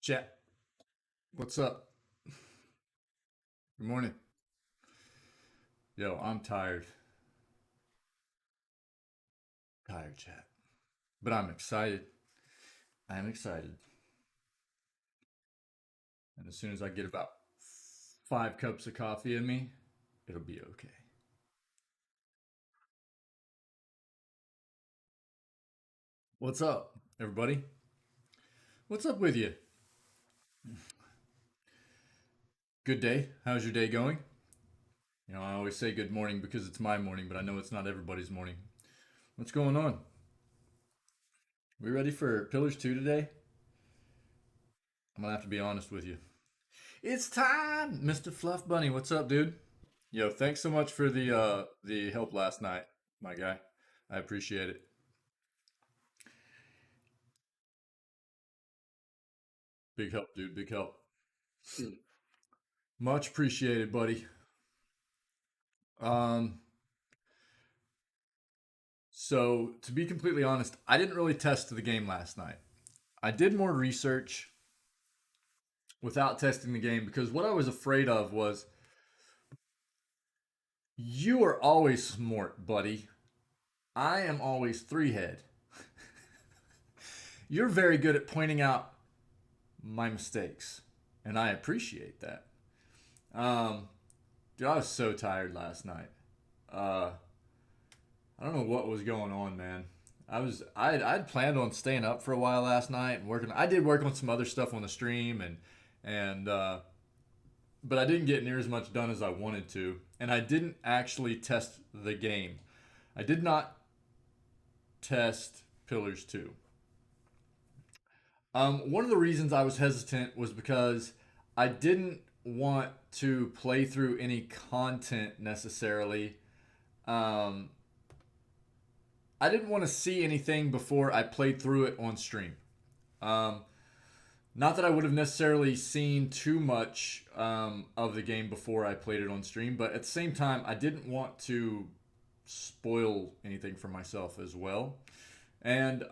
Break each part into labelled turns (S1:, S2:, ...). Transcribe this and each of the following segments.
S1: Chat, what's up? Good morning. Yo, I'm tired. Tired, chat. But I'm excited. I'm excited. And as soon as I get about 5 cups of coffee in me, it'll be okay. What's up, everybody? What's up with you? Good day. How's your day going? I always say good morning because it's my morning, but I know it's not everybody's morning. What's going on? We ready for Pillars 2 today? I'm gonna have to be honest with you. It's time, Mr. Fluff Bunny. What's up, dude? Yo, thanks so much for the help last night, my guy. I appreciate it. Big help, dude. Big help. Much appreciated, buddy. Um, so to be completely honest, I didn't really test the game last night. I did more research without testing the game because what I was afraid of was you are always smart, buddy. I am always three head. You're very good at pointing out my mistakes, and I appreciate that. Um, Dude, I was so tired last night. Uh, I don't know what was going on, man. I'd planned on staying up for a while last night and working. I did work on some other stuff on the stream and but I didn't get near as much done as I wanted to, and I didn't actually test the game. I did not test Pillars 2. One of the reasons I was hesitant was because I didn't want to play through any content necessarily. Um, I didn't want to see anything before I played through it on stream. Um, Not that I would have necessarily seen too much of the game before I played it on stream, but at the same time, I didn't want to spoil anything for myself as well. And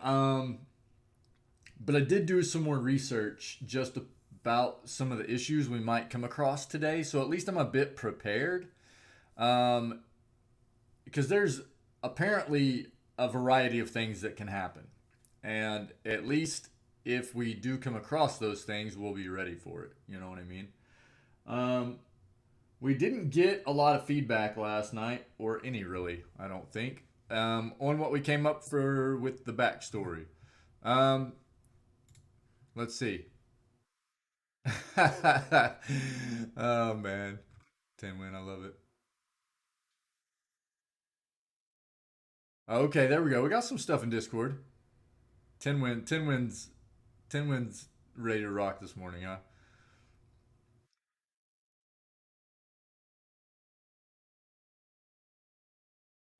S1: but I did do some more research just about some of the issues we might come across today, so at least I'm a bit prepared. Um, because there's apparently a variety of things that can happen. And at least if we do come across those things, we'll be ready for it. You know what I mean? Um, we didn't get a lot of feedback last night, or any really, I don't think, on what we came up for with the backstory. Um, let's see. Oh man, 10 win, I love it. Okay, there we go. We got some stuff in Discord. 10 wins, 10 wins ready to rock this morning, huh?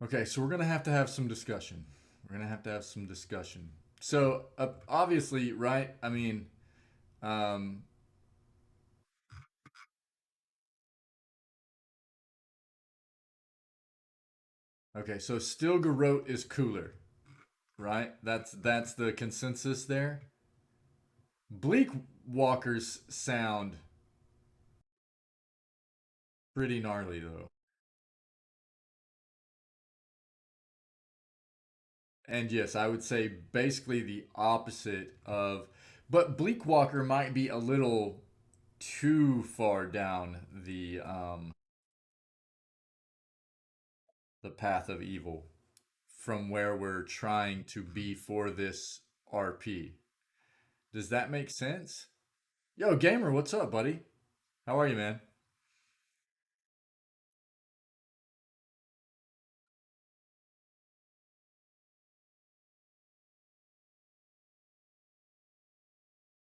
S1: Okay, so we're gonna have to have some discussion. We're gonna have to have some discussion. So obviously, right? I mean, um, okay. So Still Garrote is cooler, right? That's the consensus there. Bleak Walkers sound pretty gnarly though, and yes, I would say basically the opposite of. But Bleak Walker might be a little too far down the path of evil from where we're trying to be for this RP. Does that make sense? Yo, gamer, what's up, buddy? How are you, man?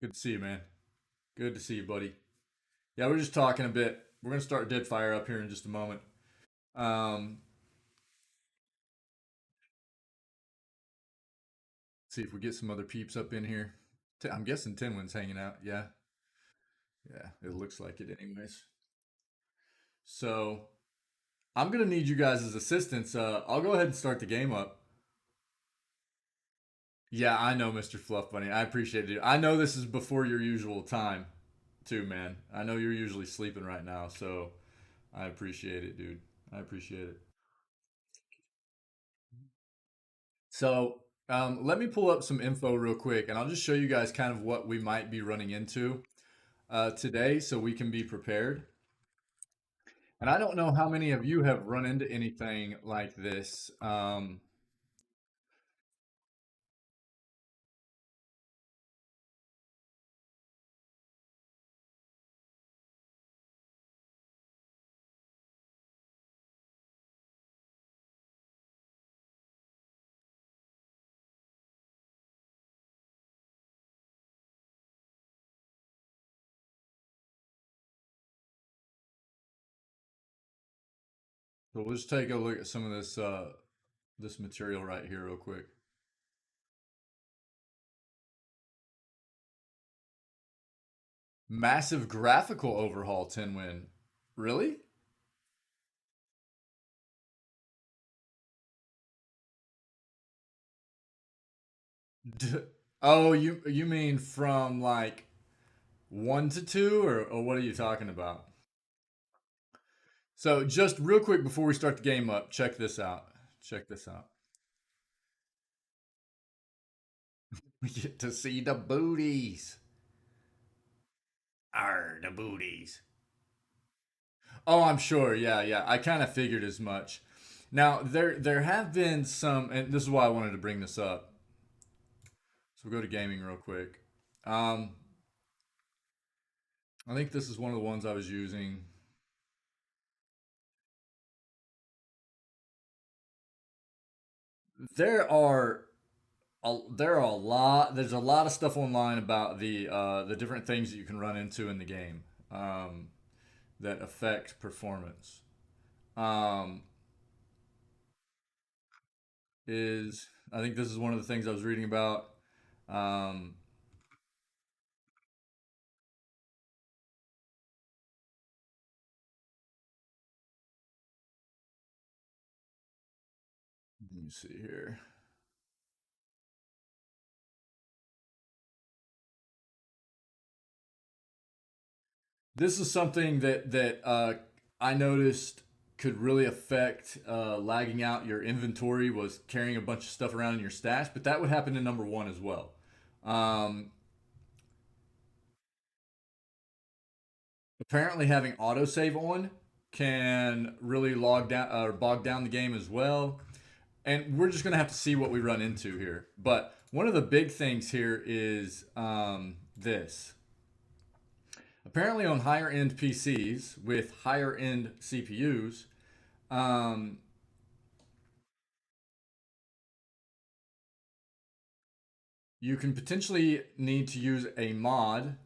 S1: Good to see you, man. Good to see you, buddy. Yeah, we're just talking a bit. We're gonna start Deadfire up here in just a moment. Um, See if we get some other peeps up in here. I'm guessing Tinwin's hanging out. Yeah, yeah, it looks like it, anyways. So I'm gonna need you guys' assistance. I'll go ahead and start the game up. Yeah, I know, Mr. Fluff Bunny. I appreciate it. I know this is before your usual time, too, man. I know you're usually sleeping right now, so I appreciate it, dude. I appreciate it. So, let me pull up some info real quick, and I'll just show you guys kind of what we might be running into today, so we can be prepared. And I don't know how many of you have run into anything like this. So we'll just take a look at some of this material right here real quick. Massive graphical overhaul, 10 win. Really? D- oh, you mean from like 1 to 2, or what are you talking about? So just real quick before we start the game up, check this out. Check this out. We get to see the booties. Arr, the booties. Oh, I'm sure. Yeah, yeah. I kind of figured as much. Now there have been some, and this is why I wanted to bring this up. So we'll go to gaming real quick. Um, I think this is one of the ones I was using. There are there are a lot. There's a lot of stuff online about the different things that you can run into in the game that affect performance. Um, is I think this is one of the things I was reading about. Um, let me see here. This is something that I noticed could really affect lagging out your inventory was carrying a bunch of stuff around in your stash, but that would happen in number one as well. Um, Apparently, having autosave on can really log down or bog down the game as well. And we're just gonna have to see what we run into here. But one of the big things here is this. Apparently, on higher end PCs with higher end CPUs, um, you can potentially need to use a mod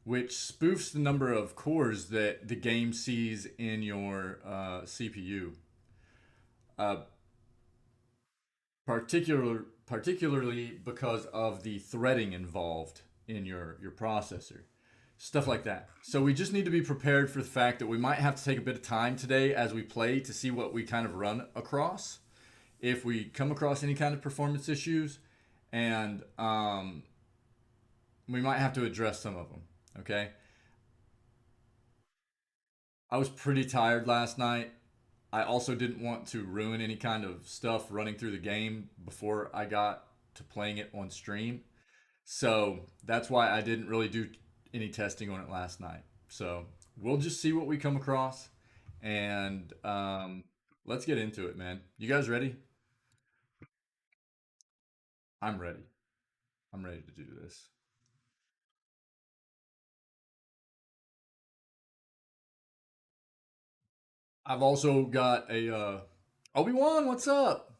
S1: which spoofs the number of cores that the game sees in your CPU. Uh, particularly because of the threading involved in your processor, stuff like that. So we just need to be prepared for the fact that we might have to take a bit of time today as we play to see what we kind of run across, if we come across any kind of performance issues, and we might have to address some of them. Okay. I was pretty tired last night. I also didn't want to ruin any kind of stuff running through the game before I got to playing it on stream. So that's why I didn't really do any testing on it last night. So we'll just see what we come across, and let's get into it, man. You guys ready? I'm ready. I'm ready to do this. I've also got a Obi-Wan. What's up?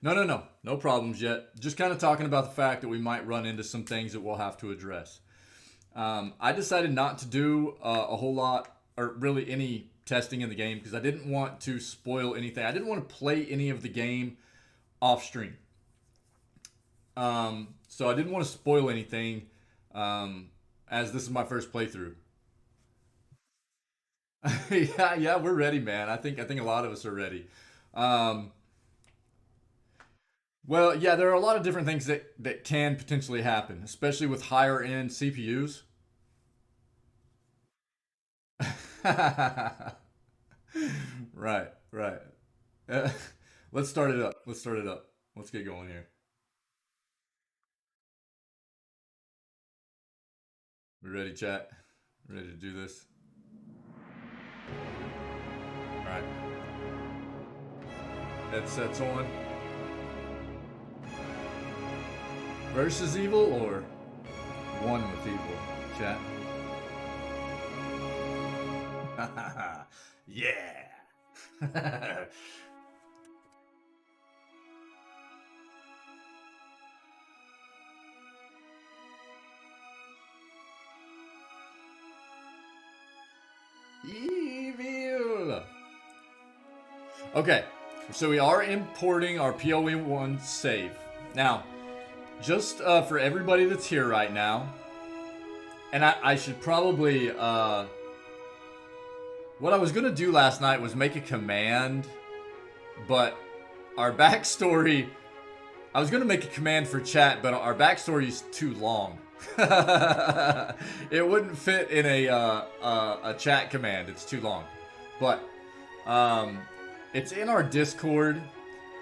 S1: No, no, no, no problems yet. Just kind of talking about the fact that we might run into some things that we'll have to address. I decided not to do a whole lot or really any testing in the game because I didn't want to spoil anything. I didn't want to play any of the game off stream. So I didn't want to spoil anything um, as this is my first playthrough. Yeah, yeah, we're ready, man. I think a lot of us are ready. Um, Well, yeah, there are a lot of different things that can potentially happen, especially with higher end CPUs. Right, right. Uh, let's start it up. Let's start it up. Let's get going here. We ready, chat? Ready to do this? All right. Headsets on. Versus evil or one with evil, chat? Yeah. Evil. Okay, so we are importing our PoE1 save. Now, just for everybody that's here right now, and I should probably, what I was going to do last night was make a command, but our backstory, I was going to make a command for chat, but our backstory is too long. It wouldn't fit in a chat command. It's too long. But it's in our Discord.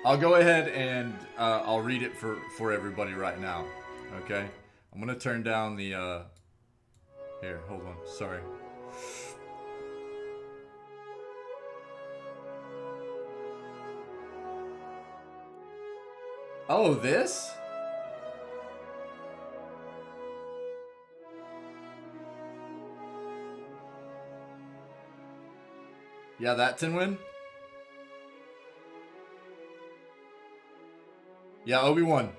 S1: I'll go ahead and I'll read it for everybody right now. Okay? I'm going to turn down the... Here, hold on. Sorry. Oh, this? Yeah, that Tinwin? Yeah, Obi-Wan.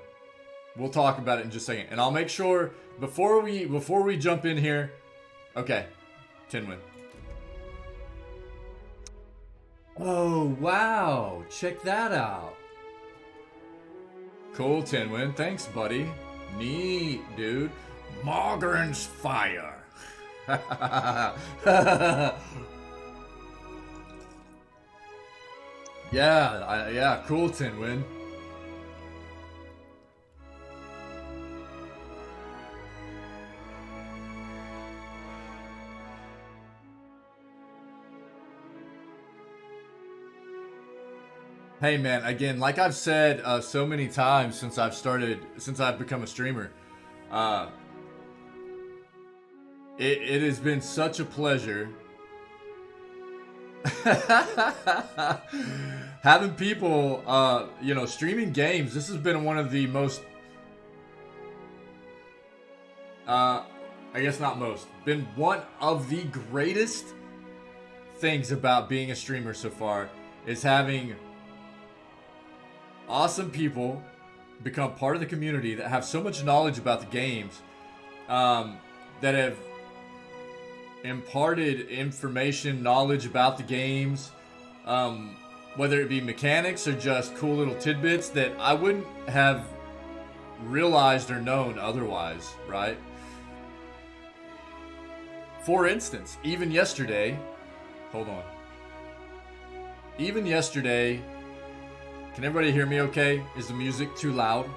S1: We'll talk about it in just a second. And I'll make sure before we jump in here. Okay. Tinwin. Oh, wow. Check that out. Cool, Tinwin. Thanks, buddy. Neat, dude. Mogren's fire. Yeah, cool, Tinwin. Hey man, again, like I've said so many times since I've become a streamer, uh, it has been such a pleasure having people, streaming games. This has been one of the most, I guess not most, been one of the greatest things about being a streamer so far is having awesome people become part of the community that have so much knowledge about the games, that have imparted information, knowledge about the games, whether it be mechanics or just cool little tidbits that I wouldn't have realized or known otherwise, right? For instance, even yesterday, hold on. Even yesterday, can everybody hear me okay? Is the music too loud?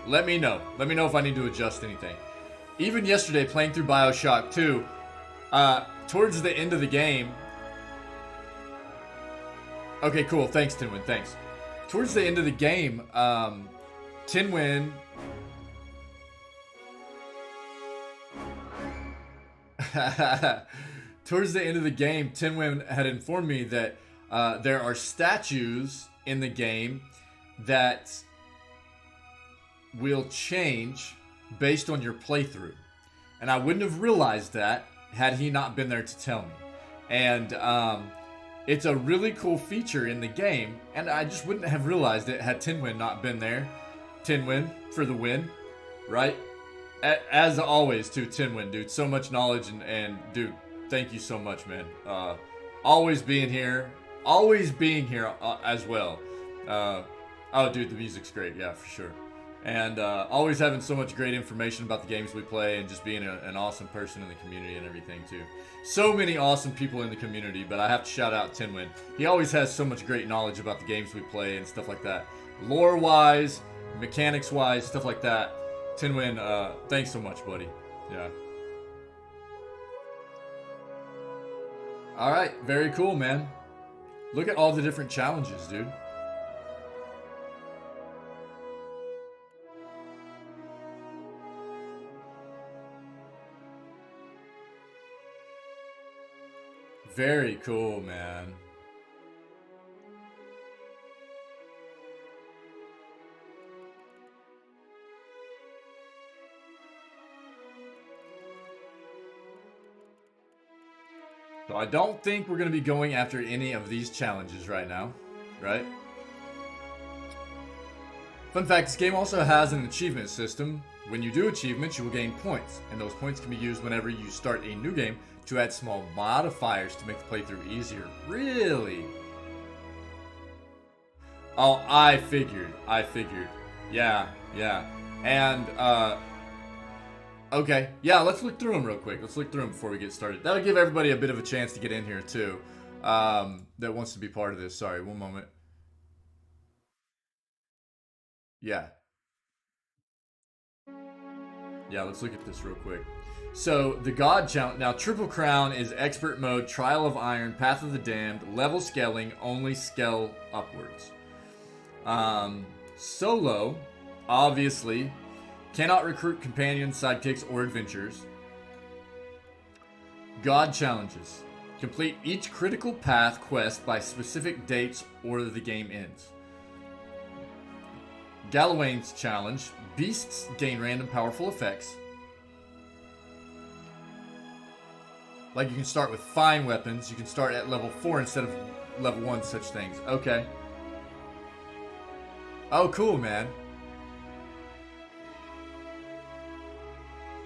S1: Let me know. Let me know if I need to adjust anything. Even yesterday, playing through Bioshock 2, towards the end of the game... Okay, cool. Thanks, Tinwin. Thanks. Towards the end of the game, Tinwin... Towards the end of the game, Tinwin had informed me that there are statues in the game that will change based on your playthrough. And I wouldn't have realized that had he not been there to tell me. And it's a really cool feature in the game, and I just wouldn't have realized it had Tinwin not been there. Tinwin for the win, right? As always, too, Tinwin, dude. So much knowledge, and dude, thank you so much, man. Always being here as well. Oh, dude, the music's great. Yeah, for sure. And always having so much great information about the games we play and just being an awesome person in the community and everything too. So many awesome people in the community, but I have to shout out Tinwin. He always has so much great knowledge about the games we play and stuff like that. Lore-wise, mechanics-wise, stuff like that. Tinwin, thanks so much, buddy. Yeah. Alright, very cool, man. Look at all the different challenges, dude. Very cool, man. So I don't think we're going to be going after any of these challenges right now, right? Fun fact, this game also has an achievement system. When you do achievements, you will gain points, and those points can be used whenever you start a new game to add small modifiers to make the playthrough easier. Really? Oh, I figured. Yeah. And, okay. Yeah, let's look through them real quick. Let's look through them before we get started. That'll give everybody a bit of a chance to get in here, too. That wants to be part of this. Sorry, one moment. Yeah. Yeah, let's look at this real quick. So, the God Challenge. Now, Triple Crown is Expert Mode, Trial of Iron, Path of the Damned, Level Scaling, only scale upwards. Solo, obviously, cannot recruit companions, sidekicks, or adventurers. God Challenges. Complete each critical path quest by specific dates or the game ends. Galawain's Challenge. Beasts gain random powerful effects. Like you can start with fine weapons. You can start at level 4 instead of level 1, such things. Okay. Oh, cool, man.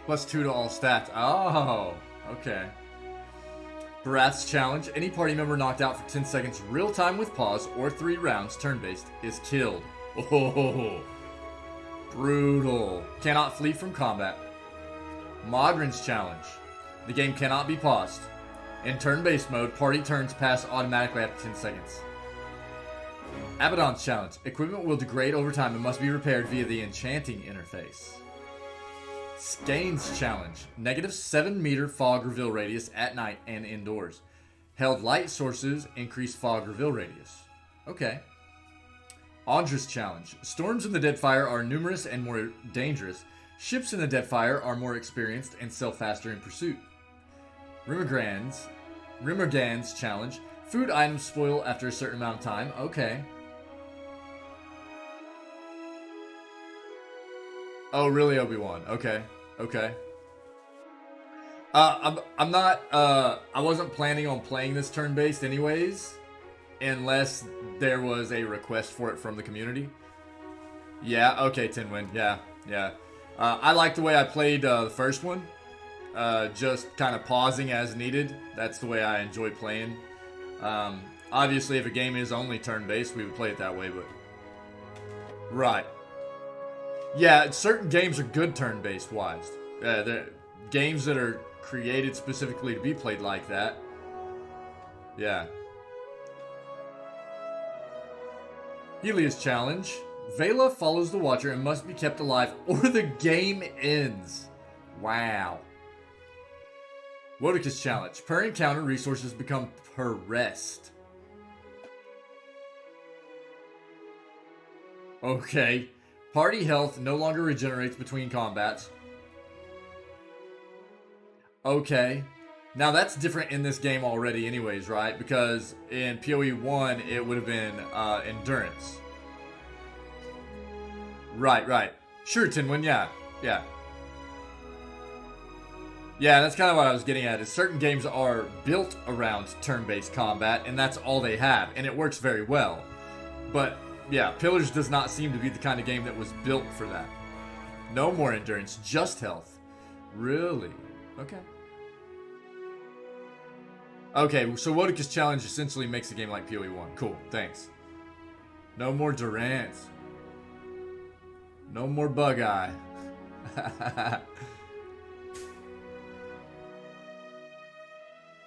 S1: +2 to all stats. Oh, okay. Berath's Challenge. Any party member knocked out for 10 seconds real time with pause or 3 rounds turn-based is killed. Oh, brutal. Cannot flee from combat. Modron's Challenge. The game cannot be paused. In turn-based mode, party turns pass automatically after 10 seconds. Abaddon's Challenge. Equipment will degrade over time and must be repaired via the enchanting interface. Skane's Challenge. -7 meter fog reveal radius at night and indoors. Held light sources increase fog reveal radius. Okay. Audra's Challenge. Storms in the Deadfire are numerous and more dangerous. Ships in the Deadfire are more experienced and sail faster in pursuit. Rimmergan's Challenge. Food items spoil after a certain amount of time. Okay. Oh, really, Obi-Wan? Okay. I'm not, I wasn't planning on playing this turn-based anyways, unless there was a request for it from the community. Yeah, okay, Tinwin, yeah. I like the way I played the first one, just kind of pausing as needed. That's the way I enjoy playing. Obviously, if a game is only turn-based, we would play it that way, but... Right. Yeah, certain games are good turn-based wise. They're games that are created specifically to be played like that. Yeah. Helios Challenge. Vela follows the Watcher and must be kept alive or the game ends. Wow. Wodika's Challenge. Per encounter, resources become per rest. Okay. Party health no longer regenerates between combats. Okay. Now that's different in this game already anyways, right? Because in PoE 1, it would have been endurance. Right. Sure, Tinwin, yeah. Yeah, that's kind of what I was getting at, is certain games are built around turn-based combat, and that's all they have, and it works very well. But, yeah, Pillars does not seem to be the kind of game that was built for that. No more endurance, just health. Really? Okay. Okay, so Wodika's Challenge essentially makes the game like PoE 1. Cool, thanks. No more Durance. No more bug eye.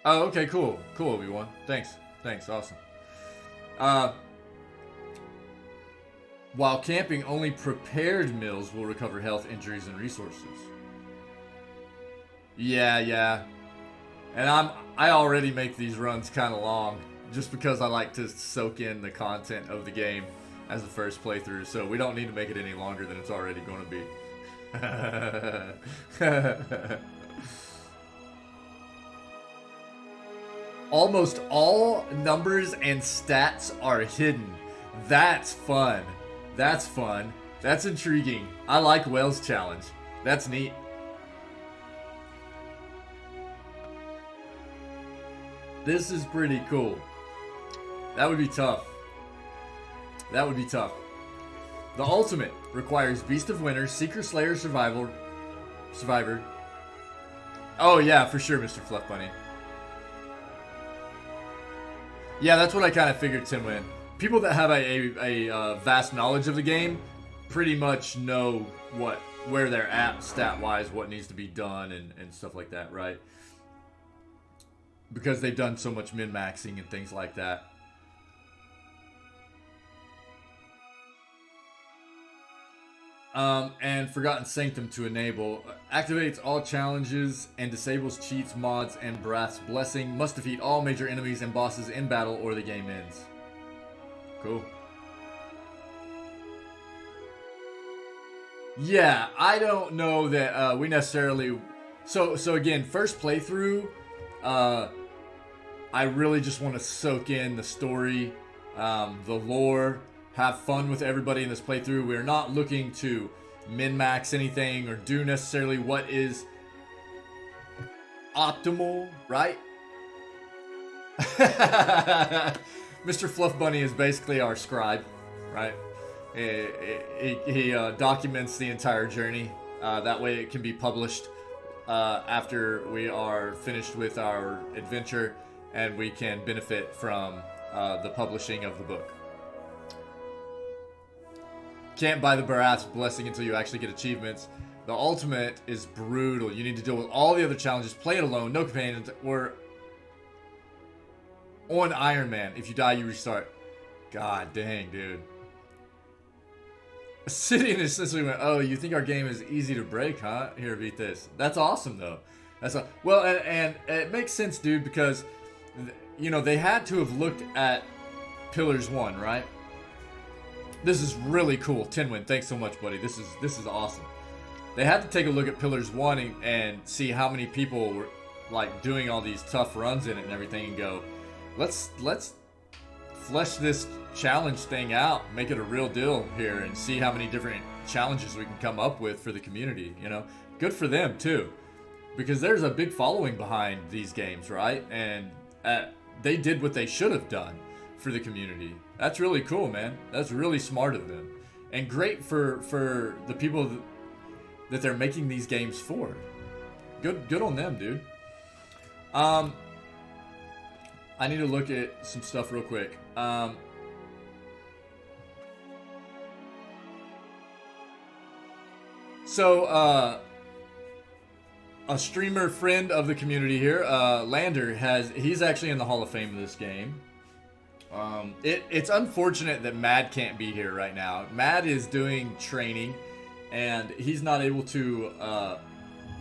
S1: Oh, okay, cool. Cool, Obi-Wan. Thanks. Thanks, awesome. While camping, only prepared meals will recover health, injuries, and resources. Yeah. And I already make these runs kind of long, just because I like to soak in the content of the game as the first playthrough, so we don't need to make it any longer than it's already going to be. Almost all numbers and stats are hidden. That's fun. That's fun. That's intriguing. I like Whale's challenge. That's neat. This is pretty cool. That would be tough. That would be tough. The ultimate requires Beast of Winter, Seeker Slayer Survivor. Oh yeah, for sure, Mr. Fluff Bunny. Yeah, that's what I kind of figured, Timwin. People that have a vast knowledge of the game pretty much know where they're at stat-wise, what needs to be done, and stuff like that, right? Because they've done so much min-maxing and things like that. And Forgotten Sanctum to enable. Activates all challenges and disables cheats, mods, and Berath's Blessing. Must defeat all major enemies and bosses in battle or the game ends. Cool. Yeah, I don't know that we necessarily... So again, first playthrough, I really just want to soak in the story, the lore, have fun with everybody in this playthrough. We're not looking to min-max anything or do necessarily what is optimal, right? Mr. Fluff Bunny is basically our scribe, right? He documents the entire journey. That way it can be published after we are finished with our adventure, and we can benefit from the publishing of the book. Can't buy the Berath's Blessing until you actually get achievements. The ultimate is brutal. You need to deal with all the other challenges. Play it alone, no companions, or on Iron Man. If you die, you restart. God dang, dude. Sidian essentially went, oh, you think our game is easy to break, huh? Here, beat this. That's awesome, though. Well, and it makes sense, dude, because, you know, they had to have looked at Pillars 1, right? This is really cool. Tinwin, thanks so much, buddy. This is awesome. They had to take a look at Pillars 1 and see how many people were, like, doing all these tough runs in it and everything, and go, let's flesh this challenge thing out, make it a real deal here, and see how many different challenges we can come up with for the community, you know? Good for them, too. Because there's a big following behind these games, right? And they did what they should have done for the community. That's really cool, man. That's really smart of them. And great for the people that they're making these games for. Good on them, dude. I need to look at some stuff real quick. A streamer friend of the community here, Lander, he's actually in the Hall of Fame of this game. It's unfortunate that Mad can't be here right now. Mad is doing training, and he's not able to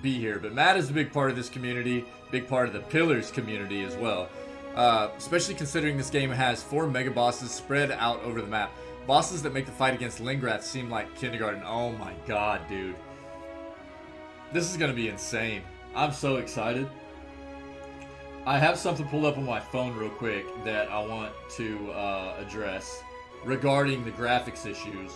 S1: be here. But Mad is a big part of this community, big part of the Pillars community as well. Especially considering this game has 4 mega bosses spread out over the map. Bosses that make the fight against Lingrath seem like kindergarten. Oh my god, dude. This is going to be insane. I'm so excited. I have something pulled up on my phone real quick that I want to address regarding the graphics issues.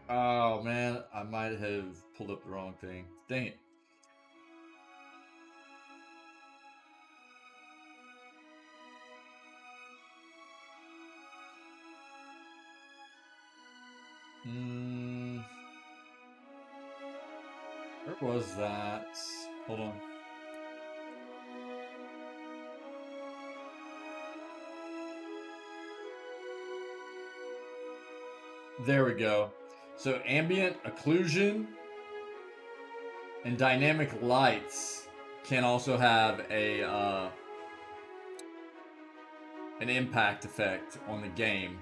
S1: Oh man, I might have pulled up the wrong thing. Dang it. Mm, where was that? Hold on. There we go. So ambient occlusion and dynamic lights can also have a an impact effect on the game,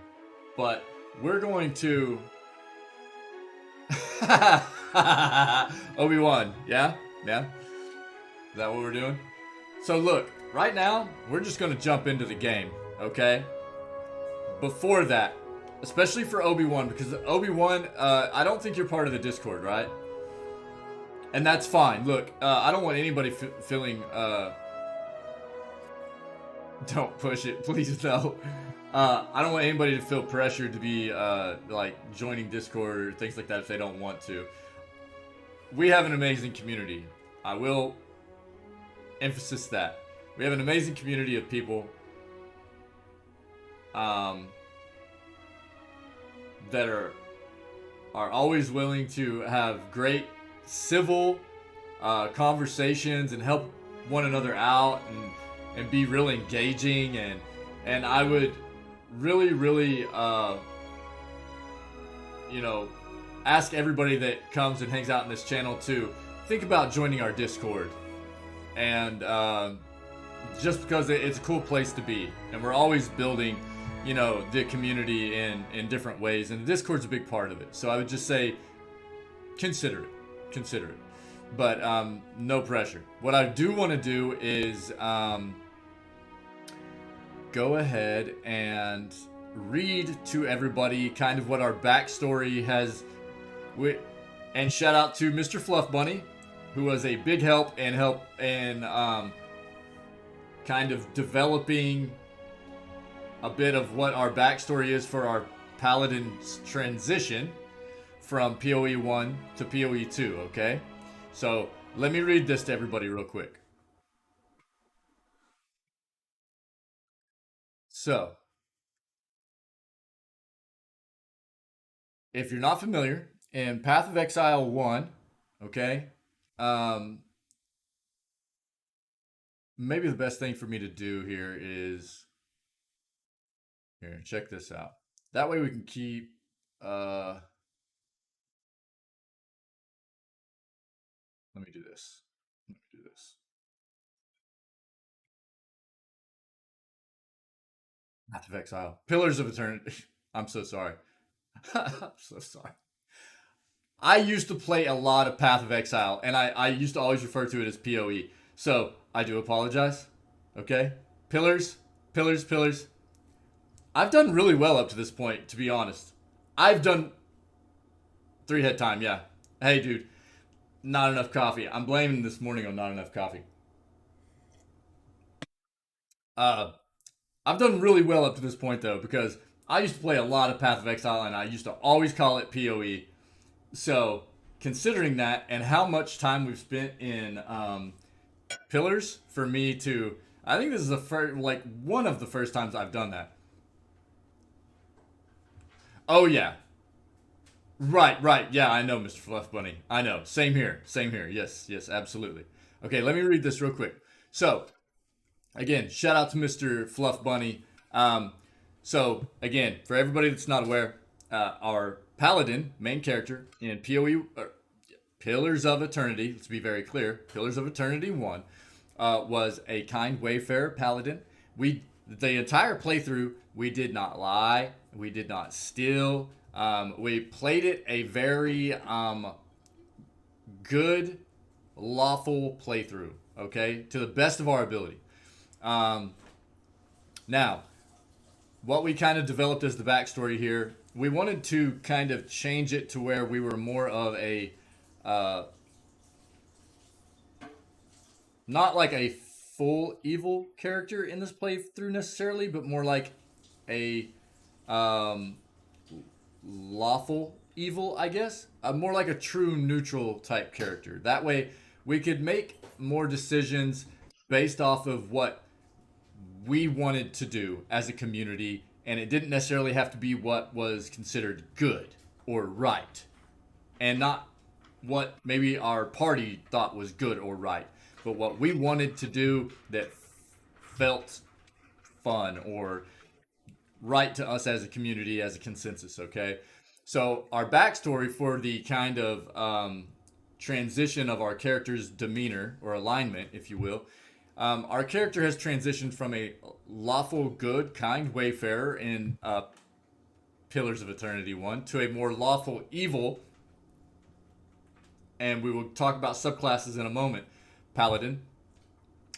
S1: but we're going to Obi-Wan, yeah? Is that what we're doing? So look, right now, we're just gonna jump into the game, okay? Before that, especially for Obi-Wan, because Obi-Wan, I don't think you're part of the Discord, right? And that's fine. Look, I don't want anybody feeling, don't push it, please no. I don't want anybody to feel pressured to be, like, joining Discord or things like that if they don't want to. We have an amazing community. I will emphasize that. We have an amazing community of people that are always willing to have great civil conversations and help one another out and be real engaging, and I would really ask everybody that comes and hangs out in this channel to think about joining our Discord. And just because it's a cool place to be, and we're always building, the community in different ways, and the Discord's a big part of it. So I would just say, consider it, but no pressure. What I do want to do is go ahead and read to everybody kind of what our backstory has. And shout out to Mr. Fluff Bunny, who was a big help in kind of developing a bit of what our backstory is for our Paladin's transition from PoE 1 to PoE 2, okay? So let me read this to everybody real quick. So, if you're not familiar, in Path of Exile 1, okay, maybe the best thing for me to do here is, here, check this out. That way we can keep, let me do this. Path of Exile. Pillars of Eternity. I'm so sorry. I'm so sorry. I used to play a lot of Path of Exile, and I used to always refer to it as PoE. So, I do apologize. Okay? Pillars. I've done really well up to this point, to be honest. I've done 3-hit time, yeah. Hey, dude. Not enough coffee. I'm blaming this morning on not enough coffee. I've done really well up to this point, though, because I used to play a lot of Path of Exile, and I used to always call it PoE. So, considering that and how much time we've spent in Pillars, for me to, I think this is the first, like, one of the first times I've done that. Oh yeah, right. Yeah, I know, Mr. Fluff Bunny. I know. Same here. Yes, absolutely. Okay, let me read this real quick. So, again, shout out to Mr. Fluff Bunny. So, again, for everybody that's not aware, our Paladin, main character in PoE, Pillars of Eternity, let's be very clear, Pillars of Eternity 1, was a kind wayfarer Paladin. The entire playthrough, we did not lie, we did not steal, we played it a very good, lawful playthrough, okay, to the best of our ability. Now, what we kind of developed as the backstory here, we wanted to kind of change it to where we were more of a, not like a full evil character in this playthrough necessarily, but more like a lawful evil, I guess. More like a true neutral type character. That way, we could make more decisions based off of what we wanted to do as a community, and it didn't necessarily have to be what was considered good. or right, and not what maybe our party thought was good or right, but what we wanted to do that felt fun or right to us as a community, as a consensus, okay? So, our backstory for the kind of transition of our character's demeanor or alignment, if you will, our character has transitioned from a lawful, good, kind wayfarer in Pillars of Eternity 1 to a more lawful, evil, and we will talk about subclasses in a moment, Paladin,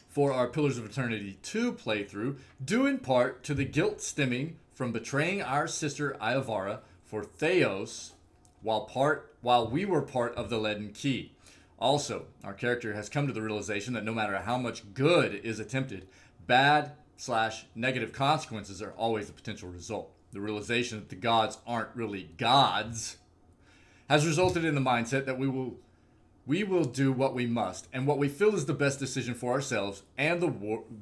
S1: for our Pillars of Eternity 2 playthrough, due in part to the guilt stemming from betraying our sister Iovara for Theos while we were part of the Leaden Key. Also, our character has come to the realization that no matter how much good is attempted, bad slash negative consequences are always the potential result. The realization that the gods aren't really gods has resulted in the mindset that we will do what we must and what we feel is the best decision for ourselves and the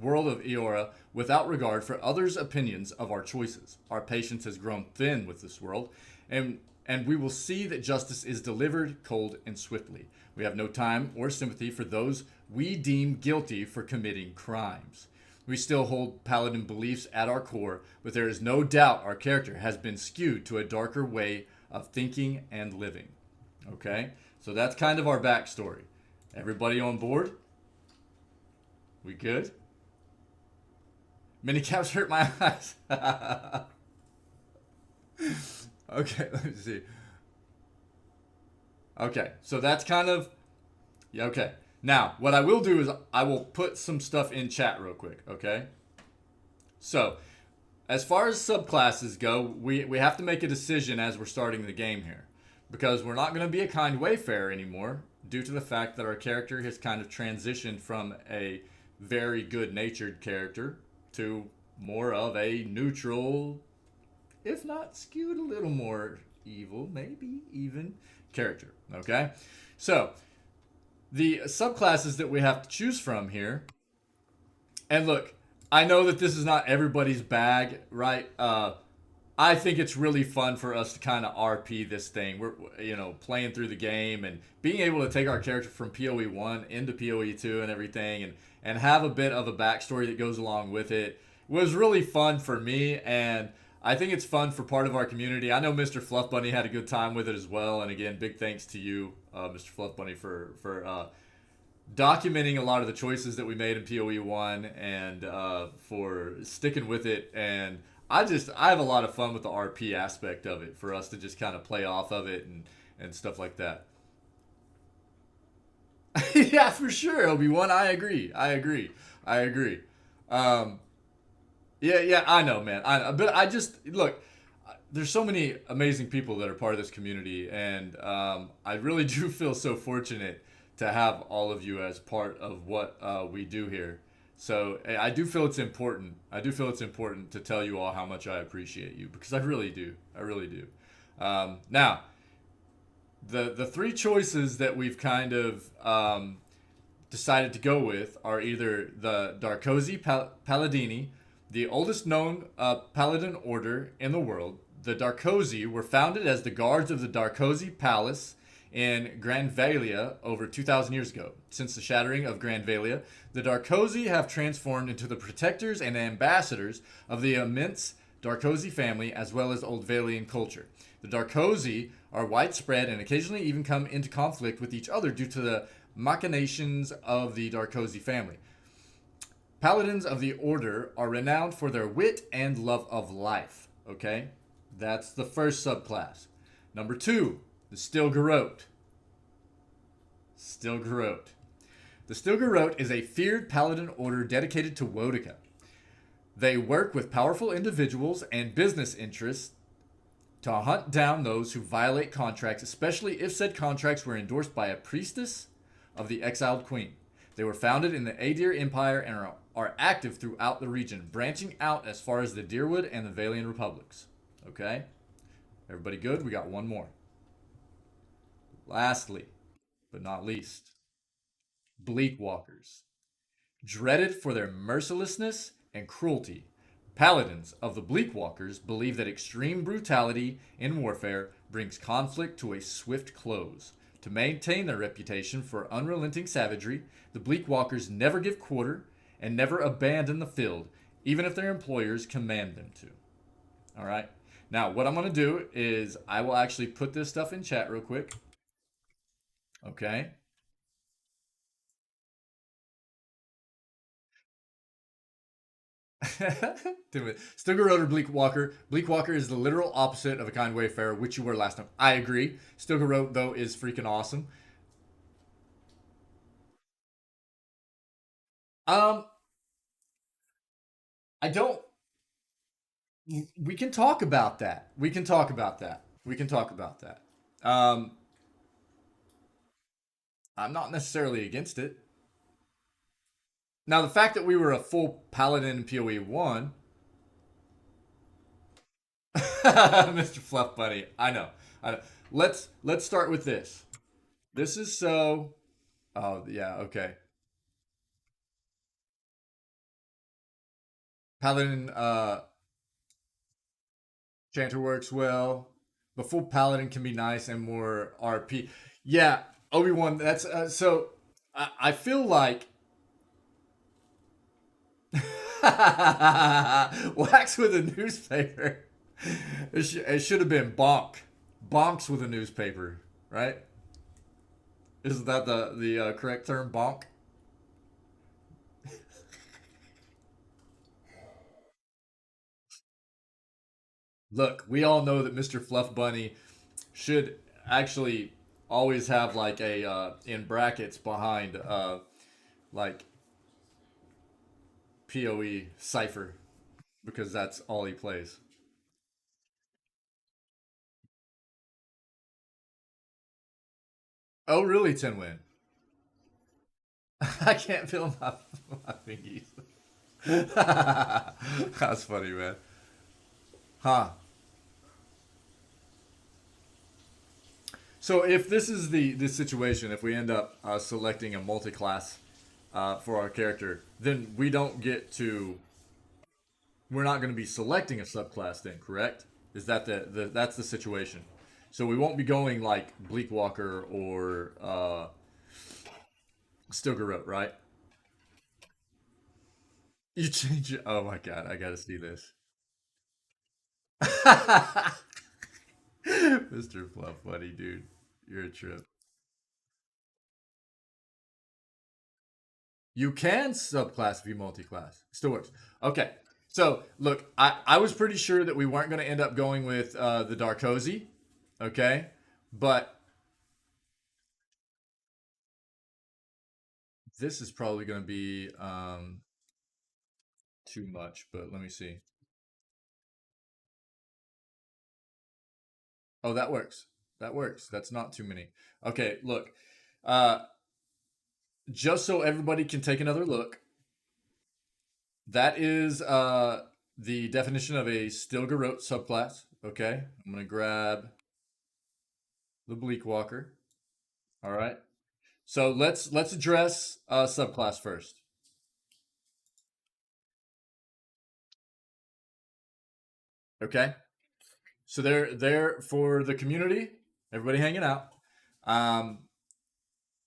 S1: world of Eora without regard for others' opinions of our choices. Our patience has grown thin with this world, and we will see that justice is delivered cold and swiftly. We have no time or sympathy for those we deem guilty for committing crimes. We still hold Paladin beliefs at our core, but there is no doubt our character has been skewed to a darker way of thinking and living. Okay? So that's kind of our backstory. Everybody on board? We good? Minicaps hurt my eyes. Okay, let me see. Okay, so that's kind of. Yeah, okay. Now, what I will do is I will put some stuff in chat real quick, okay? So, as far as subclasses go, we have to make a decision as we're starting the game here. Because we're not going to be a kind wayfarer anymore, due to the fact that our character has kind of transitioned from a very good natured character to more of a neutral, if not skewed a little more evil, maybe even character. Okay? So, the subclasses that we have to choose from here, and look, I know that this is not everybody's bag, right? I think it's really fun for us to kind of RP this thing. We're playing through the game and being able to take our character from PoE 1 into PoE 2 and everything, and have a bit of a backstory that goes along with it was really fun for me, and I think it's fun for part of our community. I know Mr. Fluff Bunny had a good time with it as well, and again, big thanks to you, Mr. Fluff Bunny, for documenting a lot of the choices that we made in PoE 1 and for sticking with it. And I have a lot of fun with the RP aspect of it for us to just kind of play off of it and stuff like that. Yeah, for sure, Obi-Wan. I agree. I agree. Um, yeah, I know, man. But I just look. There's so many amazing people that are part of this community, and I really do feel so fortunate to have all of you as part of what we do here. So I do feel it's important. I do feel it's important to tell you all how much I appreciate you, because I really do. I really do. Now, the three choices that we've kind of decided to go with are either the Darkosi Paladini, the oldest known Paladin order in the world. The Darkosi were founded as the guards of the Darkosi Palace in Grandvalia over 2,000 years ago. Since the shattering of Grandvalia, the Darkosi have transformed into the protectors and ambassadors of the immense Darkosi family as well as Old Valian culture. The Darkosi are widespread and occasionally even come into conflict with each other due to the machinations of the Darkosi family. Paladins of the Order are renowned for their wit and love of life. Okay? That's the first subclass. Number 2, the Still Garrote. Still Garrote. The Still Garrote is a feared paladin order dedicated to Wodica. They work with powerful individuals and business interests to hunt down those who violate contracts, especially if said contracts were endorsed by a priestess of the exiled queen. They were founded in the Adir Empire and are active throughout the region, branching out as far as the Deerwood and the Valian Republics. Okay? Everybody good? We got one more. Lastly, but not least, Bleak Walkers. Dreaded for their mercilessness and cruelty, Paladins of the Bleakwalkers believe that extreme brutality in warfare brings conflict to a swift close. To maintain their reputation for unrelenting savagery, the Bleakwalkers never give quarter and never abandon the field, even if their employers command them to. All right. Now, what I'm going to do is I will actually put this stuff in chat real quick. Okay. Still Garrote or Bleakwalker. Bleakwalker is the literal opposite of a kind wayfarer, which you were last time. I agree. Still Garrote, though, is freaking awesome. Um, I don't. We can talk about that. We can talk about that. We can talk about that. Um, I'm not necessarily against it. Now, the fact that we were a full Paladin in PoE 1, Mr. Fluff Buddy, I know. I know. Let's start with this. This is so. Oh yeah, okay. Paladin Chanter works well. The full Paladin can be nice and more RP. Yeah, Obi-Wan. That's so. I feel like wax with a newspaper. It should have been bonk. Bonks with a newspaper, right? Isn't that the correct term? Bonk. Look, we all know that Mr. Fluff Bunny should actually always have like a in brackets behind like PoE cipher because that's all he plays. Oh, really, Tin Win? I can't feel my fingies. That's funny, man. Huh. So if this is the situation, if we end up selecting a multi-class for our character, then we don't get to. We're not going to be selecting a subclass, then, correct? Is that the that's the situation? So we won't be going like Bleakwalker or Still Garrote, right? You change it. Oh my god, I gotta see this. Mr. Fluff Buddy, dude. You're a trip. You can subclass if you multi-class. Still works. Okay. So look, I was pretty sure that we weren't going to end up going with the Darkozy. Okay. But this is probably going to be too much. But let me see. Oh, that works. That works. That's not too many. Okay. Look. Uh, just so everybody can take another look, that is the definition of a Still Garrote subclass. Okay. I'm going to grab the Bleakwalker. All right. So let's address subclass first. Okay. So they're for the community, everybody hanging out. Um,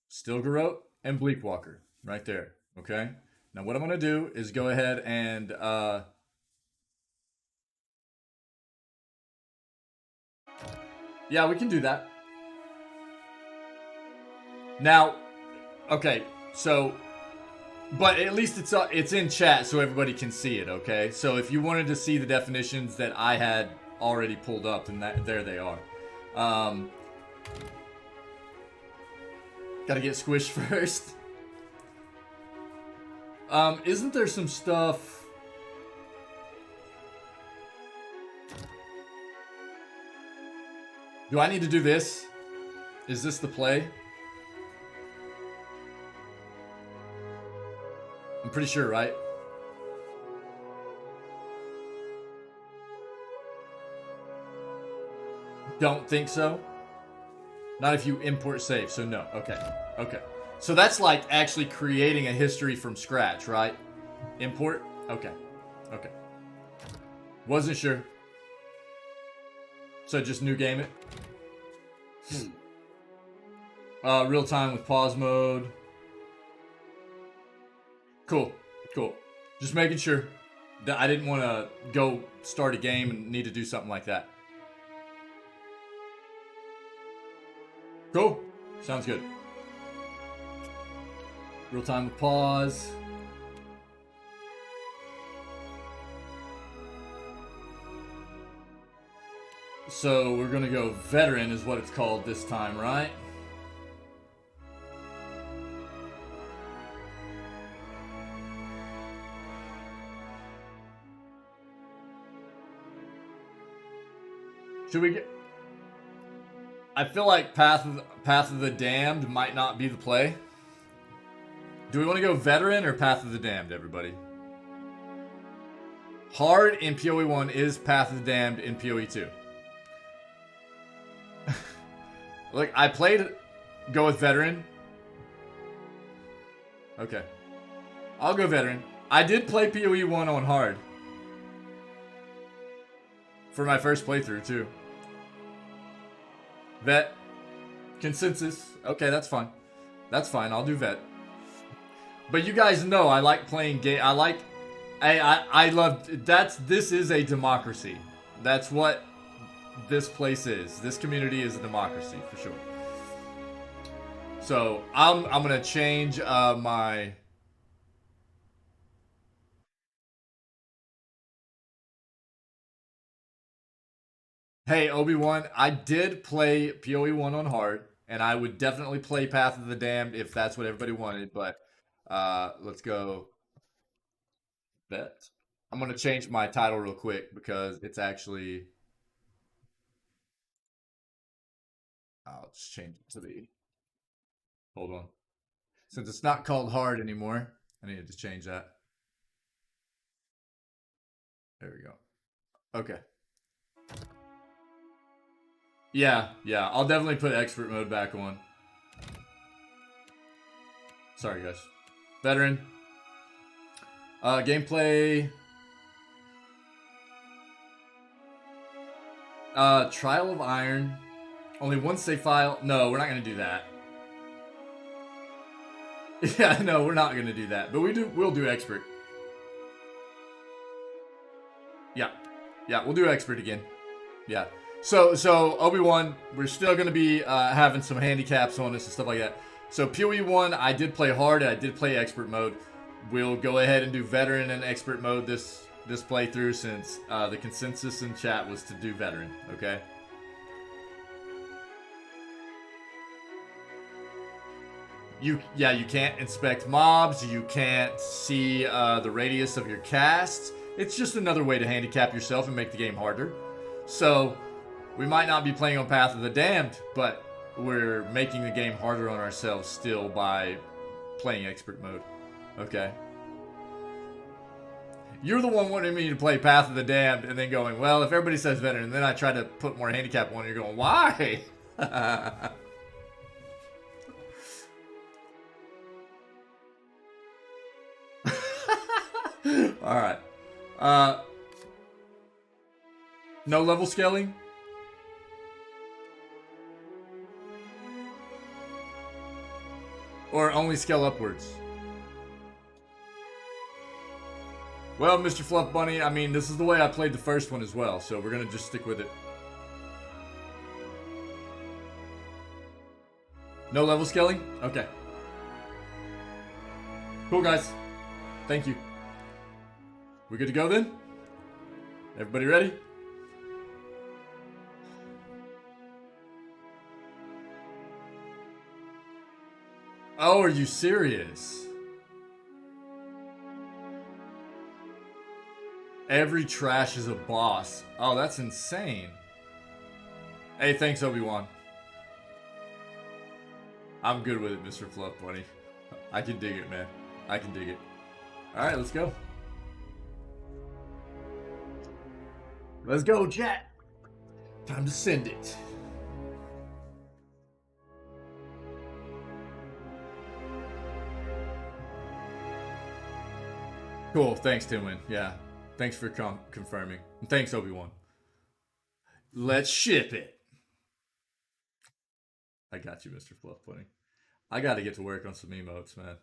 S1: Still Garrote and Bleakwalker right there. Okay. Now what I'm gonna do is go ahead and yeah, we can do that. Now, okay. So but at least it's in chat so everybody can see it, okay? So if you wanted to see the definitions that I had already pulled up, then there they are. Um, gotta get squished first. Isn't there some stuff? Do I need to do this? Is this the play? I'm pretty sure, right? Don't think so. Not if you import save, so no. Okay. Okay. So that's like actually creating a history from scratch, right? Import? Okay. Okay. Wasn't sure. So just new game it. Real time with pause mode. Cool. Cool. Just making sure that I didn't want to go start a game and need to do something like that. Cool. Sounds good. Real time with pause. So we're gonna go veteran is what it's called this time, right? Should we get... I feel like Path of the Damned might not be the play. Do we want to go veteran or Path of the Damned, everybody? Hard in PoE 1 is Path of the Damned in PoE 2. Look, I played... Go with veteran. Okay. I'll go veteran. I did play PoE 1 on hard. For my first playthrough, too. Vet. Consensus. Okay, that's fine. That's fine. I'll do vet. But you guys know I like playing game. I love... This is a democracy. That's what this place is. This community is a democracy, for sure. So, I'm going to change my... Hey, Obi-Wan, I did play PoE 1 on hard, and I would definitely play Path of the Damned if that's what everybody wanted, but let's go vet. I'm going to change my title real quick because it's actually... I'll just change it to the... Hold on. Since it's not called hard anymore, I need to change that. There we go. Okay. Yeah, I'll definitely put expert mode back on. Sorry, guys. Veteran. Gameplay. Trial of Iron. Only one save file. No, we're not going to do that. Yeah, no, we're not going to do that. But we'll do expert. Yeah, we'll do expert again. Yeah. So Obi-Wan, we're still going to be having some handicaps on this and stuff like that. So PoE 1, I did play hard and I did play expert mode. We'll go ahead and do veteran and expert mode this playthrough since the consensus in chat was to do veteran, okay? You can't inspect mobs, you can't see the radius of your casts. It's just another way to handicap yourself and make the game harder. So... we might not be playing on Path of the Damned, but we're making the game harder on ourselves still by playing expert mode. Okay? You're the one wanting me to play Path of the Damned and then going, well, if everybody says veteran, and then I try to put more handicap on it, you're going, why? Alright. No level scaling? Or only scale upwards? Well, Mr. Fluff Bunny, I mean, this is the way I played the first one as well, so we're gonna just stick with it. No level scaling? Okay. Cool, guys. Thank you. We good to go then? Everybody ready? Oh, are you serious? Every trash is a boss. Oh, that's insane. Hey, thanks, Obi-Wan. I'm good with it, Mr. Fluff Bunny. I can dig it, man. I can dig it. Alright, let's go. Let's go, Jet. Time to send it. Cool, thanks, Timwin. Yeah, thanks for confirming. Thanks, Obi-Wan. Let's ship it. I got you, Mr. Fluff Pudding. I got to get to work on some emotes, man.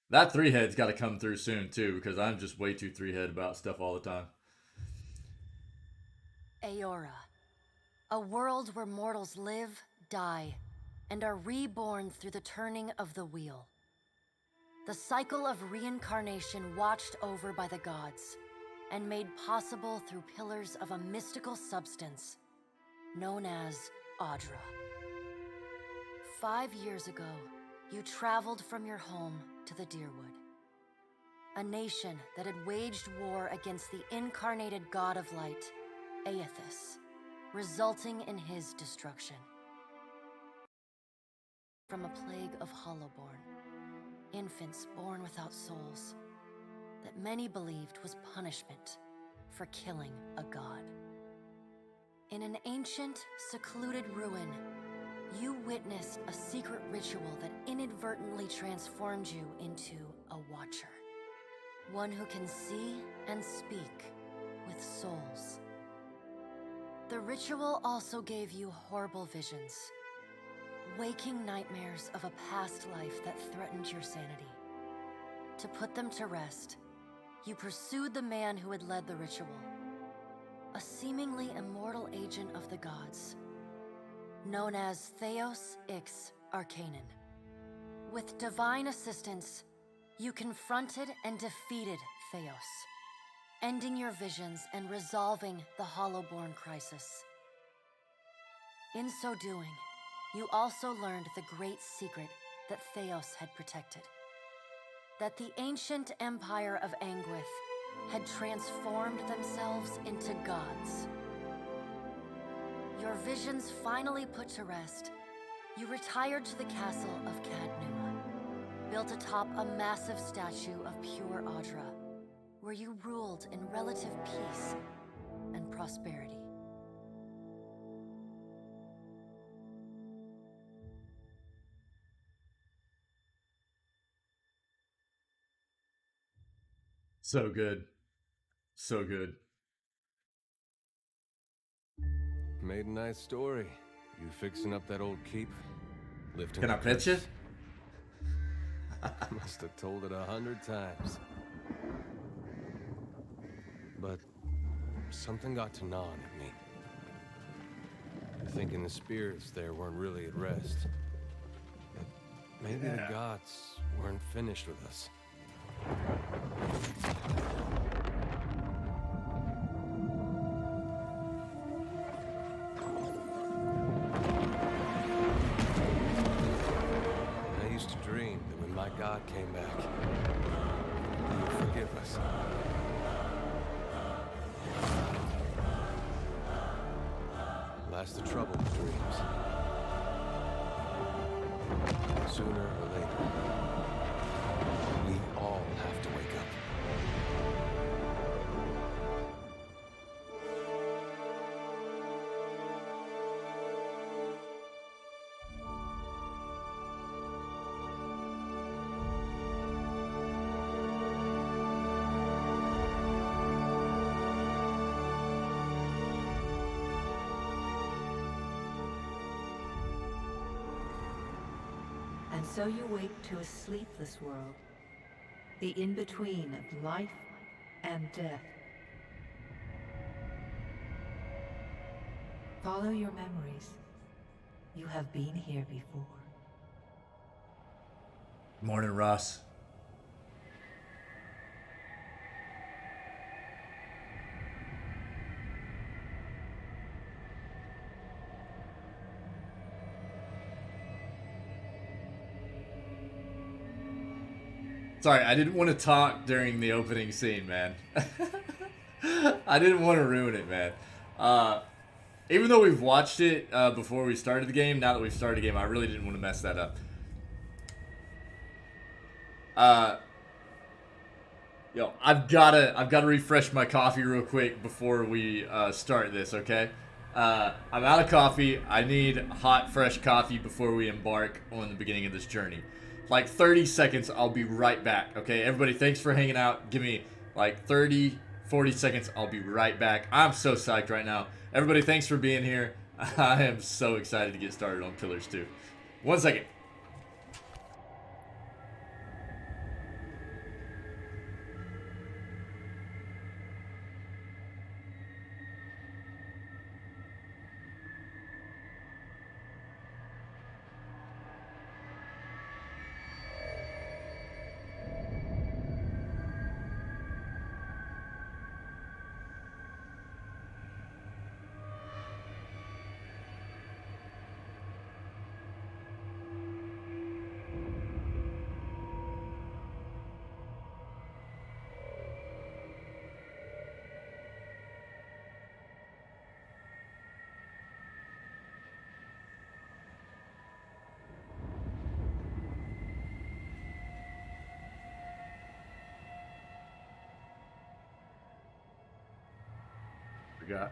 S1: That 3-head's got to come through soon, too, because I'm just way too 3-head about stuff all the time.
S2: Eora. A world where mortals live, die, and are reborn through the turning of the wheel. The cycle of reincarnation watched over by the gods, and made possible through pillars of a mystical substance known as Audra. 5 years ago, you traveled from your home to the Dyrwood, a nation that had waged war against the incarnated god of light, Eothas, resulting in his destruction. From a plague of hollowborn, infants born without souls, that many believed was punishment for killing a god. In an ancient, secluded ruin, you witnessed a secret ritual that inadvertently transformed you into a watcher. One who can see and speak with souls. The ritual also gave you horrible visions, waking nightmares of a past life that threatened your sanity. To put them to rest, you pursued the man who had led the ritual, a seemingly immortal agent of the gods, known as Theos Ix Arcanon. With divine assistance, you confronted and defeated Theos, ending your visions and resolving the Hollowborn crisis. In so doing, you also learned the great secret that Theos had protected. That the ancient empire of Anguith had transformed themselves into gods. Your visions finally put to rest, you retired to the castle of Cadnua, built atop a massive statue of pure Audra, where you ruled in relative peace and prosperity.
S1: So good. So good.
S3: Made a nice story. You fixing up that old keep? Lifting
S1: Can I pet you?
S3: Must have told it 100 times. But something got to gnawing at me. Thinking the spirits there weren't really at rest. That maybe the gods weren't finished with us. I used to dream that when my God came back, he would forgive us. Last the trouble with dreams. Sooner or later, we all have to wake up.
S4: And so you wake to a sleepless world, the in-between of life and death. Follow your memories. You have been here before.
S1: Morning, Ross. Sorry, I didn't want to talk during the opening scene, man. I didn't want to ruin it, man. Even though we've watched it before we started the game, now that we've started the game, I really didn't want to mess that up. I've gotta refresh my coffee real quick before we start this, okay? I'm out of coffee. I need hot, fresh coffee before we embark on the beginning of this journey. Like 30 seconds, I'll be right back, okay? Everybody, thanks for hanging out. Give me like 30, 40 seconds. I'll be right back. I'm so psyched right now. Everybody, thanks for being here. I am so excited to get started on Pillars 2. 1 second.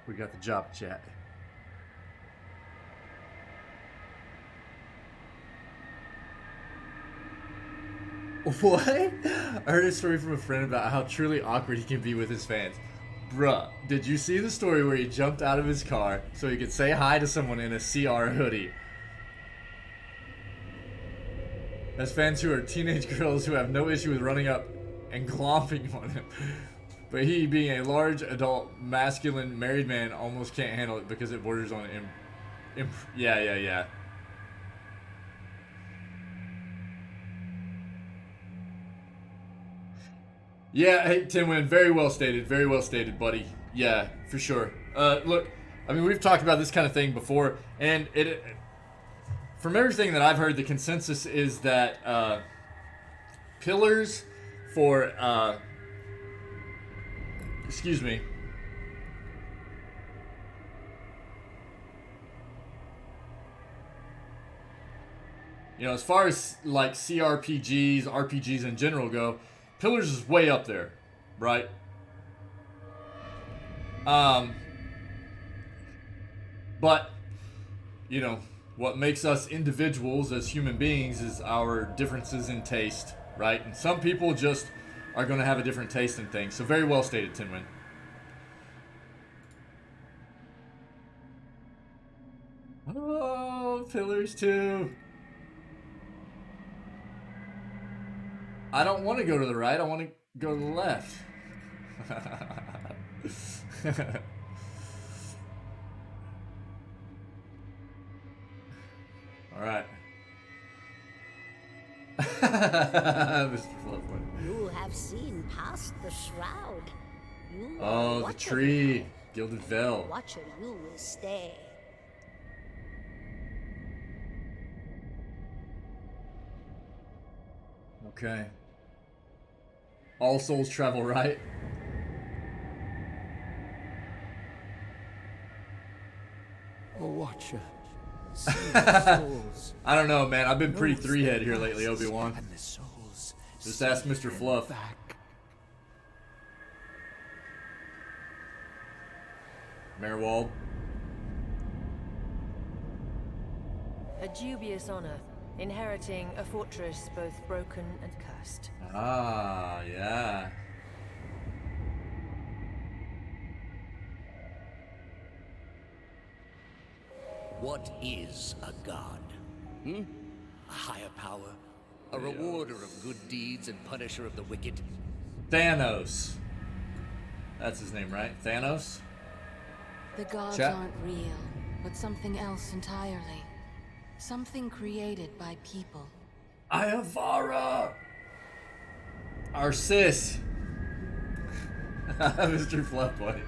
S1: We got the job chat. What? I heard a story from a friend about how truly awkward he can be with his fans. Bruh, did you see the story where he jumped out of his car so he could say hi to someone in a CR hoodie? As fans who are teenage girls who have no issue with running up and glomping on him. But he, being a large, adult, masculine, married man, almost can't handle it because it borders on yeah. Yeah, hey, Tinwin, very well stated, buddy. Yeah, for sure. Look, I mean, we've talked about this kind of thing before, and from everything that I've heard, the consensus is that pillars for excuse me. You know, as far as like CRPGs, RPGs in general go, Pillars is way up there, right? But, you know, what makes us individuals as human beings is our differences in taste, right? And some people just are going to have a different taste in things. So very well stated, Tinwin. Oh, Pillars 2. I don't want to go to the right. I want to go to the left. All right. Mr. Fluffwood.
S5: You have seen past the shroud. You
S1: Oh, the tree. Gilded Veil.
S5: Watcher, you will stay.
S1: Okay. All souls travel right.
S6: A watcher. See the souls.
S1: I don't know, man. I've been pretty three-head here lately, Obi-Wan.
S6: And the souls
S1: Just ask Mr. Fluff.
S6: back.
S1: Merwald.
S7: A dubious honor, inheriting a fortress both broken and cursed.
S1: Ah, yeah.
S8: What is a god? A higher power? A rewarder of good deeds and punisher of the wicked?
S1: Thanos. That's his name, right? Thanos?
S9: The gods
S1: Chat.
S9: aren't real, but something else entirely. Something created by people.
S1: Iavara! Our sis. Mr. Fluffboy.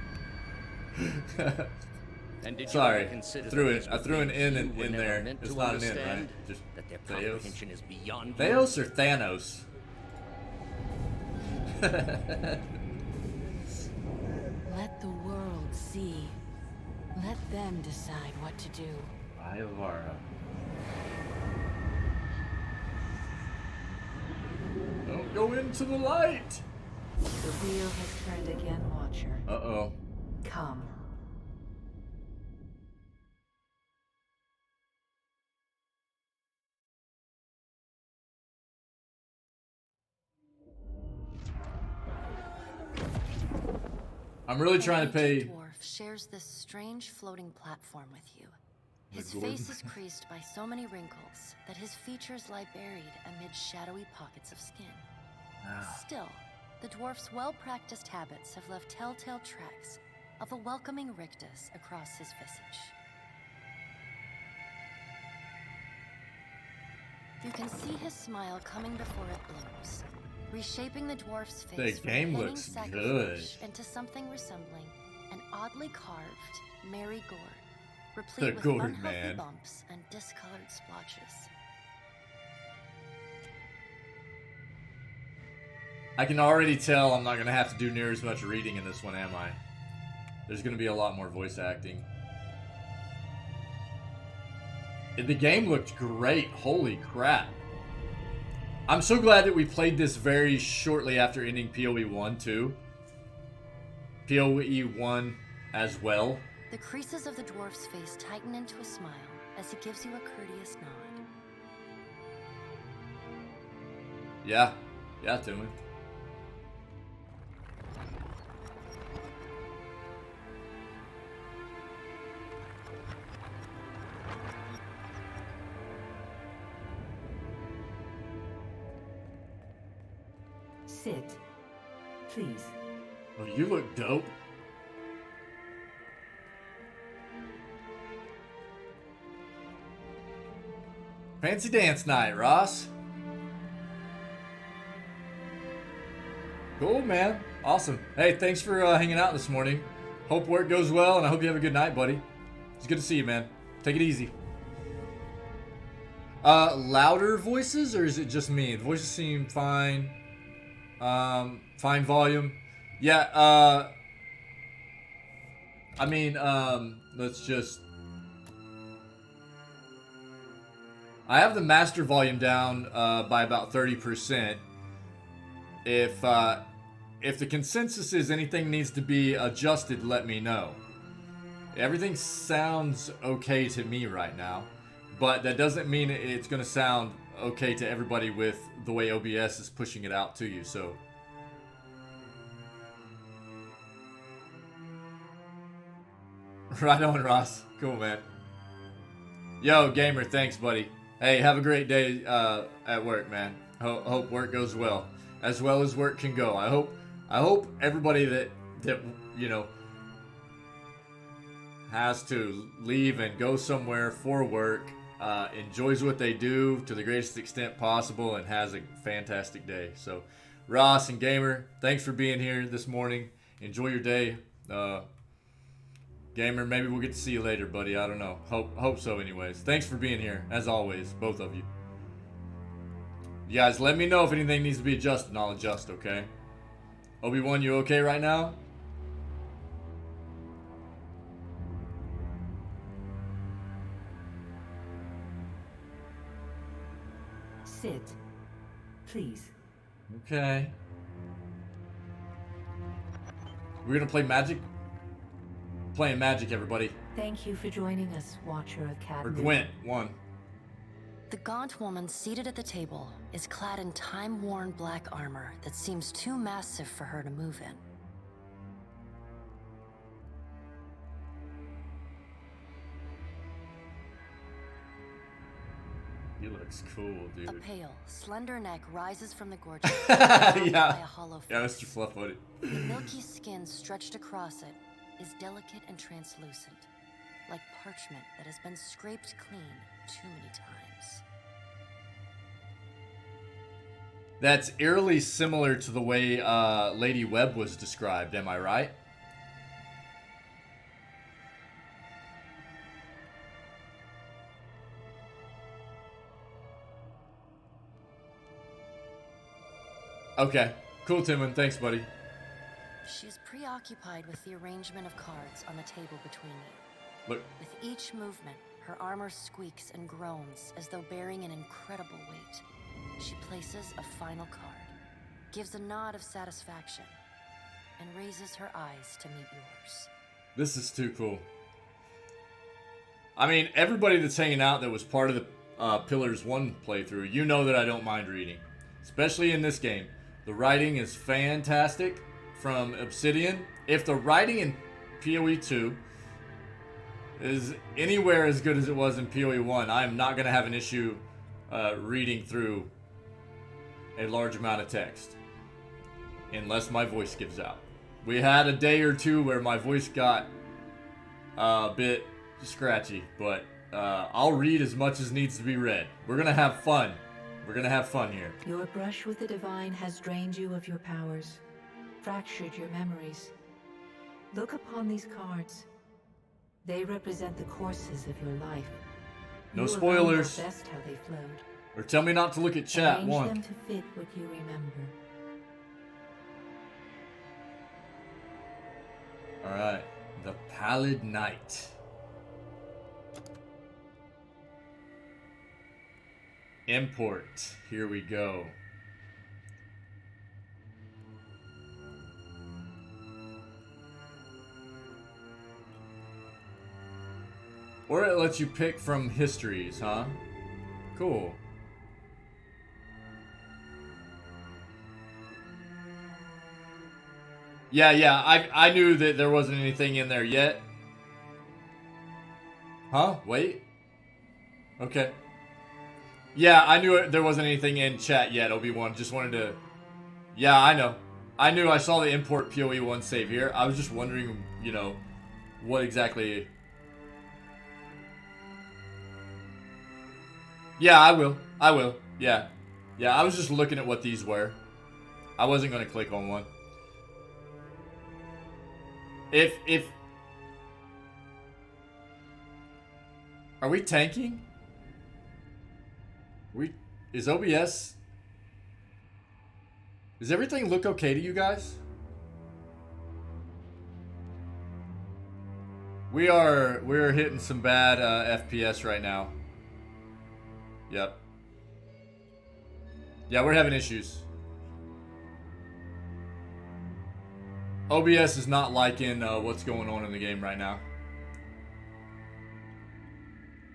S8: And did
S1: Sorry,
S8: you ever consider
S1: I threw an N in
S8: were never
S1: there.
S8: meant
S1: It's
S8: to
S1: not an N,
S8: understand
S1: right? Just
S8: that their
S1: Theos.
S8: comprehension is beyond
S1: Theos or Thanos?
S9: Let the world see. Let them decide what to do.
S1: Iavara. Don't go into the light!
S4: The wheel has turned again, Watcher.
S1: Uh-oh.
S4: Come.
S1: I'm really trying to pay...
S2: dwarf shares this strange floating platform with you. His
S1: The Gordon.
S2: face is creased by so many wrinkles that his features lie buried amid shadowy pockets of skin. Still, the dwarf's well-practiced habits have left telltale tracks of a welcoming rictus across his visage. You can see his smile coming before it blooms, reshaping the dwarf's face
S1: The game
S2: from a
S1: looks
S2: sack
S1: good.
S2: of flesh into something resembling an oddly carved, merry gourd, replete
S1: The
S2: with
S1: gourd
S2: unhealthy
S1: man.
S2: bumps and discolored splotches.
S1: I can already tell I'm not going to have to do near as much reading in this one, am I? There's going to be a lot more voice acting. The game looked great. Holy crap. I'm so glad that we played this very shortly after ending PoE 1 too. PoE 1 as well.
S2: The creases of the dwarf's face tighten into a smile as he gives you a courteous nod.
S1: Yeah. Yeah, Timmy.
S4: Sit, please.
S1: Oh, you look dope. Fancy dance night, Ross. Cool, man. Awesome. Hey, thanks for hanging out this morning. Hope work goes well, and I hope you have a good night, buddy. It's good to see you, man. Take it easy. Louder voices, or is it just me? The voices seem fine. Fine volume. Yeah, I mean, let's just... I have the master volume down by about 30%. If the consensus is anything needs to be adjusted, let me know. Everything sounds okay to me right now, but that doesn't mean it's going to sound okay to everybody with the way OBS is pushing it out to you, so... Right on, Ross. Cool, man. Yo, gamer, thanks, buddy. Hey, have a great day at work, man. Hope work goes well as work can go. I hope everybody that you know has to leave and go somewhere for work enjoys what they do to the greatest extent possible and has a fantastic day. So, Ross and gamer, thanks for being here this morning. Enjoy your day. Gamer, maybe we'll get to see you later, buddy. I don't know. Hope so anyways. Thanks for being here, as always, both of you. You guys, let me know if anything needs to be adjusted, and I'll adjust, okay? Obi-Wan, you okay right now?
S4: Sit, please.
S1: Okay. We're gonna play Magic? Playing Magic, everybody.
S4: Thank you for joining us, Watcher Academy.
S1: Or Gwent, one.
S2: The gaunt woman seated at the table is clad in time-worn black armor that seems too massive for her to move in.
S1: He looks cool, dude.
S2: A pale, slender neck rises from the gorget,
S1: Yeah.
S2: by a hollow face.
S1: Yeah, Mr. Fluff Buddy.
S2: The milky skin stretched across it is delicate and translucent, like parchment that has been scraped clean too many times.
S1: That's eerily similar to the way Lady Webb was described, am I right? Okay. Cool, Timon. Thanks, buddy.
S2: She is preoccupied with the arrangement of cards on the table between you.
S1: Look.
S2: With each movement, her armor squeaks and groans as though bearing an incredible weight. She places a final card, gives a nod of satisfaction, and raises her eyes to meet yours.
S1: This is too cool. I mean, everybody that's hanging out that was part of the Pillars 1 playthrough, you know that I don't mind reading. Especially in this game. The writing is fantastic. from Obsidian. If the writing in PoE 2 is anywhere as good as it was in PoE 1, I am not going to have an issue reading through a large amount of text. Unless my voice gives out. We had a day or two where my voice got a bit scratchy, but I'll read as much as needs to be read. We're going to have fun. We're going to have fun here.
S4: Your brush with the divine has drained you of your powers, fractured your memories. Look upon these cards. They represent the courses of your life.
S1: No
S4: You
S1: spoilers.
S4: alone know best how they flowed.
S1: Or tell me not to look at chat.
S4: Arrange
S1: One.
S4: them to fit what you remember.
S1: Alright. The Pallid Knight. Import. Here we go. Or it lets you pick from histories, huh? Cool. Yeah, I knew that there wasn't anything in there yet. Huh? Wait. Okay. Yeah, I knew there wasn't anything in chat yet, Obi-Wan. Just wanted to... Yeah, I know. I knew I saw the import PoE 1 save here. I was just wondering, you know, what exactly... Yeah, I will. I will. Yeah. Yeah, I was just looking at what these were. I wasn't going to click on one. If... Are we tanking? Is OBS... Does everything look okay to you guys? We're hitting some bad FPS right now. Yep. Yeah, we're having issues. OBS is not liking what's going on in the game right now.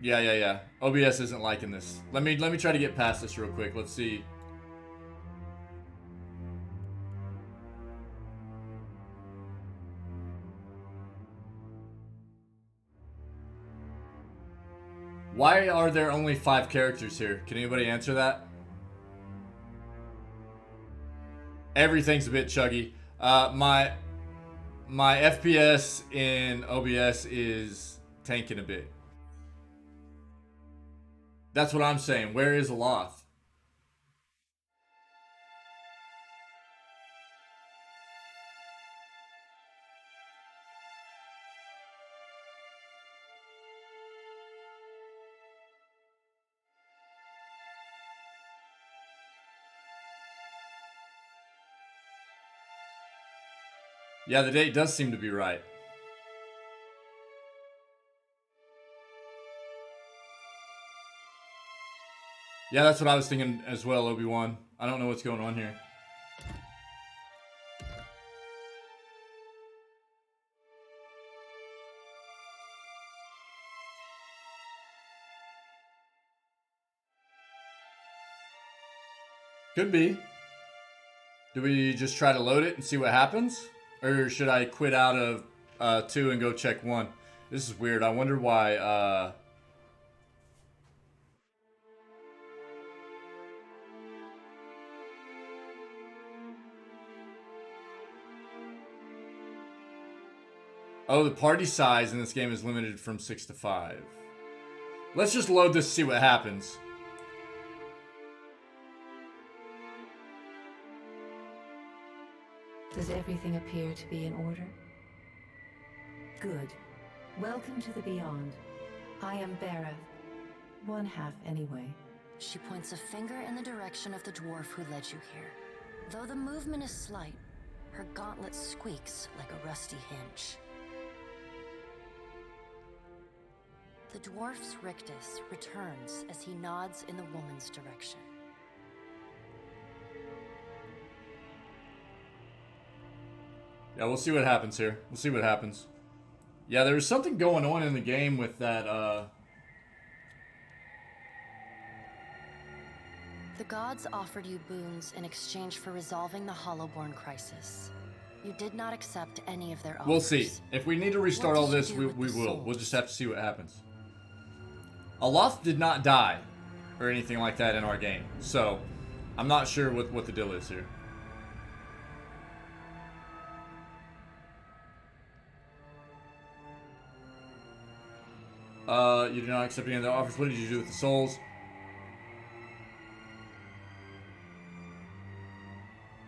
S1: Yeah. OBS isn't liking this. Let me try to get past this real quick. Let's see. Why are there only 5 characters here? Can anybody answer that? Everything's a bit chuggy. My FPS in OBS is tanking a bit. That's what I'm saying. Where is Eothas? Yeah, the date does seem to be right. Yeah, that's what I was thinking as well, Obi-Wan. I don't know what's going on here. Could be. Do we just try to load it and see what happens? Or should I quit out of 2 and go check 1? This is weird. I wonder why... Oh, the party size in this game is limited from 6 to 5. Let's just load this, see what happens.
S4: Does everything appear to be in order? Good. Welcome to the Beyond. I am Berath. One half, anyway.
S2: She points a finger in the direction of the dwarf who led you here. Though the movement is slight, her gauntlet squeaks like a rusty hinge. The dwarf's rictus returns as he nods in the woman's direction.
S1: Yeah, we'll see what happens here. We'll see what happens. Yeah, there was something going on in the game with that,
S2: The gods offered you boons in exchange for resolving the Hollowborn crisis. You did not accept any of their offers.
S1: We'll see. If we need to restart
S2: What
S1: all
S2: did you
S1: this,
S2: do
S1: we
S2: with the
S1: will. We'll
S2: souls?
S1: just have to see what happens. Eothas did not die or anything like that in our game, so I'm not sure what the deal is here. You do not accept any of their offers. What did you do with the souls?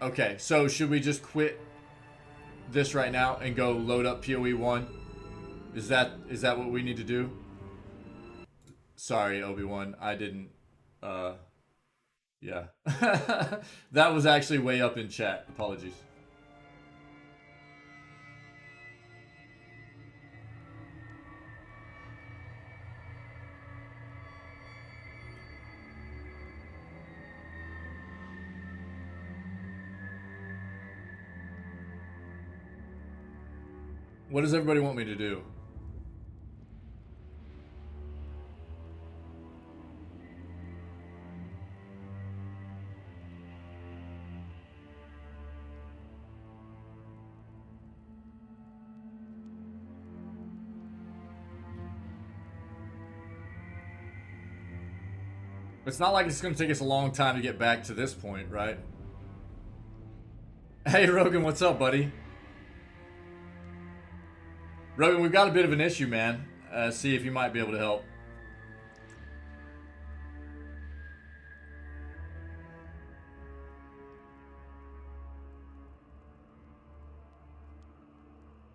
S1: Okay, so should we just quit this right now and go load up PoE 1? Is that what we need to do? Sorry, Obi-Wan, I didn't yeah. That was actually way up in chat. Apologies. What does everybody want me to do? It's not like it's going to take us a long time to get back to this point, right? Hey, Rogan, what's up, buddy? Rogan, we've got a bit of an issue, man. See if you might be able to help.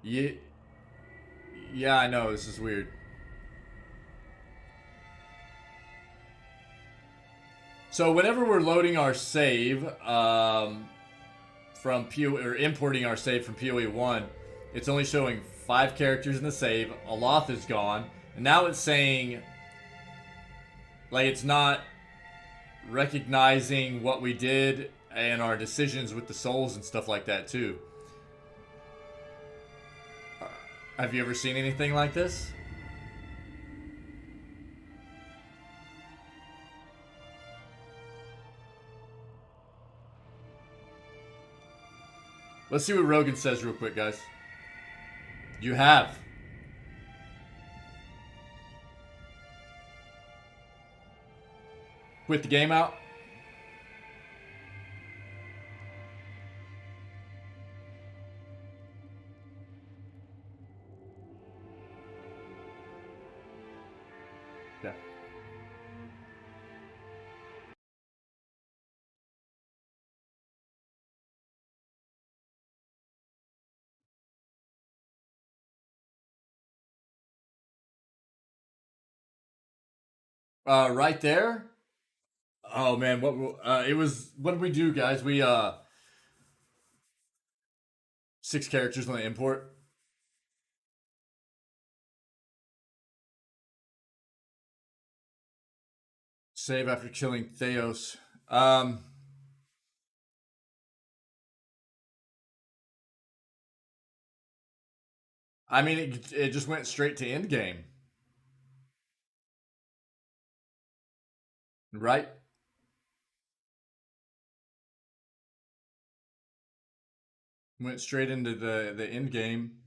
S1: Yeah, I know. This is weird. So whenever we're loading our save from PoE, or importing our save from PoE 1, it's only showing 5 characters in the save. Eothas is gone, and now it's saying, like, it's not recognizing what we did and our decisions with the souls and stuff like that too. Have you ever seen anything like this? Let's see what Rogan says real quick, guys. You have. Quit the game out. Yeah. Right there. Oh man, it was. What did we do, guys? We 6 characters on the import. Save after killing Theos. I mean, it just went straight to end game, right? Went straight into the end game.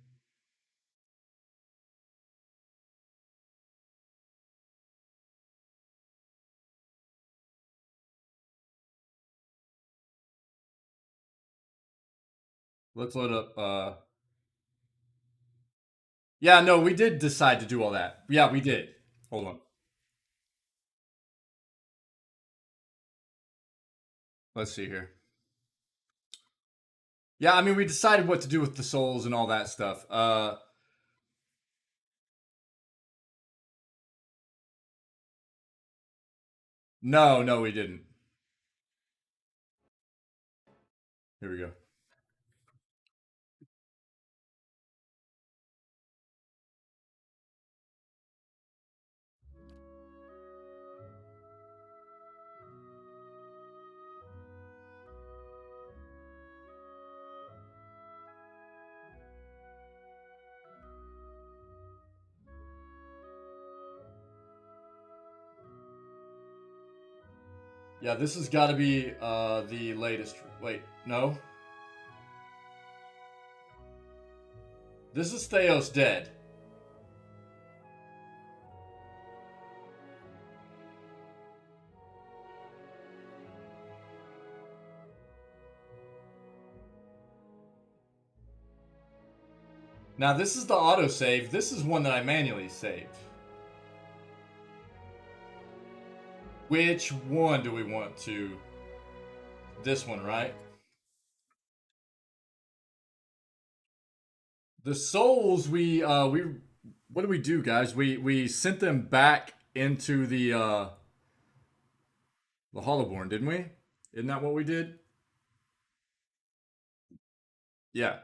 S1: Let's load up. Yeah, no, we did decide to do all that. Yeah, we did. Hold on. Let's see here. Yeah, I mean, we decided what to do with the souls and all that stuff. No, we didn't. Here we go. Yeah, this has got to be the latest. Wait, no. This is Theos dead. Now this is the autosave. This is one that I manually saved. Which one do we want to? This one, right? The souls we what do we do, guys? We sent them back into the Hollowborn, didn't we? Isn't that what we did? Yeah.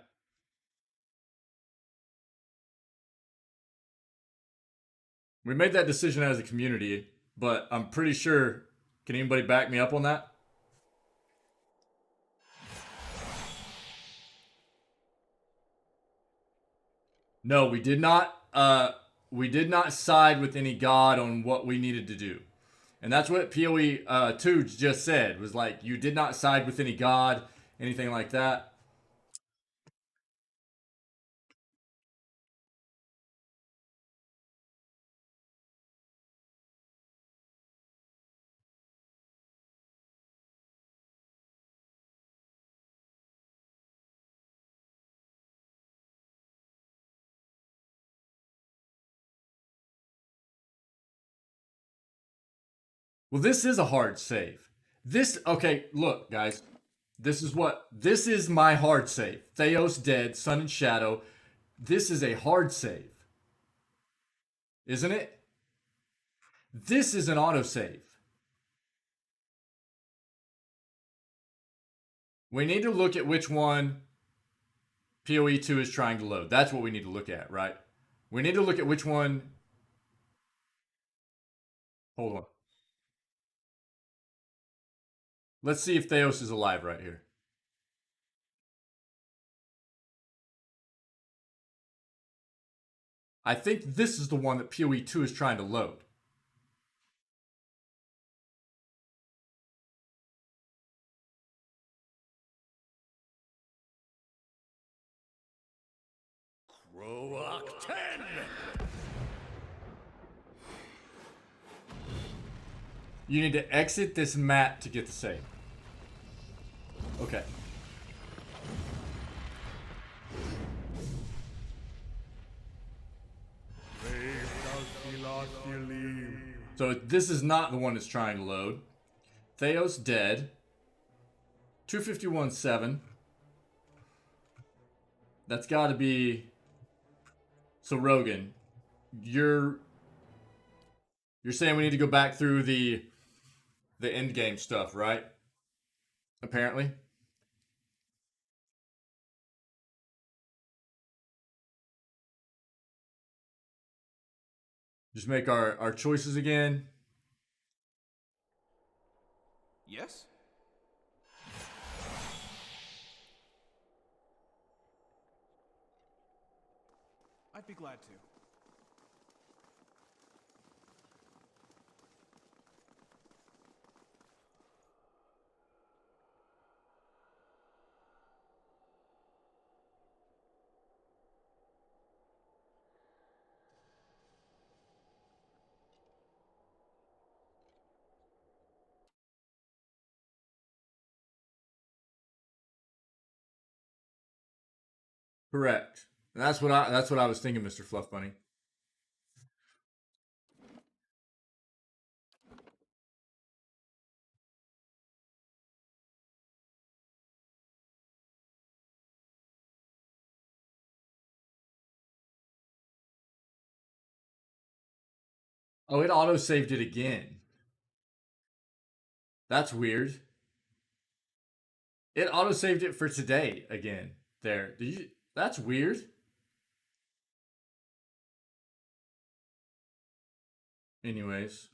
S1: We made that decision as a community, but I'm pretty sure. Can anybody back me up on that? No, we did not. We did not side with any god on what we needed to do, and that's what PoE 2 just said. Was like you did not side with any god, anything like that. Well, this is a hard save. This okay. Look, guys. This is my hard save. Theos dead, Sun and Shadow. This is a hard save, isn't it? This is an autosave. We need to look at which one PoE 2 is trying to load. That's what we need to look at, right? We need to look at which one. Hold on. Let's see if Theos is alive right here. I think this is the one that PoE 2 is trying to load.
S8: Rock 10!
S1: You need to exit this map to get the save. Okay. So this is not the one that's trying to load. Theos dead. 251-7. That's got to be. So Rogan, you're saying we need to go back through the end game stuff, right? Apparently. Just make our choices again.
S6: Yes? I'd be glad to.
S1: Correct. That's what I was thinking, Mr. Fluff Bunny. Oh, it auto-saved it again. That's weird. It auto-saved it for today again. There. That's weird. Anyways.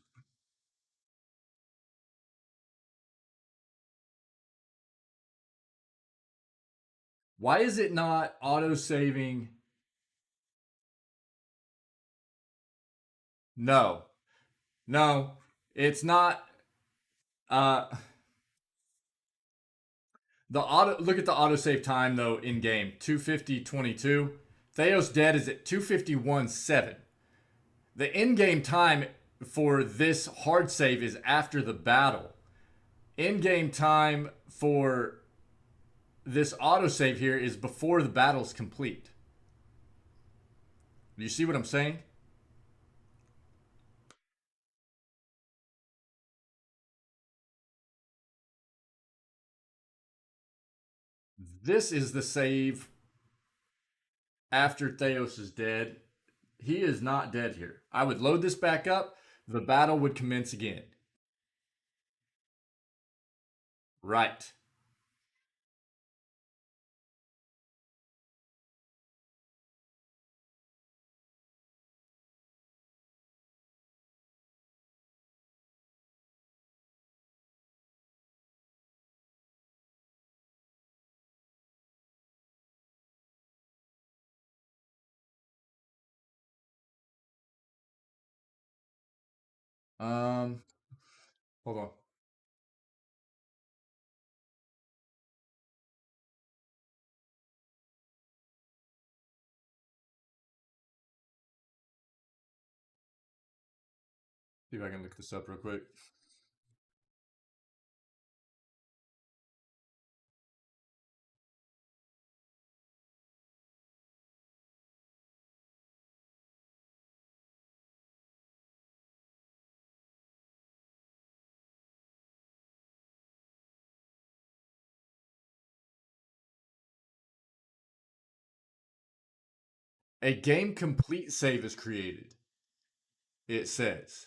S1: Why is it not auto-saving? No. No. It's not. Look at the autosave time though in game. 250-22. Theos dead is at 251.7. The in-game time for this hard save is after the battle. In-game time for this autosave here is before the battle's complete. Do you see what I'm saying? This is the save after Theos is dead. He is not dead here. I would load this back up. The battle would commence again. Right. Hold on. See if I can look this up real quick. A game complete save is created. It says.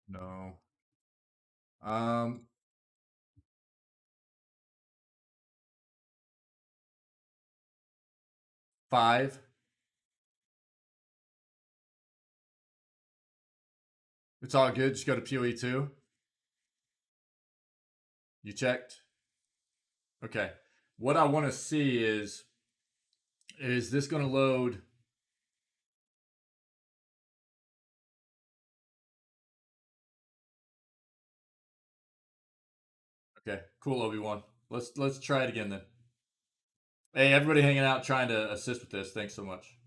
S1: No. 5. It's all good. Just go to PoE 2. You checked? Okay. What I want to see is this going to load? Okay, cool, Obi-Wan. Let's try it again then. Hey, everybody hanging out trying to assist with this. Thanks so much.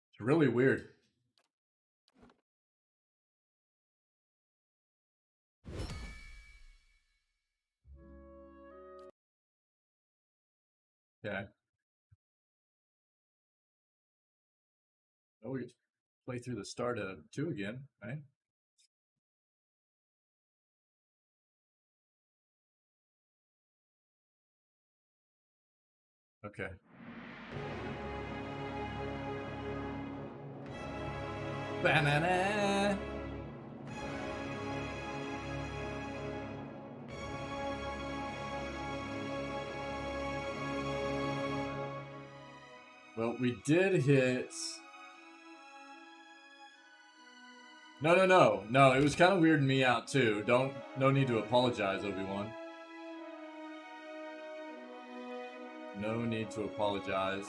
S1: It's really weird. Okay. Oh, we play through the start of 2 again, right? Okay. Banana. Well, we did hit. No, it was kind of weirding me out too. No need to apologize, Obi-Wan. No need to apologize.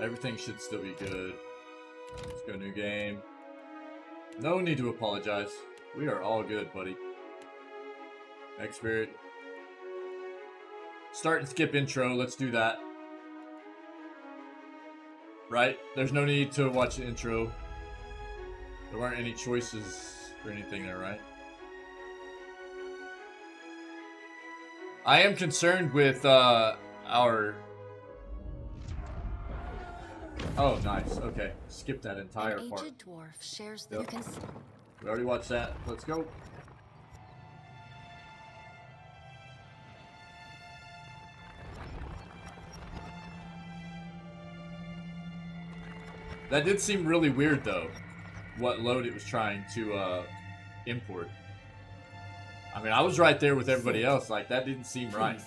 S1: Everything should still be good. Let's go new game. No need to apologize. We are all good, buddy. Next spirit. Start and skip intro. Let's do that. Right? There's no need to watch the intro. There weren't any choices or anything there, right? I am concerned with our... Oh, nice. Okay. Skip that entire part.
S2: Aged dwarf shares that you can see.
S1: We already watched that. Let's go. That did seem really weird, though, what load it was trying to import. I mean, I was right there with everybody else. Like, that didn't seem right.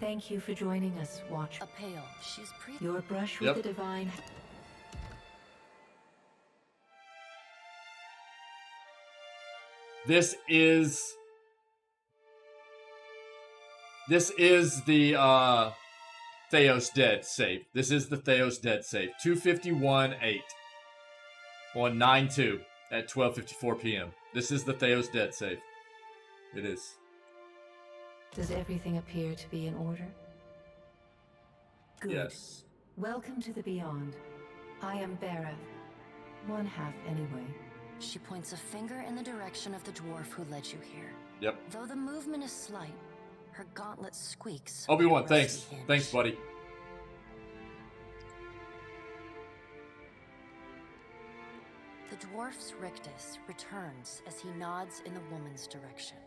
S4: Thank you for joining us, Watch.
S2: A pale. She's
S4: Your brush with the divine.
S1: This is the Theos Dead save. This is the Theos Dead save. 251-8 on 9/2 at 12:54 p.m. This is the Theos Dead save. It is.
S4: Does everything appear to be in order? Good.
S1: Yes.
S4: Welcome to the Beyond. I am Berath. One half, anyway.
S2: She points a finger in the direction of the dwarf who led you here.
S1: Yep.
S2: Though the movement is slight, her gauntlet squeaks.
S1: Obi-Wan,
S2: like a
S1: thanks.
S2: rusty hinge.
S1: Thanks, buddy.
S2: The dwarf's rictus returns as he nods in the woman's direction.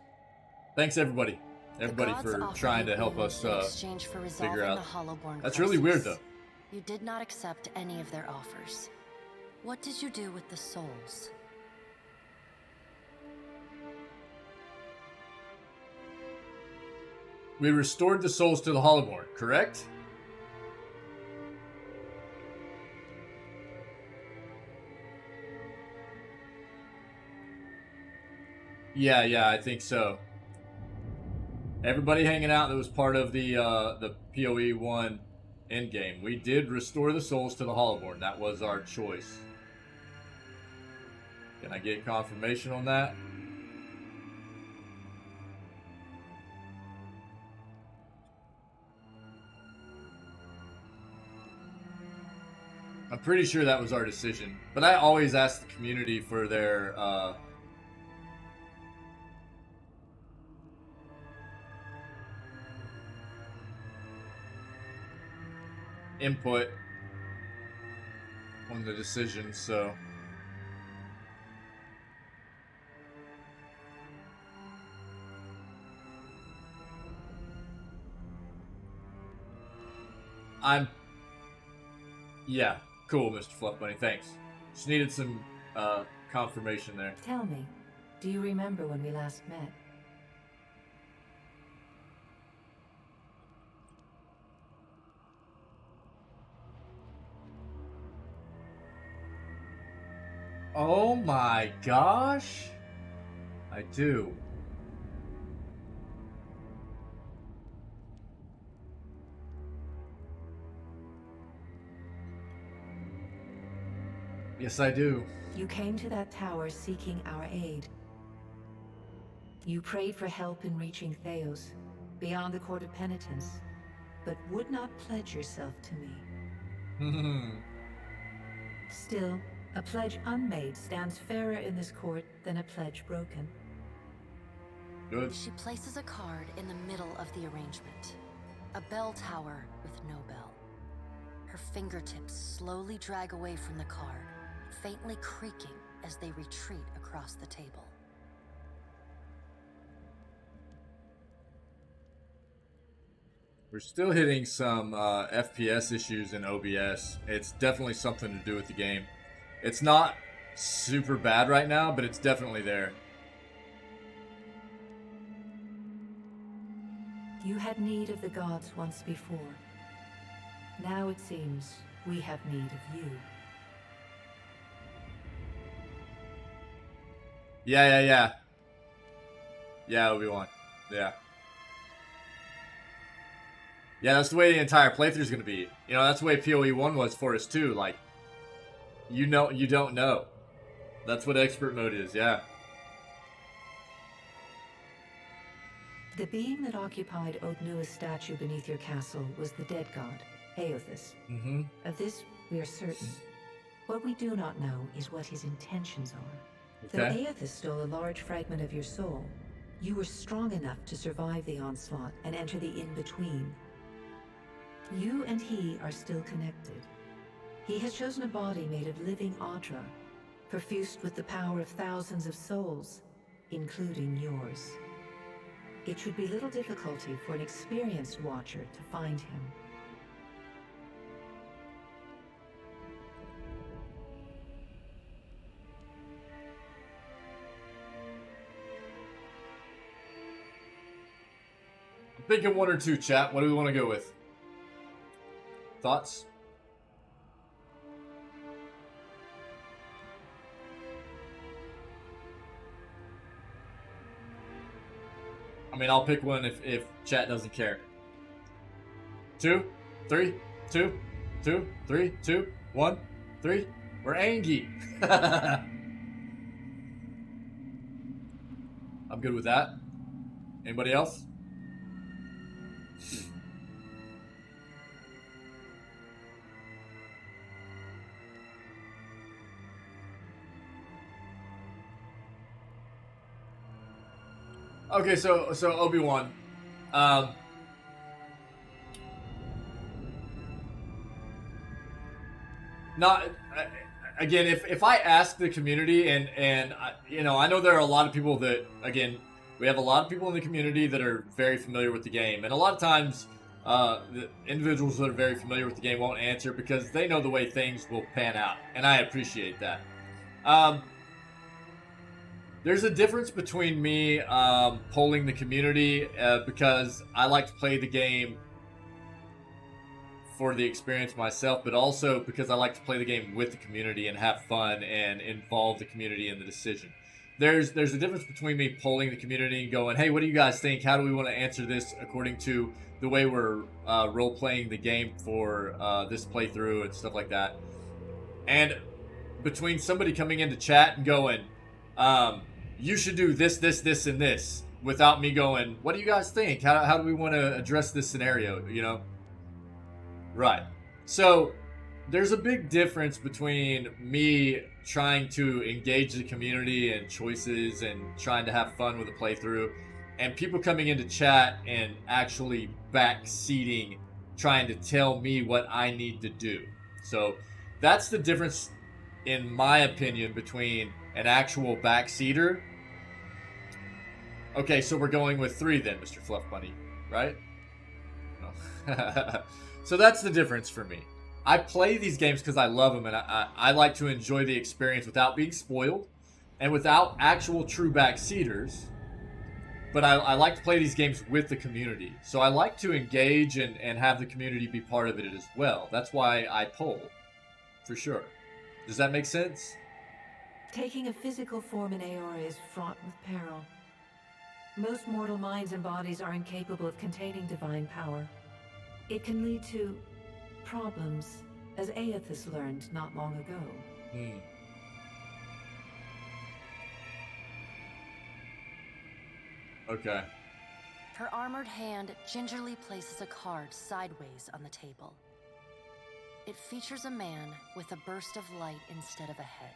S1: Thanks, everybody. Everybody
S2: The gods
S1: for
S2: offer
S1: trying
S2: you
S1: to help
S2: boons
S1: us
S2: in exchange for resolving
S1: figure out.
S2: the Hollowborn
S1: That's really weird,
S2: crisis.
S1: though.
S2: You did not accept any of their offers. What did you do with the souls?
S1: We restored the souls to the Hollowborn, correct? Yeah, I think so. Everybody hanging out that was part of the PoE 1 endgame. We did restore the souls to the Hollowborn. That was our choice. Can I get confirmation on that? I'm pretty sure that was our decision. But I always ask the community for their input on the decision, so yeah, cool, Mr. Fluff Bunny, thanks. Just needed some confirmation there.
S4: Tell me, do you remember when we last met?
S1: Oh my gosh, I do. Yes, I do.
S4: You came to that tower seeking our aid. You prayed for help in reaching Theos, beyond the Court of Penitence, but would not pledge yourself to me. Still, a pledge unmade stands fairer in this court than a pledge broken.
S1: Good.
S2: She places a card in the middle of the arrangement. A bell tower with no bell. Her fingertips slowly drag away from the card, faintly creaking as they retreat across the table.
S1: We're still hitting some FPS issues in OBS. It's definitely something to do with the game. It's not super bad right now, but it's definitely there.
S4: You had need of the gods once before. Now it seems we have need of you.
S1: Yeah. Yeah, Obi-Wan. Yeah. Yeah, that's the way the entire playthrough is going to be. You know, that's the way PoE 1 was for us too. Like, you know, you don't know. That's what expert mode is, yeah.
S4: The being that occupied Odnua's statue beneath your castle was the dead god, Eothas. Of this, we are certain. What we do not know is what his intentions are. Though Eothas stole a large fragment of your soul, you were strong enough to survive the onslaught and enter the in-between. You and he are still connected. He has chosen a body made of living Audra, perfused with the power of thousands of souls, including yours. It should be little difficulty for an experienced watcher to find him.
S1: I'm thinking 1 or 2, chat. What do we want to go with? Thoughts? I mean, I'll pick one if chat doesn't care. 2, 3, 2, 2, 3, 2, 1, 3. We're Angie. I'm good with that. Anybody else? Okay, so Obi-Wan, not again. If I ask the community, and you know, I know there are a lot of people that, again, we have a lot of people in the community that are very familiar with the game, and a lot of times, the individuals that are very familiar with the game won't answer because they know the way things will pan out, and I appreciate that. There's a difference between me polling the community because I like to play the game for the experience myself, but also because I like to play the game with the community and have fun and involve the community in the decision. There's a difference between me polling the community and going, hey, what do you guys think? How do we want to answer this according to the way we're role-playing the game for this playthrough and stuff like that. And between somebody coming into chat and going, you should do this, this, this, and this, without me going, what do you guys think? How do we want to address this scenario, you know? Right. So, there's a big difference between me trying to engage the community and choices and trying to have fun with the playthrough, and people coming into chat and actually backseating, trying to tell me what I need to do. So, that's the difference, in my opinion, between an actual backseater. Okay, so we're going with 3 then, Mr. Fluff Bunny, right? No. So that's the difference for me. I play these games because I love them, and I like to enjoy the experience without being spoiled and without actual true backseaters. But I like to play these games with the community. So I like to engage and have the community be part of it as well. That's why I poll, for sure. Does that make sense?
S4: Taking a physical form in AR is fraught with peril. Most mortal minds and bodies are incapable of containing divine power. It can lead to problems, as Eothas learned not long ago.
S1: Okay.
S2: Her armored hand gingerly places a card sideways on the table. It features a man with a burst of light instead of a head.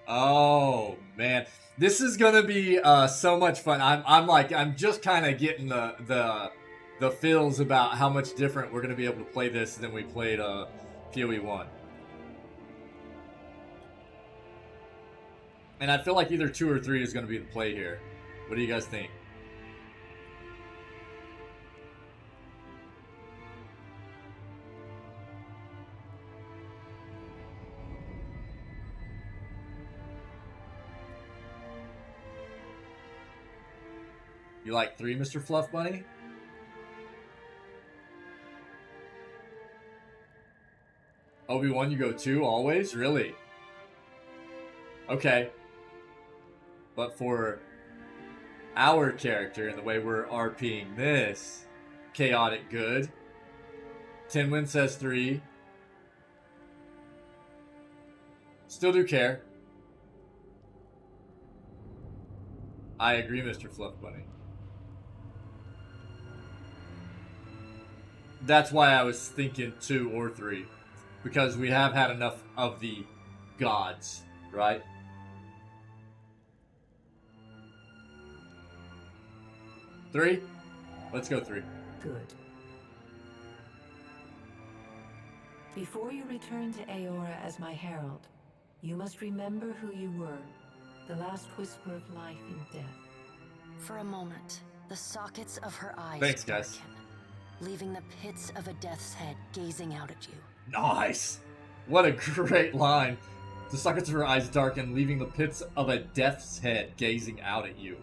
S1: Oh man, this is gonna be so much fun. I'm just kind of getting the feels about how much different we're gonna be able to play this than we played PoE 1. And I feel like either 2 or 3 is gonna be the play here. What do you guys think? You like 3, Mr. Fluff Bunny? Obi-Wan, you go 2 always? Really? Okay. But for our character and the way we're RPing this, chaotic good, Tinwin says 3. Still do care. I agree, Mr. Fluff Bunny. That's why I was thinking 2 or 3. Because we have had enough of the gods, right? Three? Let's go 3.
S4: Good. Before you return to Eora as my herald, you must remember who you were, the last whisper of life and death.
S2: For a moment, the sockets of her eyes
S1: Thanks, guys.
S2: darken, leaving the pits of a death's head gazing out at you.
S1: Nice! What a great line. The sockets of her eyes darken, leaving the pits of a death's head gazing out at you.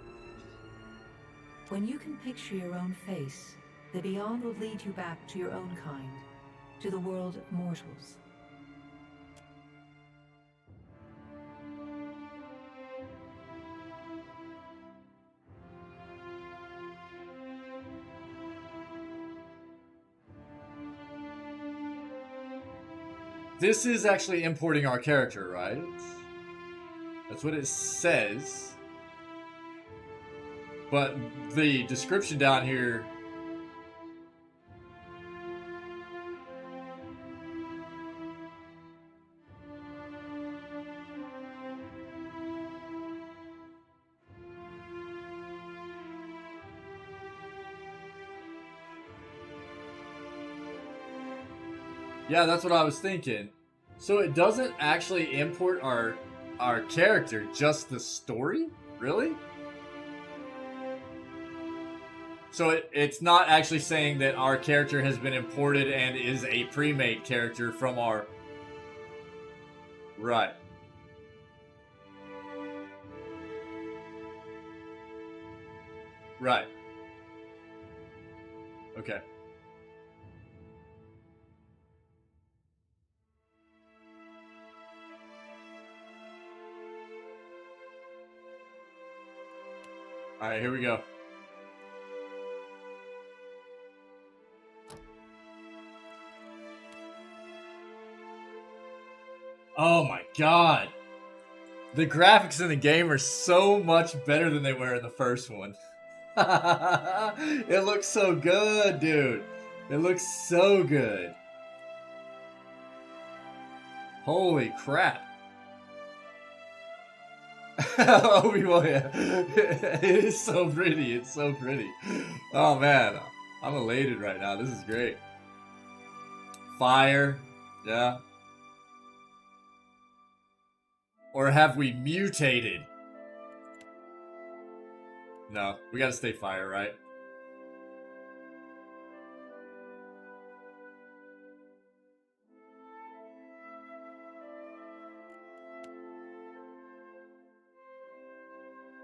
S4: When you can picture your own face, the Beyond will lead you back to your own kind, to the world of mortals.
S1: This is actually importing our character, right? That's what it says. But the description down here... Yeah, that's what I was thinking. So it doesn't actually import our character, just the story? Really? So it's not actually saying that our character has been imported and is a pre-made character from our... Right. Right. Okay. Alright, here we go. Oh my god. The graphics in the game are so much better than they were in the first one. It looks so good, dude. It looks so good. Holy crap. Obi-Wan, yeah. It is so pretty. It's so pretty. Oh man, I'm elated right now. This is great. Fire, yeah. Or have we mutated? No, we gotta stay fire, right?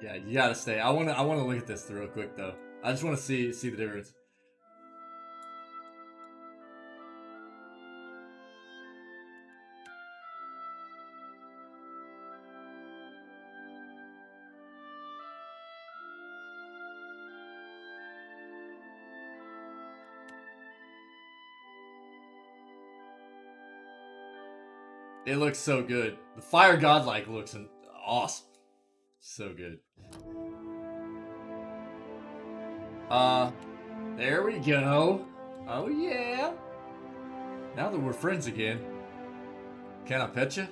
S1: Yeah, you gotta stay. I wanna look at this real quick though. I just wanna see the difference. It looks so good. The fire godlike looks awesome. So good. There we go. Oh yeah. Now that we're friends again, can I pet you?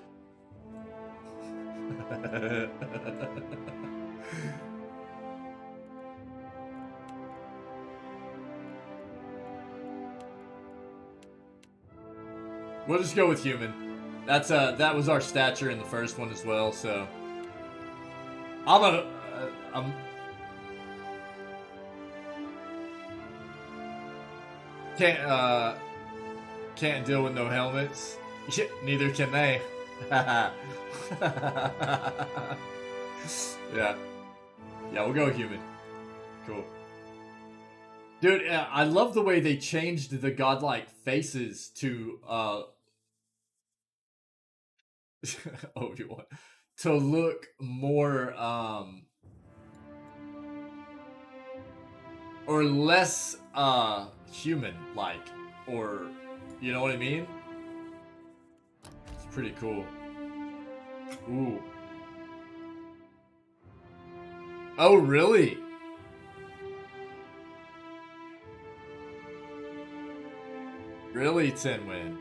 S1: We'll just go with human. That's that was our stature in the first one as well, so I'm can't deal with no helmets. Neither can they. Yeah. Yeah, we'll go human. Cool. Dude, I love the way they changed the godlike faces to Obi-Wan to look more or less human like, or you know what I mean? It's pretty cool. Ooh. Oh really? Really, Tinwin?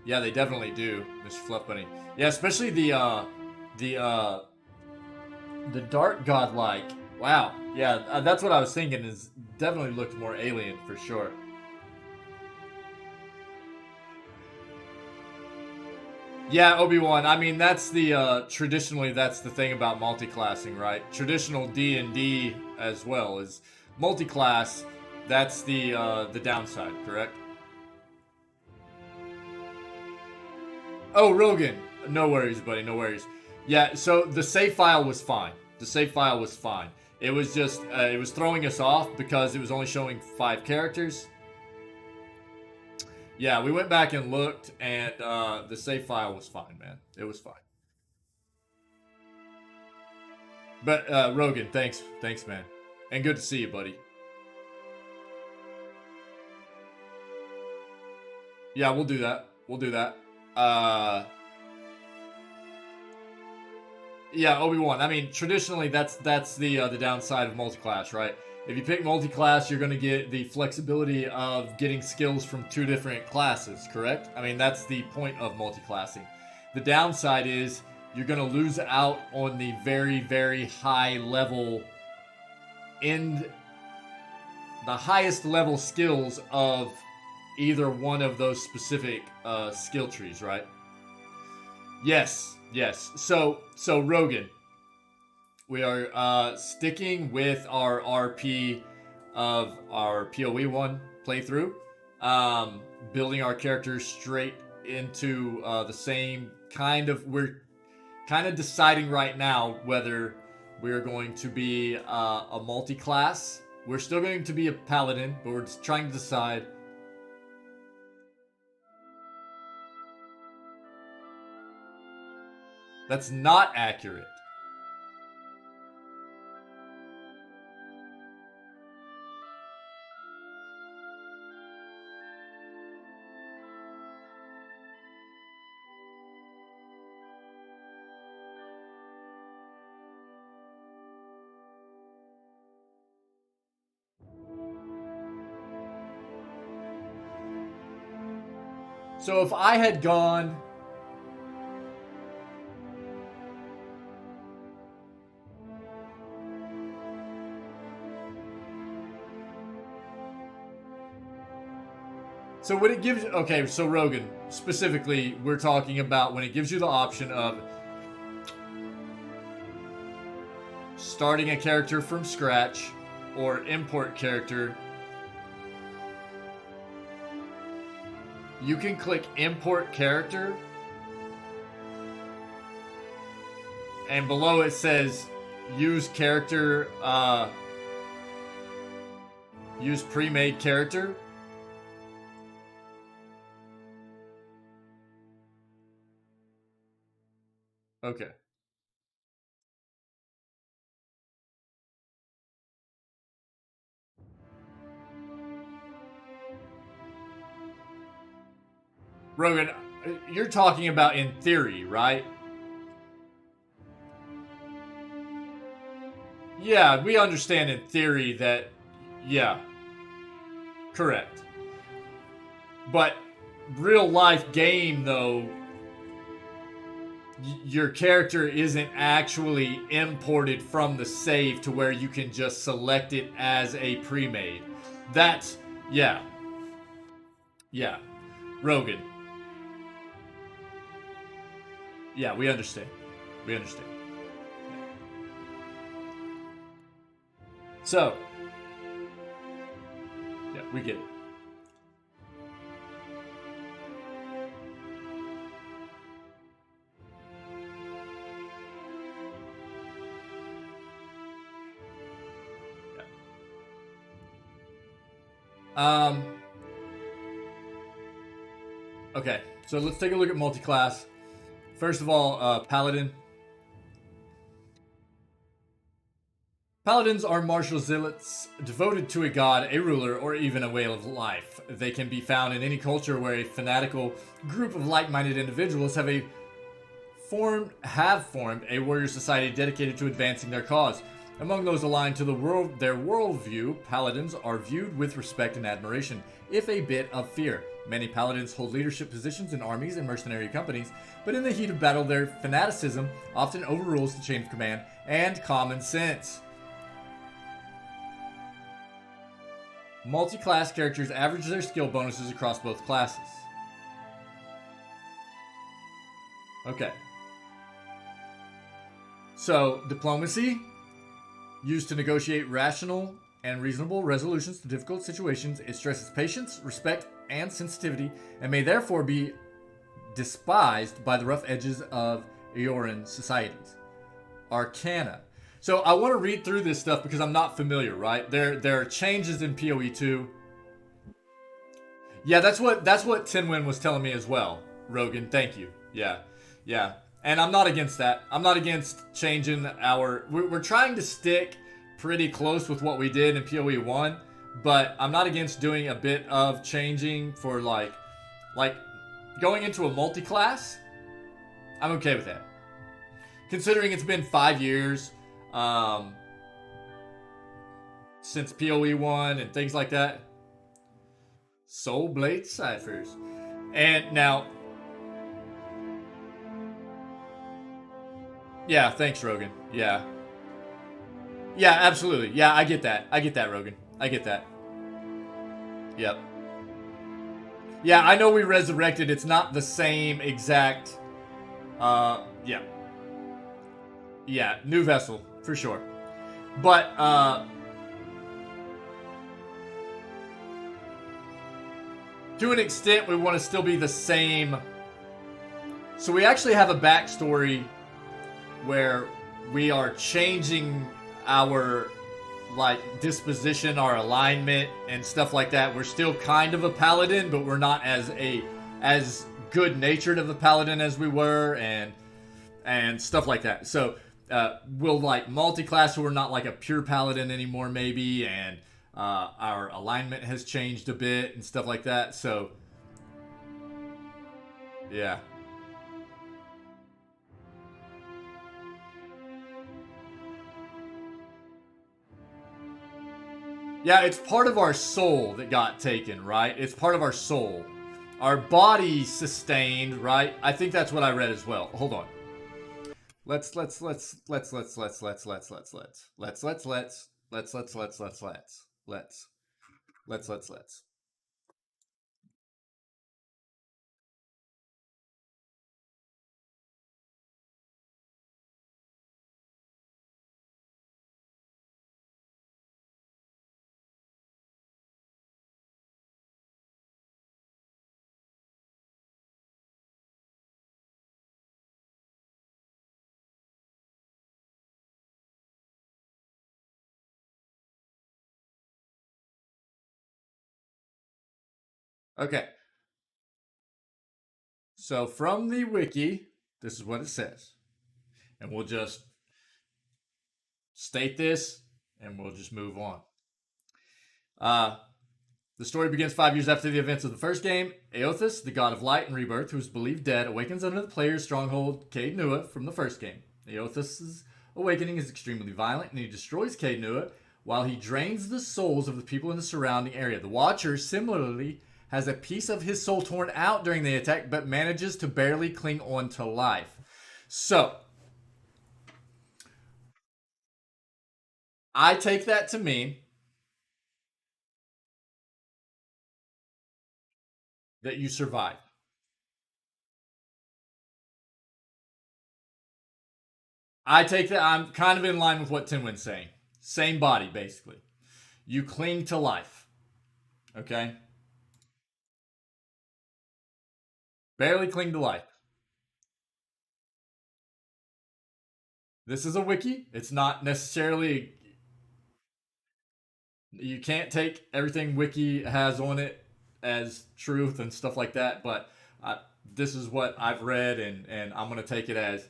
S1: Yeah, they definitely do, Mr. Fluff Bunny. Yeah, especially the dark godlike. Wow. Yeah, that's what I was thinking. Is definitely looked more alien for sure. Yeah, Obi-Wan. I mean, that's the traditionally that's the thing about multiclassing, right? Traditional D&D as well is multiclass. That's the downside, correct? Oh, Rogan. No worries, buddy. No worries. Yeah. So the save file was fine. The save file was fine. It was just it was throwing us off because it was only showing 5 characters. Yeah, we went back and looked, and the save file was fine, man. It was fine. But Rogan, thanks, man, and good to see you, buddy. Yeah, we'll do that. We'll do that. Yeah, Obi-Wan. I mean, traditionally, that's the downside of multiclass, right? If you pick multiclass, you're going to get the flexibility of getting skills from 2 different classes, correct? I mean, that's the point of multiclassing. The downside is you're going to lose out on the very, very high level the highest level skills of either one of those specific skill trees, right? Yes. So Rogan, we are sticking with our RP of our PoE1 playthrough, building our characters straight into the same kind of. We're kind of deciding right now whether we're going to be a multi-class. We're still going to be a paladin, but we're just trying to decide. That's not accurate. So if I had gone... So when it gives... Okay, so Rogan, specifically, we're talking about when it gives you the option of starting a character from scratch or import character. You can click import character, and below it says use character, use pre-made character. Okay. Rogan, you're talking about in theory, right? Yeah, we understand in theory that, yeah, correct. But real life game, though, your character isn't actually imported from the save to where you can just select it as a pre-made. That's, yeah. Yeah. Rogan. Yeah, we understand. We understand. So, yeah, we get it. Yeah. Okay, so let's take a look at multi-class. First of all, Paladin. Paladins are martial zealots devoted to a god, a ruler, or even a way of life. They can be found in any culture where a fanatical group of like-minded individuals have formed a warrior society dedicated to advancing their cause. Among those aligned to their worldview, paladins are viewed with respect and admiration, if a bit of fear. Many paladins hold leadership positions in armies and mercenary companies, but in the heat of battle, their fanaticism often overrules the chain of command and common sense. Multi-class characters average their skill bonuses across both classes. Okay. So, diplomacy, used to negotiate rational and reasonable resolutions to difficult situations. It stresses patience, respect, and sensitivity, and may therefore be despised by the rough edges of Eoran societies. Arcana. So I want to read through this stuff because I'm not familiar, right? There are changes in PoE 2. Yeah, that's what Tinwin was telling me as well. Rogan, thank you. Yeah. And I'm not against that. I'm not against changing our... We're trying to stick pretty close with what we did in PoE 1, but I'm not against doing a bit of changing for like going into a multi-class. I'm okay with that. Considering it's been 5 years since PoE 1 and things like that. Soul Blade Ciphers. And now... Yeah, thanks, Rogan. Yeah, absolutely. Yeah, I get that, Rogan. I get that. Yep. Yeah, I know we resurrected. It's not the same exact... Yeah. Yeah, new vessel, for sure. But, to an extent, we want to still be the same. So we actually have a backstory where we are changing our, like, disposition, our alignment, and stuff like that. We're still kind of a paladin, but we're not as good-natured of a paladin as we were, and stuff like that. So, we'll, like, multi-class, so we're not, like, a pure paladin anymore, maybe, and our alignment has changed a bit, and stuff like that. So, yeah. Yeah, it's part of our soul that got taken, right? It's part of our soul. Our body sustained, right? I think that's what I read as well. Hold on. Let's. Okay. So from the wiki, this is what it says. And we'll just state this, and we'll just move on. The story begins 5 years after the events of the first game. Eothas, the god of light and rebirth, who is believed dead, awakens under the player's stronghold, Caed Nua, from the first game. Eothas' awakening is extremely violent, and he destroys Caed Nua while he drains the souls of the people in the surrounding area. The Watcher, similarly, has a piece of his soul torn out during the attack, but manages to barely cling on to life. So, I take that to mean that you survive. I take that, I'm kind of in line with what Tinwin's saying. Same body, basically. You cling to life. Okay? Barely cling to life. This is a wiki. It's not necessarily... You can't take everything wiki has on it as truth and stuff like that, but this is what I've read, and I'm going to take it as...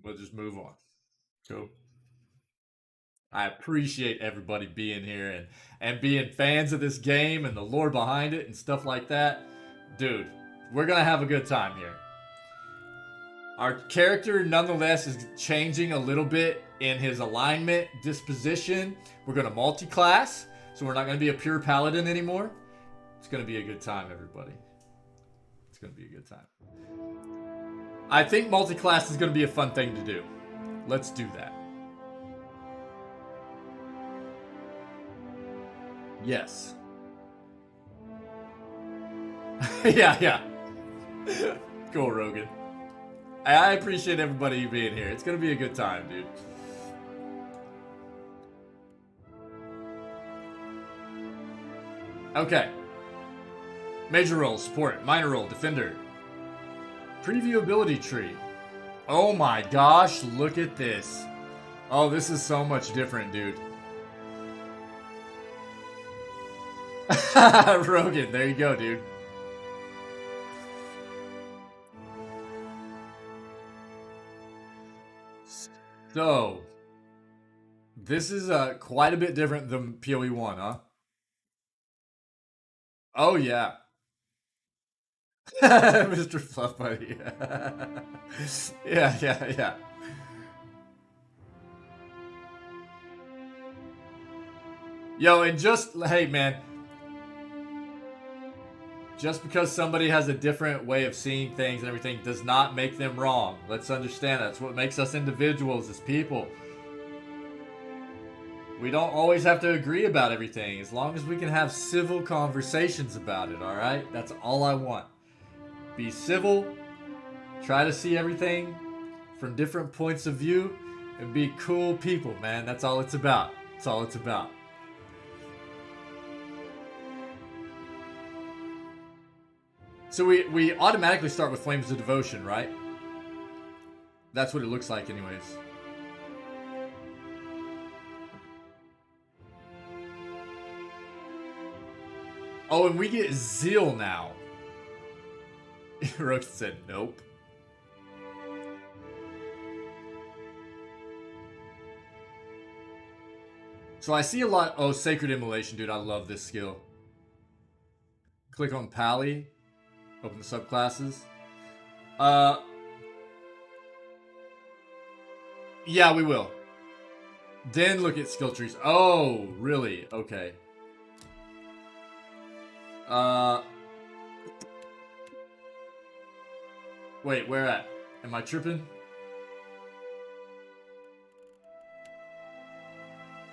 S1: We'll just move on. Cool. I appreciate everybody being here and being fans of this game and the lore behind it and stuff like that. Dude, we're going to have a good time here. Our character, nonetheless, is changing a little bit in his alignment, disposition. We're going to multi-class, so we're not going to be a pure paladin anymore. It's going to be a good time, everybody. It's going to be a good time. I think multi-class is going to be a fun thing to do. Let's do that. Yes. Yeah. Cool, Rogan. I appreciate everybody being here. It's gonna be a good time, dude. Okay. Major role, support. Minor role, defender. Preview ability tree. Oh my gosh, look at this. Oh, this is so much different, dude. Rogan, there you go, dude. So, this is quite a bit different than PoE 1, huh? Oh, yeah. Mr. Fluff Buddy. Yeah. Yo, and just, hey, man. Just because somebody has a different way of seeing things and everything does not make them wrong. Let's understand that. That's what makes us individuals as people. We don't always have to agree about everything, as long as we can have civil conversations about it, alright? That's all I want. Be civil, try to see everything from different points of view, and be cool people, man. That's all it's about. That's all it's about. So we automatically start with Flames of Devotion, right? That's what it looks like anyways. Oh, and we get Zeal now. Roach said nope. So I see a lot. Oh, Sacred Immolation, dude. I love this skill. Click on Pally. Open the subclasses. Yeah, we will. Then look at skill trees. Oh, really? Okay. Wait, where at? Am I tripping?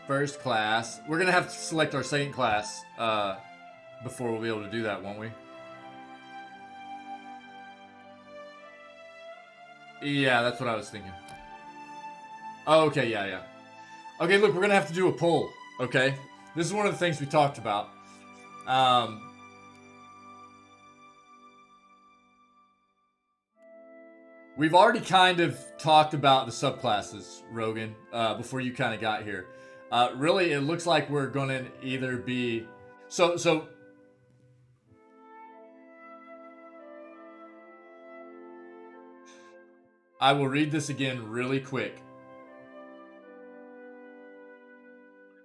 S1: First class. We're gonna have to select our second class before we'll be able to do that, won't we? Yeah, that's what I was thinking. Oh, okay, yeah. Okay, look, we're gonna have to do a poll, okay? This is one of the things we talked about. We've already kind of talked about the subclasses, Rogan, before you kind of got here. Really, it looks like we're gonna either be... So... I will read this again really quick.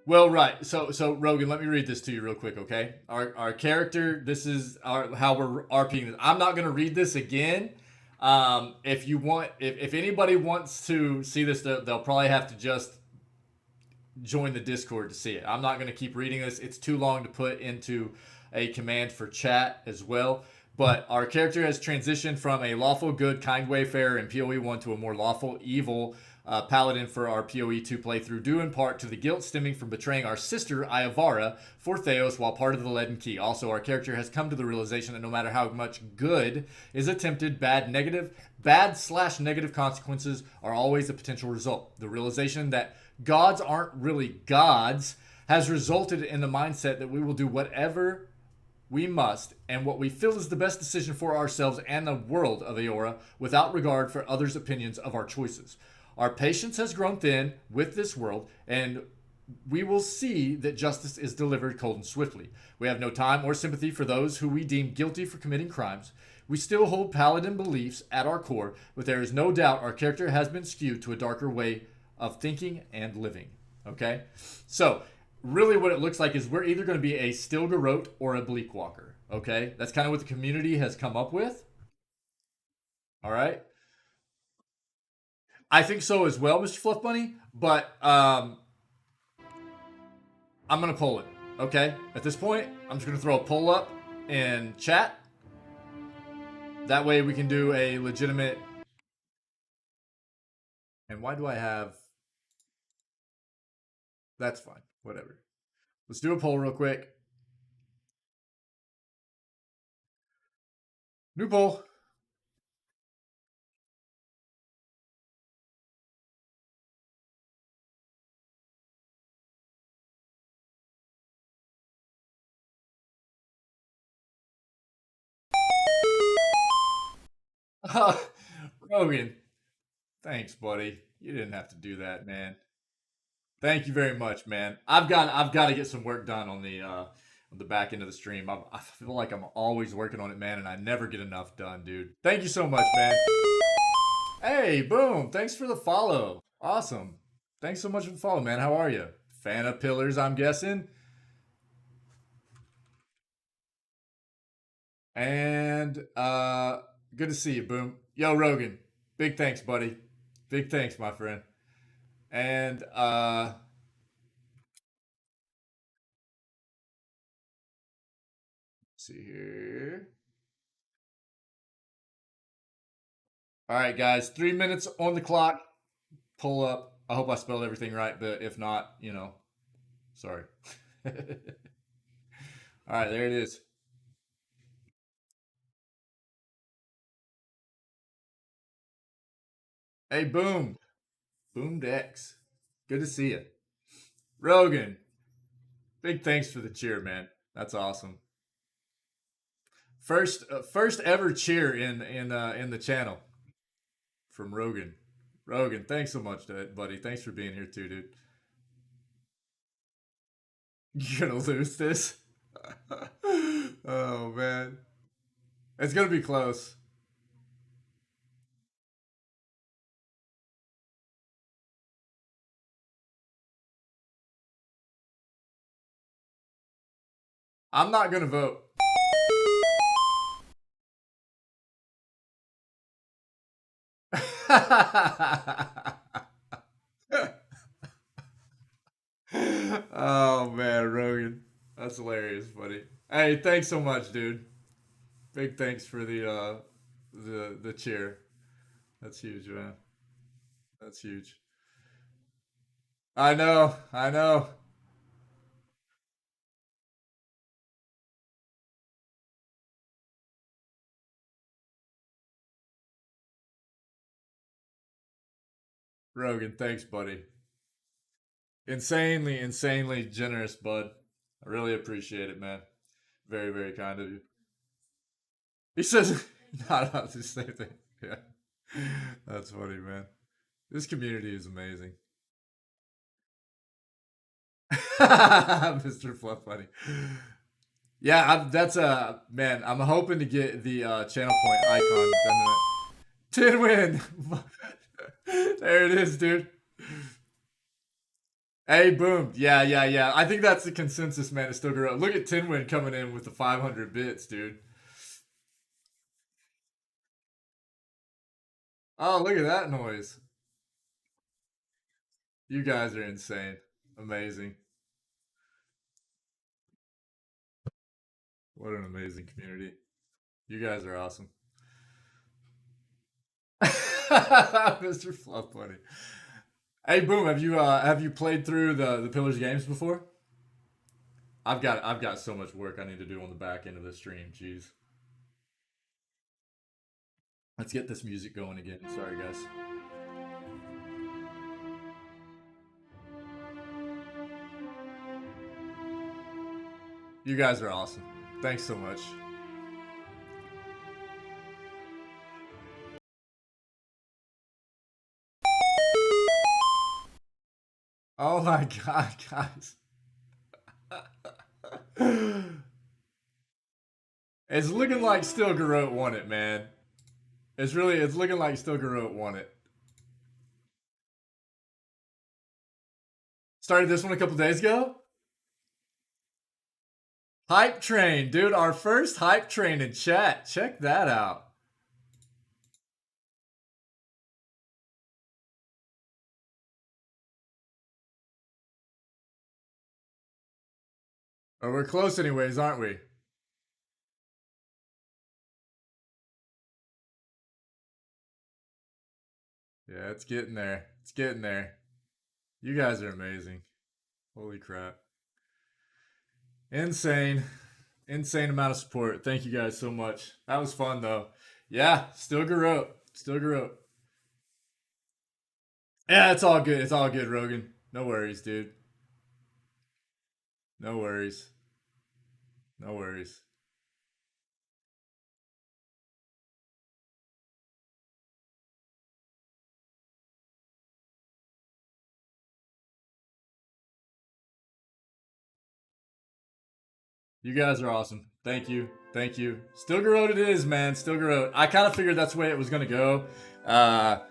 S1: Well, right. So Rogan, let me read this to you real quick, okay? Our character, this is how we're RPing this. I'm not going to read this again. If you want, if anybody wants to see this, they'll probably have to just join the Discord to see it. I'm not going to keep reading this. It's too long to put into a command for chat as well. But our character has transitioned from a lawful good, kind wayfarer in PoE 1 to a more lawful evil paladin for our PoE 2 playthrough, due in part to the guilt stemming from betraying our sister Iovara for Theos while part of the Leaden Key. Also, our character has come to the realization that no matter how much good is attempted, bad/negative consequences are always a potential result. The realization that gods aren't really gods has resulted in the mindset that we will do whatever we must, and what we feel is the best decision for ourselves and the world of Eora, without regard for others' opinions of our choices. Our patience has grown thin with this world, and we will see that justice is delivered cold and swiftly. We have no time or sympathy for those who we deem guilty for committing crimes. We still hold Paladin beliefs at our core, but there is no doubt our character has been skewed to a darker way of thinking and living. Okay? So, really what it looks like is we're either going to be a Still Garrote or a Bleakwalker. Okay? That's kind of what the community has come up with. Alright? I think so as well, Mr. Fluff Bunny, but I'm going to poll it. Okay? At this point, I'm just going to throw a poll up in chat. That way we can do a legitimate... And why do I have... That's fine. Whatever. Let's do a poll real quick. New poll. Rogan, thanks, buddy. You didn't have to do that, man. Thank you very much, man. I've got to get some work done on the back end of the stream. I feel like I'm always working on it, man, and I never get enough done, dude. Thank you so much, man. Hey, boom! Thanks for the follow. Awesome. Thanks so much for the follow, man. How are you? Fan of pillars, I'm guessing. And good to see you, boom. Yo, Rogan. Big thanks, buddy. Big thanks, my friend. And let's see here. All right, guys. 3 minutes on the clock. Pull up. I hope I spelled everything right, but if not, sorry. All right, there it is. Hey, boom. Boom Dex. Good to see you. Rogan. Big thanks for the cheer, man. That's awesome. First ever cheer in the channel from Rogan. Rogan, thanks so much, buddy. Thanks for being here too, dude. You're gonna lose this. Oh man, it's gonna be close. I'm not gonna vote. Oh man, Rogan, that's hilarious, buddy. Hey, thanks so much, dude. Big thanks for the cheer. That's huge, man. That's huge. I know, I know. Rogan, thanks, buddy. Insanely generous, bud. I really appreciate it, man. Very, very kind of you. He says, not the same thing. Yeah. That's funny, man. This community is amazing. Mr. Fluff Buddy. Yeah, that's man. I'm hoping to get the channel point icon done tonight. Tinwin. There it is, dude. Hey, boom. Yeah. I think that's the consensus, man. It's Still Garrote. Look at Tinwin coming in with the 500 bits, dude. Oh, look at that noise. You guys are insane. Amazing. What an amazing community. You guys are awesome. Mr. Fluff Buddy. Hey, boom. Have you played through the Pillars games before? I've got so much work I need to do on the back end of this stream. Jeez. Let's get this music going again. Sorry, guys. You guys are awesome. Thanks so much. Oh my god, guys. It's looking like Still Garrote won it, man. It's looking like Still Garrote won it. Started this one a couple days ago. Hype train, dude. Our first hype train in chat. Check that out. Oh, we're close anyways, aren't we? Yeah, it's getting there. It's getting there. You guys are amazing. Holy crap. Insane. Insane amount of support. Thank you guys so much. That was fun though. Yeah, Still Garrote. Still Garrote. Yeah, it's all good. It's all good, Rogan. No worries, dude. No worries. No worries. You guys are awesome. Thank you. Thank you. Still Garrote it is, man. Still Garrote. I kind of figured that's the way it was going to go. I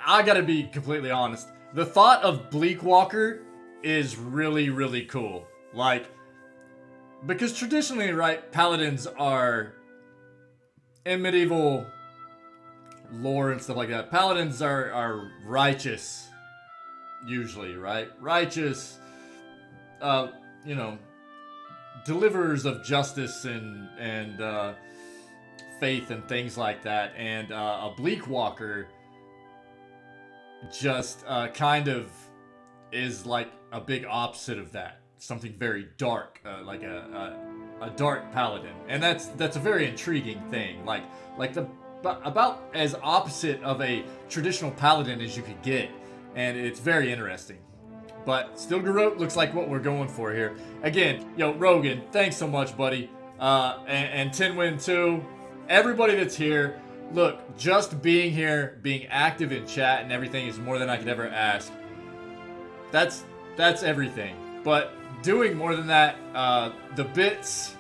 S1: got to be completely honest. The thought of Bleakwalker is really, really cool. Like, because traditionally, right, paladins are, in medieval lore and stuff like that, paladins are righteous, usually, right? Righteous, you know, deliverers of justice and faith and things like that. And a Bleakwalker just kind of is like a big opposite of that. Something very dark, like a dark paladin, and that's a very intriguing thing. Like about as opposite of a traditional paladin as you could get, and it's very interesting. But Still Garrote looks like what we're going for here. Again, yo, Rogan, thanks so much, buddy. And Tinwin too. Everybody that's here, look, just being here, being active in chat and everything is more than I could ever ask. That's everything. But doing more than that, the bits,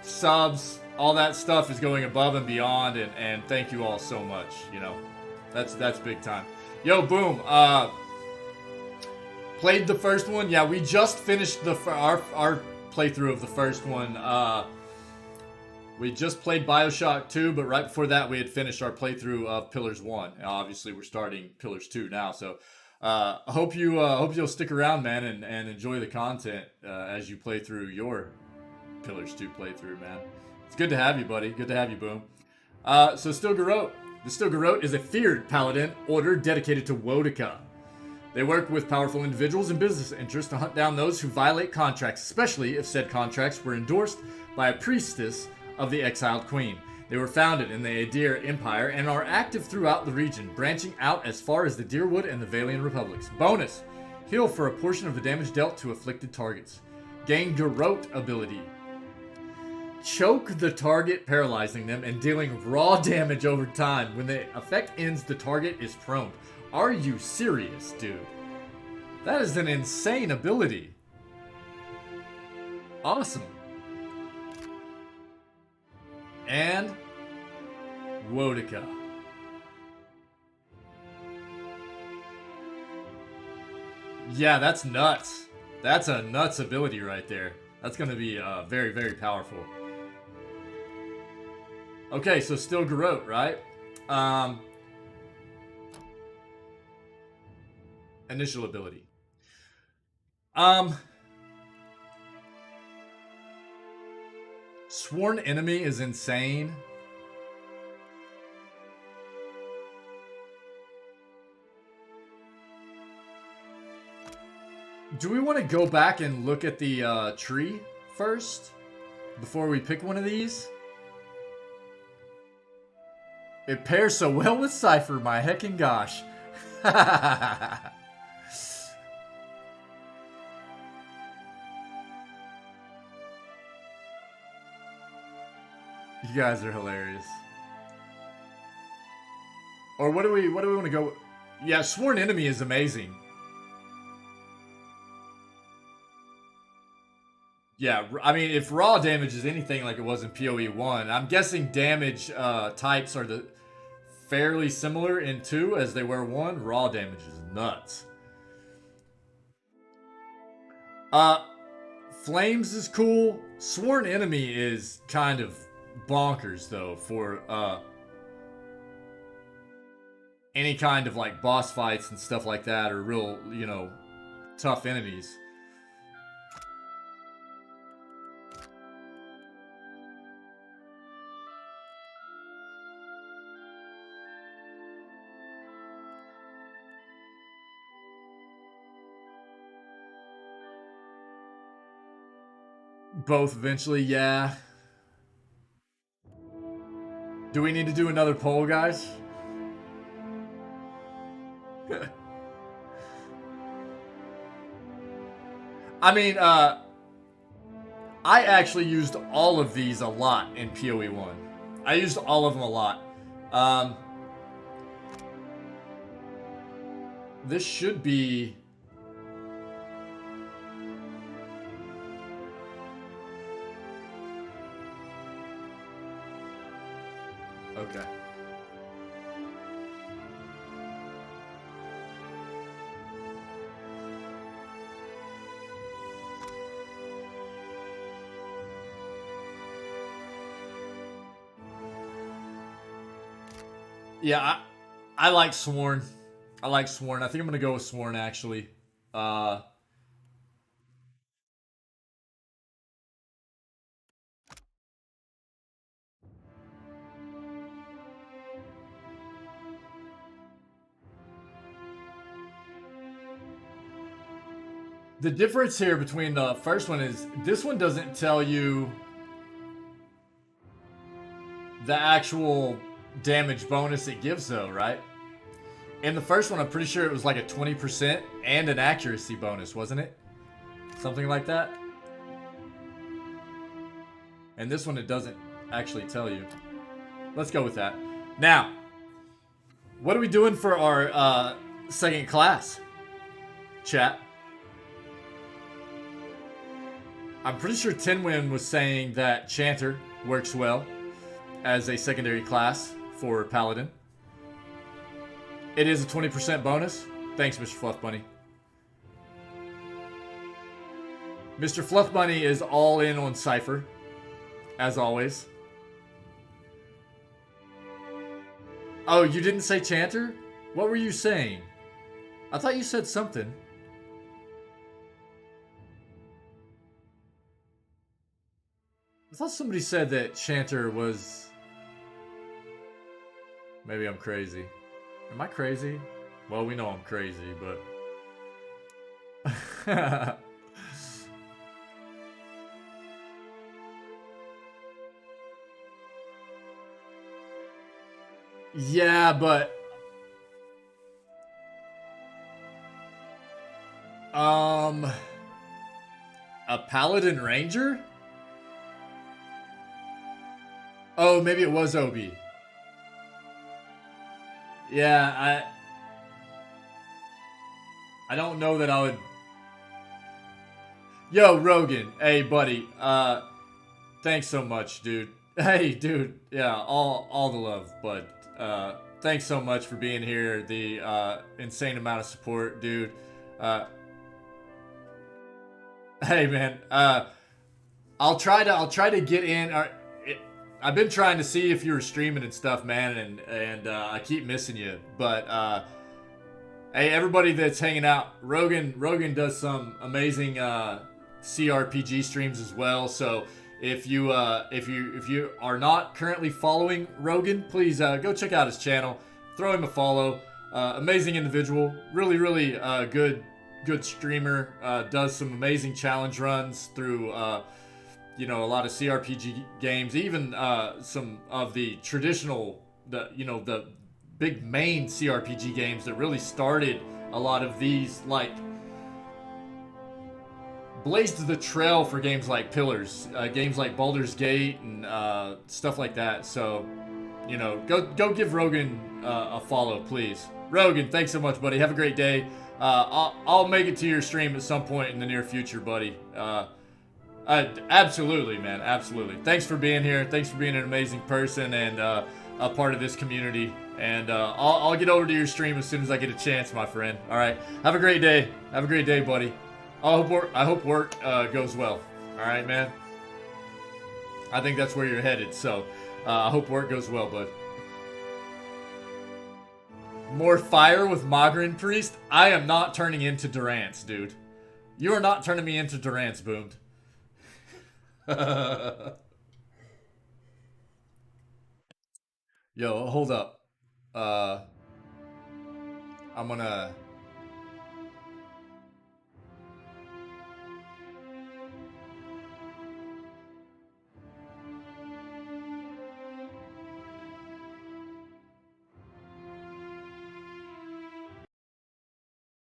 S1: subs, all that stuff is going above and beyond, and thank you all so much. You know, that's big time. Yo, Boom. Played the first one. Yeah, we just finished our playthrough of the first one. We just played BioShock 2, but right before that we had finished our playthrough of Pillars 1. Obviously, we're starting Pillars 2 now, so I hope you'll stick around, man, and enjoy the content as you play through your Pillars 2 playthrough, man. It's good to have you, buddy. Good to have you, Boom. So Still Garrote. The Still Garrote is a feared paladin order dedicated to Wodika. They work with powerful individuals and business interests to hunt down those who violate contracts, especially if said contracts were endorsed by a priestess of the exiled queen. They were founded in the Adir Empire and are active throughout the region, branching out as far as the Deerwood and the Valian Republics. Bonus: heal for a portion of the damage dealt to afflicted targets. Gain Garrote ability. Choke the target, paralyzing them and dealing raw damage over time. When the effect ends, the target is prone. Are you serious, dude? That is an insane ability. Awesome. And Wodika. Yeah, that's nuts. That's a nuts ability right there. That's going to be very, very powerful. Okay, so Still Garrote, right? Initial ability. Sworn Enemy is insane. Do we want to go back and look at the tree first before we pick one of these? It pairs so well with Cypher, my heckin' gosh. You guys are hilarious. Or what do we want to go? Yeah, Sworn Enemy is amazing. Yeah, I mean, if raw damage is anything like it was in PoE 1, I'm guessing damage types are fairly similar in 2 as they were 1. Raw damage is nuts. Flames is cool. Sworn Enemy is kind of bonkers though for any kind of like boss fights and stuff like that, or real, you know, tough enemies. Both eventually, yeah. Do we need to do another poll, guys? I mean, I actually used all of these a lot in PoE 1. I used all of them a lot. This should be... Okay. Yeah, I like Sworn. I like Sworn. I think I'm gonna go with Sworn actually. The difference here between the first one is this one doesn't tell you the actual damage bonus it gives though, right? In the first one, I'm pretty sure it was like a 20% and an accuracy bonus, wasn't it? Something like that. And this one, it doesn't actually tell you. Let's go with that. Now, what are we doing for our second class? Chat. I'm pretty sure Tinwin was saying that Chanter works well as a secondary class for Paladin. It is a 20% bonus. Thanks, Mr. Fluff Bunny. Mr. Fluff Bunny is all in on Cypher, as always. Oh, you didn't say Chanter? What were you saying? I thought you said something. I thought somebody said that Chanter was... Maybe I'm crazy. Am I crazy? Well, we know I'm crazy, but... Yeah, but... A Paladin Ranger? Oh, maybe it was Obi. Yeah, I don't know that I would... Yo, Rogan. Hey, buddy. Thanks so much, dude. Hey, dude. Yeah, all the love, bud. Thanks so much for being here. The insane amount of support, dude. Hey, man. I'll try to get in. I've been trying to see if you were streaming and stuff, man, and I keep missing you. But hey, everybody that's hanging out, Rogan does some amazing CRPG streams as well. So if you are not currently following Rogan, please go check out his channel. Throw him a follow. Amazing individual, really good streamer. Does some amazing challenge runs through a lot of CRPG games, even some of the traditional, the big main CRPG games that really started a lot of these, like blazed the trail for games like Pillars, games like Baldur's Gate and stuff like that. So, go give Rogan a follow, please. Rogan, thanks so much, buddy. Have a great day. I'll make it to your stream at some point in the near future, buddy. Absolutely, man. Absolutely. Thanks for being here. Thanks for being an amazing person and a part of this community. And I'll get over to your stream as soon as I get a chance, my friend. All right. Have a great day. Have a great day, buddy. I hope work goes well. All right, man. I think that's where you're headed. So I hope work goes well, bud. More fire with Mogren Priest? I am not turning into Durance, dude. You are not turning me into Durance, Boomed. Yo, hold up. I'm gonna...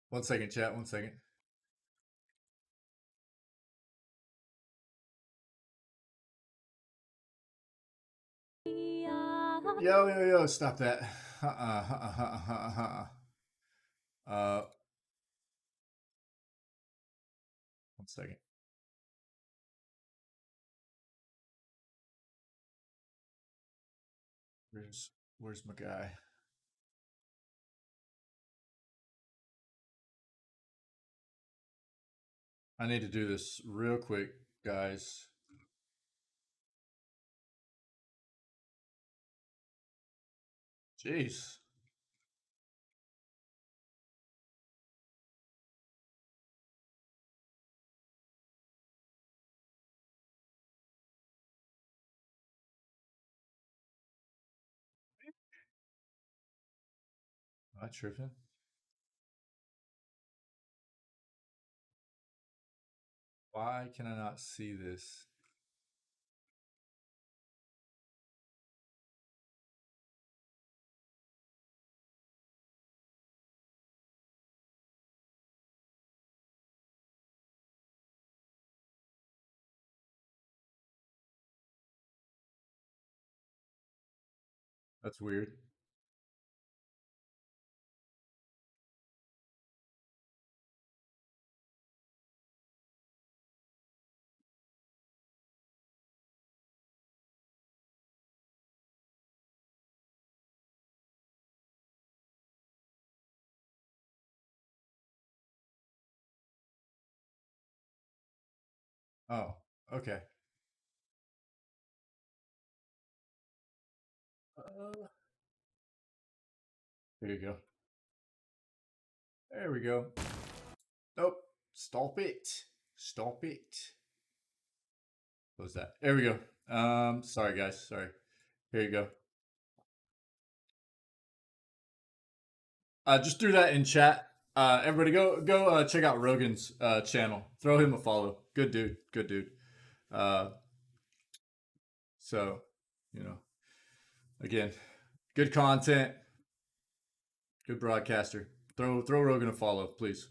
S1: One second, chat. One second. Yo, stop that. One second. Where's my guy? I need to do this real quick, guys. Jeez. Am I tripping? Why can I not see this? That's weird. Oh, okay. There you go. There we go. Nope. Stop it. Stop it. What was that? There we go. Sorry guys. Sorry. Here you go. Just threw that in chat. Everybody go check out Rogan's channel. Throw him a follow. Good dude. Good dude. So, you know, again, good content, good broadcaster. Throw Rogan a follow, please.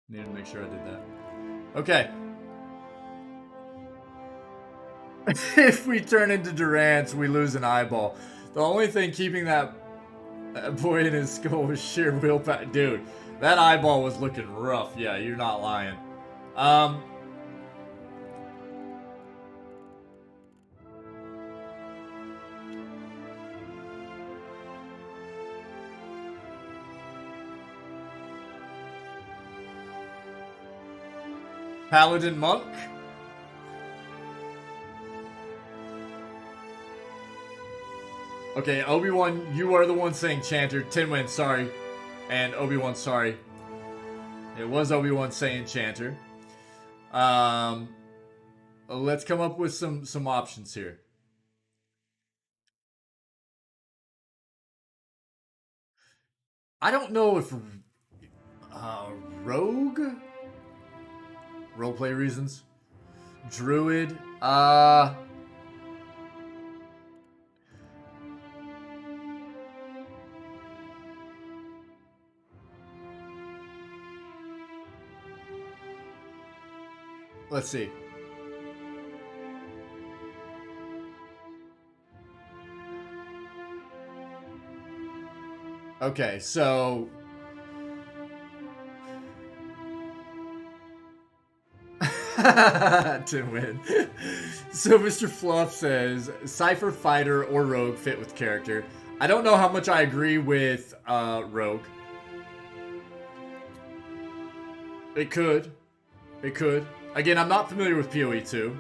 S1: Need to make sure I did that. Okay. If we turn into Durant, we lose an eyeball. The only thing keeping that boy in his skull was sheer willpower. Dude, that eyeball was looking rough. Yeah, you're not lying. Paladin monk. Okay, Obi-Wan, you are the one saying Chanter. Tinwin, sorry. And Obi-Wan, sorry. It was Obi-Wan saying Chanter. Let's come up with some options here. I don't know if Rogue? Roleplay reasons. Druid. Let's see. Okay, so to win. So Mr. Fluff says Cypher, Fighter, or Rogue fit with character. I don't know how much I agree with Rogue. It could. It could. Again, I'm not familiar with PoE 2.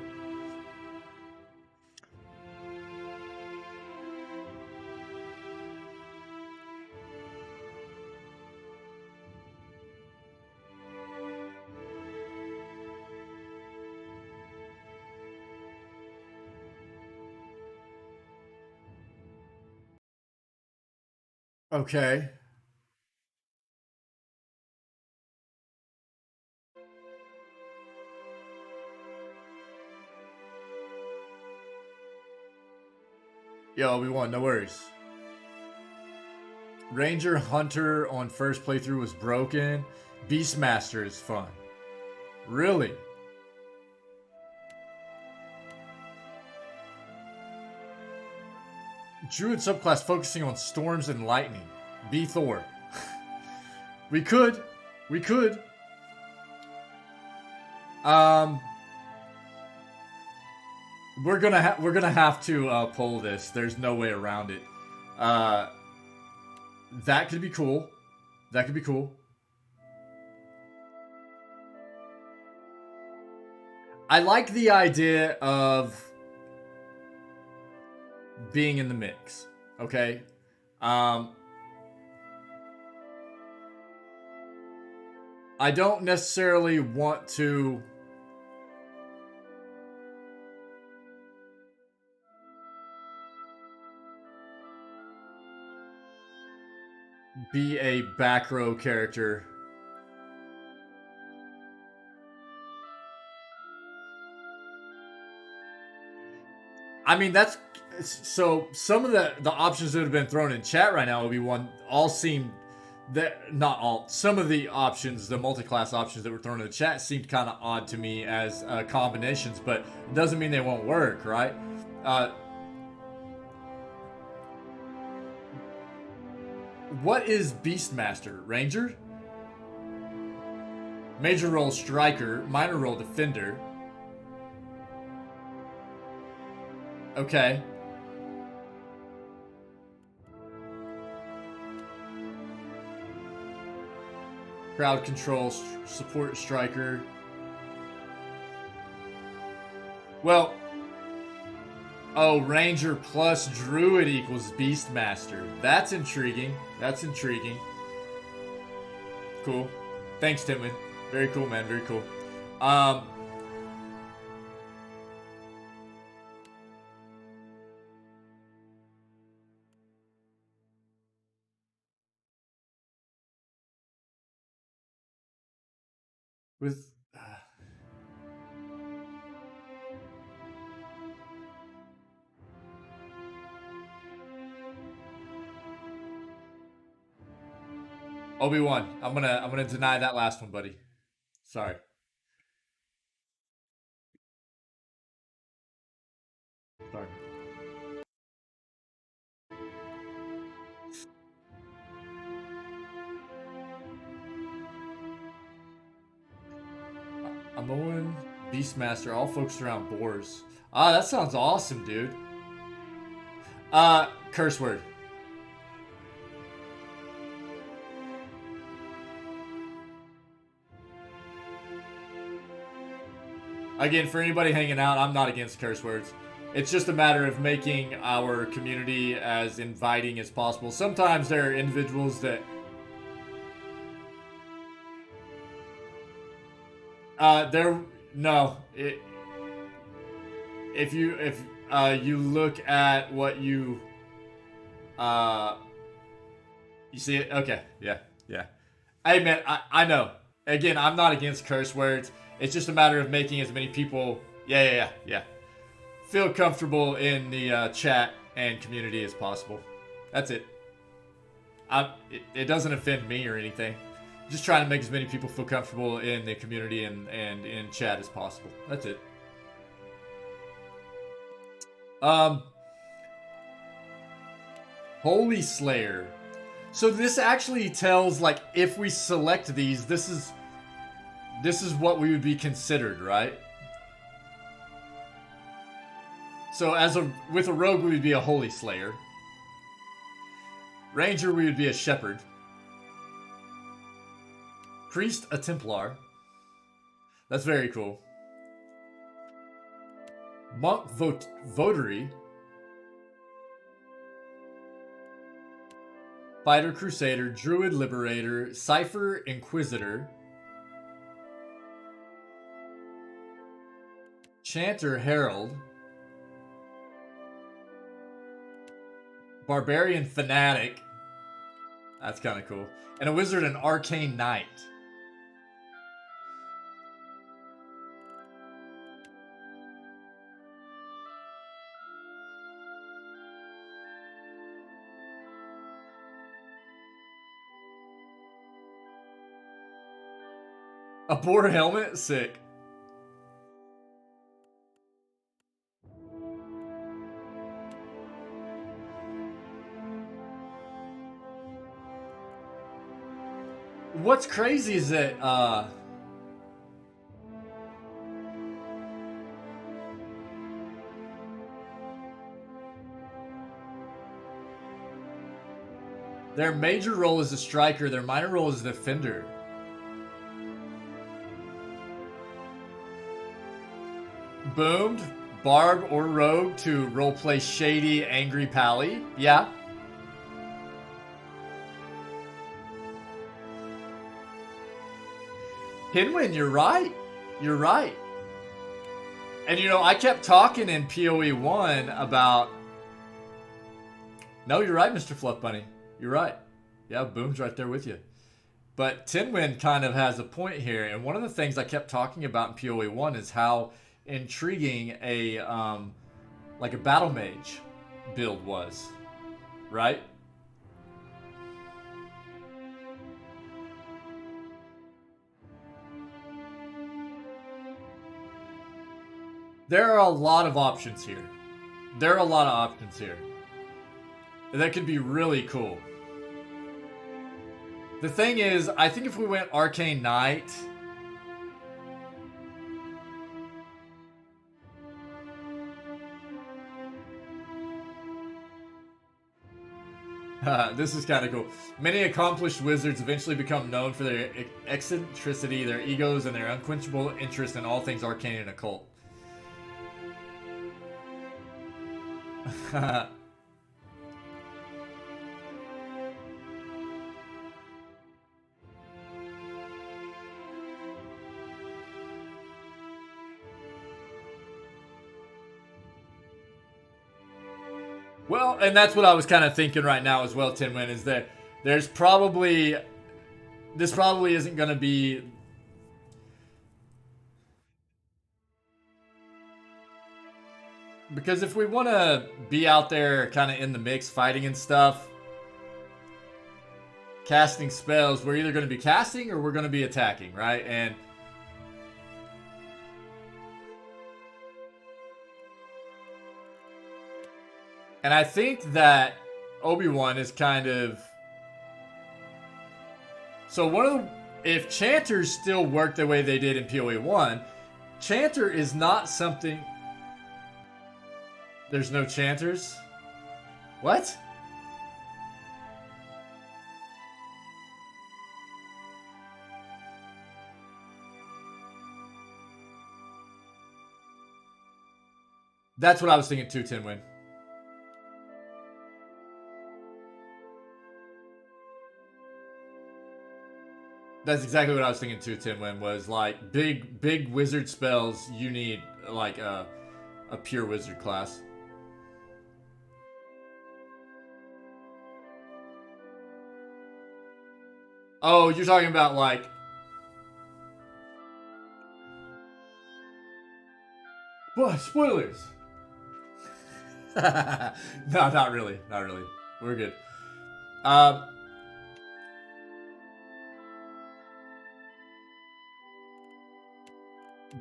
S1: Okay. Yo, Obi-Wan, no worries. Ranger Hunter on first playthrough was broken. Beastmaster is fun. Really? Druid subclass focusing on storms and lightning. Be Thor. We could. We could. we're gonna have to pull this. There's no way around it. That could be cool. That could be cool. I like the idea of being in the mix. Okay. I don't necessarily want to be a back row character. I mean, that's so some of the options that have been thrown in chat right now, Obi-Wan, all seem that not all, some of the options, the multi-class options that were thrown in the chat seemed kind of odd to me as combinations, but it doesn't mean they won't work, right? What is Beastmaster? Ranger? Major role striker, minor role defender. Okay. Crowd control, support striker. Well, oh, Ranger plus Druid equals Beastmaster. That's intriguing. That's intriguing. Cool. Thanks, Timlin. Very cool, man. Very cool. With Obi-Wan, I'm gonna deny that last one, buddy. Sorry. Sorry. I'm going Beastmaster, all focused around boars. Ah, that sounds awesome, dude. Curse word. Again, for anybody hanging out, I'm not against curse words. It's just a matter of making our community as inviting as possible. Sometimes there are individuals that if you look at what you see it, okay, yeah. Hey man, I know. Again, I'm not against curse words. It's just a matter of making as many people feel comfortable in the chat and community as possible. That's it. It doesn't offend me or anything. Just trying to make as many people feel comfortable in the community and in chat as possible. That's it. Holy Slayer. So this actually tells, like, if we select these, this is what we would be considered, right? So with a rogue, we would be a Holy Slayer. Ranger, we would be a Shepherd. Priest, a Templar. That's very cool. Monk, Votary. Fighter, Crusader. Druid, Liberator. Cypher, Inquisitor. Chanter, Herald. Barbarian, Fanatic. That's kind of cool. And a Wizard, an Arcane Knight. A boar helmet? Sick. What's crazy is that Their major role is a striker. Their minor role is a defender. Boomed, Barb, or Rogue to roleplay shady, angry Pally. Yeah. Pinwin, you're right. You're right. And you know, I kept talking in PoE 1 about... No, you're right, Mr. Fluff Bunny. You're right. Yeah, Boom's right there with you. But Tinwin kind of has a point here. And one of the things I kept talking about in PoE 1 is how intriguing a like a battle mage build was. Right? There are a lot of options here. There are a lot of options here. That could be really cool. The thing is, I think if we went Arcane Knight... this is kind of cool. Many accomplished wizards eventually become known for their eccentricity, their egos, and their unquenchable interest in all things arcane and occult. Well, and that's what I was kind of thinking right now as well, Tinwin, is that there's probably... This probably isn't going to be... Because if we want to be out there kind of in the mix, fighting and stuff, casting spells, we're either going to be casting or we're going to be attacking, right? And I think that Obi-Wan is kind of... So one of the... If Chanters still work the way they did in PoE 1, Chanter is not something... There's no Chanters? What? That's what I was thinking too, Tinwin. That's exactly what I was thinking too, Tinwin, was like big wizard spells, you need like a pure wizard class. Oh, you're talking about like... Boy, spoilers! No, not really. Not really. We're good.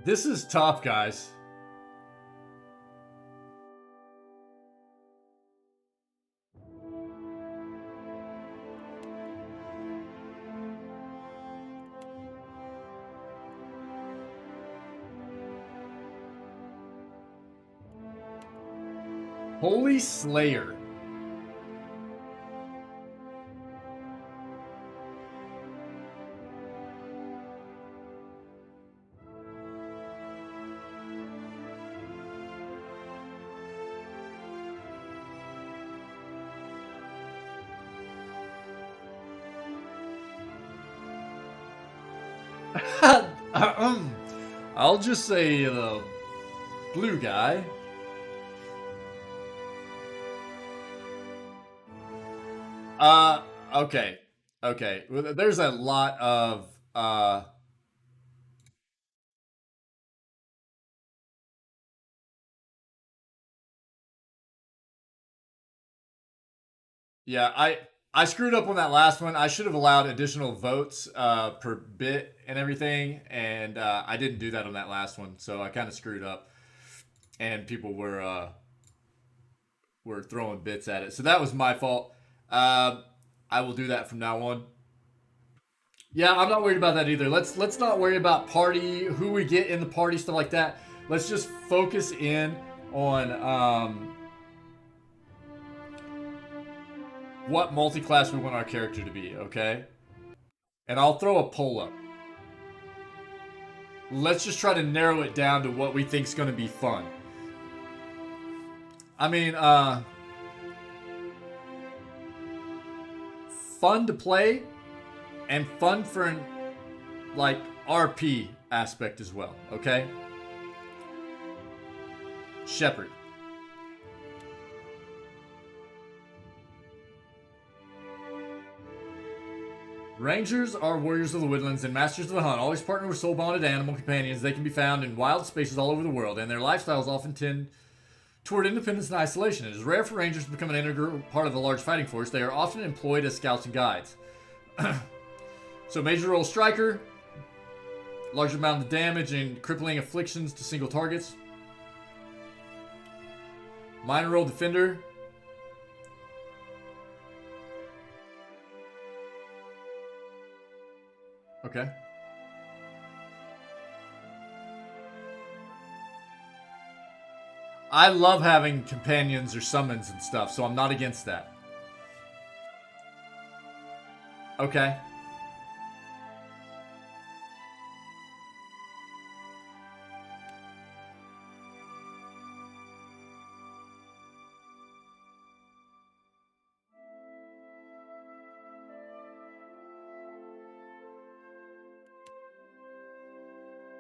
S1: This is tough, guys. Holy Slayer. I'll just say the blue guy. Okay. Okay. Well, there's a lot of, yeah, I screwed up on that last one. I should have allowed additional votes, per bit and everything. And, I didn't do that on that last one. So I kind of screwed up and people were throwing bits at it. So that was my fault. I will do that from now on. Yeah, I'm not worried about that either. Let's not worry about party, who we get in the party, stuff like that. Let's just focus in on what multi-class we want our character to be, okay? And I'll throw a poll up. Let's just try to narrow it down to what we think's going to be fun. I mean, fun to play and fun for an, like, RP aspect as well, okay? Shepherd. Rangers are warriors of the woodlands and masters of the hunt. Always partner with soul-bonded animal companions. They can be found in wild spaces all over the world, and their lifestyles often tend toward independence and isolation. It is rare for rangers to become an integral part of a large fighting force. They are often employed as scouts and guides. So major role striker, large amount of damage and crippling afflictions to single targets. Minor role defender. Okay. I love having companions or summons and stuff, so I'm not against that. Okay.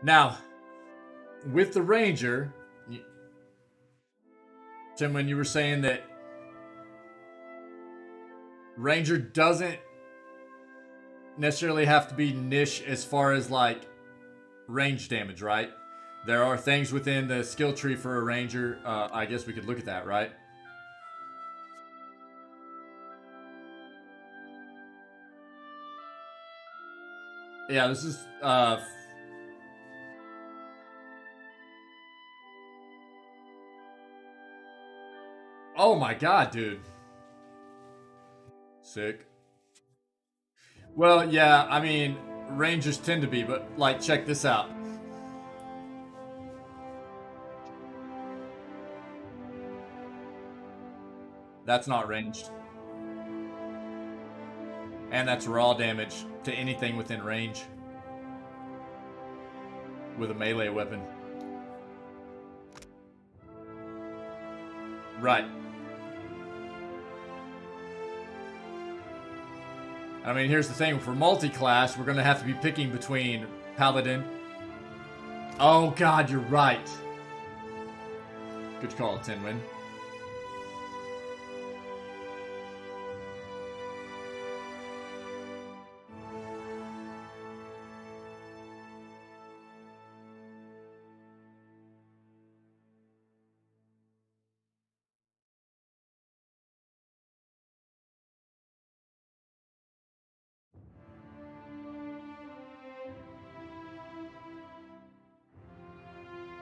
S1: Now, with the Ranger, Tim, when you were saying that Ranger doesn't necessarily have to be niche as far as like range damage, right? There are things within the skill tree for a Ranger. I guess we could look at that, right? Yeah, this is oh my god, dude. Sick. Well, yeah, I mean, Rangers tend to be, but, like, check this out. That's not ranged. And that's raw damage to anything within range. With a melee weapon. Right. I mean, here's the thing. For multi-class, we're going to have to be picking between Paladin. Oh, God, you're right. Good call, Tinwin.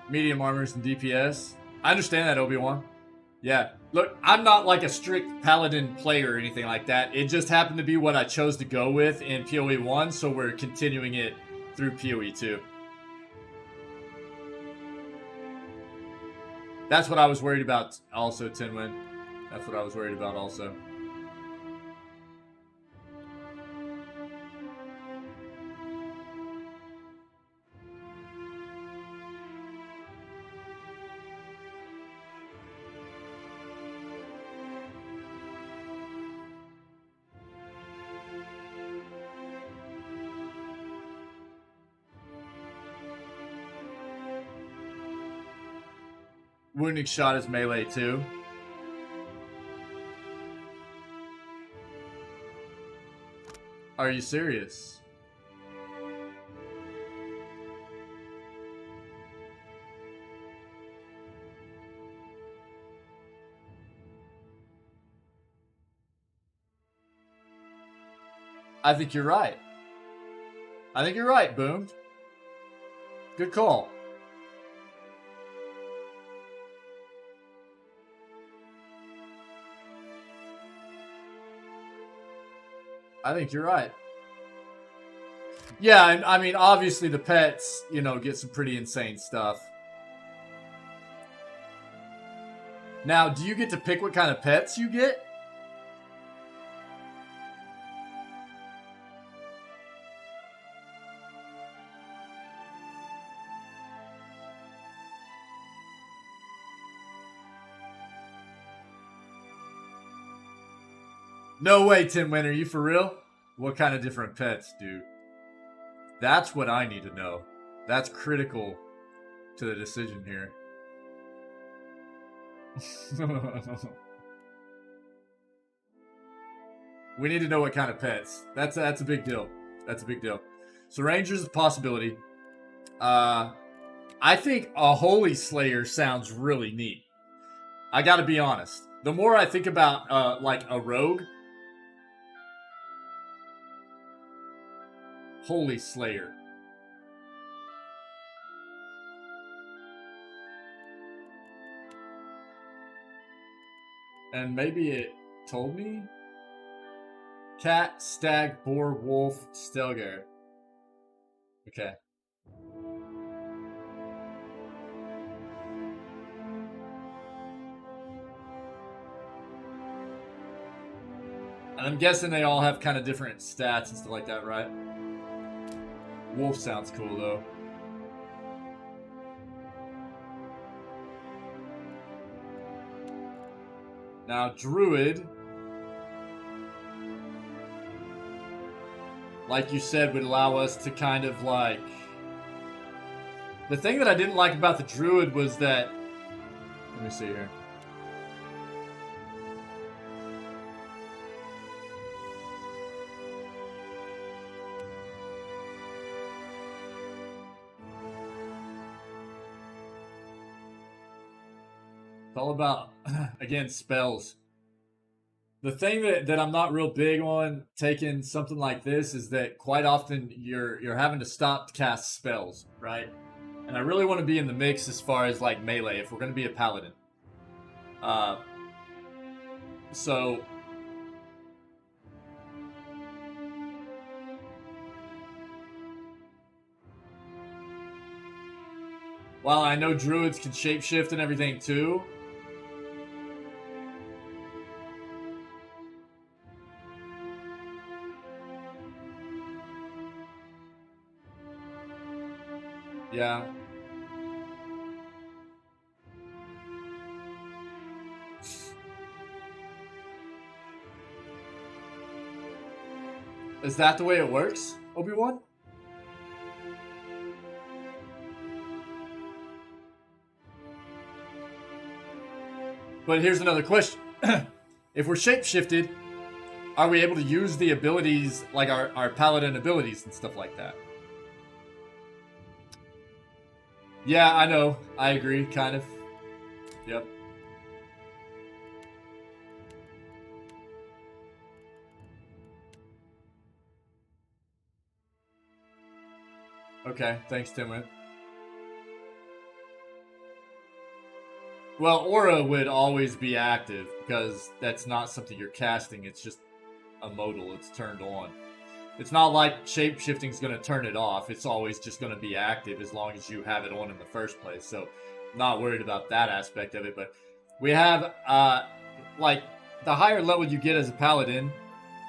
S1: Medium armors and DPS. I understand that, Obi-Wan. Yeah. Look, I'm not like a strict Paladin player or anything like that. It just happened to be what I chose to go with in PoE 1, so we're continuing it through PoE 2. That's what I was worried about also, Tinwin. That's what I was worried about also. Wounding shot is melee too. Are you serious? I think you're right. I think you're right, Boom. Good call. I think you're right. Yeah, and I mean, obviously the pets, you know, get some pretty insane stuff. Now, do you get to pick what kind of pets you get? No way, Tim Winter. You for real? What kind of different pets, dude? That's what I need to know. That's critical to the decision here. We need to know what kind of pets. That's a big deal. That's a big deal. So Ranger's a possibility. I think a Holy Slayer sounds really neat. I gotta be honest. The more I think about like a rogue, Holy Slayer. And maybe it told me? Cat, stag, boar, wolf, Still Garrote. Okay. And I'm guessing they all have kind of different stats and stuff like that, right? Wolf sounds cool, though. Now, Druid, like you said, would allow us to kind of like... The thing that I didn't like about the Druid was that... Let me see here. It's all about, again, spells. The thing that I'm not real big on taking something like this is that quite often you're having to stop to cast spells, right? And I really want to be in the mix as far as like melee if we're going to be a paladin. So while I know druids can shapeshift and everything too, yeah. Is that the way it works, Obi-Wan? But here's another question. If we're shapeshifted, are we able to use the abilities, like our paladin abilities and stuff like that? Yeah, I know. I agree, kind of. Yep. Okay, thanks, Timwin. Well, Aura would always be active because that's not something you're casting. It's just a modal. It's turned on. It's not like shape-shifting's going to turn it off. It's always just going to be active as long as you have it on in the first place. So, not worried about that aspect of it. But we have, like, the higher level you get as a paladin,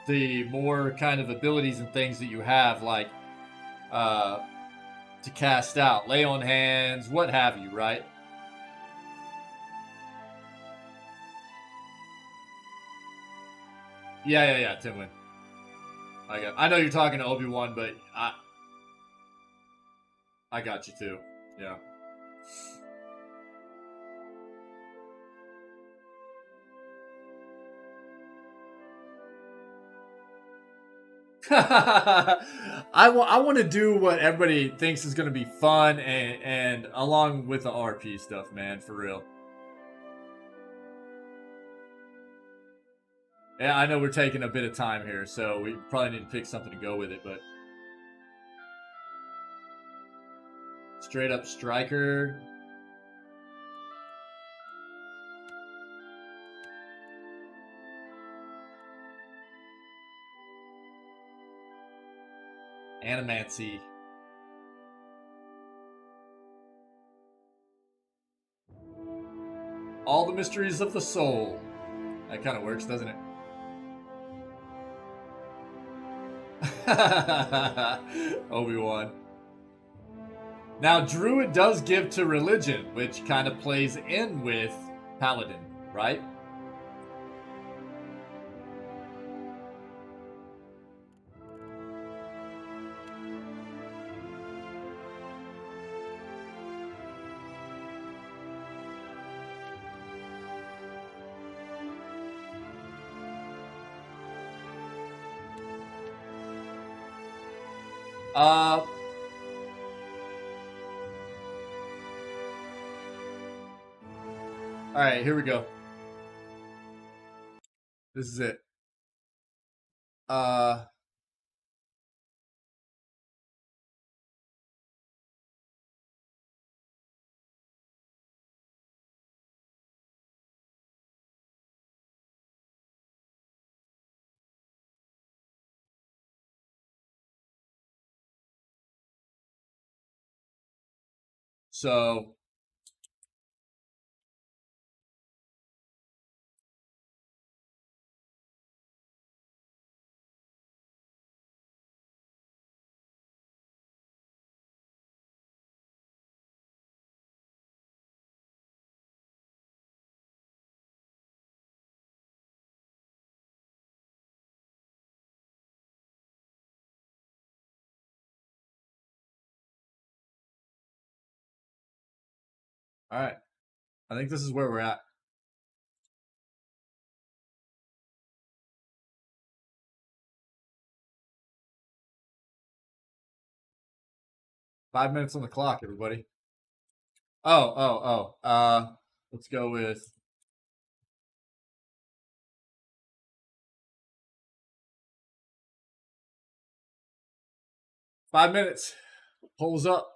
S1: the more kind of abilities and things that you have, like, to cast out. Lay on hands, what have you, right? Yeah, Timwin. I know you're talking to Obi-Wan, but I got you too. Yeah. I want to do what everybody thinks is going to be fun and along with the RP stuff, man, for real. Yeah, I know we're taking a bit of time here, so we probably need to pick something to go with it, but... Straight up striker. Animancy. All the mysteries of the soul. That kind of works, doesn't it? Obi-Wan. Now, Druid does give to religion, which kind of plays in with Paladin, right? All right, here we go. This is it. So all right. I think this is where we're at. Five minutes on the clock, everybody. Let's go with 5 minutes. Polls up.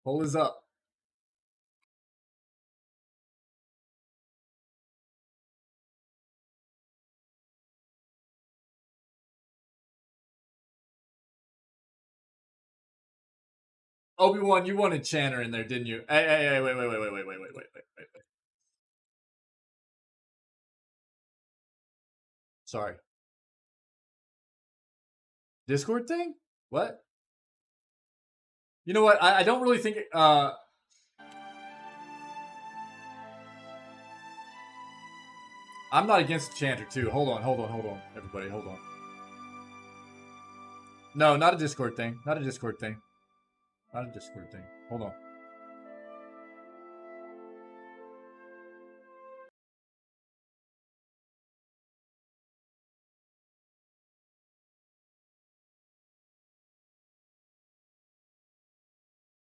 S1: Poll is up. Obi-Wan, you wanted Channer in there, didn't you? Hey, wait. Sorry. Discord thing? What? You know what? I don't really think... I'm not against Chanter, too. Hold on. Everybody, hold on. No, not a Discord thing. Not a Discord thing. Hold on.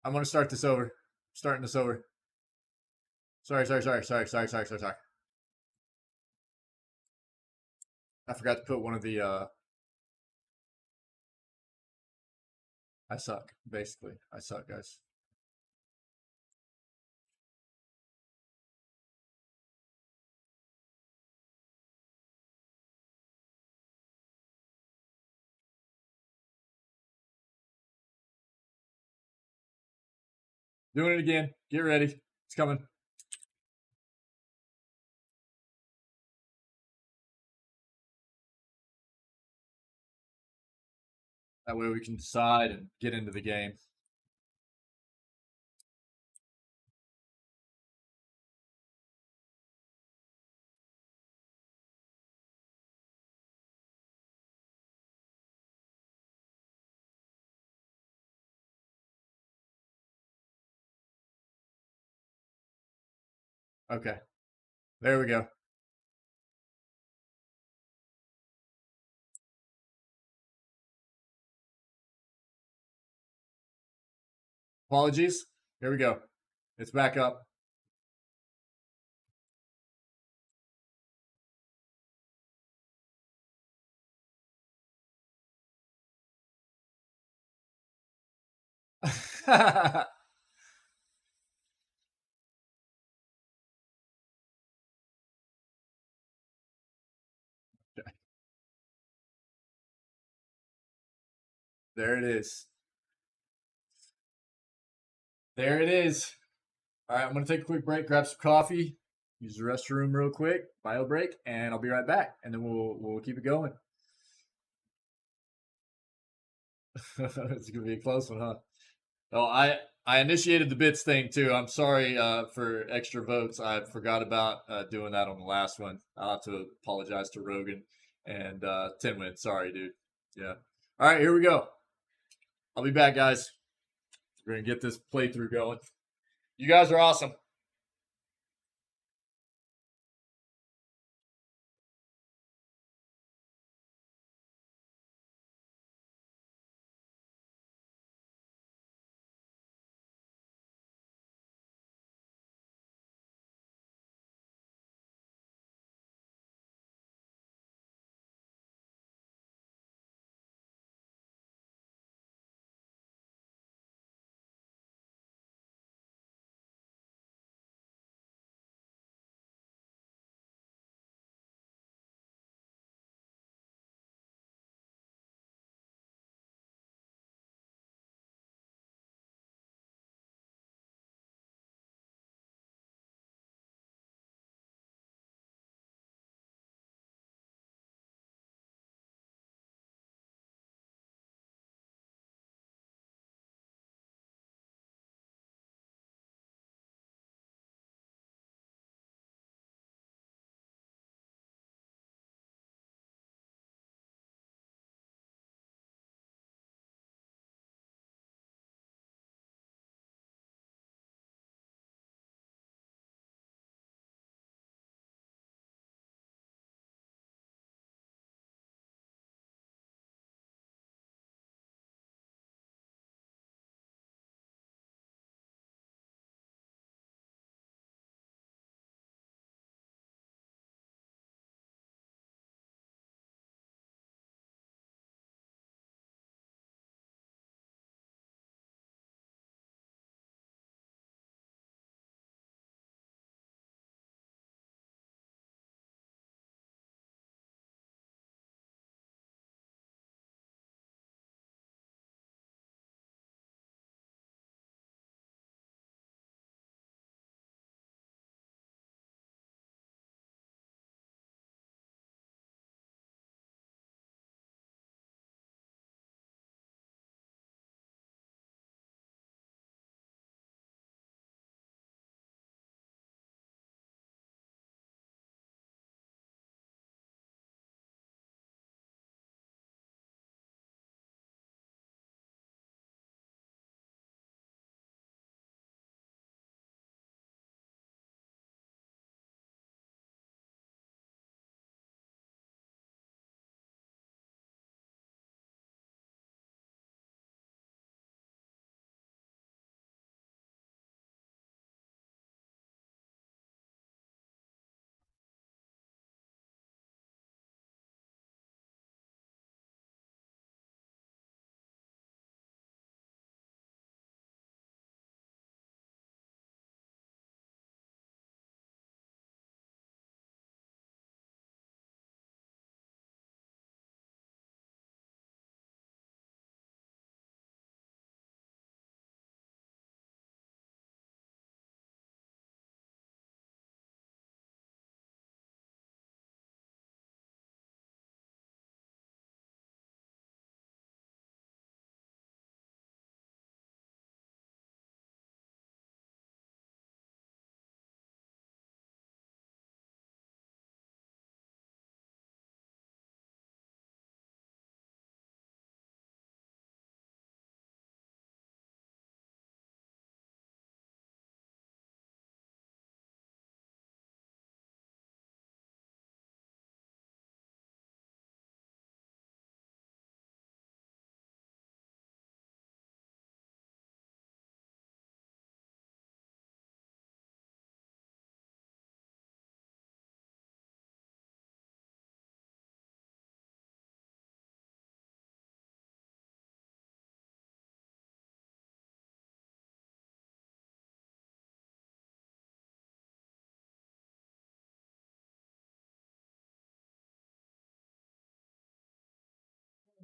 S1: I'm going to start this over. Starting this over. Sorry. I forgot to put one of the, I suck, basically. I suck, guys. Doing it again. Get ready. It's coming. That way we can decide and get into the game. Okay. There we go. Apologies. Here we go. It's back up. Okay. There it is. There it is. All right, I'm going to take a quick break, grab some coffee, use the restroom real quick, bio break, and I'll be right back. And then we'll keep it going. It's going to be a close one, huh? Oh, I initiated the bits thing too. I'm sorry for extra votes. I forgot about doing that on the last one. I'll have to apologize to Rogan and Tinwin. Sorry, dude. Yeah. All right, here we go. I'll be back, guys. We're going to get this playthrough going. You guys are awesome.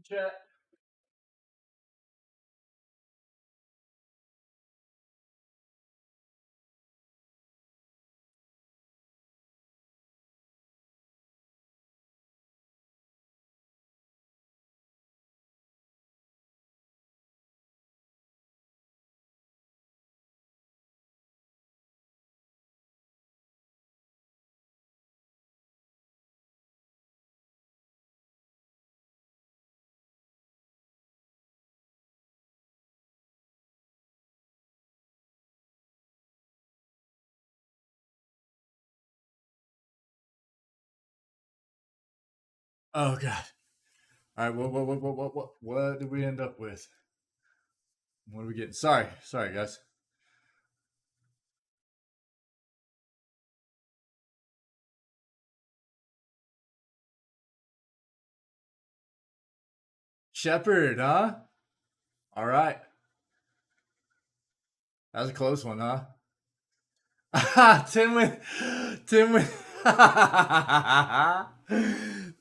S1: Chat. Oh god. All right. What did we end up with? What are we getting? Sorry, guys. Shepherd, huh? All right. That was a close one, huh? Tinwin.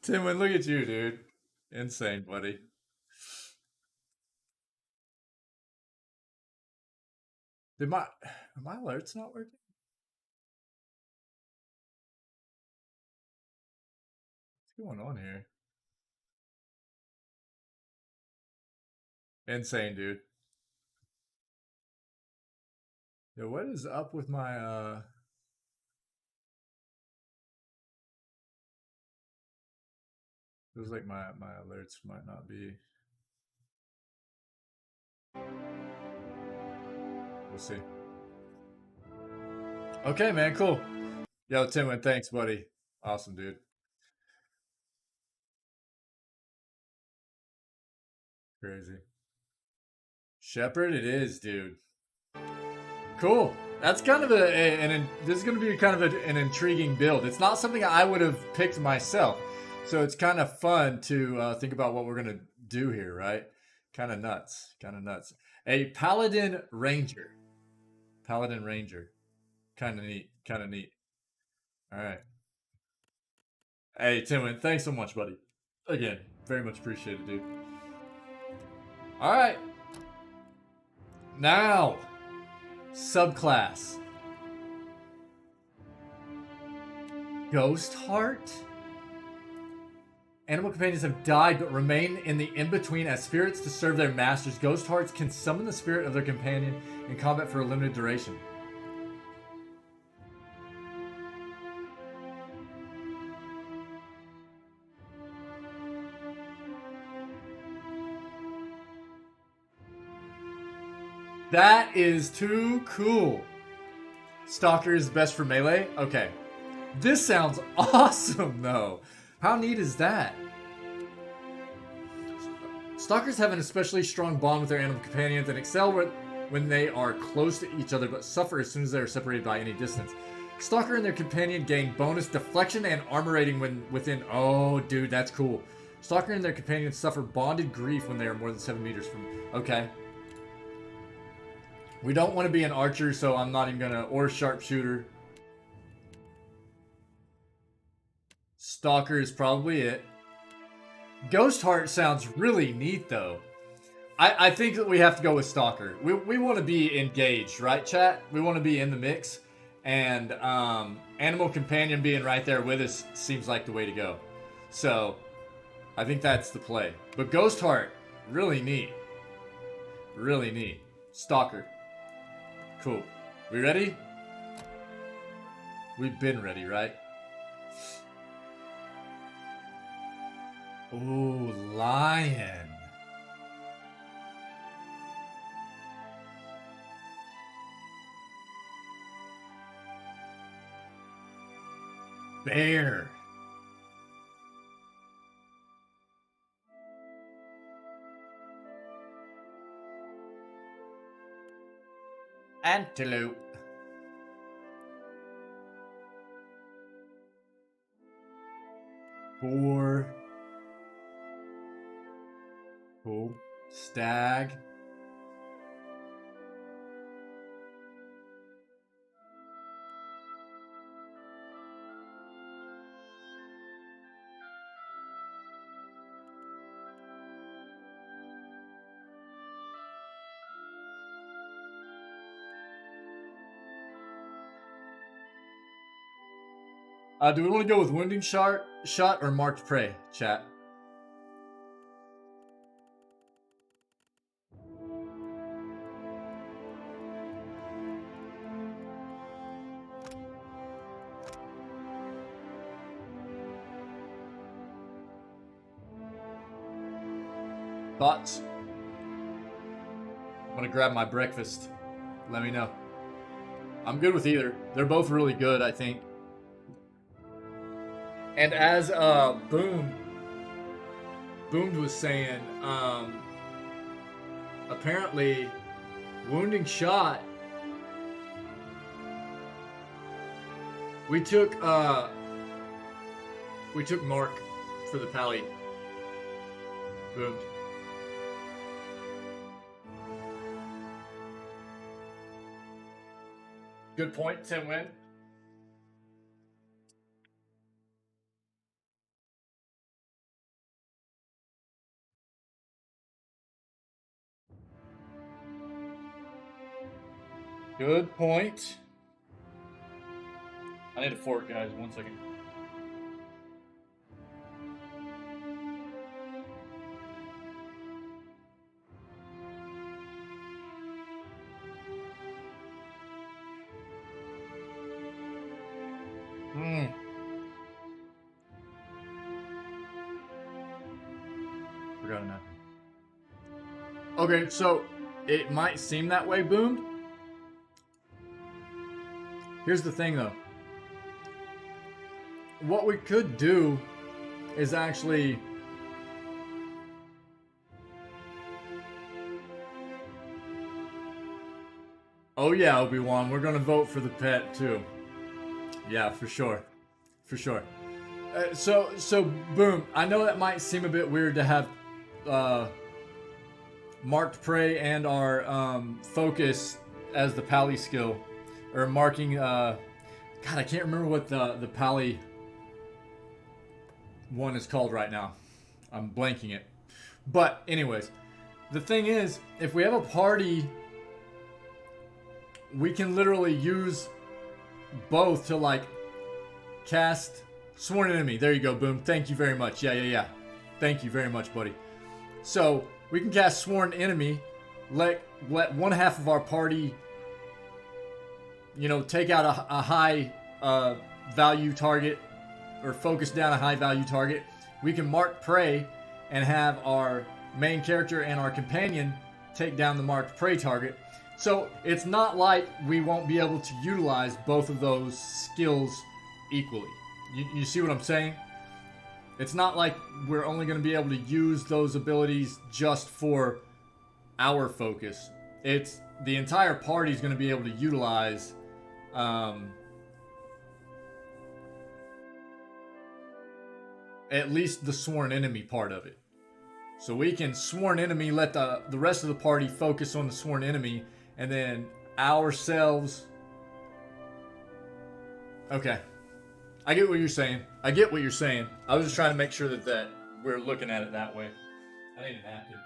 S1: Tinwin, look at you, dude. Insane, buddy. Are my alerts not working? What's going on here? Insane, dude. Yo, what is up with my feels like my alerts might not be. We'll see. Okay, man, cool. Yo, Tinwin, thanks, buddy. Awesome, dude. Crazy. Shepherd, it is, dude. Cool. That's kind of this is going to be kind of an intriguing build. It's not something I would have picked myself, so it's kind of fun to think about what we're going to do here, right? Kind of nuts. A Paladin Ranger. Kind of neat. All right. Hey, Timwin, thanks so much, buddy. Again, very much appreciated, dude. All right. Now, subclass. Ghost Heart? Animal companions have died but remain in the in-between as spirits to serve their masters. Ghost Hearts can summon the spirit of their companion in combat for a limited duration. That is too cool. Stalker is best for melee? Okay. This sounds awesome, though. How neat is that? Stalkers have an especially strong bond with their animal companions and excel when they are close to each other, but suffer as soon as they are separated by any distance. Stalker and their companion gain bonus deflection and armor rating when within... Oh, dude, that's cool. Stalker and their companions suffer bonded grief when they are more than 7 meters from... Okay. We don't want to be an archer, so I'm not even gonna... Or sharpshooter. Stalker is probably it. Ghost Heart sounds really neat, though. I think that we have to go with Stalker. We want to be engaged, right, chat? We want to be in the mix. And Animal Companion being right there with us seems like the way to go. So, I think that's the play. But Ghost Heart, really neat. Really neat. Stalker. Cool. We ready? We've been ready, right? Ooh, lion. Bear. Antelope. Boar. Cool. Stag. Do we want to go with wounding shot or marked prey, chat? Thoughts? I'm gonna grab my breakfast. Let me know. I'm good with either. They're both really good, I think. And as Boomed was saying, apparently wounding shot, we took Mark for the pally. Boomed. Good point, Tim Win. Good point. I need a fork, guys. 1 second. Forgot enough. Okay, so it might seem that way, Boomed. Here's the thing, though. What we could do is actually... Oh yeah, Obi-Wan, we're gonna vote for the pet, too. Yeah, for sure. For sure. So Boom, I know that might seem a bit weird to have marked prey and our focus as the pally skill. Or marking, God, I can't remember what the pally one is called right now. I'm blanking it. But anyways, the thing is, if we have a party, we can literally use both to like cast Sworn Enemy. There you go, Boom. Thank you very much. Yeah. Thank you very much, buddy. So we can cast Sworn Enemy, let one half of our party, you know, take out a high value target or focus down a high value target. We can mark prey and have our main character and our companion take down the marked prey target. So it's not like we won't be able to utilize both of those skills equally. You see what I'm saying? It's not like we're only going to be able to use those abilities just for our focus. It's the entire party is going to be able to utilize at least the Sworn Enemy part of it. So we can Sworn Enemy, let the rest of the party focus on the Sworn Enemy, and then ourselves... Okay. I get what you're saying. I was just trying to make sure that we're looking at it that way. I need a napkin.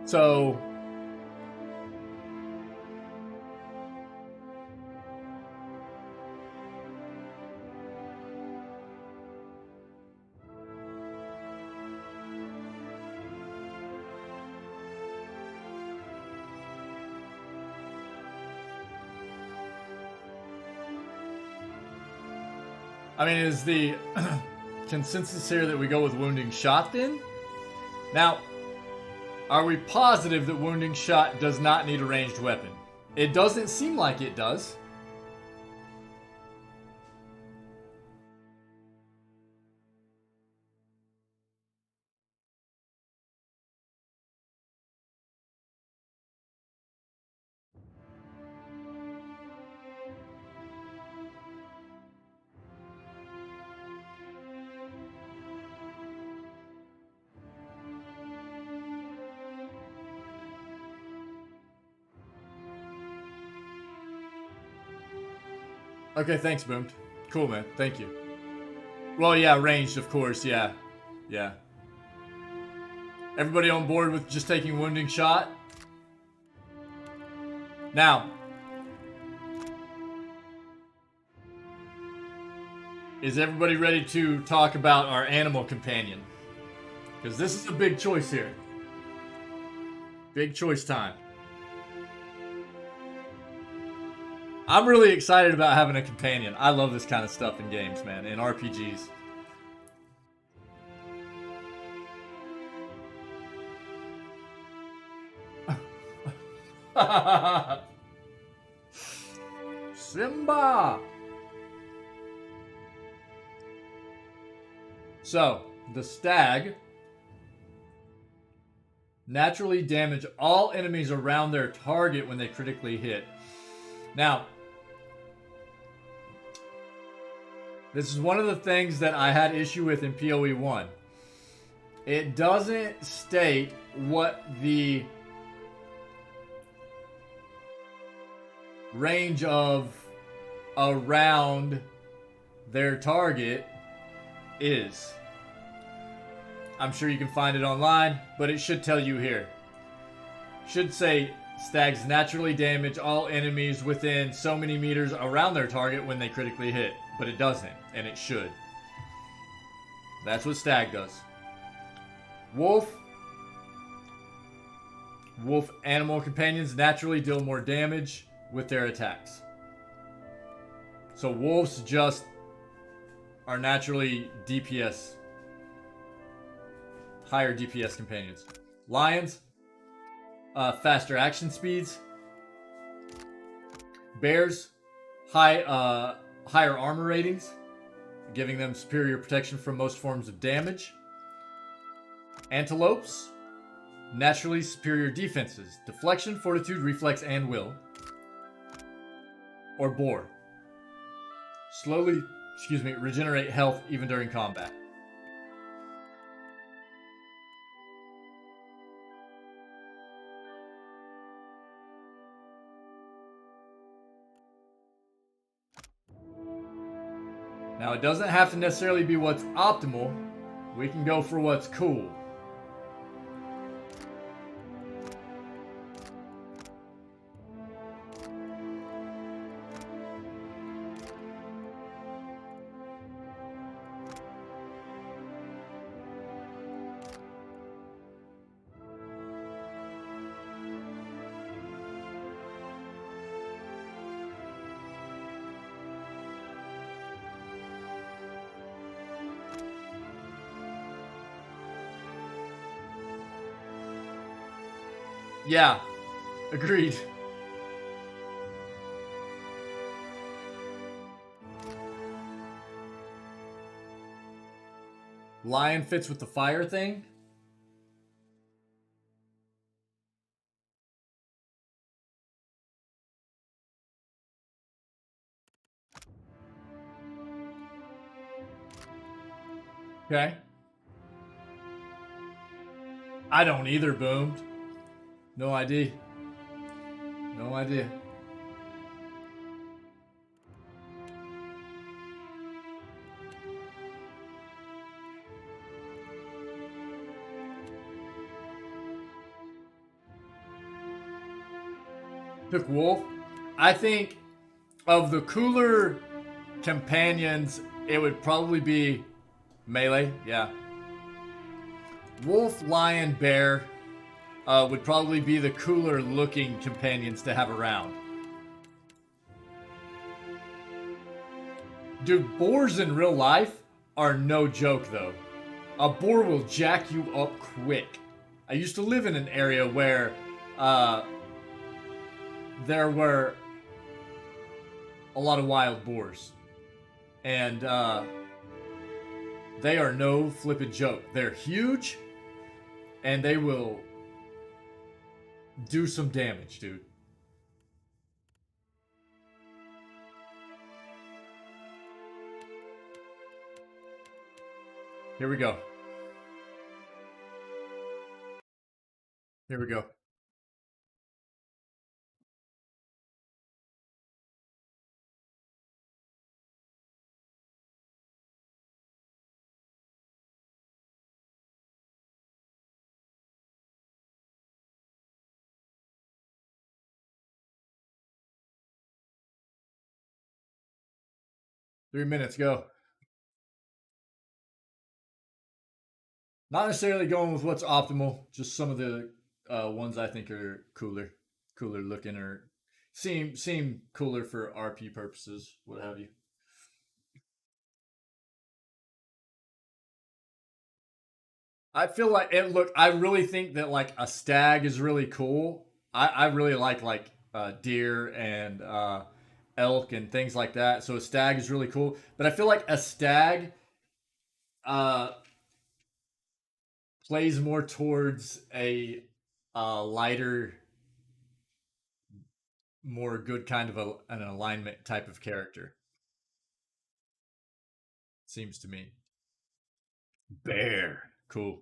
S1: So I mean, is the consensus here that we go with Wounding Shot then? Now, are we positive that Wounding Shot does not need a ranged weapon? It doesn't seem like it does. Okay, thanks, Boomed. Cool, man. Thank you. Well, yeah, ranged, of course. Yeah. Yeah. Everybody on board with just taking wounding shot? Now, is everybody ready to talk about our animal companion? Because this is a big choice here. Big choice time. I'm really excited about having a companion. I love this kind of stuff in games, man, in RPGs. Simba! So, the stag naturally damage all enemies around their target when they critically hit. Now, this is one of the things that I had issue with in PoE 1. It doesn't state what the range of around their target is. I'm sure you can find it online, but it should tell you here. Should say stags naturally damage all enemies within so many meters around their target when they critically hit, but it doesn't, and it should. That's what stag does. Wolf animal companions naturally deal more damage with their attacks. So wolves just are naturally DPS, higher DPS companions. Lions, faster action speeds. Bears, higher armor ratings, giving them superior protection from most forms of damage. Antelopes, naturally superior defenses, deflection, fortitude, reflex, and will. Or boar, slowly, regenerate health even during combat. Now, it doesn't have to necessarily be what's optimal. We can go for what's cool. Yeah, agreed. Lion fits with the fire thing. Okay. I don't either, Boomed. No idea. No idea. Pick wolf. I think of the cooler companions, it would probably be melee. Yeah. Wolf, lion, bear would probably be the cooler looking companions to have around. Dude, boars in real life are no joke though. A boar will jack you up quick. I used to live in an area where there were a lot of wild boars. And they are no flippin' joke. They're huge and they will do some damage, dude. Here we go. Here we go. 3 minutes, go. Not necessarily going with what's optimal, just some of the ones I think are cooler looking, or seem cooler for RP purposes, what have you. I feel like it. Look, I really think that like a stag is really cool. I really like deer and elk and things like that. So a stag is really cool. But I feel like a stag plays more towards a lighter, more good kind of an alignment type of character. Seems to me. Bear, cool.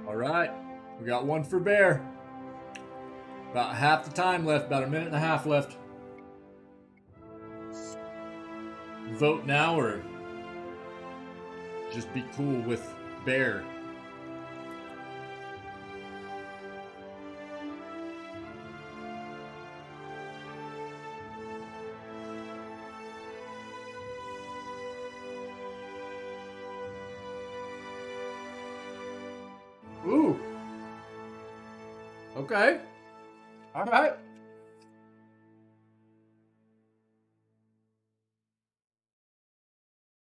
S1: All right, we got one for Bear. About half the time left, about a minute and a half left. Vote now or just be cool with Bear. Ooh. Okay. All right.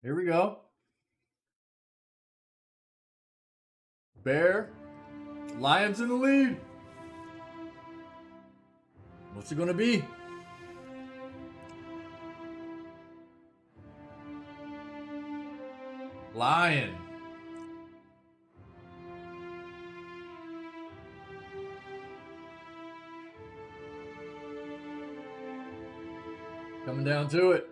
S1: Here we go. Bear. Lion's in the lead. What's it gonna be? Lion. Coming down to it.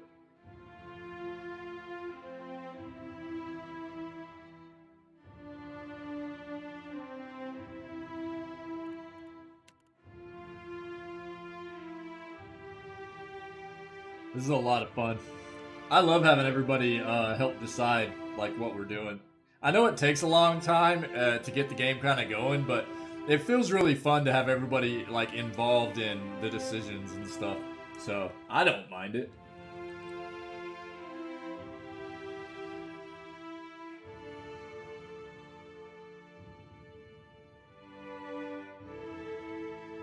S1: This is a lot of fun. I love having everybody help decide like what we're doing. I know it takes a long time to get the game kind of going, but it feels really fun to have everybody like involved in the decisions and stuff. So I don't mind it.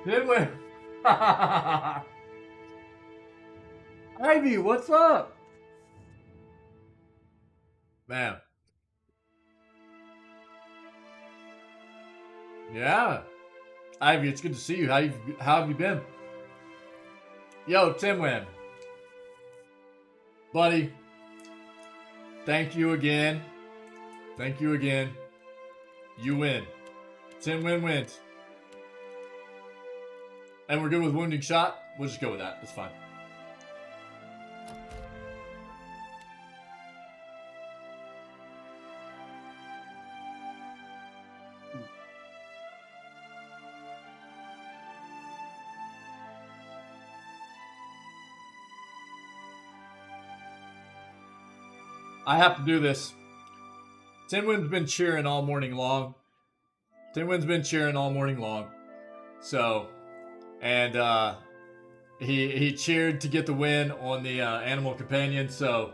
S1: Did we? Ivy, what's up? Man. Yeah. Ivy, it's good to see you. How have you been? Yo, Timwin. Buddy. Thank you again. Thank you again. You win. Timwin wins. And we're good with wounding shot? We'll just go with that. That's fine. I have to do this. Tinwin's been cheering all morning long. So, and he cheered to get the win on the animal companion. So,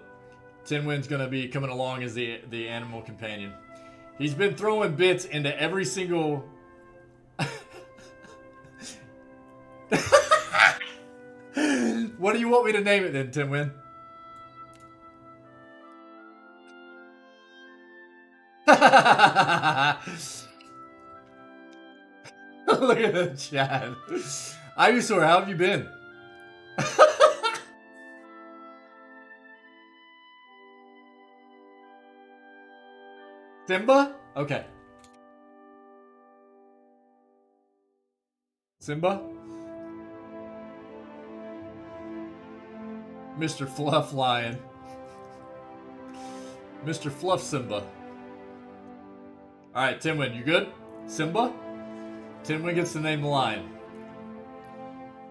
S1: Tinwin's gonna be coming along as the animal companion. He's been throwing bits into every single. What do you want me to name it then, Tinwin? Look at the chat. Ivysaur, how have you been? Simba? Okay. Simba? Mr. Fluff Lion. Mr. Fluff Simba. Alright, Tinwin, you good? Simba? Tinwin gets to name the lion.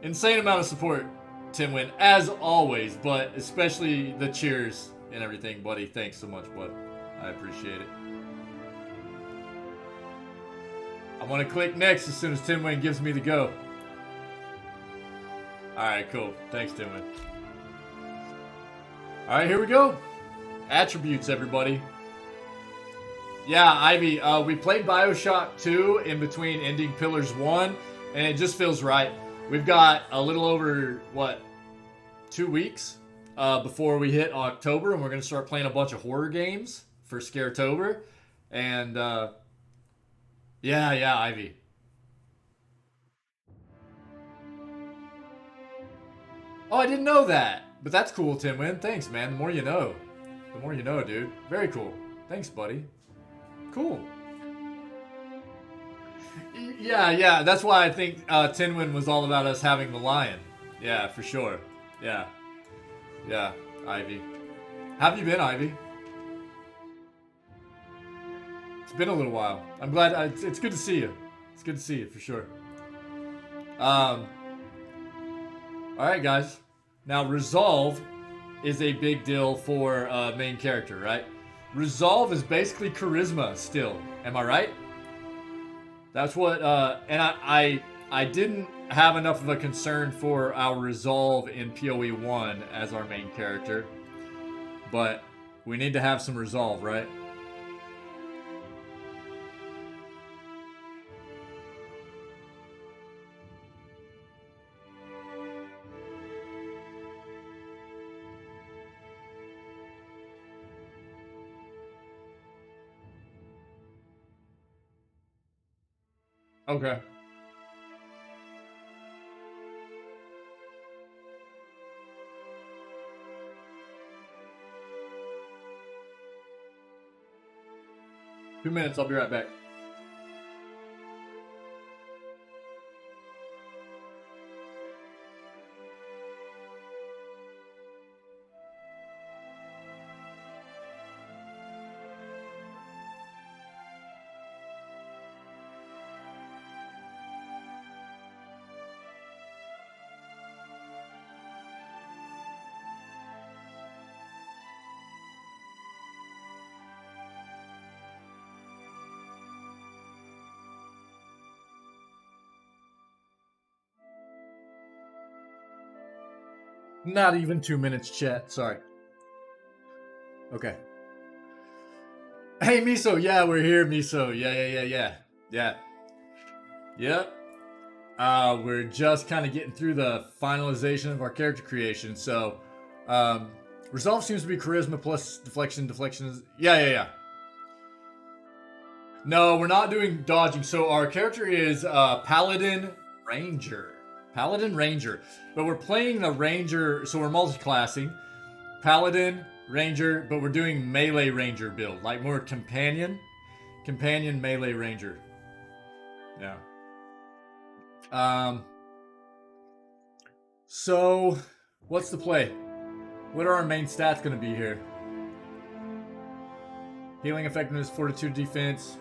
S1: Insane amount of support, Tinwin, as always, but especially the cheers and everything, buddy. Thanks so much, bud. I appreciate it. I want to click next as soon as Tinwin gives me the go. Alright, cool. Thanks, Tinwin. Alright, here we go. Attributes, everybody. Yeah, Ivy, we played Bioshock 2 in between ending Pillars 1, and it just feels right. We've got a little over, 2 weeks before we hit October, and we're going to start playing a bunch of horror games for Scaretober. And, yeah, Ivy. Oh, I didn't know that. But that's cool, Tinwin. Thanks, man. The more you know. The more you know, dude. Very cool. Thanks, buddy. Cool. Yeah. That's why I think Tinwin was all about us having the lion. Yeah, for sure. Yeah, Ivy. How have you been, Ivy? It's been a little while. I'm glad. It's good to see you. It's good to see you, for sure. Alright, guys. Now, resolve is a big deal for main character, right? Resolve is basically charisma still. Am I right? That's what, and I didn't have enough of a concern for our resolve in PoE 1 as our main character. But we need to have some resolve, right? Okay. Two minutes, I'll be right back. Not even 2 minutes, chat. Sorry. Okay. Hey, Miso. Yeah, we're here, Miso. Yeah. Yep. We're just kind of getting through the finalization of our character creation. So, resolve seems to be charisma plus deflection. Deflection is... Yeah. No, we're not doing dodging. So our character is Paladin Ranger. Paladin Ranger. But we're playing the Ranger, so we're multi-classing. Paladin, Ranger, but we're doing melee Ranger build. Like more companion melee Ranger. Yeah. So, what's the play? What are our main stats going to be here? Healing effectiveness, fortitude, defense.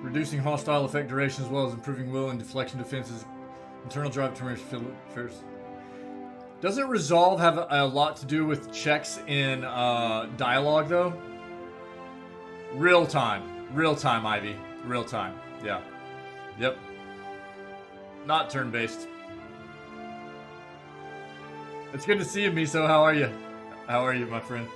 S1: Reducing hostile effect duration as well as improving will and deflection defenses. Internal drive determination first. Doesn't resolve have a lot to do with checks in dialogue though? Real time, Ivy. Real time. Yeah. Yep. Not turn-based. It's good to see you, Miso. How are you? How are you, my friend?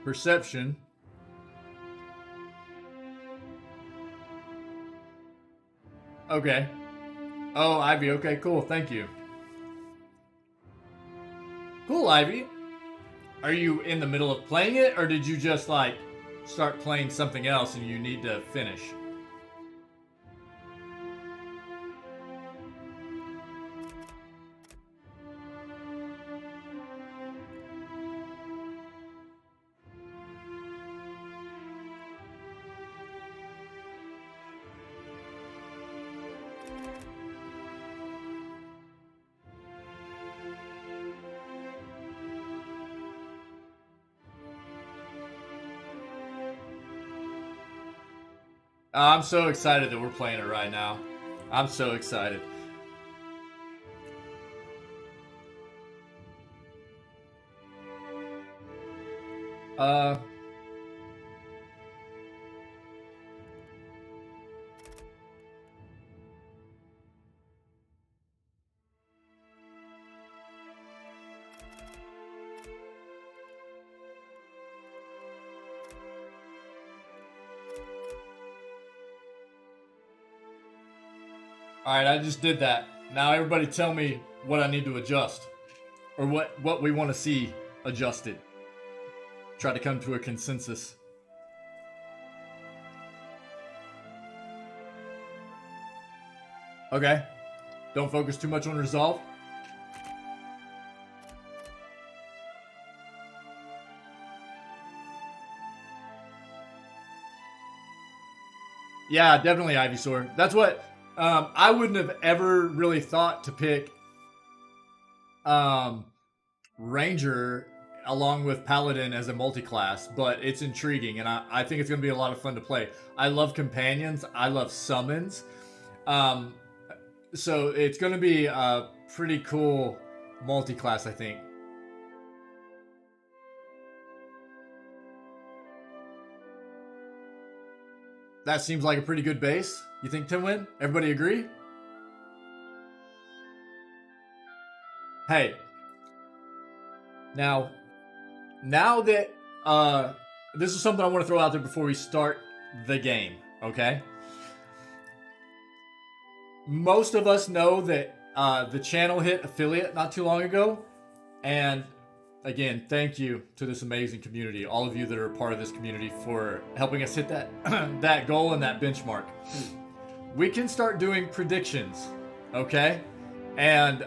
S1: Perception. Okay. Oh, Ivy. Okay, cool. Thank you. Cool, Ivy. Are you in the middle of playing it, or did you just, like, start playing something else and you need to finish. I'm so excited that we're playing it right now. I'm so excited. Alright, I just did that. Now everybody tell me what I need to adjust. Or what we want to see adjusted. Try to come to a consensus. Okay. Don't focus too much on resolve. Yeah, definitely Ivysaur. That's what... I wouldn't have ever really thought to pick Ranger along with Paladin as a multi-class, but it's intriguing, and I think it's going to be a lot of fun to play. I love companions. I love summons. So it's going to be a pretty cool multi-class, I think. That seems like a pretty good base. You think, Timwin? Everybody agree? Hey. Now that this is something I want to throw out there before we start the game, okay? Most of us know that the channel hit affiliate not too long ago, and again, thank you to this amazing community, all of you that are a part of this community, for helping us hit that that goal and that benchmark. We can start doing predictions, okay? And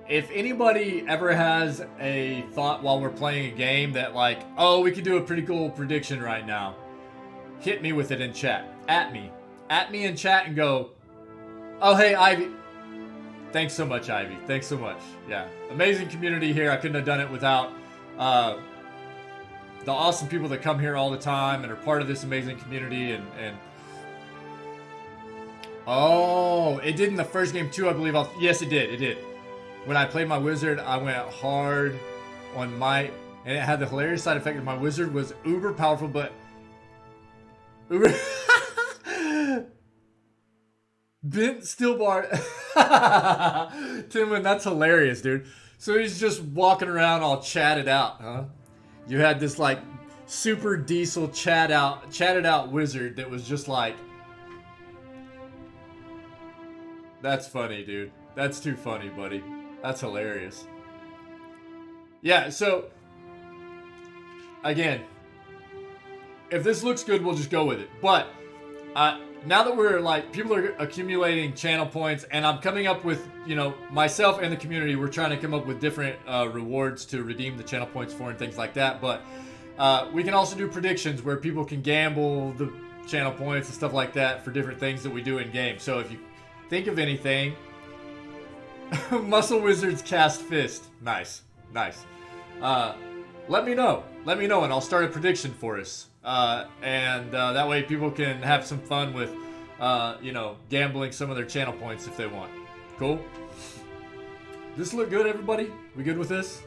S1: if anybody ever has a thought while we're playing a game that like, oh, we could do a pretty cool prediction right now, hit me with it in chat. At me in chat and go, oh, hey, Ivy. Thanks so much, Ivy. Thanks so much. Yeah, amazing community here. I couldn't have done it without the awesome people that come here all the time and are part of this amazing community. And oh, it did in the first game too, I believe. Yes, it did. It did. When I played my wizard, I went hard on might, and it had the hilarious side effect that my wizard was uber powerful, but uber bent steel bar. Timwin, that's hilarious, dude. So he's just walking around all chatted out, huh? You had this like super diesel chatted out wizard that was just like, that's funny, dude. That's too funny, buddy. That's hilarious. Yeah, so again, if this looks good, we'll just go with it. But now that we're like, people are accumulating channel points, and I'm coming up with, you know, myself and the community, we're trying to come up with different rewards to redeem the channel points for and things like that. But we can also do predictions where people can gamble the channel points and stuff like that for different things that we do in game. So if you think of anything, Muscle Wizards cast fist. Nice. Nice. Let me know, and I'll start a prediction for us. And that way people can have some fun with, you know, gambling some of their channel points if they want. Cool? This look good, everybody? We good with this?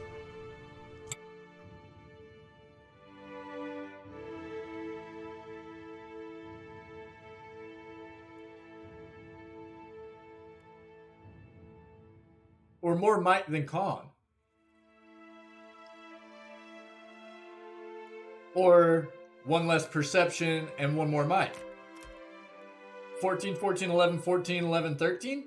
S1: Or more might than con? Or one less perception and one more might? 14, 14, 11, 14, 11, 13?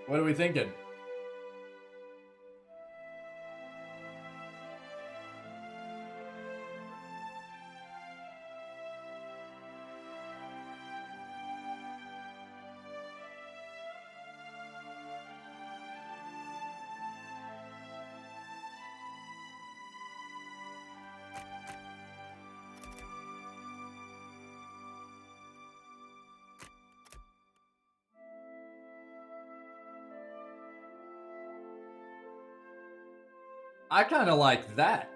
S1: What are we thinking? I kind of like that.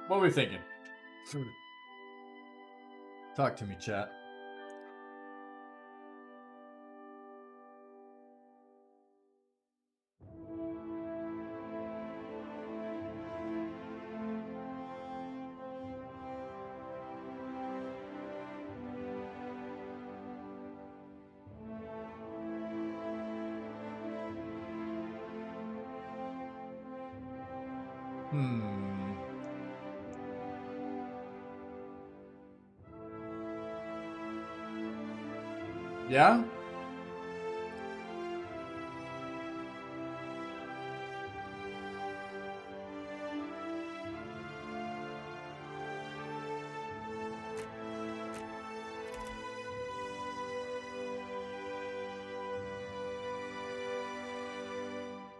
S1: What are we thinking? Talk to me, chat. Yeah?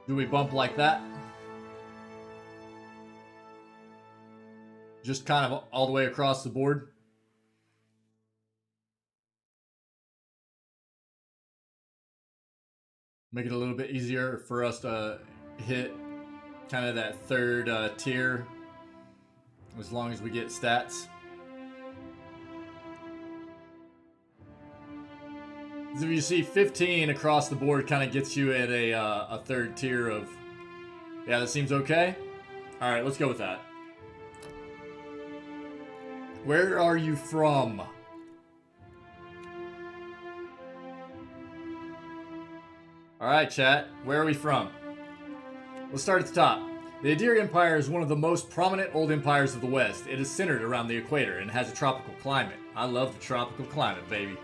S1: Do we bump like that? Just kind of all the way across the board? Make it a little bit easier for us to hit kind of that third tier as long as we get stats. So you see 15 across the board kind of gets you at a third tier of... Yeah, that seems okay? Alright, let's go with that. Where are you from? Alright, chat. Where are we from? Let's start at the top. The Adir Empire is one of the most prominent old empires of the West. It is centered around the equator and has a tropical climate. I love the tropical climate, baby.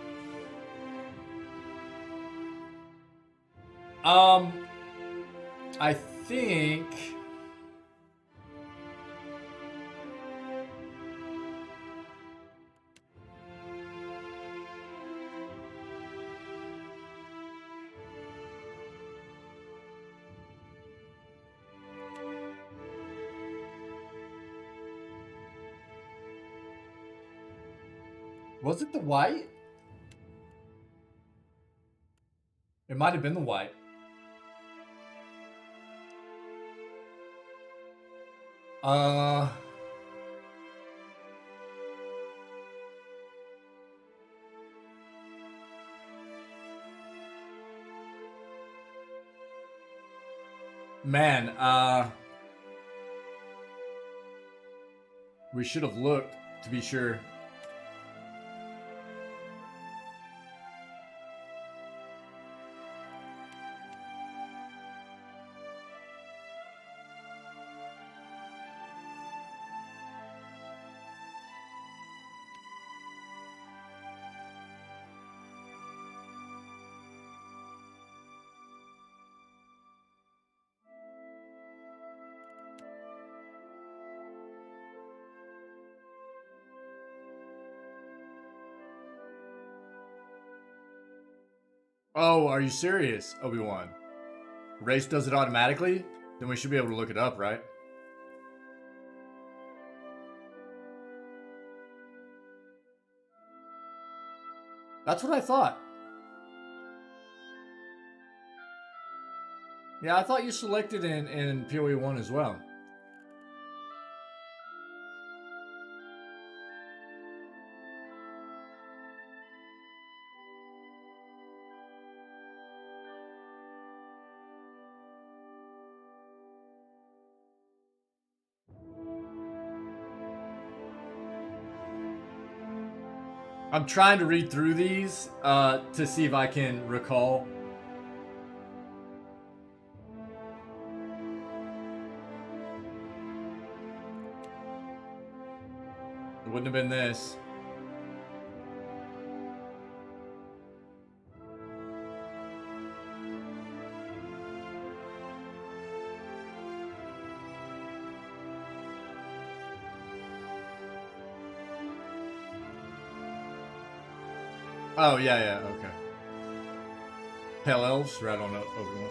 S1: I think... Was it the white? It might have been the white. Man, we should have looked to be sure. Oh, are you serious, Obi-Wan? Race does it automatically? Then we should be able to look it up, right? That's what I thought. Yeah, I thought you selected in PoE 1 as well. I'm trying to read through these to see if I can recall. It wouldn't have been this. Oh, yeah, okay. Pale Elves, right on Obi-Wan.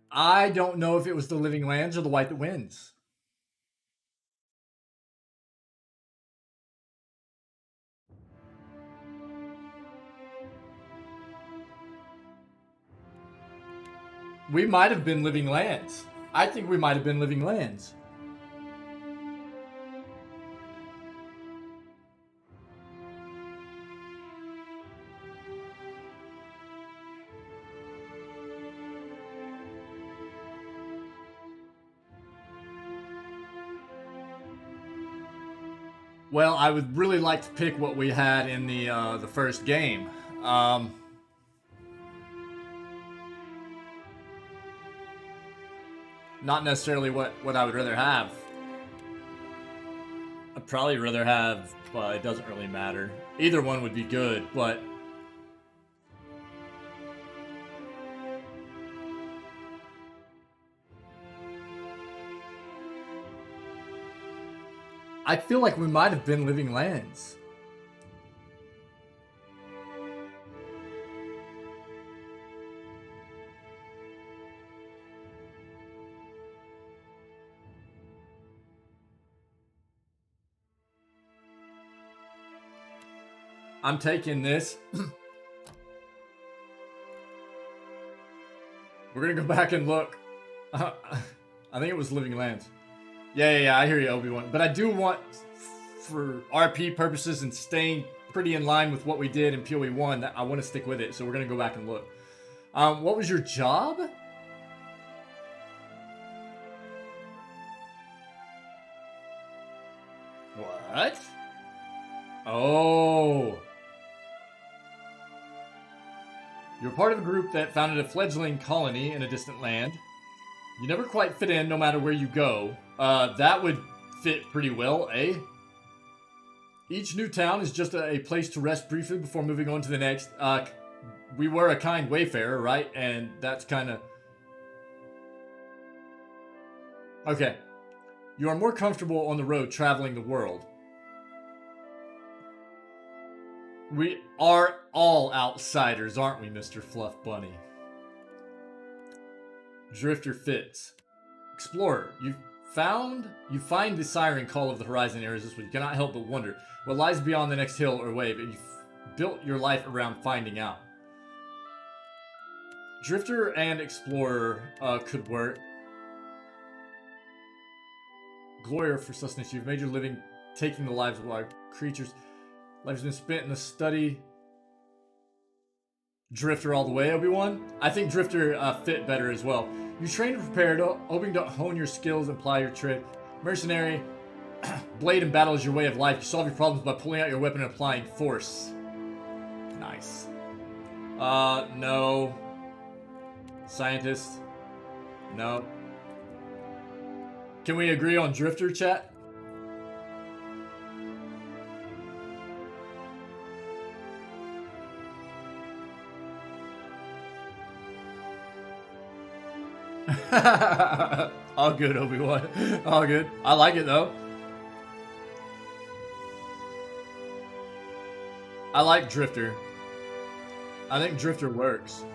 S1: I don't know if it was the Living Lands or the White That Wins. We might have been Living Lands. I think we might have been Living Lands. Well, I would really like to pick what we had in the first game. Not necessarily what I would rather have. I'd probably rather have, well, it doesn't really matter. Either one would be good, but... I feel like we might have been Living Lands. I'm taking this. We're gonna go back and look. I think it was Living Lands. Yeah, I hear you, Obi-Wan. But I do want, for RP purposes and staying pretty in line with what we did in PoE 1, I want to stick with it. So we're gonna go back and look. What was your job? What? Oh. You're part of a group that founded a fledgling colony in a distant land. You never quite fit in no matter where you go. That would fit pretty well, eh? Each new town is just a place to rest briefly before moving on to the next. We were a kind wayfarer, right? And that's kind of... Okay. You are more comfortable on the road traveling the world. We are all outsiders, aren't we, Mr. Fluff Bunny? Drifter fits. Explorer, you find the siren call of the horizon areas, but you cannot help but wonder what lies beyond the next hill or wave, and you've built your life around finding out. Drifter and Explorer could work. Gloria for sustenance. You've made your living taking the lives of wild creatures. Life has been spent in the study. Drifter all the way, Obi-Wan. I think Drifter fit better as well. You trained and prepared, hoping to hone your skills and ply your trade. Mercenary, blade and battle is your way of life. You solve your problems by pulling out your weapon and applying force. Nice. No. Scientist. No. Can we agree on Drifter, chat? All good, Obi-Wan. All good. I like it, though. I like Drifter. I think Drifter works.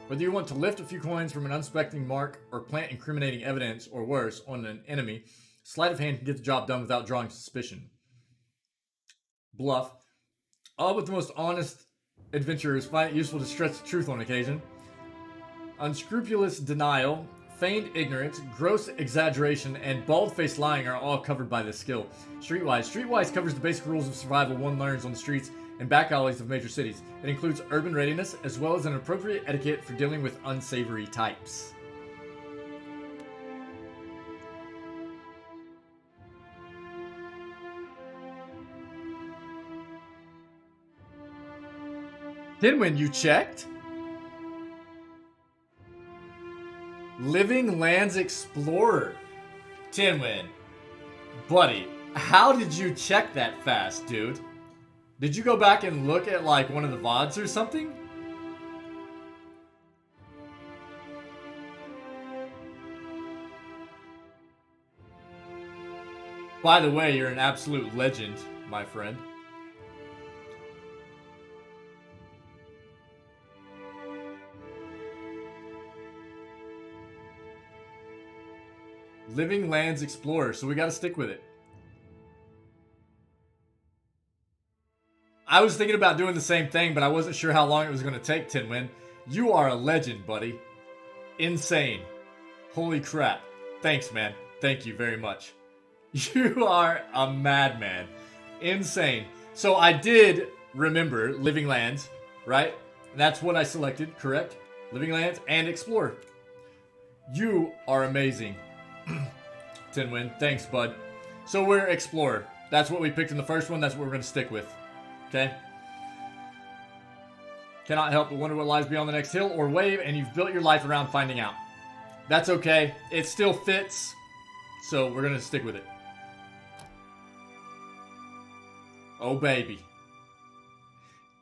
S1: Whether you want to lift a few coins from an unsuspecting mark or plant incriminating evidence, or worse, on an enemy, sleight of hand can get the job done without drawing suspicion. Bluff. All but the most honest adventurers find it useful to stretch the truth on occasion. Unscrupulous denial, feigned ignorance, gross exaggeration, and bald-faced lying are all covered by this skill. Streetwise covers the basic rules of survival one learns on the streets and back alleys of major cities. It includes urban readiness as well as an appropriate etiquette for dealing with unsavory types. Tinwin, you checked? Living Lands Explorer. Tinwin. Buddy, how did you check that fast, dude? Did you go back and look at, like, one of the VODs or something? By the way, you're an absolute legend, my friend. Living Lands Explorer, so we gotta stick with it. I was thinking about doing the same thing, but I wasn't sure how long it was going to take, Tinwin. You are a legend, buddy. Insane. Holy crap. Thanks, man. Thank you very much. You are a madman. Insane. So I did remember Living Lands, right? And that's what I selected, correct? Living Lands and Explore. You are amazing. Tinwin, thanks, bud. So we're Explorer. That's what we picked in the first one. That's what we're going to stick with. Okay? Cannot help but wonder what lies beyond the next hill or wave, and you've built your life around finding out. That's okay. It still fits, so we're going to stick with it. Oh, baby.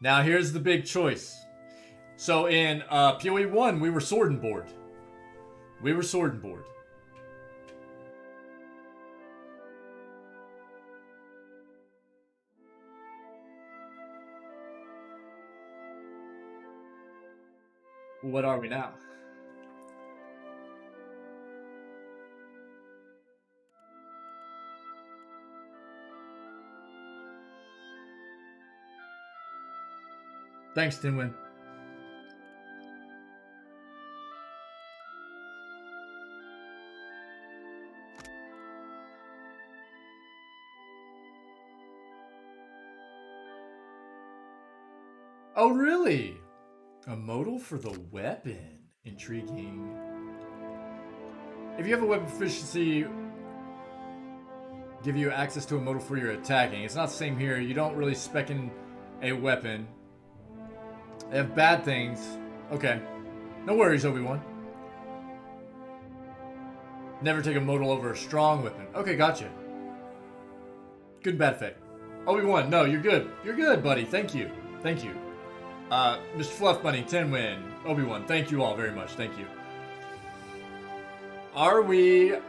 S1: Now, here's the big choice. So, in PoE 1, we were Sword and Board. We were Sword and Board. What are we now? Thanks, Tinwin. Oh, really? A modal for the weapon. Intriguing. If you have a weapon proficiency, give you access to a modal for your attacking. It's not the same here. You don't really spec in a weapon. They have bad things. Okay. No worries, Obi-Wan. Never take a modal over a strong weapon. Okay, gotcha. Good and bad effect. Obi-Wan, no, you're good. You're good, buddy. Thank you. Thank you. Mr. Fluff Bunny, Tinwin, Obi-Wan, thank you all very much. Thank you. Are we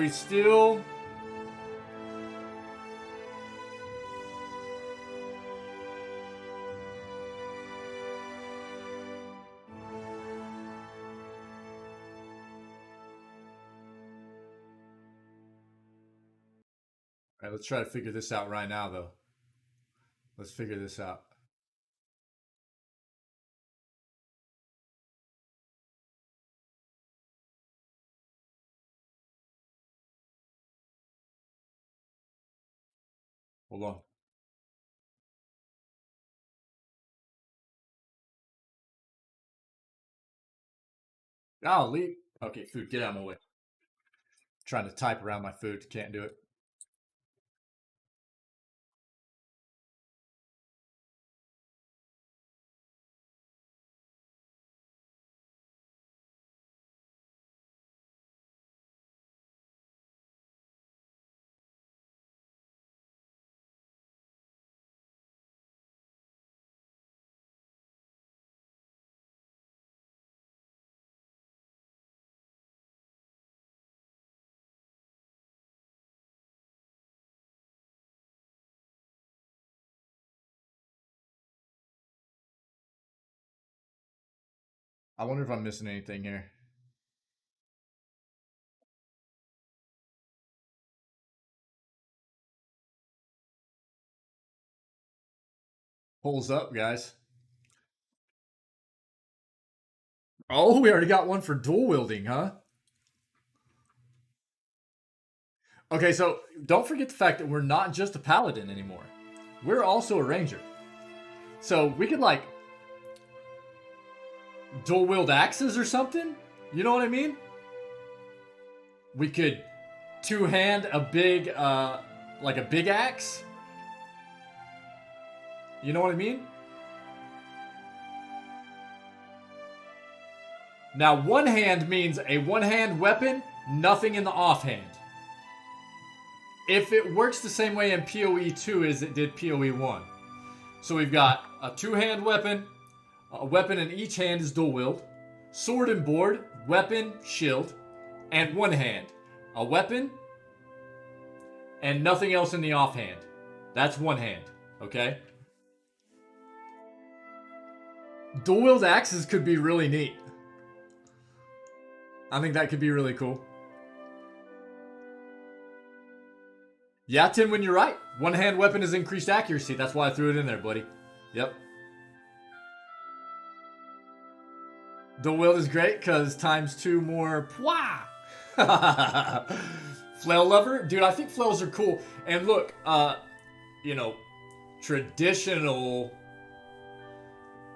S1: still... Alright, let's try to figure this out right now, though. Let's figure this out. Hold on. Golly. Okay, food, get out of my way. Trying to type around my food, can't do it. I wonder if I'm missing anything here. Pulls up, guys. Oh, we already got one for dual wielding, huh? Okay, so don't forget the fact that we're not just a paladin anymore. we're also a ranger. So we could like dual wield axes or something. You know what I mean? We could two-hand a big, like a big axe. You know what I mean? Now, one hand means a one-hand weapon, nothing in the offhand. If it works the same way in PoE 2 as it did PoE 1. So we've got a two-hand weapon, a weapon in each hand is dual wield, sword and board, weapon, shield, and one hand. A weapon, and nothing else in the offhand. That's one hand, okay? Dual wield axes could be really neat. I think that could be really cool. Yeah, Tim, when you're right. One hand weapon is increased accuracy. That's why I threw it in there, buddy. Yep. Dual wield is great because times 2 more pwah. Flail lover? Dude, I think flails are cool. And look, you know, traditional,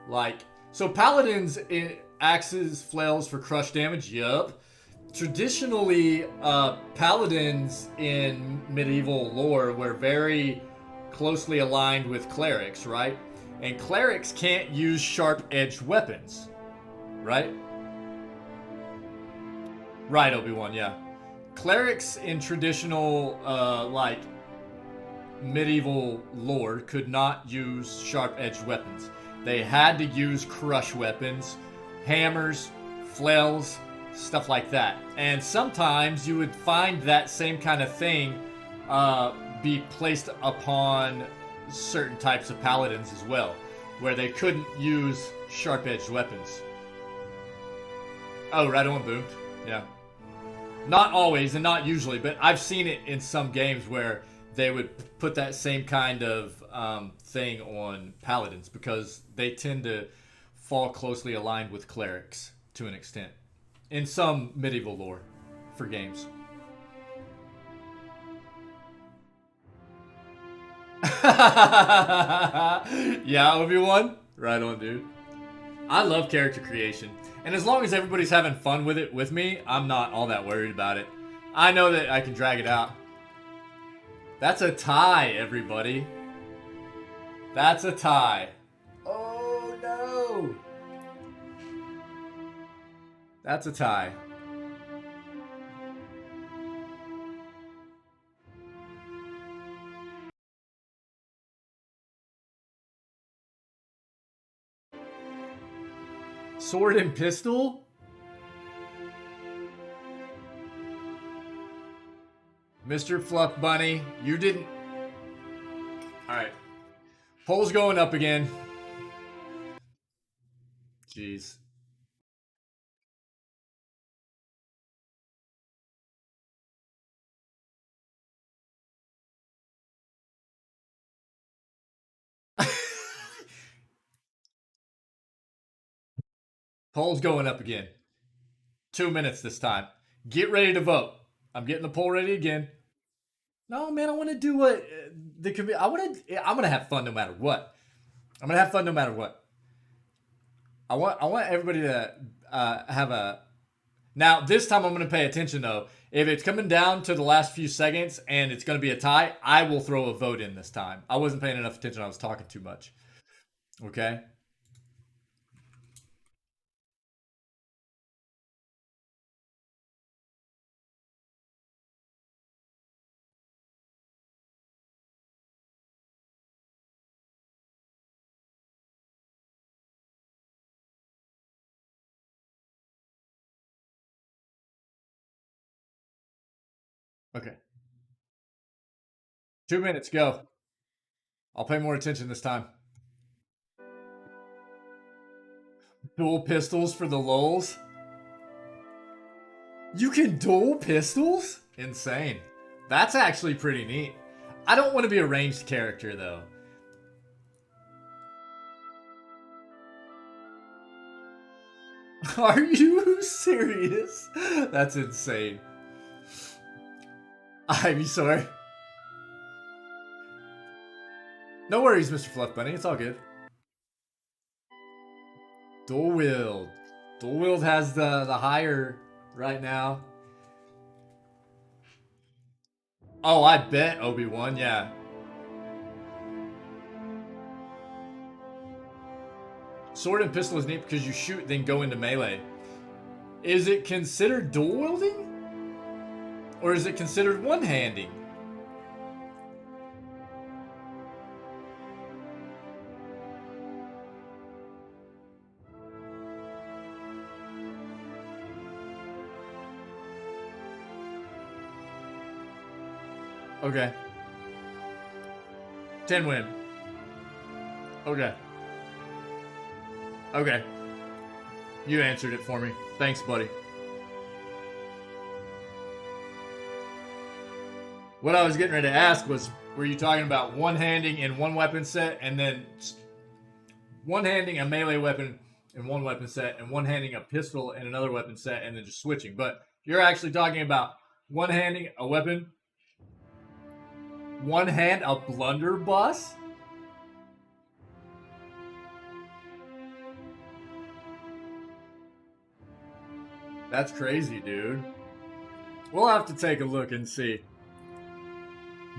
S1: like, so paladins, axes, flails for crush damage, yup. Traditionally, paladins in medieval lore were very closely aligned with clerics, right? And clerics can't use sharp-edged weapons, right? Right, Obi-Wan, yeah. Clerics in traditional, like, medieval lore could not use sharp-edged weapons. They had to use crush weapons, hammers, flails, stuff like that. And sometimes you would find that same kind of thing be placed upon certain types of paladins as well, where they couldn't use sharp-edged weapons. Oh, right on, Boom. Yeah. Not always and not usually, but I've seen it in some games where they would put that same kind of thing on paladins because they tend to fall closely aligned with clerics to an extent in some medieval lore for games. Yeah, Obi-Wan? Right on, dude. I love character creation. And as long as everybody's having fun with it with me, I'm not all that worried about it. I know that I can drag it out. That's a tie, everybody. That's a tie. Oh, no. That's a tie. Sword and pistol? Mr. Fluff Bunny, you didn't... Alright. Poll's going up again. Jeez. Poll's going up again. 2 minutes this time. Get ready to vote. I'm getting the poll ready again. No, man, I want to do what the community. I'm gonna have fun no matter what. I'm gonna have fun no matter what. I want everybody to have a. Now this time I'm gonna pay attention though. If it's coming down to the last few seconds and it's gonna be a tie, I will throw a vote in this time. I wasn't paying enough attention. I was talking too much. Okay. Okay. 2 minutes, go. I'll pay more attention this time. Dual pistols for the lulz. You can dual pistols? Insane. That's actually pretty neat. I don't want to be a ranged character though. Are you serious? That's insane. Ivysaur. No worries, Mr. Fluff Bunny. It's all good. Dual wield. Dual wield has the higher right now. Oh, I bet Obi-Wan, yeah. Sword and pistol is neat because you shoot, then go into melee. Is it considered dual wielding? Or is it considered one-handing? Okay. 10 win. Okay. Okay. You answered it for me. Thanks, buddy. What I was getting ready to ask was, were you talking about one-handing in one weapon set and then one-handing a melee weapon in one weapon set and one-handing a pistol in another weapon set and then just switching? But you're actually talking about one-handing a weapon, one hand a blunderbuss? That's crazy, dude. We'll have to take a look and see.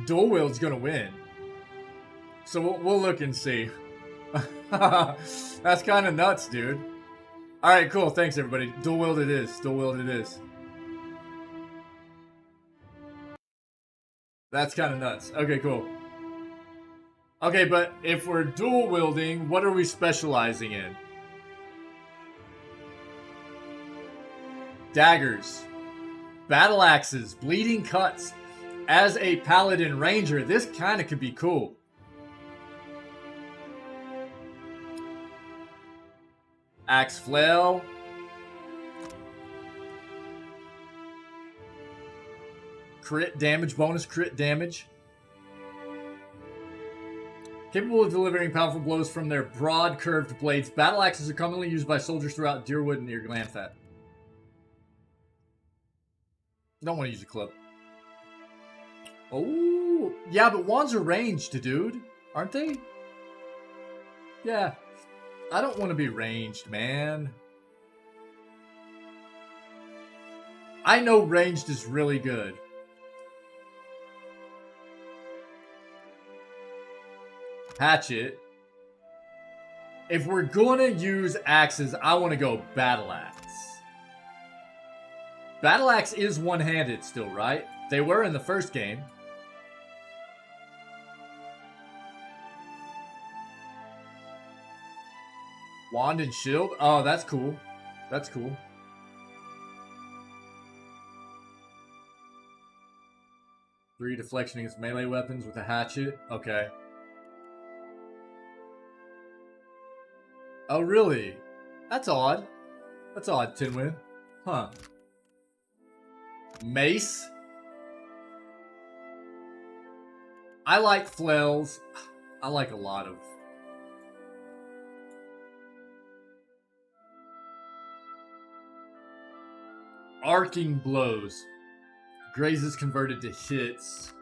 S1: Dual wield's gonna win. So we'll look and see. That's kind of nuts, dude. Alright, cool. Thanks, everybody. Dual wield it is. Dual wield it is. That's kind of nuts. Okay, cool. Okay, but if we're dual wielding, what are we specializing in? Daggers, battle axes, bleeding cuts. As a paladin ranger, this kind of could be cool. Axe flail. Crit damage, bonus crit damage. Capable of delivering powerful blows from their broad curved blades, battle axes are commonly used by soldiers throughout Deerwood and near Glanfat. Don't want to use a club. Oh, yeah, but wands are ranged, dude. Aren't they? Yeah. I don't want to be ranged, man. I know ranged is really good. Hatchet. If we're going to use axes, I want to go battle axe. Battle axe is one-handed still, right? They were in the first game. Wand and shield? Oh, that's cool. That's cool. Three deflection against melee weapons with a hatchet. Okay. Oh, really? That's odd. That's odd, Tinwin. Huh. Mace. I like flails. I like a lot of... Arcing blows. Grazes converted to hits.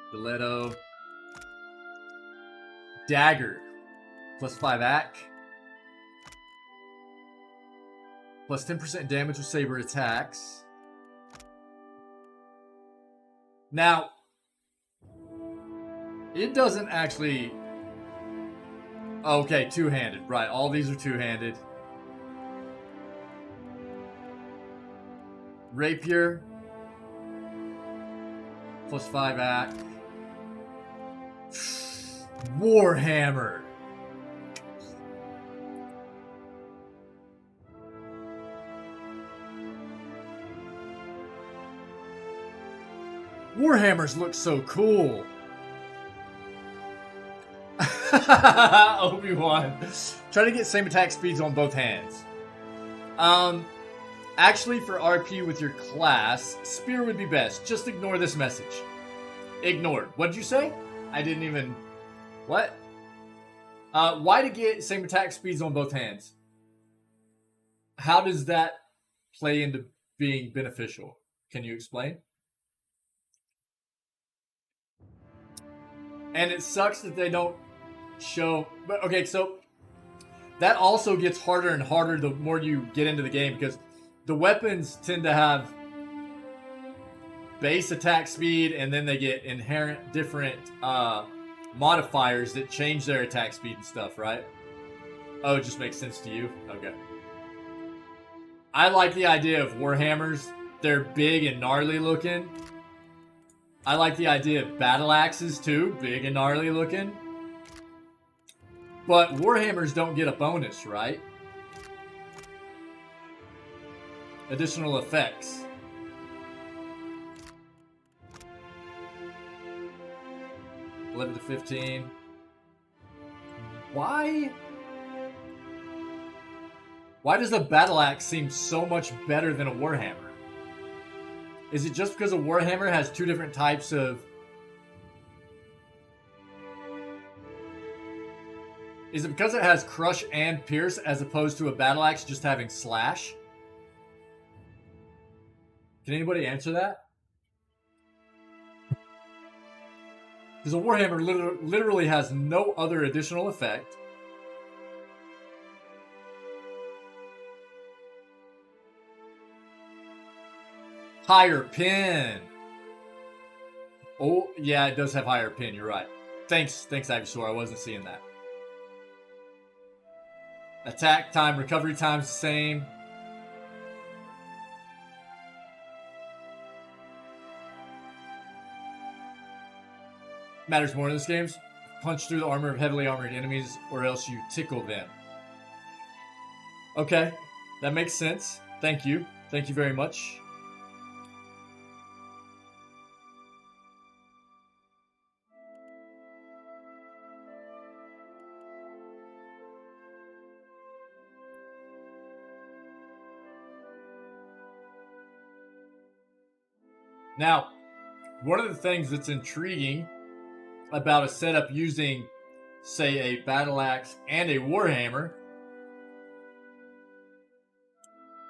S1: Stiletto. Dagger. Plus 5 AC. Plus 10% damage with saber attacks. Now, it doesn't actually... Okay, two-handed. Right, all these are two-handed. Rapier. Plus 5 AC. Warhammer. Warhammers look so cool. Obi-Wan. Try to get same attack speeds on both hands. Actually, for RP with your class, spear would be best. Just ignore this message. Ignored. What did you say? I didn't even... What? Why to get same attack speeds on both hands? How does that play into being beneficial? Can you explain? And it sucks that they don't show... But okay, so that also gets harder and harder the more you get into the game, because the weapons tend to have base attack speed, and then they get inherent different modifiers that change their attack speed and stuff, right? Oh, it just makes sense to you? Okay. I like the idea of Warhammers. They're big and gnarly looking. I like the idea of battle axes too, big and gnarly looking. But Warhammers don't get a bonus, right? Additional effects. $11 to $15. Why? Why does a battle axe seem so much better than a Warhammer? Is it just because a Warhammer has two different types of... Is it because it has crush and pierce as opposed to a battle axe just having slash? Can anybody answer that? Because a Warhammer literally has no other additional effect. Higher pin. Oh, yeah, it does have higher pin. You're right. Thanks, Ivysaur. I wasn't seeing that. Attack time, recovery time's the same. Matters more in this game. Punch through the armor of heavily armored enemies, or else you tickle them. Okay, that makes sense. Thank you. Thank you very much. Now, one of the things that's intriguing about a setup using, say, a battle axe and a warhammer,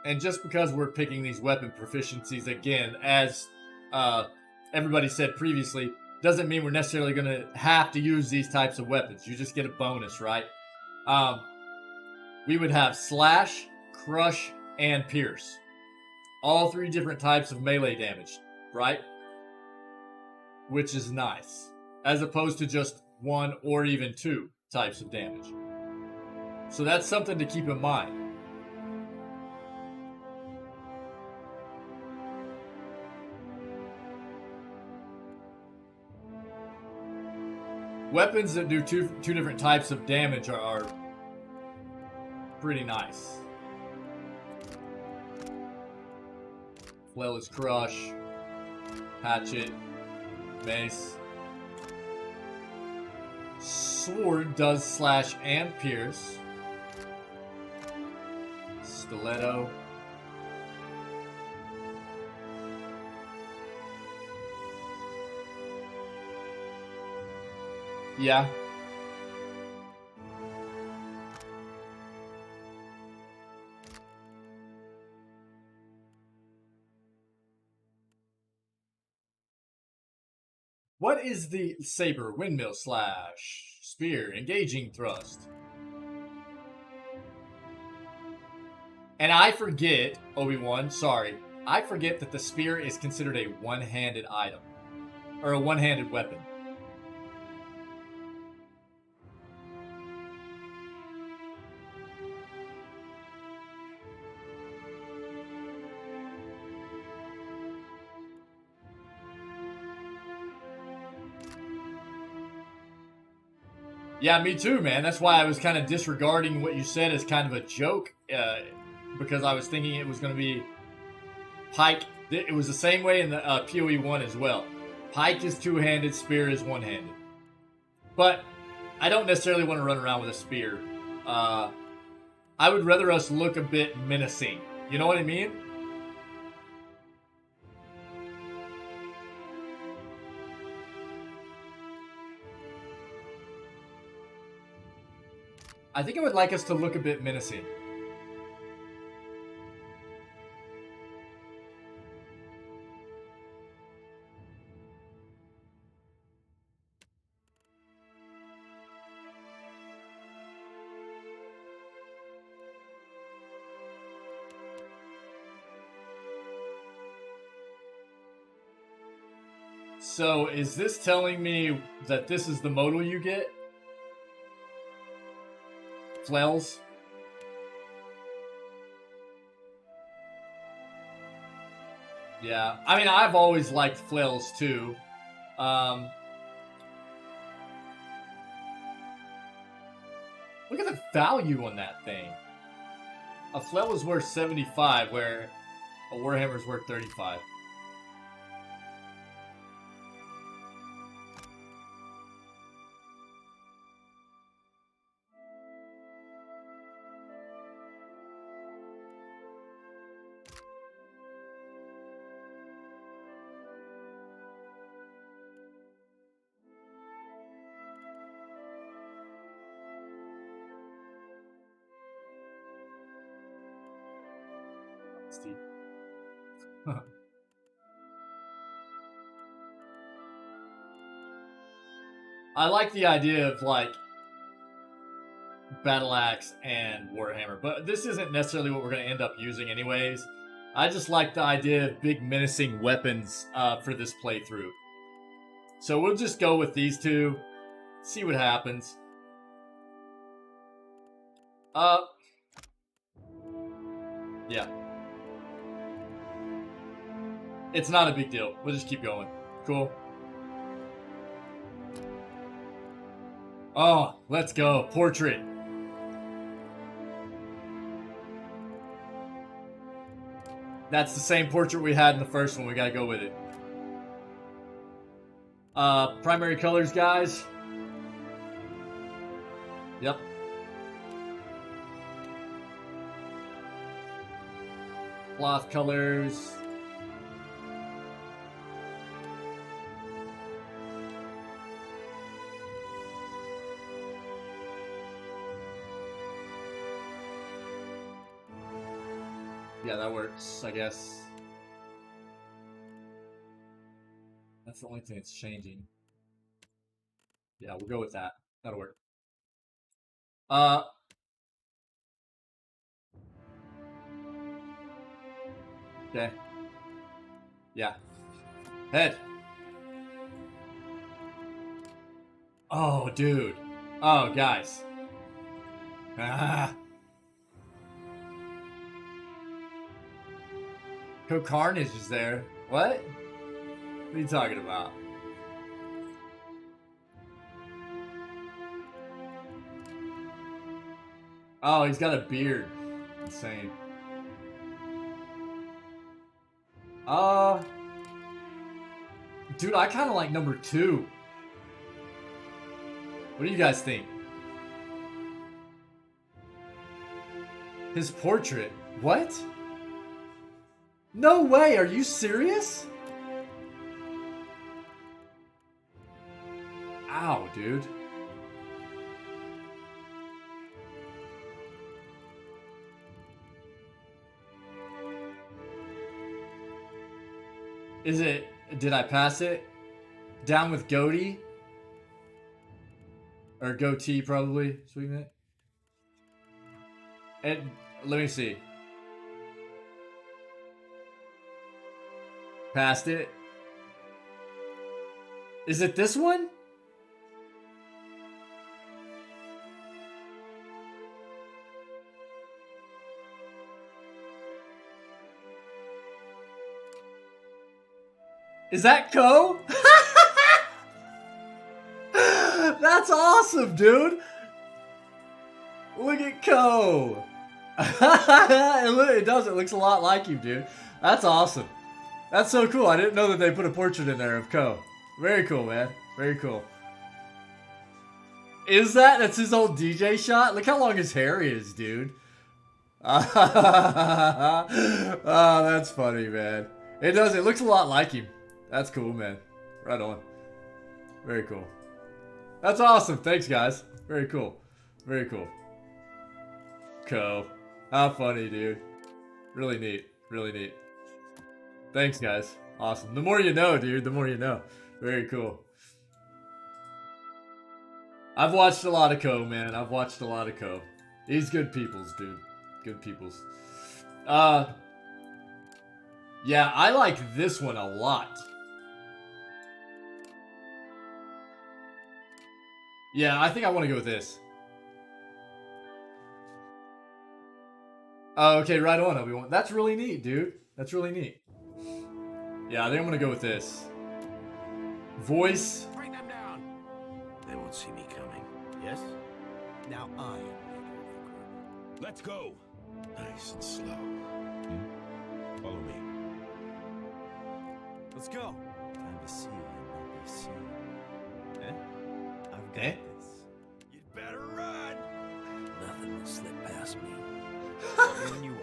S1: and just because we're picking these weapon proficiencies again, as everybody said previously, doesn't mean we're necessarily going to have to use these types of weapons. You just get a bonus, right? We would have slash, crush, and pierce. All three different types of melee damage, right? Which is nice. As opposed to just one or even two types of damage. So that's something to keep in mind. Weapons that do two different types of damage are pretty nice. Flail is crush, hatchet, mace. Sword does slash and pierce. Stiletto. Yeah. What is the saber, windmill slash, spear, engaging thrust? And I forget, Obi-Wan, sorry. I forget that the spear is considered a one-handed item. Or a one-handed weapon. Yeah, me too, man. That's why I was kind of disregarding what you said as kind of a joke, because I was thinking it was going to be pike. It was the same way in the PoE 1 as well. Pike is two-handed, spear is one-handed. But I don't necessarily want to run around with a spear. I would rather us look a bit menacing. You know what I mean? I think I would like us to look a bit menacing. So, is this telling me that this is the modal you get? Flails? Yeah, I mean, I've always liked flails too. Look at the value on that thing. A flail is worth 75, where a warhammer is worth 35. Steve. I like the idea of like battle axe and warhammer, but this isn't necessarily what we're going to end up using anyways. I just like the idea of big menacing weapons for this playthrough. So we'll just go with these two, see what happens. Yeah. It's not a big deal. We'll just keep going. Cool. Oh, let's go. Portrait. That's the same portrait we had in the first one. We gotta go with it. Primary colors, guys. Yep. Cloth colors. Yeah, that works, I guess. That's the only thing that's changing. Yeah, we'll go with that. That'll work. Okay. Yeah. Head. Oh, dude. Oh, guys. Ah. Carnage is there. What? What are you talking about? Oh, he's got a beard. Insane. Dude, I kind of like number 2. What do you guys think? His portrait. What? No way, are you serious? Ow, dude. Is it, did I pass it? Down with goatee? Or goatee, probably. Sweet minute. And let me see. Passed it. Is it this one? Is that Ko? That's awesome, dude. Look at Ko. It does. It looks a lot like you, dude. That's awesome. That's so cool. I didn't know that they put a portrait in there of Ko. Very cool, man. Very cool. Is that? That's his old DJ shot? Look how long his hair is, dude. Oh, that's funny, man. It does. It looks a lot like him. That's cool, man. Right on. Very cool. That's awesome. Thanks, guys. Very cool. Very cool. Ko. How funny, dude. Really neat. Really neat. Thanks, guys. Awesome. The more you know, dude, the more you know. Very cool. I've watched a lot of Ko, man. I've watched a lot of Ko. He's good peoples, dude. Good peoples. Yeah, I like this one a lot. Yeah, I think I want to go with this. Oh, okay, right on, Obi-Wan. That's really neat, dude. That's really neat. Yeah, I think I'm gonna go with this. Voice.
S10: Bring them down. They won't see me coming. Yes? Now I am leader of the group. Let's go. Nice and slow. Follow me. Let's go. Time to see and not be seen. Eh? I've got this. You'd better run.
S8: Nothing will slip past me.
S10: When you are,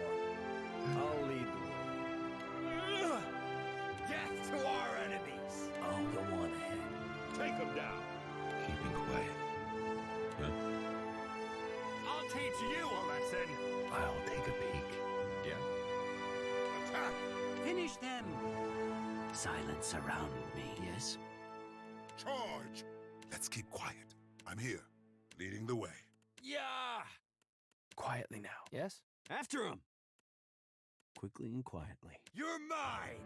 S10: I'll lead the way. Death to our enemies.
S8: I'll go on ahead.
S10: Take them down.
S6: Keeping quiet. Huh?
S10: I'll teach you a lesson.
S6: I'll take a peek. Yeah?
S10: Attack.
S8: Finish them. Silence around me, yes?
S11: Charge! Let's keep quiet. I'm here, leading the way.
S10: Yeah.
S3: Quietly now. Yes?
S10: After him. Quickly and quietly. You're mine.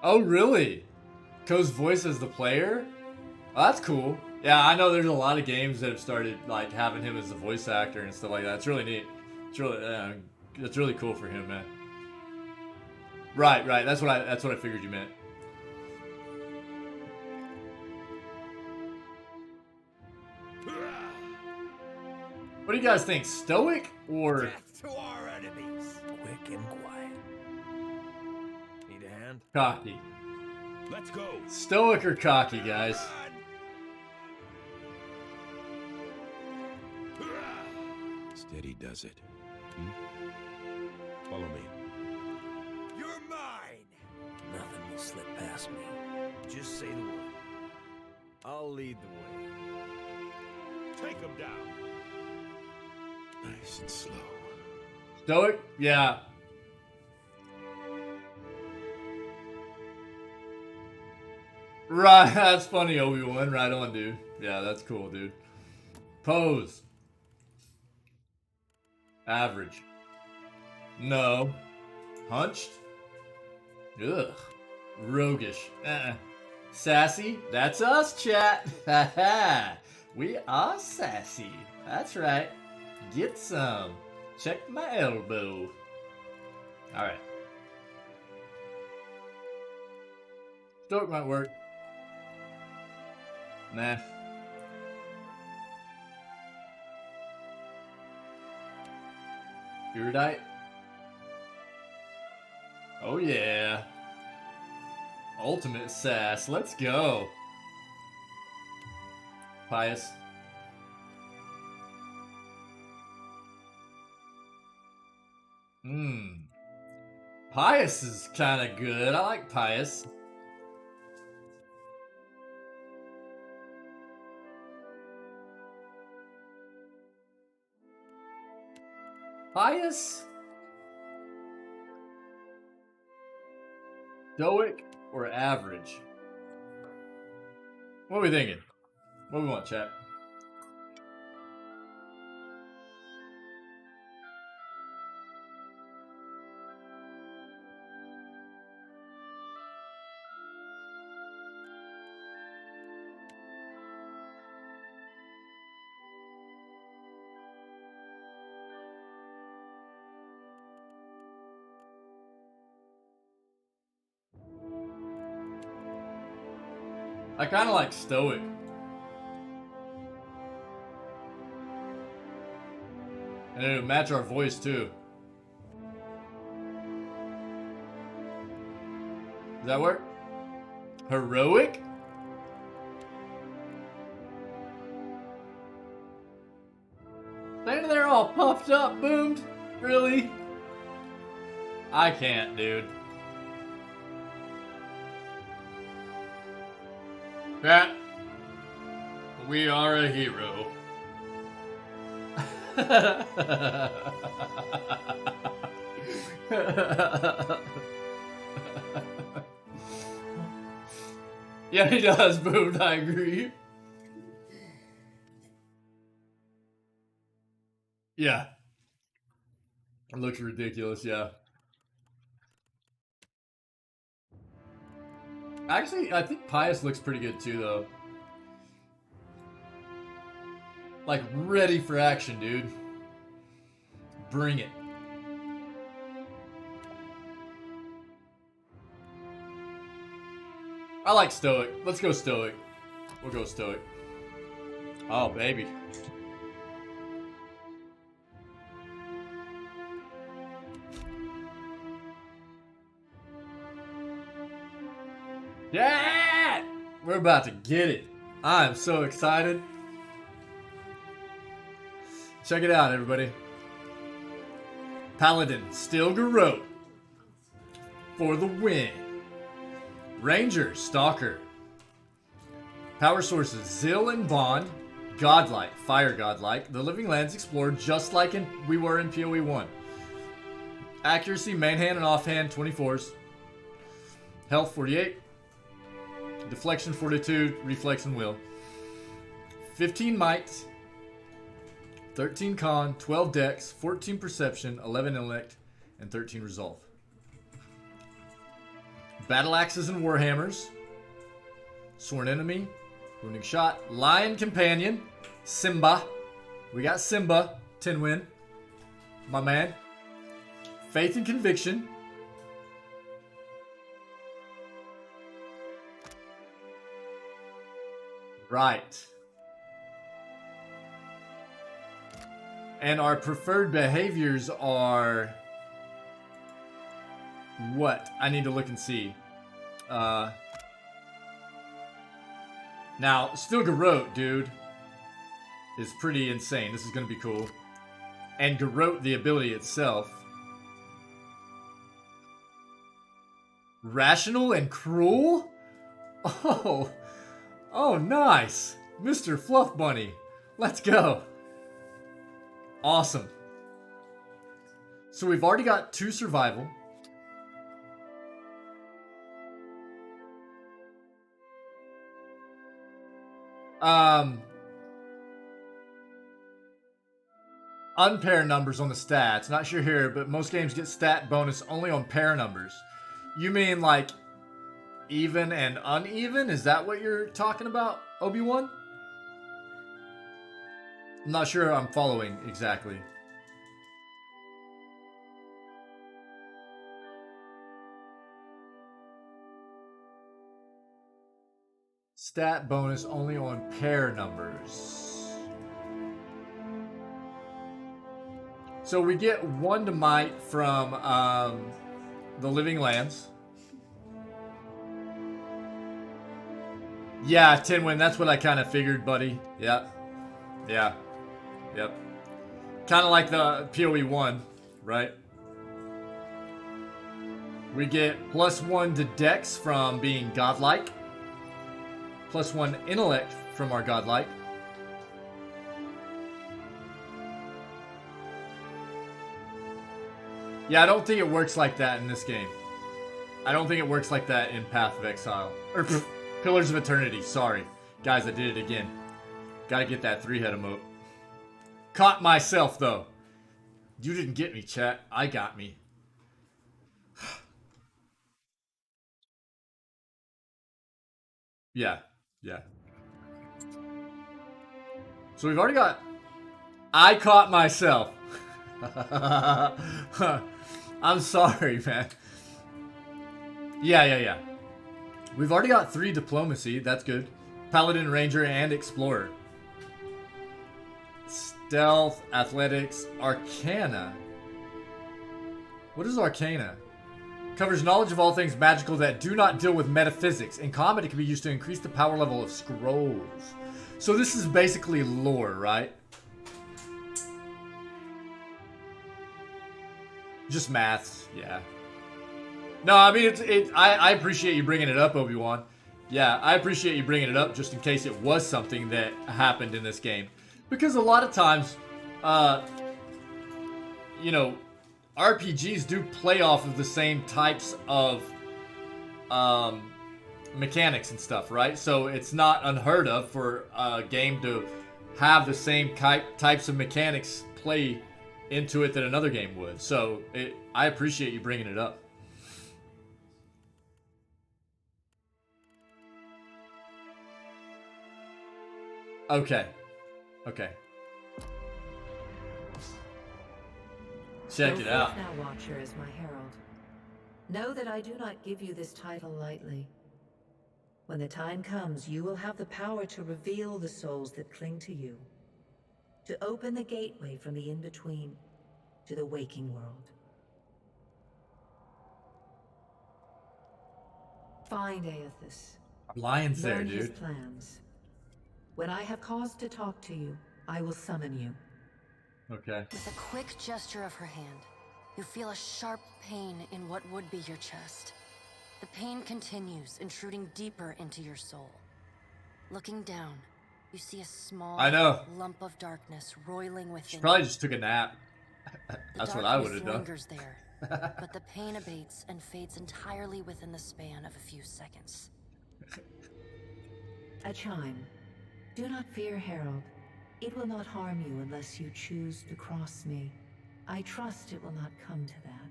S1: Oh, really? Ko's voice as the player? Oh, that's cool. Yeah, I know there's a lot of games that have started like having him as the voice actor and stuff like that. It's really neat. It's really cool for him, man. Right. That's what I figured you meant. What do you guys think? Stoic or
S10: Death to our enemies.
S8: Quick and quiet.
S10: Need a hand?
S1: cocky?
S10: Let's go.
S1: Stoic or cocky, guys?
S6: Steady does it. Follow me.
S10: You're mine.
S8: Nothing will slip past me.
S10: Just say the word. I'll lead the way. Take them down.
S6: Nice and slow.
S1: Stoic? Yeah. Right, that's funny, Obi-Wan. Right on, dude. Yeah, that's cool, dude. Pose. Average. No. Hunched? Ugh. Roguish. Sassy? That's us, chat. We are sassy. That's right. Get some. Check my elbow. Alright. Stoic might work. Nah. Erudite? Oh yeah. Ultimate sass. Let's go. Pious. Pious is kind of good. I like Pious. Pious? Stoic or average? What are we thinking? What do we want, chat? I kind of like Stoic. And it'll match our voice too. Does that work? Heroic? Standing there all puffed up, boomed? Really? I can't, dude. Pat, we are a hero. Yeah, he does, Boom. I agree. Yeah. It looks ridiculous, yeah. Actually, I think Pious looks pretty good too, though. Like, ready for action, dude. Bring it. I like Stoic. Let's go Stoic. We'll go Stoic. Oh, baby. Yeah! We're about to get it. I'm so excited. Check it out, everybody. Paladin, Still Garrote. For the win. Ranger, Stalker. Power sources, Zill and Bond. Godlike, Fire Godlike. The Living Lands explored just like we were in PoE 1. Accuracy, main hand and offhand, 24s. Health, 48. Deflection, 42. Reflex and will. 15 might. 13 con, 12 dex, 14 perception, 11 intellect, and 13 resolve. Battle axes and warhammers. Sworn enemy. Wounding shot. Lion companion. Simba. We got Simba. 10 win. My man. Faith and conviction. Right. And our preferred behaviors are... what? I need to look and see. Now, Still Garrote, dude, is pretty insane. This is going to be cool. And Garrote, the ability itself. Rational and cruel? Oh. Oh, nice. Mr. Fluff Bunny. Let's go. Awesome. So we've already got 2 survival. Unpair numbers on the stats. Not sure here, but most games get stat bonus only on pair numbers. You mean like even and uneven? Is that what you're talking about, Obi-Wan? I'm not sure I'm following exactly. Stat bonus only on pair numbers. So we get 1 to might from the Living Lands. Yeah, 10 win. That's what I kind of figured, buddy. Yeah. Yeah. Yep. Kind of like the PoE 1, right? We get +1 to Dex from being godlike. +1 intellect from our godlike. Yeah, I don't think it works like that in this game. I don't think it works like that in Path of Exile. Or Pillars of Eternity, sorry. Guys, I did it again. Gotta get that 3-head emote. Caught myself, though. You didn't get me, chat. I got me. Yeah. Yeah. So we've already got... I caught myself. I'm sorry, man. Yeah. We've already got 3 diplomacy. That's good. Paladin, Ranger, and Explorer. Stealth, Athletics, Arcana. What is Arcana? Covers knowledge of all things magical that do not deal with metaphysics. In combat, it can be used to increase the power level of scrolls. So this is basically lore, right? Just maths, yeah. No, I mean, I appreciate you bringing it up, Obi-Wan. Yeah, I appreciate you bringing it up just in case it was something that happened in this game. Because a lot of times, you know, RPGs do play off of the same types of mechanics and stuff, right? So it's not unheard of for a game to have the same types of mechanics play into it that another game would. So I appreciate you bringing it up. Okay. Okay. Check it out.
S4: Now, Watcher, as my herald. Know that I do not give you this title lightly. When the time comes, you will have the power to reveal the souls that cling to you. To open the gateway from the in-between to the waking world. Find Eothas.
S1: Lion's there,
S4: Learn his
S1: dude.
S4: plans. When I have cause to talk to you, I will summon you.
S1: Okay.
S2: With a quick gesture of her hand, you feel a sharp pain in what would be your chest. The pain continues, intruding deeper into your soul. Looking down, you see a small lump of darkness roiling within.
S1: She probably just took a nap. That's what I would have done.
S2: Lingers there, but the pain abates and fades entirely within the span of a few seconds.
S4: A chime. Do not fear, Herald. It will not harm you unless you choose to cross me. I trust it will not come to that.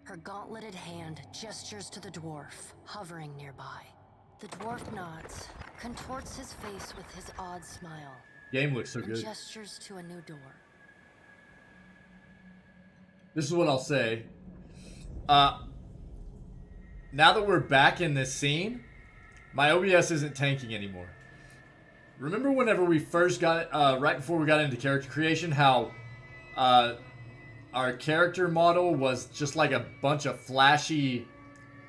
S2: Her gauntleted hand gestures to the dwarf, hovering nearby. The dwarf nods, contorts his face with his odd smile.
S1: Game looks so
S2: and
S1: good.
S2: Gestures to a new door.
S1: This is what I'll say. Now that we're back in this scene, my OBS isn't tanking anymore. Remember whenever we first got, right before we got into character creation, how our character model was just like a bunch of flashy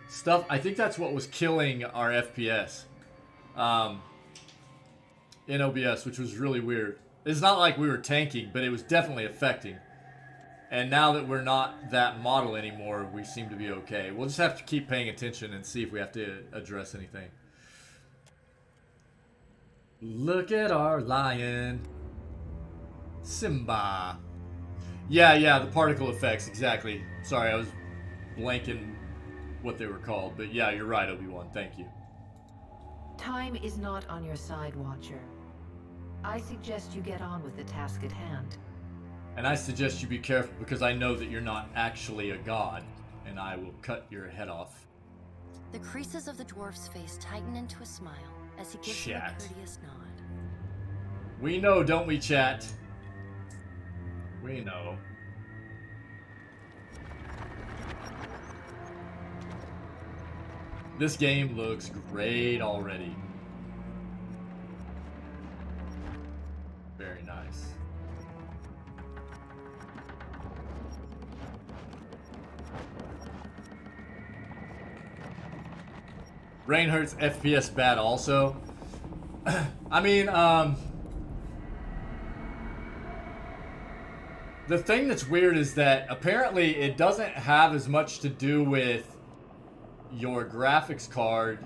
S1: stuff? I think that's what was killing our FPS in OBS, which was really weird. It's not like we were tanking, but it was definitely affecting. And now that we're not that model anymore, we seem to be okay. We'll just have to keep paying attention and see if we have to address anything. Look at our lion. Simba. Yeah, the particle effects, exactly. Sorry, I was blanking what they were called. But yeah, you're right, Obi-Wan. Thank you.
S4: Time is not on your side, Watcher. I suggest you get on with the task at hand.
S1: And I suggest you be careful because I know that you're not actually a god, and I will cut your head off.
S2: The creases of the dwarf's face tighten into a smile as he gives you a courteous nod.
S1: We know, don't we, chat? We know. This game looks great already. Very nice. Rain hurts FPS bad also. I mean, the thing that's weird is that apparently it doesn't have as much to do with your graphics card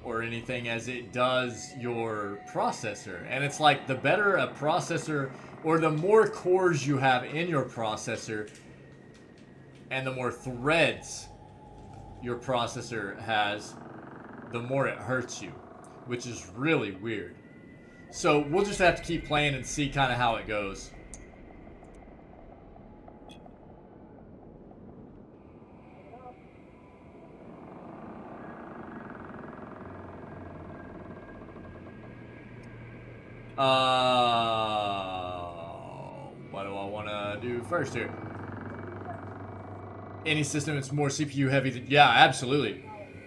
S1: or anything as it does your processor. And it's like the better a processor or the more cores you have in your processor and the more threads your processor has, the more it hurts you, which is really weird. So we'll just have to keep playing and see kind of how it goes. What do I want to do first here? Any system that's more CPU heavy than... Yeah, absolutely.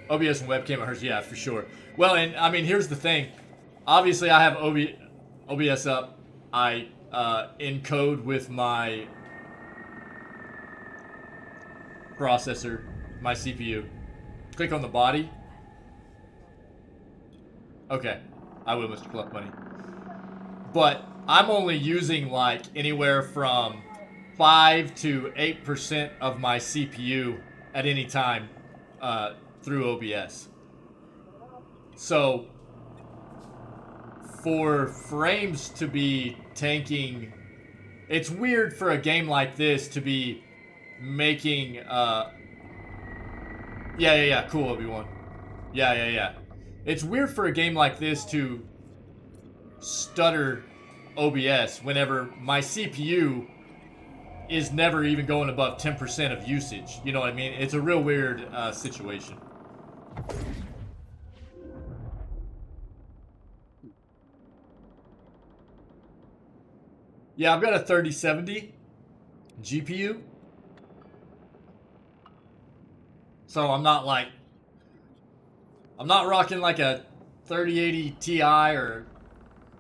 S1: OBS and webcam it hurts. Yeah, for sure. Well, and I mean, here's the thing. Obviously, I have OBS up. I encode with my processor, my CPU. Click on the body. Okay. I will, Mr. Pluck Money. But I'm only using like anywhere from 5 to 8% of my CPU at any time through OBS. So for frames to be tanking, it's weird for a game like this to be making yeah, cool, Obi-Wan. Yeah. It's weird for a game like this to stutter OBS whenever my CPU is never even going above 10% of usage. You know what I mean? It's a real weird situation. Yeah, I've got a 3070 GPU. So I'm not rocking like a 3080 Ti or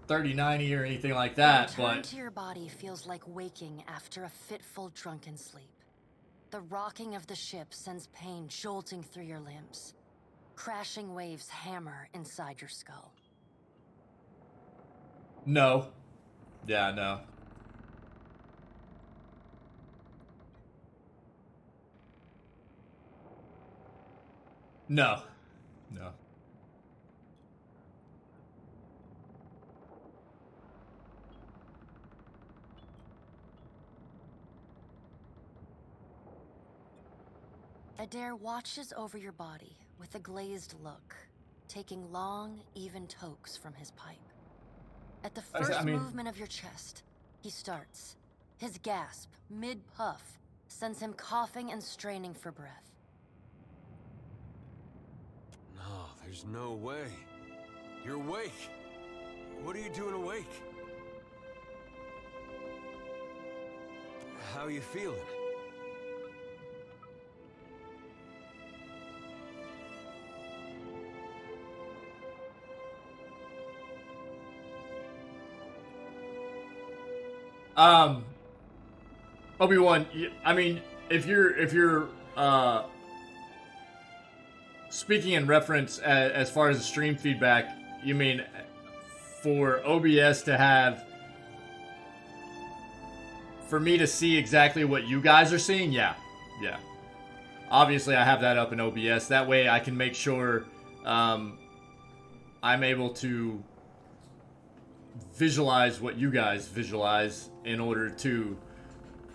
S1: 3090 or anything like that,
S2: Return
S1: but
S2: to your body feels like waking after a fitful drunken sleep. The rocking of the ship sends pain jolting through your limbs. Crashing waves hammer inside your skull.
S1: no. Yeah, no. No. No.
S2: Adair watches over your body with a glazed look, taking long, even tokes from his pipe. At the first movement of your chest, he starts. His gasp, mid-puff, sends him coughing and straining for breath.
S3: No, there's no way. You're awake. What are you doing awake? How are you feeling?
S1: Obi-Wan, I mean, if you're speaking in reference as far as the stream feedback, you mean for OBS to have, for me to see exactly what you guys are seeing? Yeah. Obviously, I have that up in OBS. That way I can make sure I'm able to visualize what you guys visualize in order to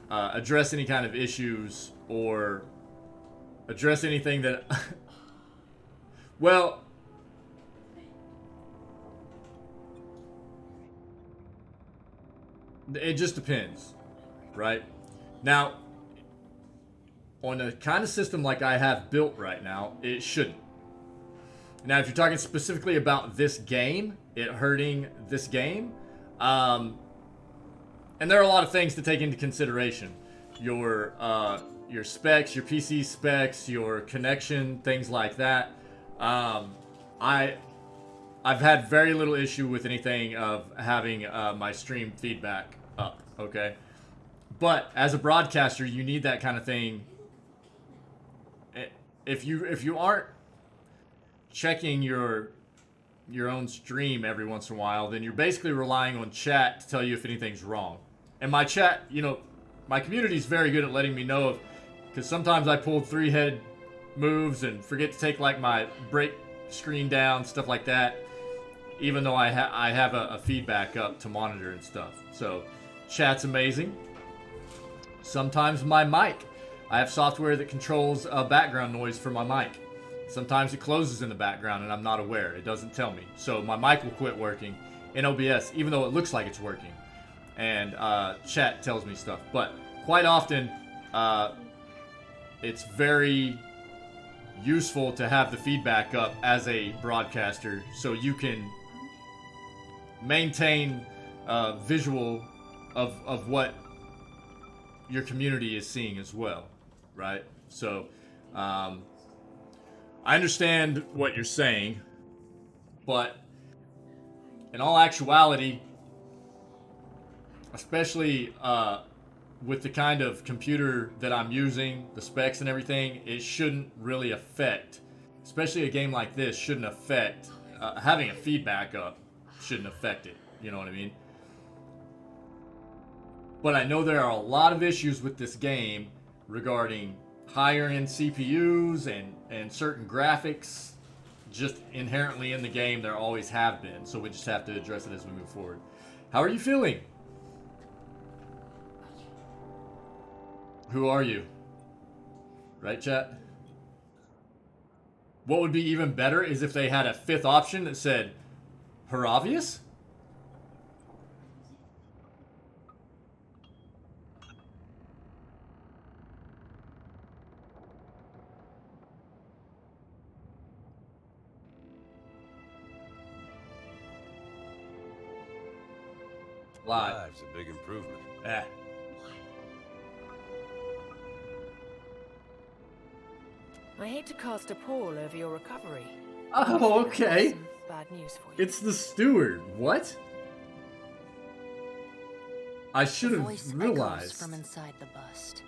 S1: address any kind of issues or address anything that well, it just depends, right? Now, on a kind of system like I have built right now, it shouldn't. Now, if you're talking specifically about this game, it hurting this game, and there are a lot of things to take into consideration. Your specs, your PC specs, your connection, things like that. I've had very little issue with anything of having my stream feedback up, okay? But as a broadcaster, you need that kind of thing. If you aren't checking your own stream every once in a while, then you're basically relying on chat to tell you if anything's wrong. And my chat, my community is very good at letting me know because sometimes I pull 3-head moves and forget to take like my break screen down, stuff like that, even though I have a feedback up to monitor and stuff. So chat's amazing. Sometimes my mic, I have software that controls background noise for my mic. Sometimes it closes in the background and I'm not aware. It doesn't tell me. So my mic will quit working in OBS, even though it looks like it's working. And chat tells me stuff. But quite often, it's very useful to have the feedback up as a broadcaster so you can maintain visual of what your community is seeing as well, right? So, I understand what you're saying, but in all actuality, especially with the kind of computer that I'm using, the specs and everything, it shouldn't really affect, especially a game like this, shouldn't affect, having a feedback up shouldn't affect it, you know what I mean? But I know there are a lot of issues with this game regarding higher end CPUs and certain graphics just inherently in the game. There always have been, so we just have to address it as we move forward. How are you feeling? Who are you? Right, chat? What would be even better is if they had a fifth option that said Heravius?
S3: Live's a big improvement.
S1: Eh.
S7: I hate to cast a pall over your recovery.
S1: Oh, okay.
S7: Some bad news for you.
S1: It's the steward. What? I should
S2: The
S1: have
S2: voice
S1: realized.
S2: echoes from inside the bust.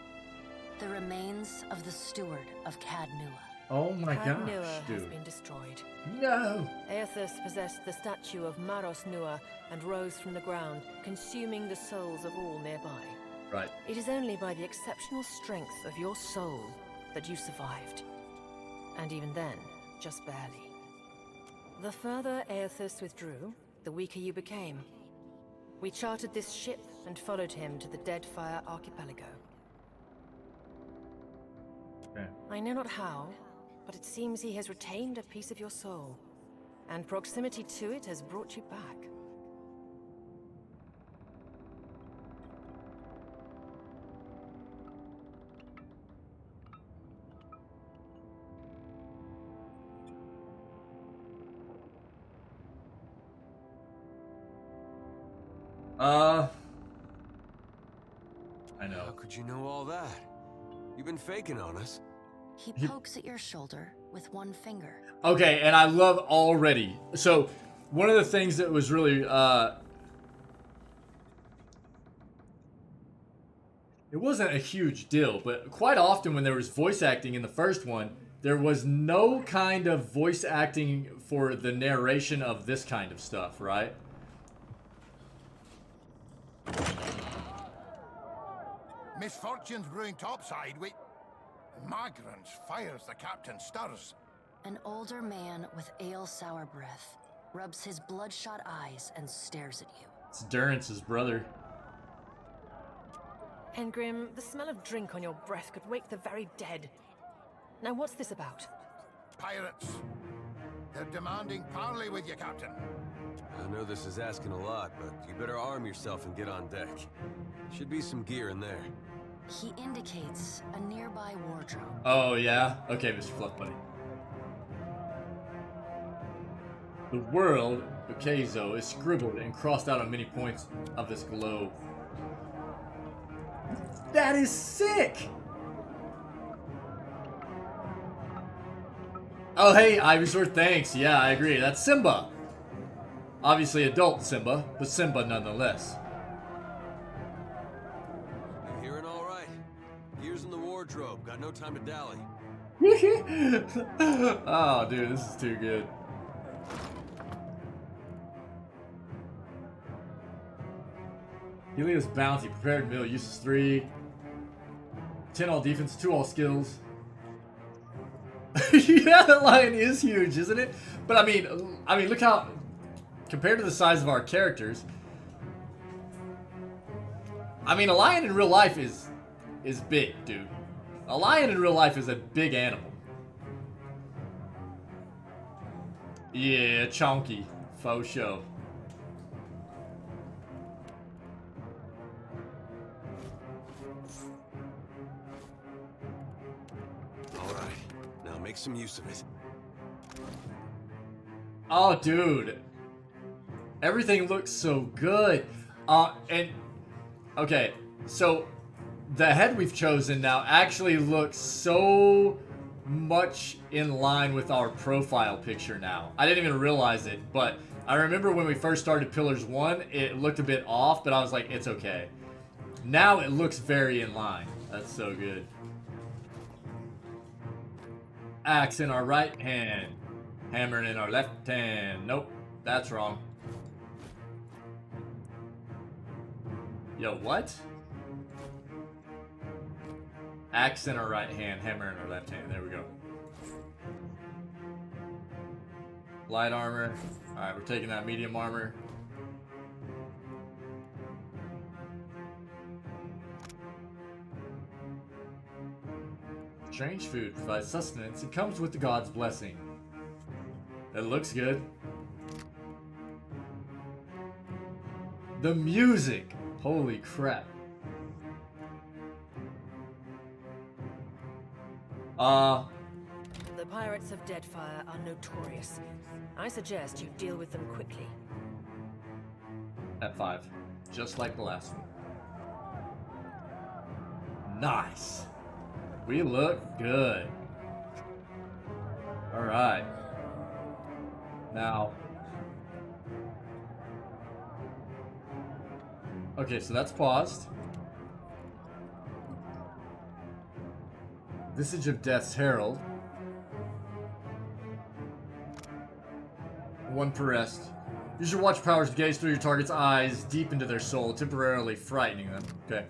S2: The remains of the steward of Cadnua.
S1: Oh my gosh,
S7: Cadnua has
S1: dude.
S7: been destroyed.
S1: No.
S7: Eothas possessed the statue of Maros Nua and rose from the ground, consuming the souls of all nearby.
S1: Right.
S7: It is only by the exceptional strength of your soul that you survived. And even then, just barely. The further Eothas withdrew, the weaker you became. We chartered this ship and followed him to the Deadfire archipelago.
S1: Okay.
S7: I know not how, but it seems he has retained a piece of your soul, and proximity to it has brought you back.
S1: I know.
S3: How could you know all that? You've been faking on us.
S2: He pokes at your shoulder with one finger.
S1: Okay, and I love already. So, one of the things that was really, it wasn't a huge deal, but quite often when there was voice acting in the first one, there was no kind of voice acting for the narration of this kind of stuff, right?
S11: Misfortunes brewing topside. Wait. Magrans fires the captain stirs.
S2: An older man with ale-sour breath rubs his bloodshot eyes and stares at you.
S1: It's Durance's brother.
S7: Engrim, the smell of drink on your breath could wake the very dead. Now what's this about?
S11: Pirates. They're demanding parley with you, Captain.
S3: I know this is asking a lot, but you better arm yourself and get on deck. Should be some gear in there.
S2: He indicates a nearby wardrobe.
S1: Oh, yeah? Okay, Mr. Fluff Buddy. The world, Okezo, is scribbled and crossed out on many points of this globe. That is sick! Oh, hey, Ivysaur, thanks. Yeah, I agree. That's Simba. Obviously adult Simba, but Simba nonetheless.
S3: You hearing all right? Gear's in the wardrobe. Got no time to dally.
S1: Oh, dude, this is too good. Helios bounty, prepared meal, uses 3. 10 all defense, 2 all skills. Yeah, that lion is huge, isn't it? But I mean, look how, compared to the size of our characters, I mean, a lion in real life is big, dude. A lion in real life is a big animal. Yeah, chonky, faux show.
S3: All right, now make some use of it.
S1: Oh, dude. Everything looks so good. And, okay, so the head we've chosen now actually looks so much in line with our profile picture now. I didn't even realize it, but I remember when we first started Pillars 1, it looked a bit off, but I was like, it's okay. Now it looks very in line. That's so good. Axe in our right hand. Hammer in our left hand. Nope, that's wrong. Yo, what? Axe in our right hand, hammer in our left hand. There we go. Light armor. Alright, we're taking that medium armor. Strange food provides sustenance and comes with the god's blessing. That looks good. The music! Holy crap.
S7: The pirates of Deadfire are notorious. I suggest you deal with them quickly.
S1: At 5. Just like the last one. Nice. We look good. Alright. Now. Okay, so that's paused. Visage of Death's Herald. 1 per rest. Use your watch powers to gaze through your target's eyes deep into their soul, temporarily frightening them. Okay.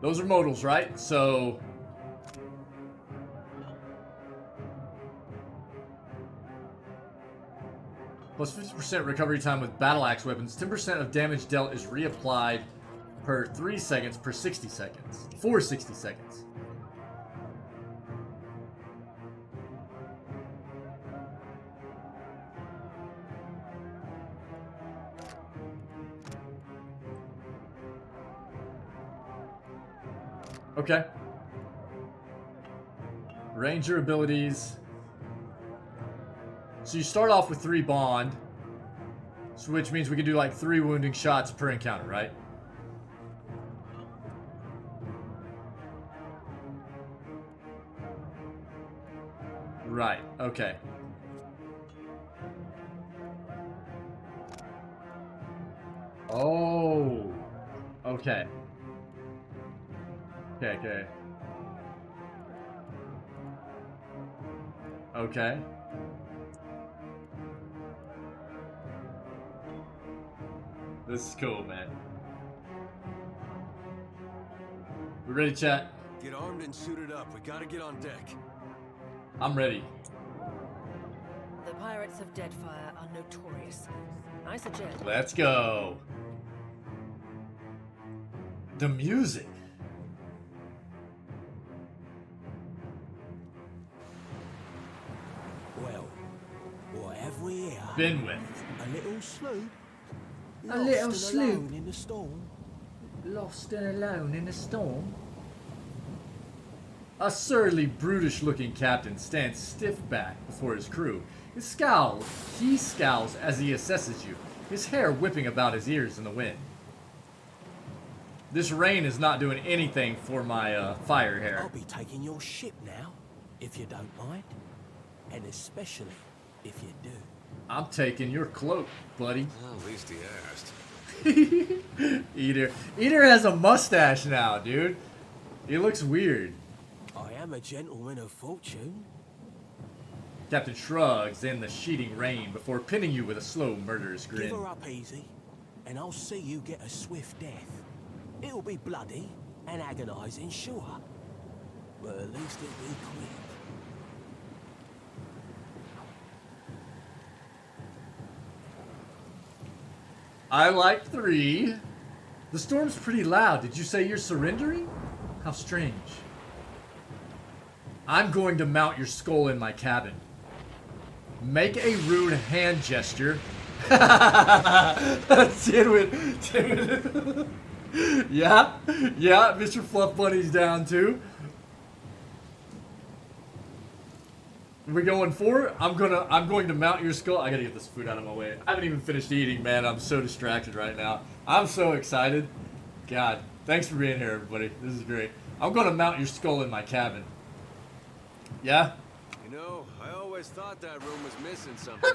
S1: Those are modals, right? So... plus 50% recovery time with battle axe weapons. 10% of damage dealt is reapplied per 3 seconds per 60 seconds. For 60 seconds. Okay. Ranger abilities. So you start off with 3 bond, so which means we can do like 3 wounding shots per encounter, right? Right, okay. Oh, okay. Okay. Okay. This is cool, man. We ready, chat?
S3: Get armed and suited up. We gotta get on deck.
S1: I'm ready.
S7: The pirates of Deadfire are notorious. I suggest...
S1: Let's go. The music.
S10: Well, what have we here?
S1: Been with.
S10: A little sloop.
S1: A little
S10: Lost and
S1: sloop.
S10: alone in the storm.
S1: Lost and alone in a storm. A surly, brutish-looking captain stands stiff-backed before his crew. He scowls as he assesses you, his hair whipping about his ears in the wind. This rain is not doing anything for my fire hair.
S10: I'll be taking your ship now, if you don't mind. And especially if you do.
S1: I'm taking your cloak, buddy.
S3: Well, at least he asked.
S1: Eater has a mustache now, dude. He looks weird.
S10: I am a gentleman of fortune.
S1: Captain shrugs in the sheeting rain before pinning you with a slow, murderous grin.
S10: Give her up easy, and I'll see you get a swift death. It'll be bloody and agonizing, sure. But at least it'll be quick.
S1: I like 3. The storm's pretty loud. Did you say you're surrendering? How strange. I'm going to mount your skull in my cabin. Make a rude hand gesture. Tidwin. Yeah, Mr. Fluff Bunny's down too. We're going 4. I'm going to mount your skull. I gotta get this food out of my way. I haven't even finished eating, man. I'm so distracted right now. I'm so excited. God, thanks for being here, everybody. This is great. I'm gonna mount your skull in my cabin. Yeah?
S3: You know, I always thought that room was missing something.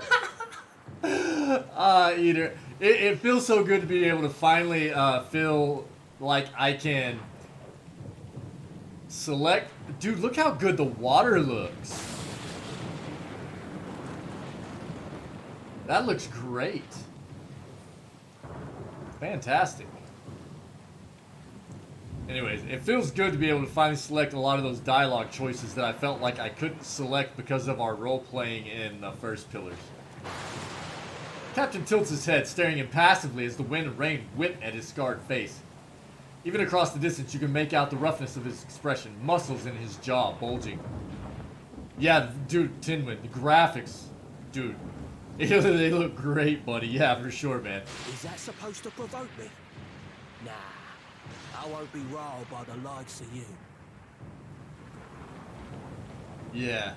S1: Eater. It feels so good to be able to finally feel like I can select. Dude, look how good the water looks. That looks great. Fantastic. Anyways, it feels good to be able to finally select a lot of those dialogue choices that I felt like I couldn't select because of our role-playing in the first Pillars. Captain tilts his head, staring impassively as the wind and rain whip at his scarred face. Even across the distance, you can make out the roughness of his expression, muscles in his jaw bulging. Yeah, dude, Tinwin, the graphics, dude, they look great, buddy. Yeah, for sure, man.
S10: Is that supposed to provoke me? Nah, I won't be riled by the likes of you.
S1: Yeah,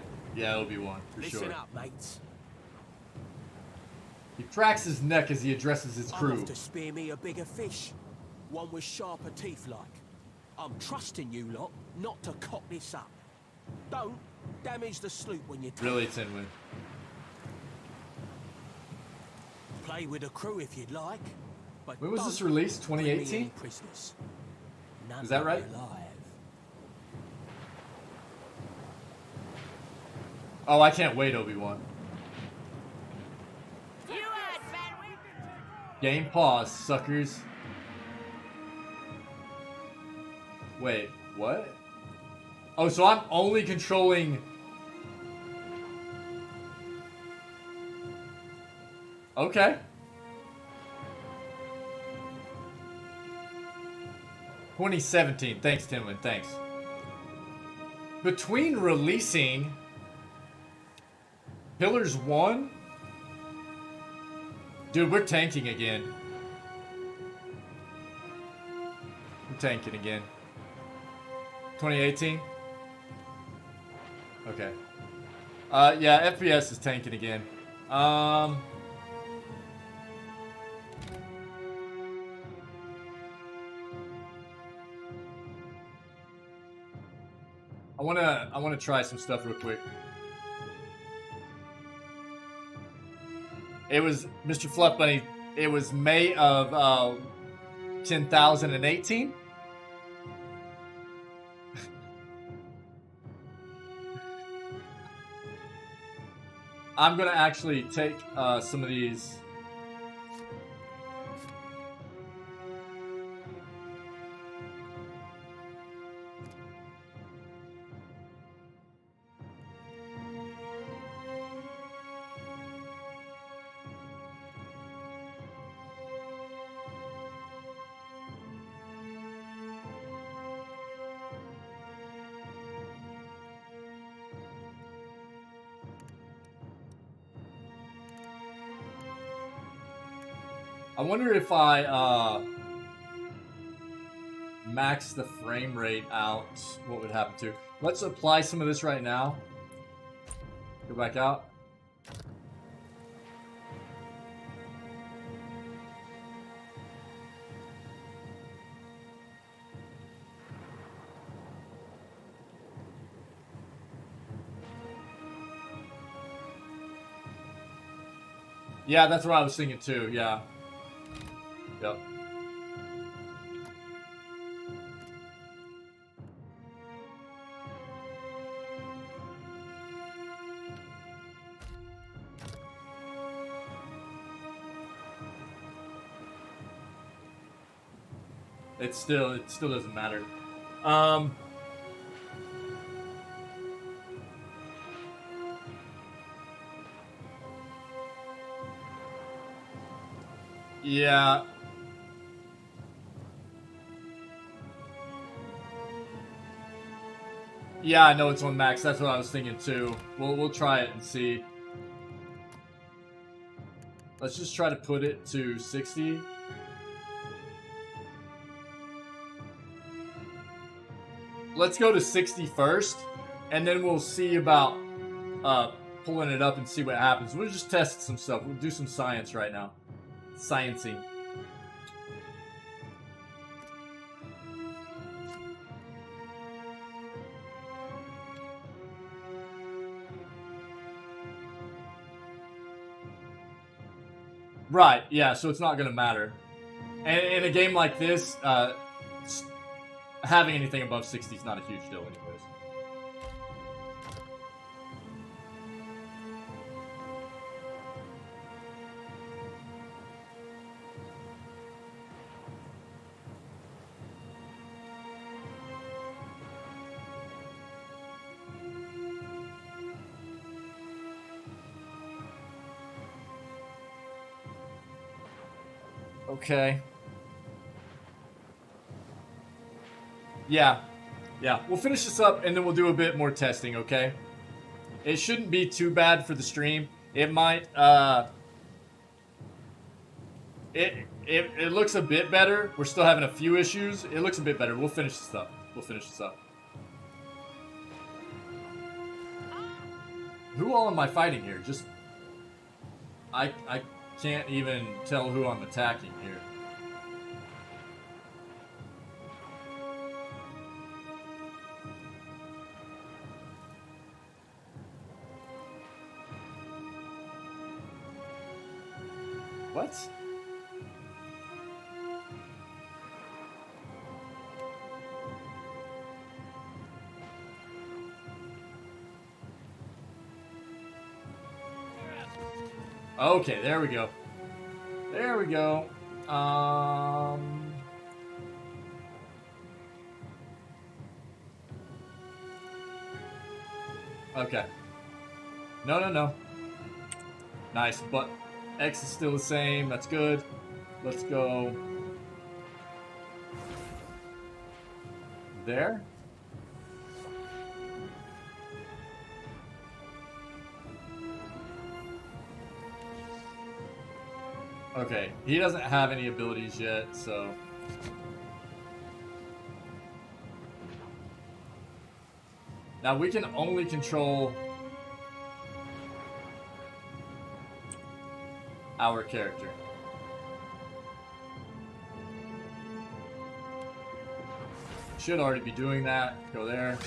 S1: Obi-Wan, for sure.
S10: Listen up, mates.
S1: He cracks his neck as he addresses his
S12: I'll
S1: crew.
S12: have to spear me a bigger fish. One with sharper teeth like. I'm trusting you lot not to cock this up. Don't damage the sloop when you
S1: Really, Tinwin.
S12: Play with the crew if you'd like. But
S1: When was this released? 2018? Is that right? Oh, I can't wait, Obi-Wan. Game pause, suckers. Wait, what? Oh, so I'm only controlling... Okay. $2017. Thanks, Timlin. Thanks. Between releasing Pillars 1... Dude, we're tanking again. We're tanking again. 2018? Okay. Yeah, FPS is tanking again. I wanna try some stuff real quick. It was Mr. Fluff Bunny. It was May of 2018. I'm gonna actually take some of these. I wonder if I max the frame rate out, what would happen to? Let's apply some of this right now. Go back out. Yeah, that's what I was thinking too, yeah. Yep. It still doesn't matter. Yeah. Yeah, I know it's on max. That's what I was thinking too. We'll try it and see. Let's just try to put it to 60. Let's go to 60 first, and then we'll see about pulling it up and see what happens. We'll just test some stuff. We'll do some science right now. Sciencing. Right, yeah, so it's not going to matter. And in a game like this, having anything above 60 is not a huge deal anyways. Okay. Yeah. We'll finish this up and then we'll do a bit more testing, okay? It shouldn't be too bad for the stream. It might, it looks a bit better. We're still having a few issues. It looks a bit better. We'll finish this up. Who all am I fighting here? Just... can't even tell who I'm attacking here. What? Okay, there we go. There we go. Okay. No. Nice, but X is still the same. That's good. Let's go there. Okay, he doesn't have any abilities yet, so... Now we can only control our character. Should already be doing that. Go there.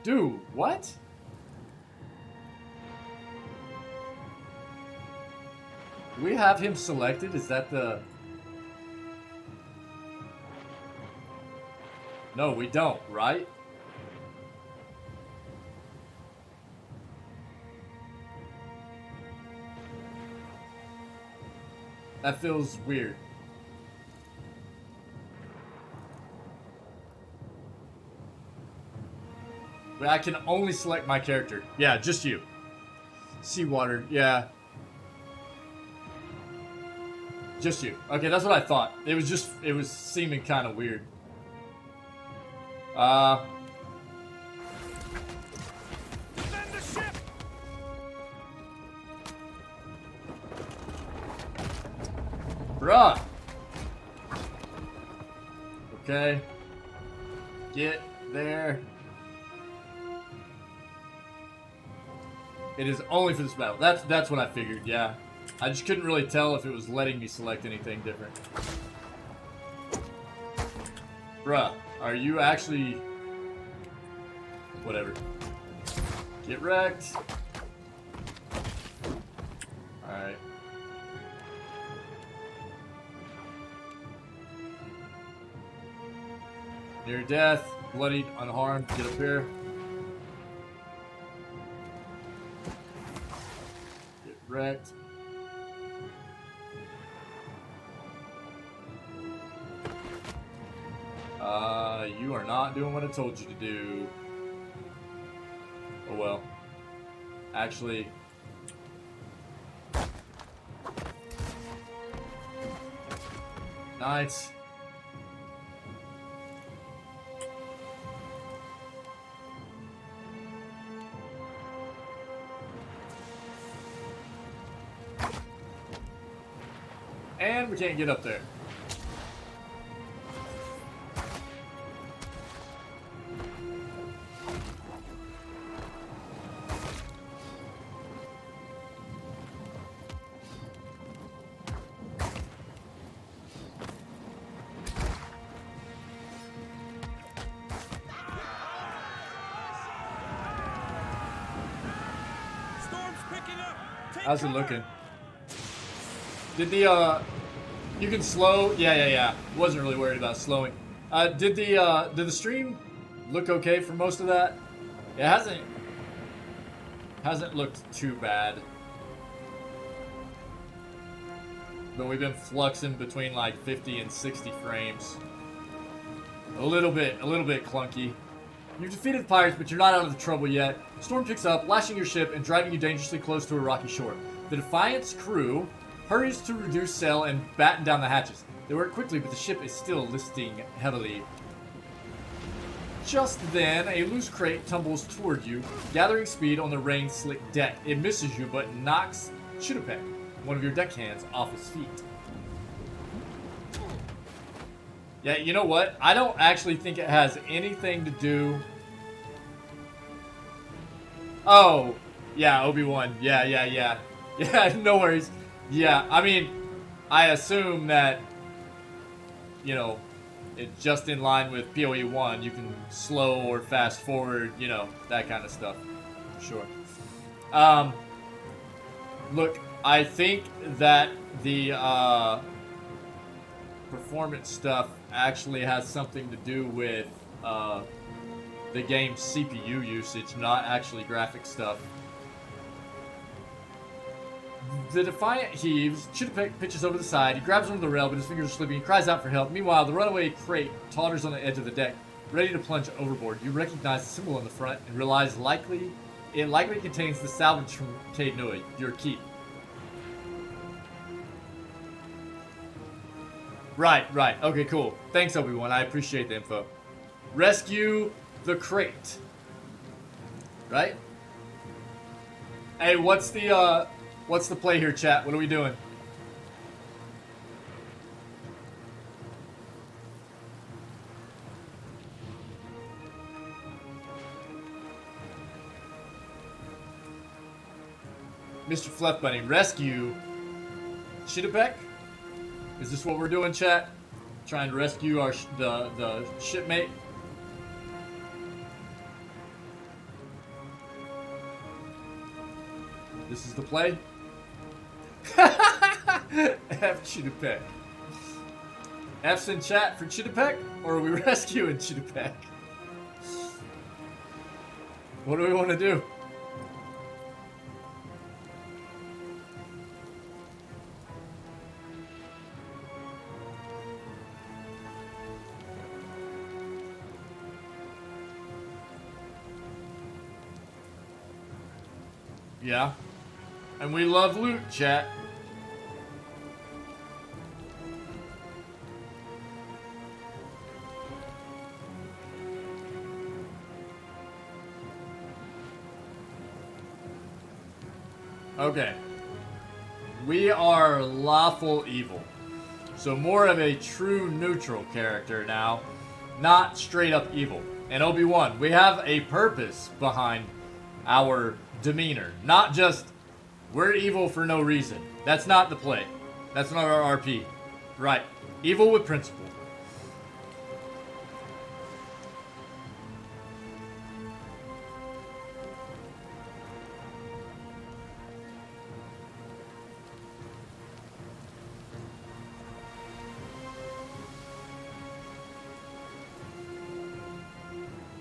S1: Dude, what? We have him selected? Is that the... No, we don't, right? That feels weird. But I can only select my character. Yeah, just you. Seawater, yeah. Just you. Okay, that's what I thought. It was seeming kind of weird. Bruh. Okay. Get there. It is only for this battle. That's what I figured, yeah. I just couldn't really tell if it was letting me select anything different. Bruh, are you actually... Whatever. Get wrecked. Alright. Near death, bloodied, unharmed, get up here. Get wrecked. You are not doing what I told you to do. Oh well. Actually... Nice. And we can't get up there. How's it looking? Did the, you can slow? Yeah. Wasn't really worried about slowing. Did the stream look okay for most of that? It hasn't looked too bad. But we've been fluxing between like 50 and 60 frames. A little bit clunky. You've defeated pirates, but you're not out of the trouble yet. Storm picks up, lashing your ship and driving you dangerously close to a rocky shore. The Defiant's crew hurries to reduce sail and batten down the hatches. They work quickly, but the ship is still listing heavily. Just then, a loose crate tumbles toward you, gathering speed on the rain-slick deck. It misses you, but knocks Chitopek, one of your deckhands, off his feet. Yeah, you know what? I don't actually think it has anything to do... Oh, yeah, Obi-Wan. Yeah. Yeah, no worries. Yeah, I mean, I assume that, you know, it's just in line with PoE 1. You can slow or fast forward, you know, that kind of stuff. Sure. Look, I think that the performance stuff actually has something to do with the game's CPU usage, not actually graphic stuff. The Defiant heaves. Chitapek pitches over the side. He grabs onto the rail, but his fingers are slipping. He cries out for help. Meanwhile, the runaway crate totters on the edge of the deck, ready to plunge overboard. You recognize the symbol on the front and realize it likely contains the salvage from Caed Nua, your keep. Right. Okay, cool. Thanks, Obi-Wan. I appreciate the info. Rescue the crate. Right? Hey, what's the play here, chat? What are we doing? Mr. Fluff Bunny, rescue Chitapek? Is this what we're doing, chat? Trying to rescue our the shipmate? This is the play? F Chitapek. F's in chat for Chitapek? Or are we rescuing Chitapek? What do we want to do? Yeah. And we love loot, chat. Okay. We are lawful evil. So more of a true neutral character now. Not straight up evil. And Obi-Wan, we have a purpose behind our demeanor. Not just, we're evil for no reason. That's not the play. That's not our RP. Right. Evil with principle.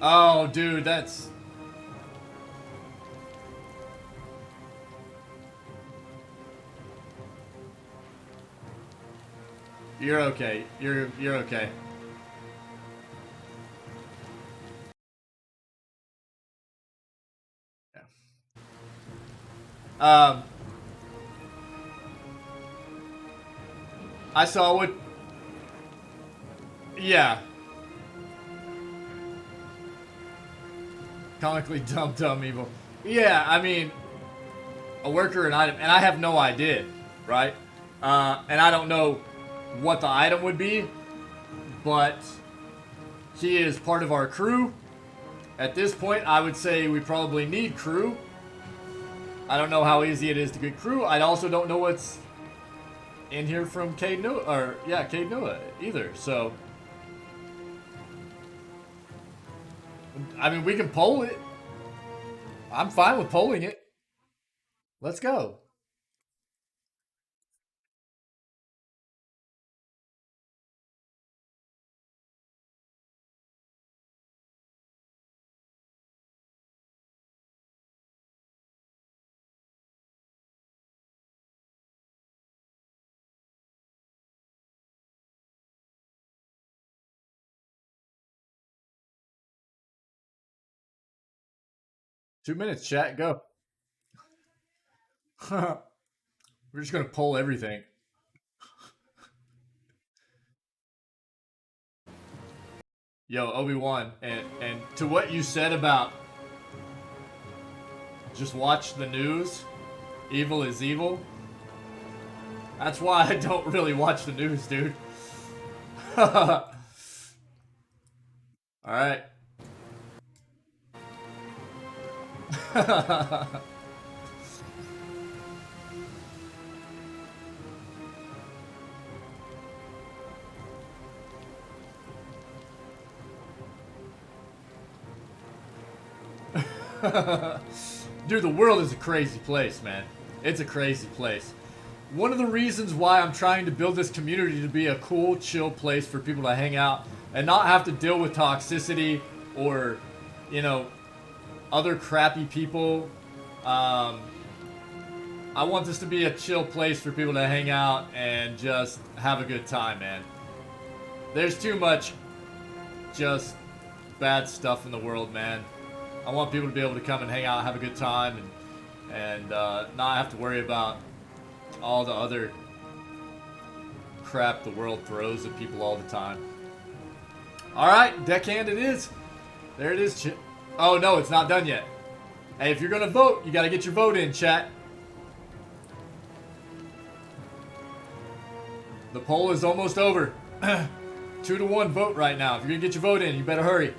S1: Oh, dude, that's... You're okay. You're okay. Yeah. I saw what... Yeah. Comically dumb evil. Yeah, I mean, a worker and item, and I have no idea, right? And I don't know what the item would be, but he is part of our crew. At this point, I would say we probably need crew. I don't know how easy it is to get crew. I also don't know what's in here from Caed Nua, or yeah, Caed Nua either. So, I mean, we can poll it. I'm fine with polling it. Let's go. Two minutes, chat. Go. We're just gonna poll everything. Yo, Obi-Wan, and to what you said about just watch the news, evil is evil. That's why I don't really watch the news, dude. Alright. Dude, the world is a crazy place, man. It's a crazy place. One of the reasons why I'm trying to build this community to be a cool, chill place for people to hang out and not have to deal with toxicity or, you know, other crappy people. I want this to be a chill place for people to hang out and just have a good time, man. There's too much just bad stuff in the world, man. I want people to be able to come and hang out, have a good time, and not have to worry about all the other crap the world throws at people all the time. Alright, deckhand it is. There it is. Oh no, it's not done yet. Hey, if you're gonna vote, you gotta get your vote in, chat. The poll is almost over. 2-1 vote right now. If you're gonna get your vote in, you better hurry.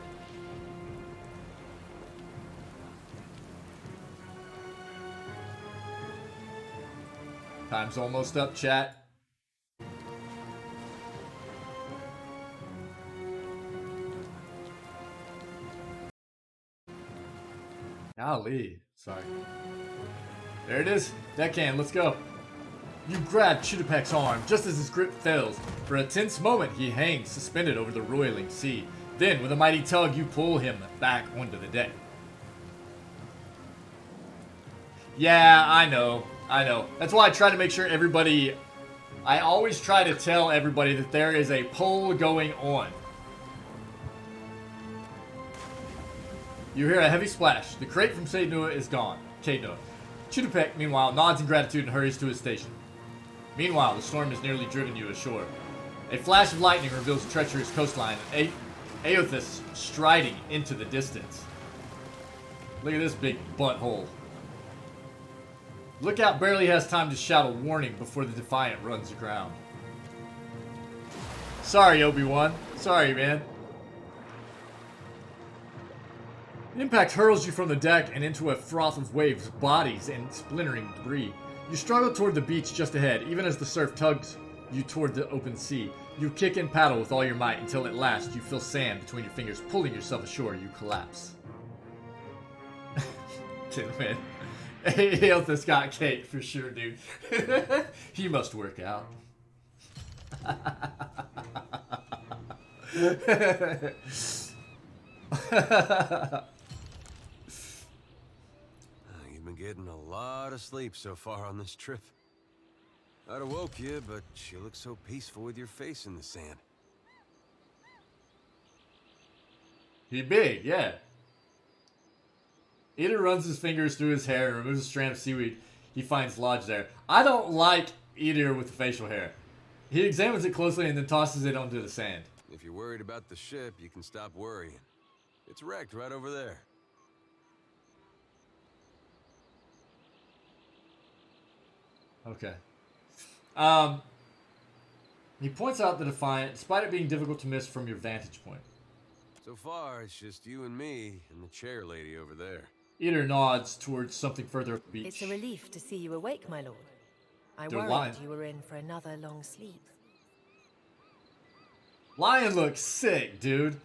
S1: Time's almost up, chat. Golly. Sorry. There it is. Deckhand, let's go. You grab Chitapek's arm just as his grip fails. For a tense moment, he hangs suspended over the roiling sea. Then, with a mighty tug, you pull him back onto the deck. Yeah, I know. That's why I try to make sure everybody... I always try to tell everybody that there is a poll going on. You hear a heavy splash. The crate from Cadenua is gone. Chitapek, meanwhile, nods in gratitude and hurries to his station. Meanwhile, the storm has nearly driven you ashore. A flash of lightning reveals a treacherous coastline and Eothas striding into the distance. Look at this big butthole. Lookout barely has time to shout a warning before the Defiant runs aground. Sorry, Obi-Wan. Sorry, man. The impact hurls you from the deck and into a froth of waves, bodies, and splintering debris. You struggle toward the beach just ahead, even as the surf tugs you toward the open sea. You kick and paddle with all your might until at last you feel sand between your fingers. Pulling yourself ashore, you collapse. Man. Eothas got cake for sure, dude. He must work out.
S3: You've been getting a lot of sleep so far on this trip. I'd have woke you, but you look so peaceful with your face in the sand.
S1: He big, yeah. Eater runs his fingers through his hair and removes a strand of seaweed he finds lodged there. I don't like Eater with the facial hair. He examines it closely and then tosses it onto the sand.
S3: If you're worried about the ship, you can stop worrying. It's wrecked right over there.
S1: Okay. He points out the Defiant, despite it being difficult to miss from your vantage point.
S3: So far, it's just you and me and the chair lady over there.
S1: Eater nods towards something further up the beach.
S7: It's a relief to see you awake, my lord. I
S1: Dude,
S7: worried
S1: Lion.
S7: you were in for another long sleep.
S1: Lion looks sick, dude.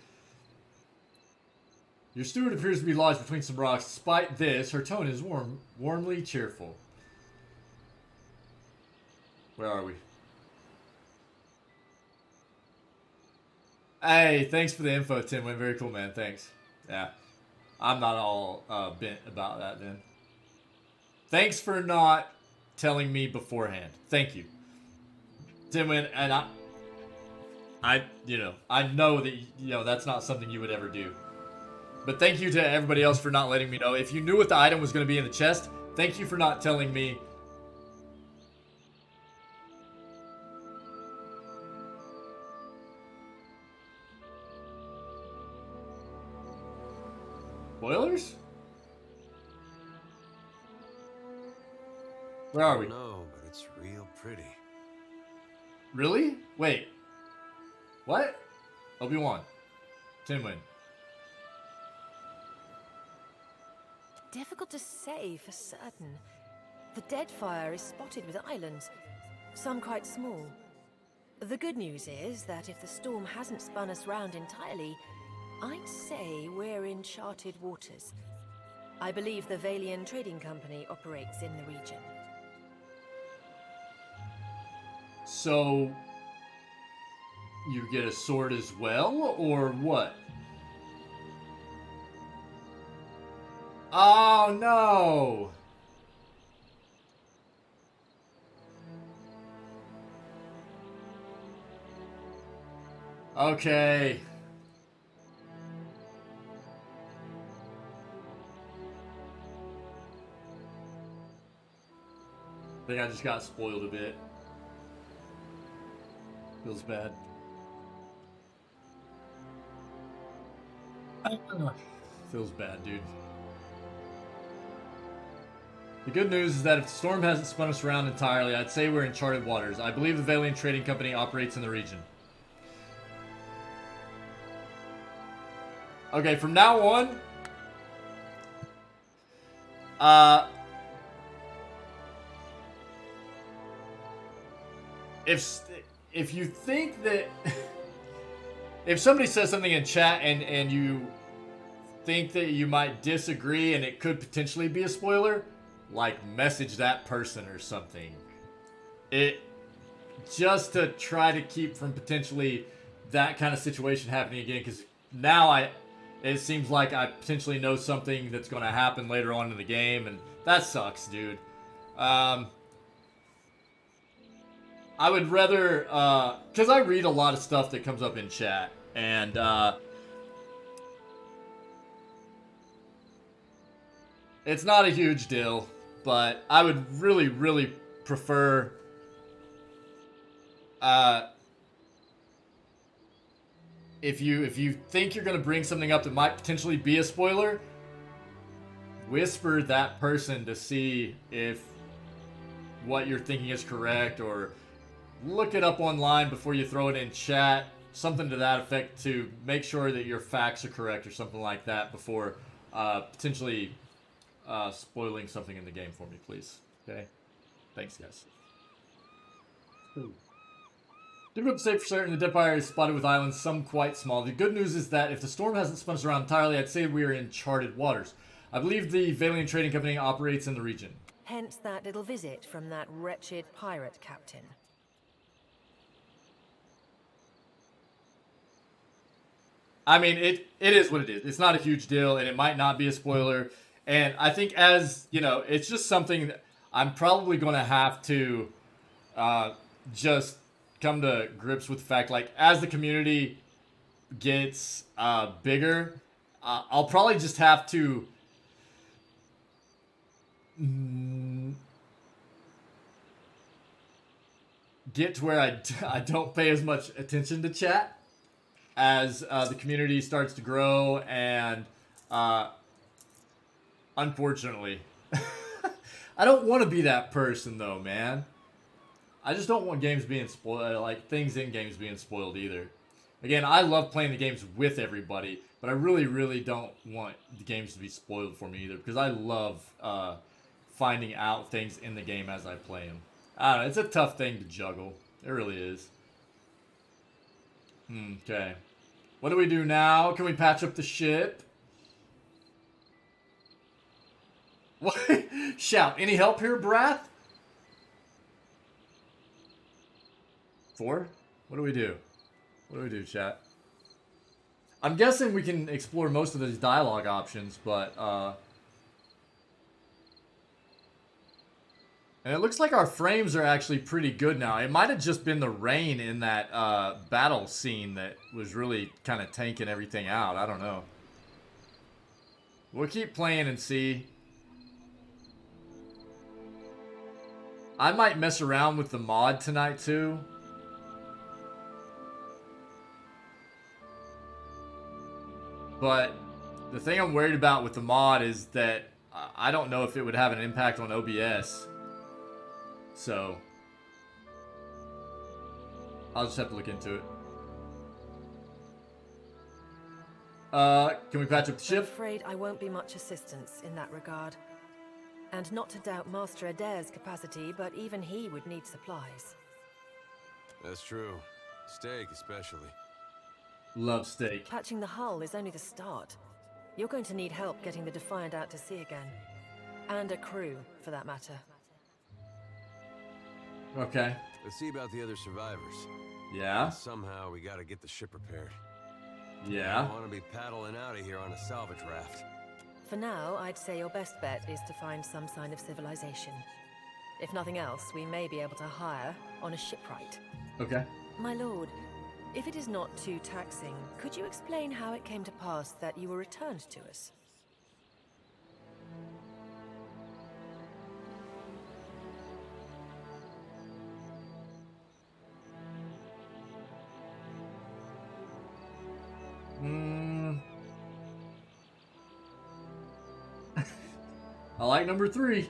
S1: Your steward appears to be lodged between some rocks. Despite this, her tone is warmly cheerful. Where are we? Hey, thanks for the info, Tim. Went very cool, man. Thanks. Yeah. I'm not all bent about that then. Thanks for not telling me beforehand. Thank you. Tim, and I know that, that's not something you would ever do. But thank you to everybody else for not letting me know. If you knew what the item was going to be in the chest, thank you for not telling me. Boilers? Where are we?
S3: No, but it's real pretty.
S1: Really? Wait. What? Obi-Wan. Tinwin.
S7: Difficult to say for certain. The Deadfire is spotted with islands, some quite small. The good news is that if the storm hasn't spun us round entirely, I'd say we're in charted waters. I believe the Valian Trading Company operates in the region.
S1: So, you get a sword as well, or what? Oh no! Okay. I think I just got spoiled a bit. Feels bad. Feels bad, dude. The good news is that if the storm hasn't spun us around entirely, I'd say we're in charted waters. I believe the Valian Trading Company operates in the region. Okay, from now on, if you think that if somebody says something in chat and you think that you might disagree and it could potentially be a spoiler, like message that person or something. It just to try to keep from potentially that kind of situation happening again, because now it seems like I potentially know something that's going to happen later on in the game, and that sucks, dude. I would rather, because I read a lot of stuff that comes up in chat, and it's not a huge deal, but I would really, really prefer if you think you're going to bring something up that might potentially be a spoiler, whisper that person to see if what you're thinking is correct, or look it up online before you throw it in chat, something to that effect, to make sure that your facts are correct or something like that before potentially spoiling something in the game for me, please. Okay? Thanks, guys. Ooh. Difficult to say for certain, the Deadfire is spotted with islands, some quite small. The good news is that if the storm hasn't spun us around entirely, I'd say we are in charted waters. I believe the Valian Trading Company operates in the region.
S7: Hence that little visit from that wretched pirate captain.
S1: I mean, it is what it is. It's not a huge deal, and it might not be a spoiler. And I think, as, you know, it's just something that I'm probably going to have to just come to grips with the fact, like, as the community gets bigger, I'll probably just have to get to where I don't pay as much attention to chat as the community starts to grow, and unfortunately, I don't want to be that person though, man. I just don't want games being spoiled, like things in games being spoiled either. Again, I love playing the games with everybody, but I really, really don't want the games to be spoiled for me either, because I love finding out things in the game as I play them. I don't know, it's a tough thing to juggle. It really is. Okay. What do we do now? Can we patch up the ship? What? Shout. Any help here, Berath? 4? What do we do? What do we do, chat? I'm guessing we can explore most of these dialogue options, but and it looks like our frames are actually pretty good now. It might have just been the rain in that battle scene that was really kind of tanking everything out. I don't know. We'll keep playing and see. I might mess around with the mod tonight too. But the thing I'm worried about with the mod is that I don't know if it would have an impact on OBS. So I'll just have to look into it. Can we patch up the ship?
S7: I'm afraid I won't be much assistance in that regard. And not to doubt Master Adair's capacity, but even he would need supplies.
S3: That's true. Steak especially.
S1: Love steak.
S7: Patching the hull is only the start. You're going to need help getting the Defiant out to sea again. And a crew, for that matter.
S1: Okay.
S3: Let's see about the other survivors.
S1: Yeah.
S3: Somehow we gotta get the ship repaired.
S1: Yeah.
S3: I want to be paddling out of here on a salvage raft.
S7: For now, I'd say your best bet is to find some sign of civilization. If nothing else, we may be able to hire on a shipwright.
S1: Okay.
S7: My lord, if it is not too taxing, could you explain how it came to pass that you were returned to us?
S1: I like number 3.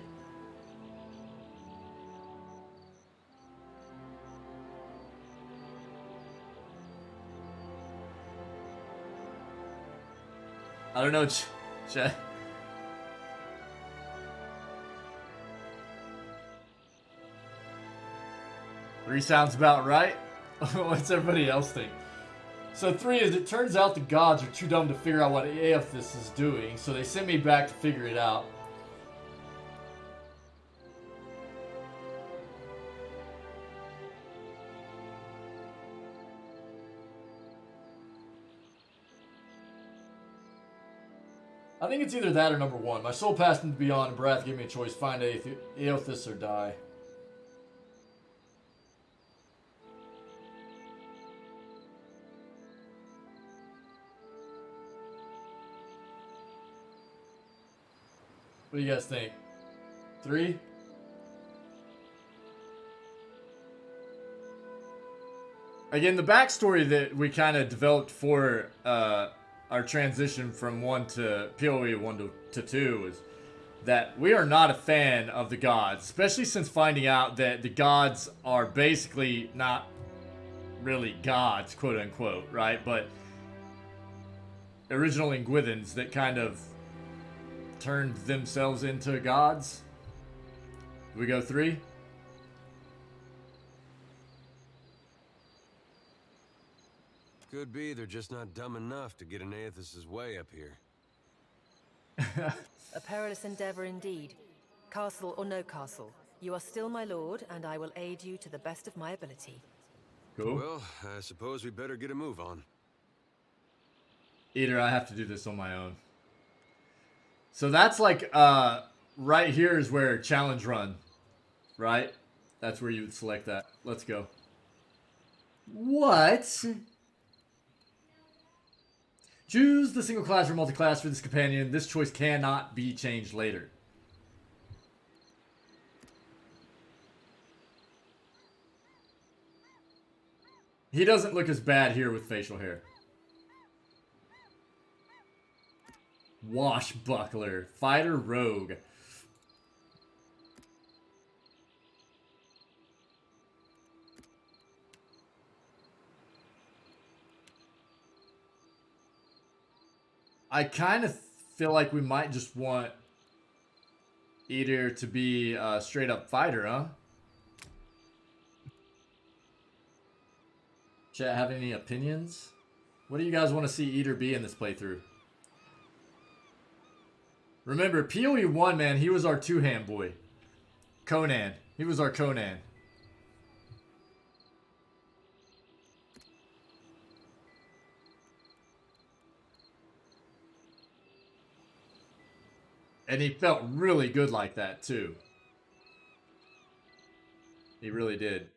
S1: I don't know, Chet. 3 sounds about right. What's everybody else think? So 3 is, it turns out the gods are too dumb to figure out what Eothas is doing, so they sent me back to figure it out. I think it's either that or number 1. My soul passed into beyond, and Berath gave me a choice: find Eothas or die. What do you guys think? 3? Again, the backstory that we kind of developed for our transition from PoE 1 to 2 is that we are not a fan of the gods, especially since finding out that the gods are basically not really gods, quote unquote, right? But original Ingwithans that kind of turned themselves into gods. Do we go 3?
S3: Could be they're just not dumb enough to get in Eothas' way up here.
S7: A perilous endeavor indeed. Castle or no castle, you are still my lord, and I will aid you to the best of my ability.
S1: Cool.
S3: Well, I suppose we better get a move on.
S1: Either I have to do this on my own. So that's like, right here is where challenge run, right? That's where you would select that. Let's go. What? Choose the single class or multi-class for this companion. This choice cannot be changed later. He doesn't look as bad here with facial hair. Washbuckler. Fighter rogue. I kind of feel like we might just want Eater to be a straight up fighter, huh? Chat, have any opinions? What do you guys want to see Eater be in this playthrough? Remember, PoE 1, man, he was our two-hand boy. Conan. He was our Conan. And he felt really good like that, too. He really did.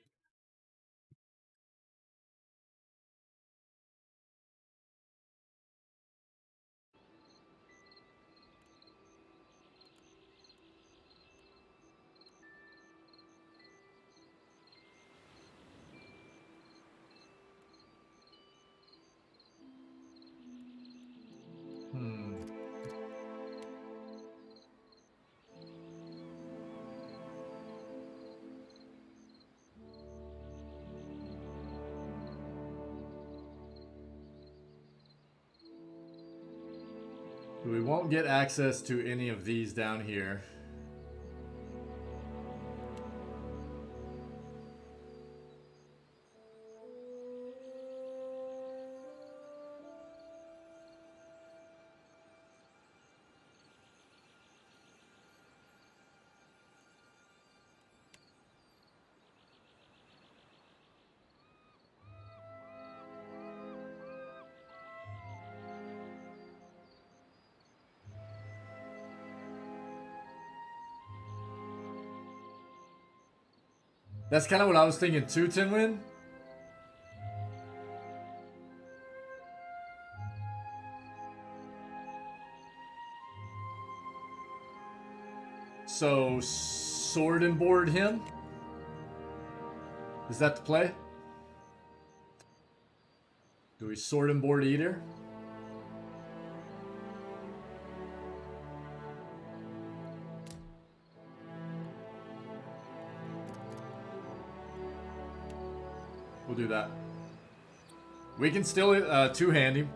S1: We won't get access to any of these down here. That's kind of what I was thinking too, Tinwin. So, sword and board him? Is that the play? Do we sword and board Eater? We'll do that. We can still two-hand him.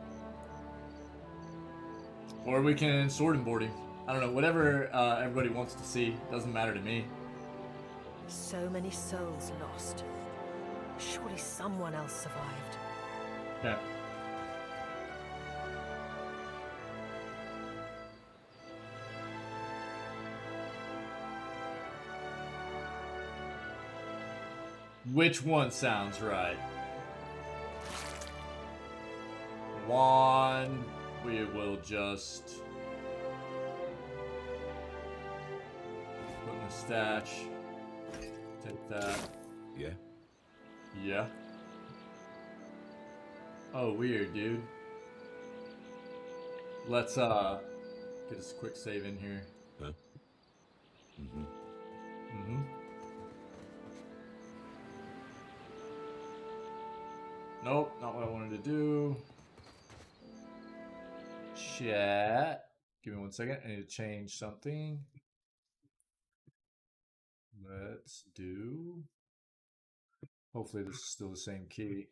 S1: Or we can sword and board him. I don't know, whatever everybody wants to see. Doesn't matter to me.
S7: So many souls lost. Surely someone else survived.
S1: Yeah. Which one sounds right? One, we will just put in the stash. Take that.
S6: Yeah.
S1: Yeah. Oh, weird, dude. Let's get us a quick save in here.
S6: Huh? Mm-hmm.
S1: Mm-hmm. Nope, not what I wanted to do. Chat. Give me 1 second. I need to change something. Let's do. Hopefully this is still the same key.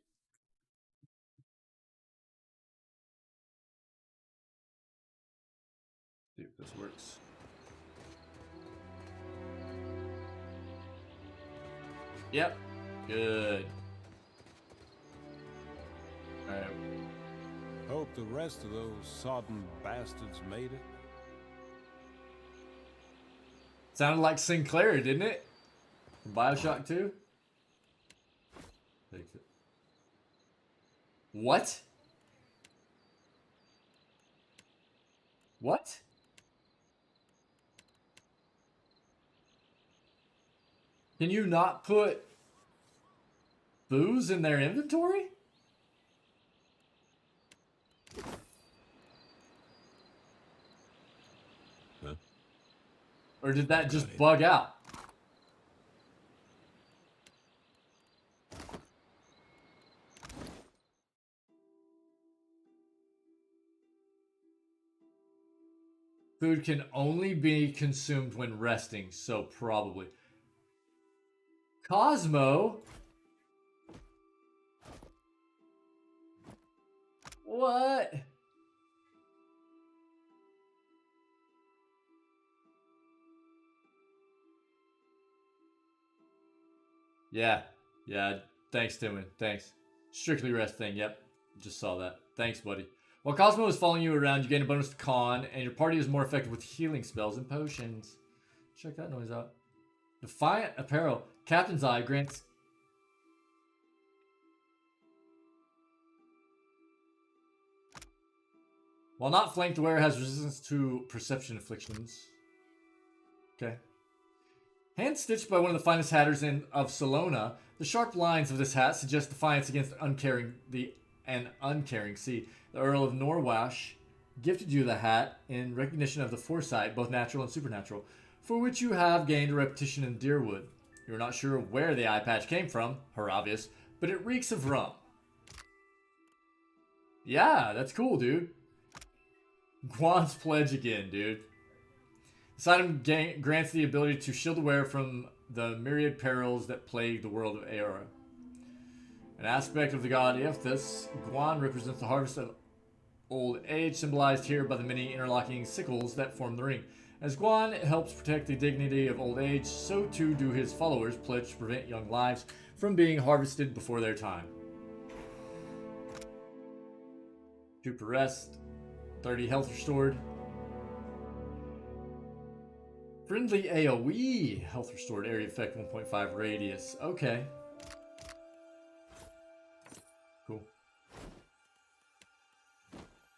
S1: See if this works. Yep. Good. Alright.
S13: Hope the rest of those sodden bastards made it.
S1: Sounded like Sinclair, didn't it? From Bioshock 2? Takes it. What? What? Can you not put booze in their inventory?
S6: Huh?
S1: Or did that just bug out? Food can only be consumed when resting, so probably. Cosmo? What? Yeah. Thanks, Timon. Thanks. Strictly rest thing. Yep. Just saw that. Thanks, buddy. While Cosmo is following you around, you gain a bonus to con, and your party is more effective with healing spells and potions. Check that noise out. Defiant Apparel. Captain's Eye grants... While not flanked, the wearer has resistance to perception afflictions. Okay. Hand stitched by one of the finest hatters of Salona, the sharp lines of this hat suggest defiance against an uncaring sea. The Earl of Norwash gifted you the hat in recognition of the foresight, both natural and supernatural, for which you have gained a repetition in Deerwood. You're not sure where the eye patch came from, her obvious, but it reeks of rum. Yeah, that's cool, dude. Guan's pledge again, dude. This item grants the ability to shield the wearer from the myriad perils that plague the world of Aora. An aspect of the god Eothas, Guan represents the harvest of old age, symbolized here by the many interlocking sickles that form the ring. As Guan helps protect the dignity of old age, so too do his followers pledge to prevent young lives from being harvested before their time. 2 per rest, 30 health restored. Friendly AoE, health restored, area effect 1.5 radius. Okay. Cool.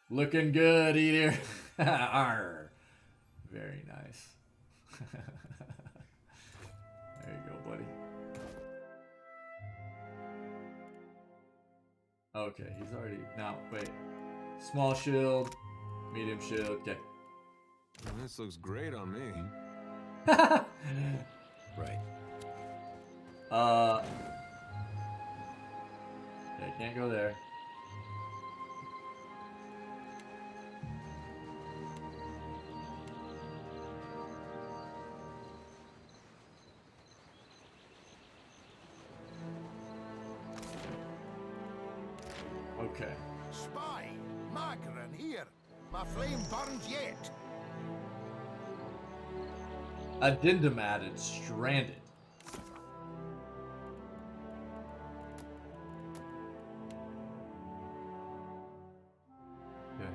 S1: Looking good, Eater. Arr. Very nice. There you go, buddy. Okay, he's already... Now, wait. Small shield, medium shield, okay.
S3: This looks great on me.
S10: Right.
S1: Okay, can't go there. Okay.
S11: Spy! Magran, here! My flame burns yet!
S1: Addendum added. Stranded. Okay.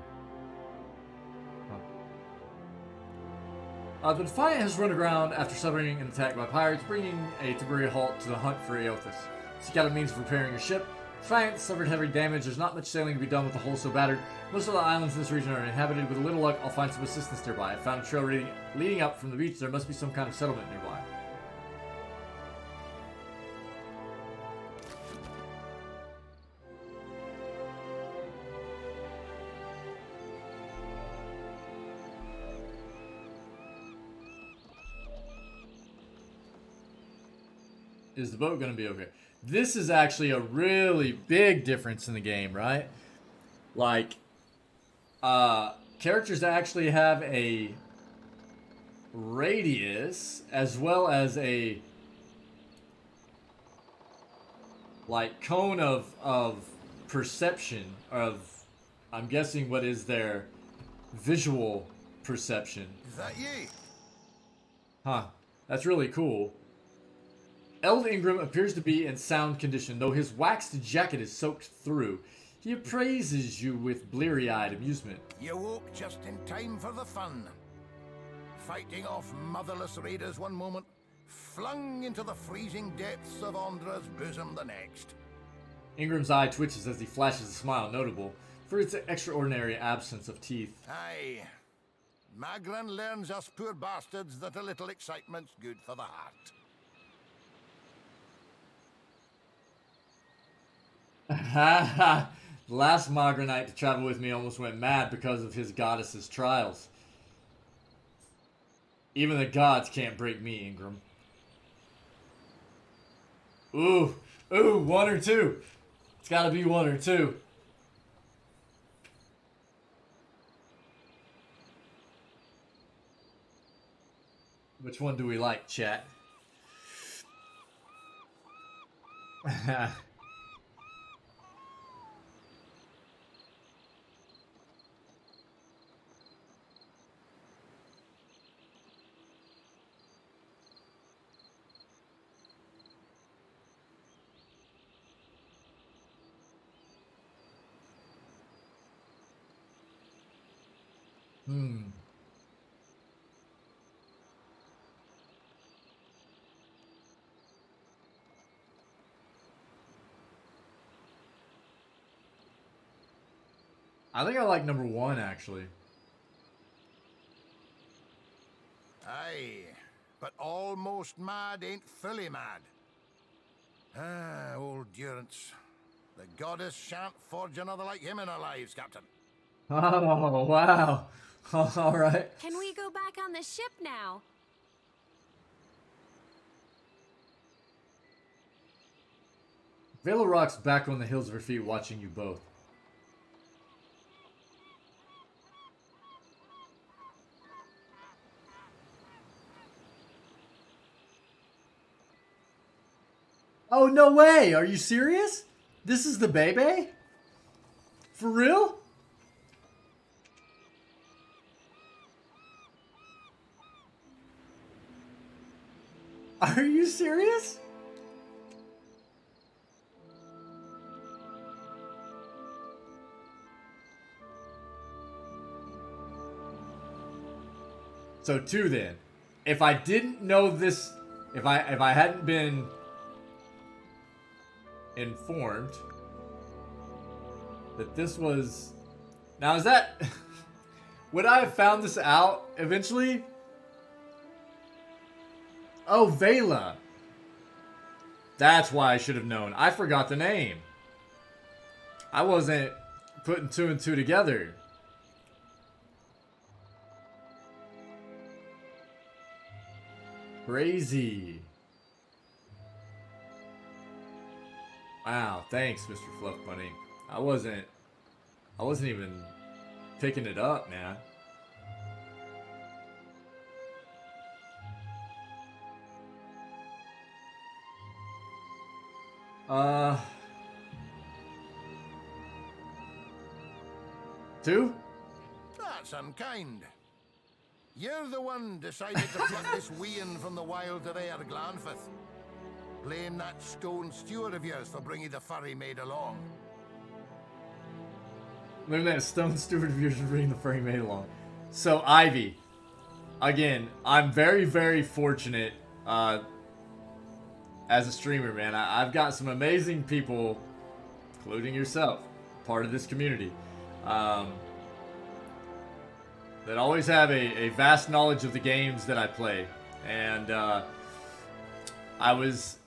S1: The Defiant has run aground after suffering an attack by pirates, bringing a temporary halt to the hunt for Eothas. Seek out a means of repairing your ship. Defiant suffered heavy damage. There's not much sailing to be done with the hull so battered. Most of the islands in this region are inhabited. With a little luck, I'll find some assistance nearby. I found a trail leading up from the beach. There must be some kind of settlement nearby. Is the boat going to be okay? This is actually a really big difference in the game, right? Like, characters that actually have a radius as well as a like cone of perception of, I'm guessing, what is their visual perception.
S11: Is that you?
S1: Huh. That's really cool. Eld Ingram appears to be in sound condition, though his waxed jacket is soaked through. He appraises you with bleary-eyed amusement.
S11: You woke just in time for the fun. Fighting off motherless raiders one moment, flung into the freezing depths of Ondra's bosom the next.
S1: Ingram's eye twitches as he flashes a smile notable for its extraordinary absence of teeth.
S11: Aye. Magran learns us poor bastards that a little excitement's good for the heart.
S1: The last Magranite to travel with me almost went mad because of his goddess's trials. Even the gods can't break me, Ingram. Ooh, one or two. It's gotta be one or two. Which one do we like, chat? I think I like number one, actually.
S11: Aye, but almost mad ain't fully mad. Ah, old Durance. The goddess shan't forge another like him in our lives, Captain.
S1: Oh, wow. All right.
S14: Can we go back on the ship now?
S1: Vela rocks back on the hills of her feet, watching you both. Oh, no way! Are you serious? This is the baby? For real? Are you serious? So two then. If I didn't know this, if I hadn't been informed that this was, now is that, would I have found this out eventually? Oh, Vela. That's why I should have known. I forgot the name. I wasn't putting 2 and 2 together. Crazy. Wow, thanks, Mr. Fluff Bunny. I wasn't even picking it up, man. Two?
S11: That's unkind. You're the one decided to pluck this wean from the wild of Aer Glanfith. Blame that stone steward of yours for bringing the furry maid along.
S1: Blame that stone steward of yours for bringing the furry maid along. So, Ivy. Again, I'm very, very fortunate as a streamer, man. I've got some amazing people, including yourself, part of this community, that always have a vast knowledge of the games that I play. And I was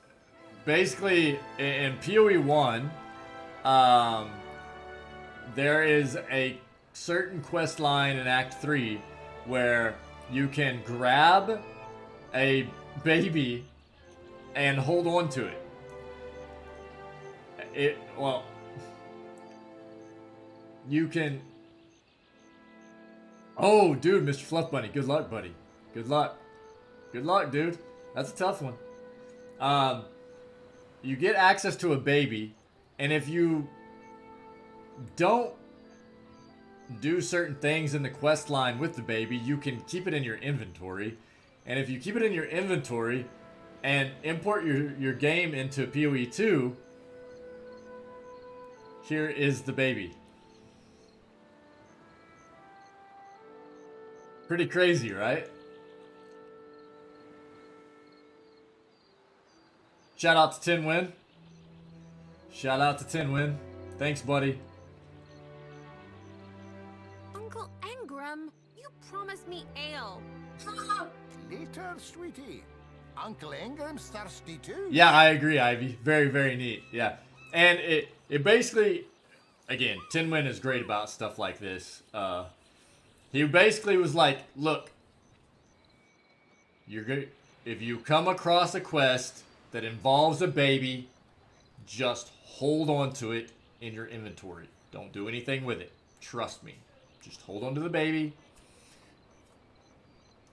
S1: basically in PoE 1, there is a certain quest line in Act 3 where you can grab a baby and hold on to it. Well, you can... Oh, dude, Mr. Fluff Bunny. Good luck, buddy. Good luck. Good luck, dude. That's a tough one. You get access to a baby, and if you don't do certain things in the quest line with the baby, you can keep it in your inventory. And if you keep it in your inventory and import your game into PoE 2, here is the baby. Pretty crazy, right? Shout out to Tin Win. Shout out to Tin Win. Thanks, buddy.
S14: Uncle Engram, you promised me ale.
S11: Later, sweetie. Uncle Engram's thirsty too.
S1: Yeah, I agree, Ivy. Very, very neat. Yeah. And it basically, again, Tin Win is great about stuff like this. He basically was like, look, if you come across a quest that involves a baby, just hold on to it in your inventory. Don't do anything with it. Trust me. Just hold on to the baby.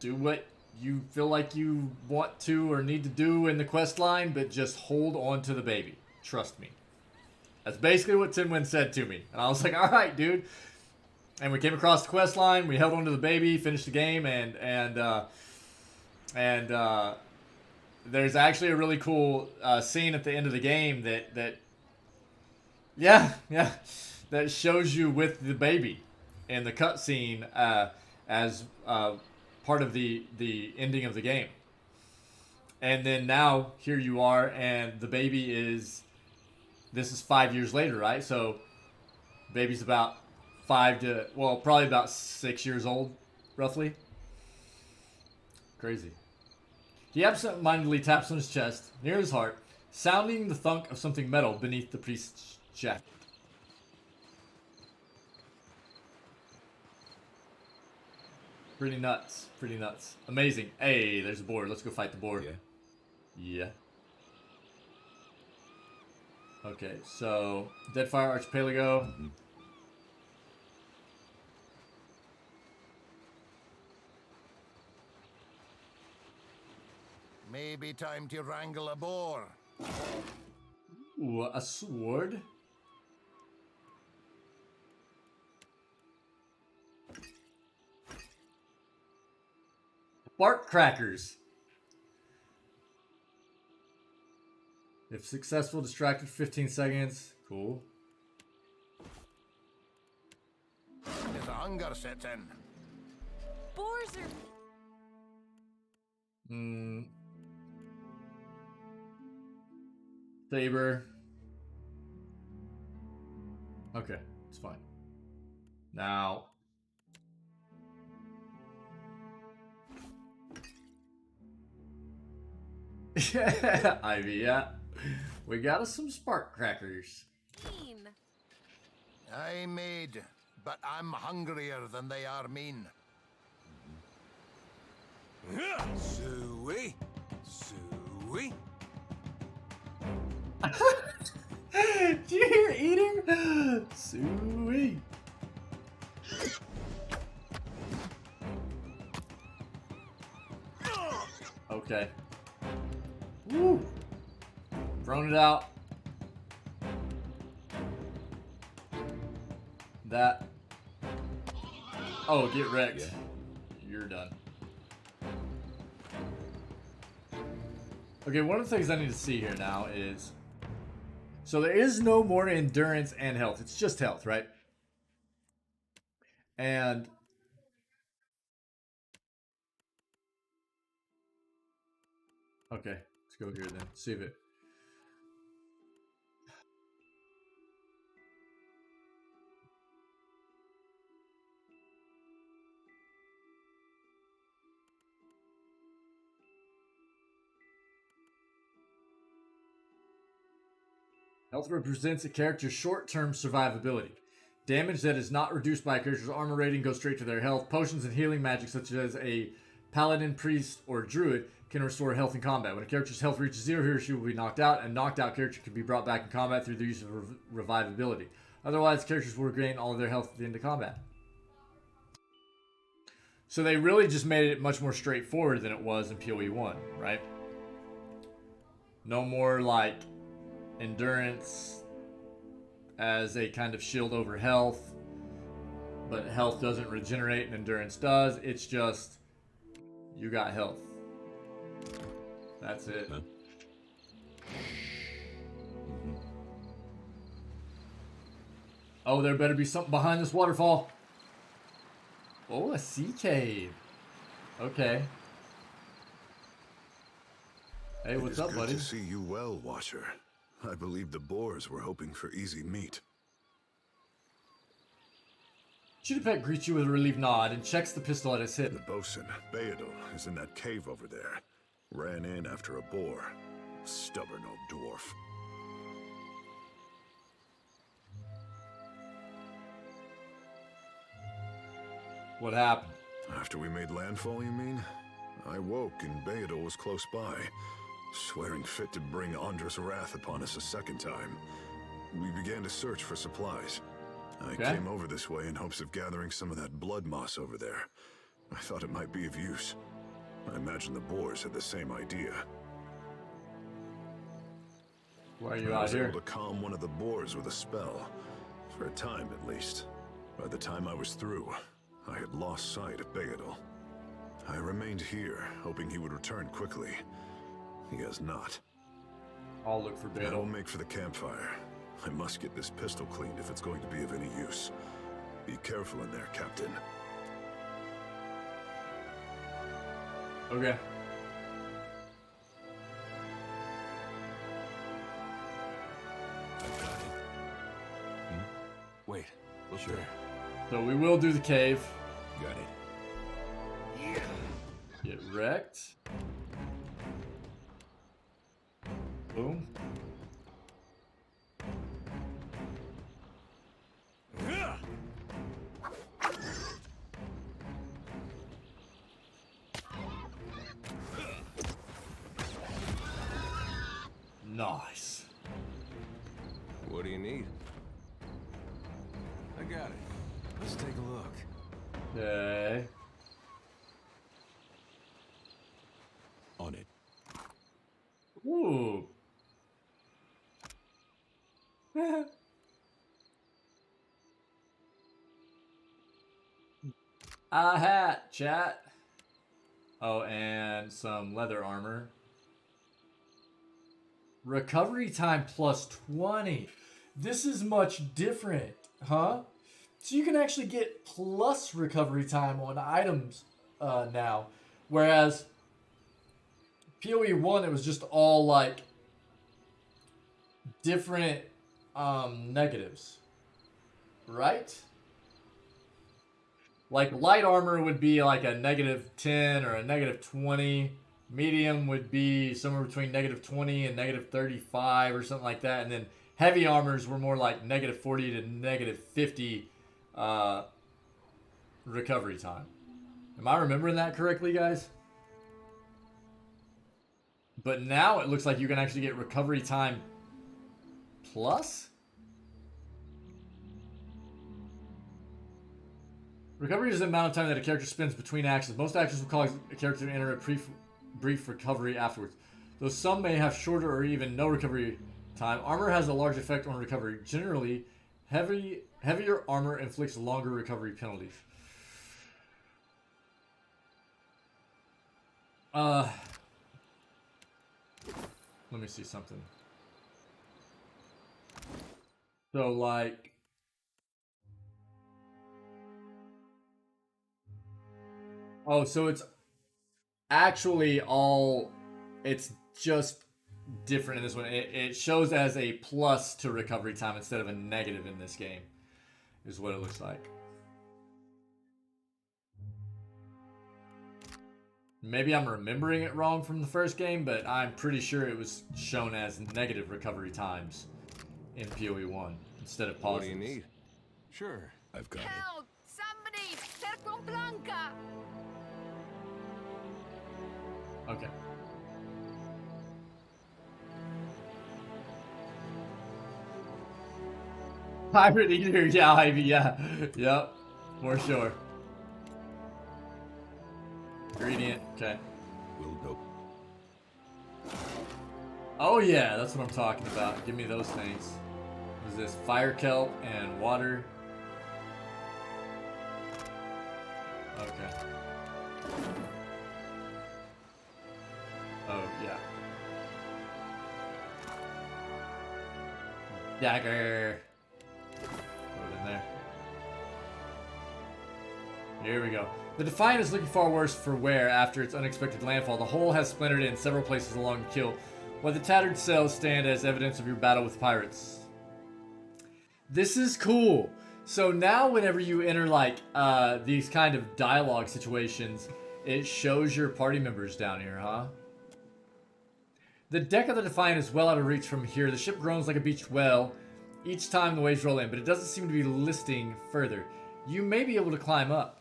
S1: Do what you feel like you want to or need to do in the quest line, but just hold on to the baby. Trust me. That's basically what Tin Win said to me. And I was like, all right, dude. And we came across the quest line, we held on to the baby, finished the game, and there's actually a really cool scene at the end of the game that shows you with the baby in the cutscene as part of the ending of the game. And then now here you are, and the baby is, this is 5 years later, right? So baby's about probably about 6 years old, roughly. Crazy. He absent-mindedly taps on his chest, near his heart, sounding the thunk of something metal beneath the priest's jacket. Pretty nuts. Pretty nuts. Amazing. Hey, there's a boar. Let's go fight the boar. Yeah. Okay, so Deadfire Archipelago.
S6: Mm-hmm.
S11: Maybe time to wrangle a boar.
S1: Ooh, a sword? Bark crackers. If successful, distracted for 15 seconds. Cool.
S11: If the hunger sets in.
S14: Boars are...
S1: Saber. Okay, it's fine. Now. Ivy, yeah. We got us some spark crackers.
S11: Aye, maid, but I'm hungrier than they are mean.
S3: Suey. Suey.
S1: Do you hear eating? Sweet. Okay. Woo. Thrown it out. That. Oh, get wrecked. Yeah. You're done. Okay, one of the things I need to see here now is... So there is no more endurance and health. It's just health, right? And... Okay, let's go here then. Save it. Health represents a character's short-term survivability. Damage that is not reduced by a character's armor rating goes straight to their health. Potions and healing magic, such as a Paladin, Priest, or Druid, can restore health in combat. When a character's health reaches 0, he or she will be knocked out, and knocked out character can be brought back in combat through the use of revivability. Otherwise, characters will regain all of their health at the end of combat. So they really just made it much more straightforward than it was in PoE 1, right? No more like endurance as a kind of shield over health, but health doesn't regenerate and endurance does. It's just you got health. That's it. Oh, there better be something behind this waterfall. Oh, a sea cave. Okay. Hey, what's up, buddy?
S15: Good to see you well, Watcher. I believe the boars were hoping for easy meat.
S1: Chitapet greets you with a relieved nod and checks the pistol at his hip.
S15: The bosun, Beadle, is in that cave over there. Ran in after a boar. Stubborn old dwarf.
S1: What happened?
S15: After we made landfall, you mean? I woke and Beadle was close by, swearing fit to bring Andra's wrath upon us a second time. We began to search for supplies. I came over this way in hopes of gathering some of that blood moss over there. I thought it might be of use. I imagine the boars had the same idea.
S1: Why are you out here?
S15: I was able to calm one of the boars with a spell. For a time, at least. By the time I was through, I had lost sight of Beadle. I remained here, hoping he would return quickly. He has not.
S1: I'll look for Beadle.
S15: I will make for the campfire. I must get this pistol cleaned if it's going to be of any use. Be careful in there, Captain.
S1: Okay.
S3: Wait, well, sure.
S1: So we will do the cave.
S3: Got it.
S1: Get wrecked. Boom. Nice.
S3: What do you need? I got it. Let's take a look.
S1: Okay.
S3: On it.
S1: Ooh. A hat, chat. Oh, and some leather armor. Recovery time plus 20. This is much different, huh? So you can actually get plus recovery time on items now. Whereas PoE 1, it was just all like different negatives. Right? Like light armor would be like a -10 or a -20. Medium would be somewhere between -20 and -35 or something like that. And then Heavy armors were more like -40 to -50 recovery time. Am I remembering that correctly, guys? But now it looks like you can actually get recovery time plus? Recovery is the amount of time that a character spends between actions. Most actions will cause a character to enter a brief recovery afterwards. Though some may have shorter or even no recovery time, armor has a large effect on recovery. Generally, heavier armor inflicts longer recovery penalties. Let me see something. So, like... Oh, so it's actually all... It's just different in this one. It shows as a plus to recovery time instead of a negative in this game, is what it looks like. Maybe I'm remembering it wrong from the first game, but I'm pretty sure it was shown as negative recovery times in PoE 1 instead of positives.
S3: What do you need? Sure.
S15: I've got
S14: Help! Somebody! Cerco Blanca!
S1: Okay. Pirate Eater, yeah, Ivy, yeah. Yep, for sure. Ingredient, okay.
S10: Will go.
S1: Oh yeah, that's what I'm talking about. Give me those things. What is this? Fire kelp and water. Okay. Oh yeah. Dagger. Put it in there. Here we go. The Defiant is looking far worse for wear after its unexpected landfall. The hull has splintered in several places along the keel, while the tattered sails stand as evidence of your battle with pirates. This is cool. So now whenever you enter like these kind of dialogue situations, it shows your party members down here, huh? The deck of the Defiant is well out of reach from here. The ship groans like a beached whale each time the waves roll in, but it doesn't seem to be listing further. You may be able to climb up.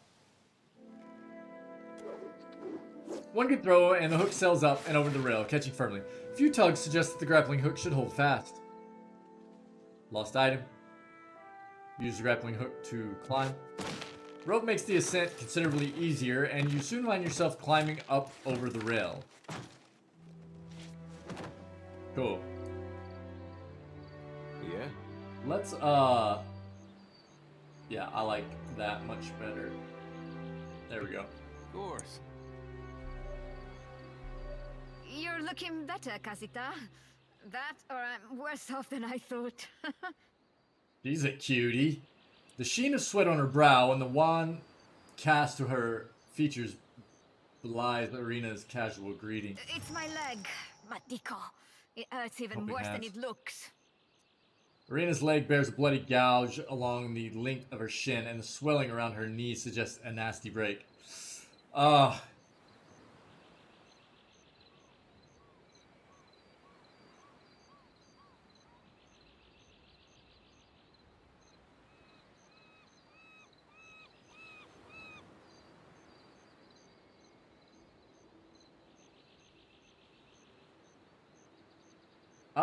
S1: One good throw and the hook sails up and over the rail, catching firmly. A few tugs suggest that the grappling hook should hold fast. Lost item. Use the grappling hook to climb. Rope makes the ascent considerably easier, and you soon find yourself climbing up over the rail. Cool.
S3: Yeah?
S1: Let's, yeah, I like that much better. There we go.
S3: Of course.
S14: You're looking better, Casita. That, or I'm worse off than I thought.
S1: She's a cutie. The sheen of sweat on her brow and the wan cast to her features belies Irina's casual greeting.
S14: It's my leg, Matico. It hurts even worse than it looks.
S1: Irina's leg bears a bloody gouge along the length of her shin, and the swelling around her knee suggests a nasty break.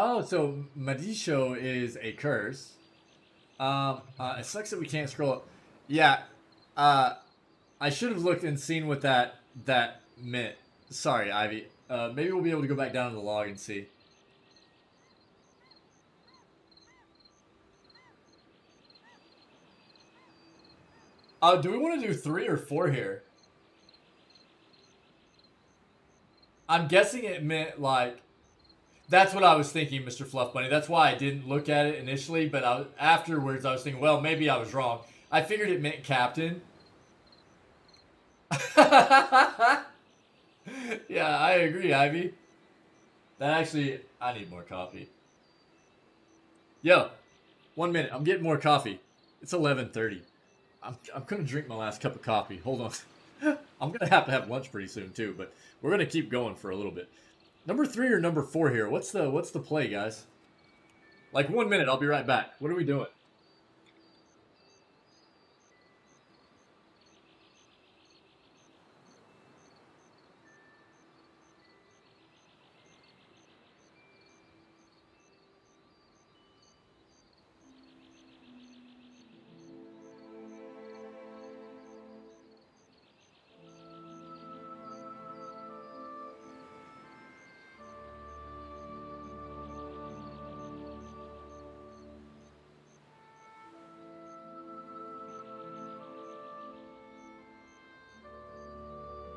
S1: Oh, so Madisho is a curse. It sucks that we can't scroll up. Yeah, I should have looked and seen what that meant. Sorry, Ivy. Maybe we'll be able to go back down to the log and see. Do we want to do 3 or 4 here? I'm guessing it meant like... That's what I was thinking, Mr. Fluff Bunny. That's why I didn't look at it initially, but afterwards I was thinking, well, maybe I was wrong. I figured it meant captain. Yeah, I agree, Ivy. That actually, I need more coffee. Yo, 1 minute. I'm getting more coffee. It's 11:30. I'm gonna drink my last cup of coffee. Hold on. I'm gonna have lunch pretty soon too, but we're gonna keep going for a little bit. Number 3 or number 4 here? What's the play, guys? Like 1 minute, I'll be right back. What are we doing?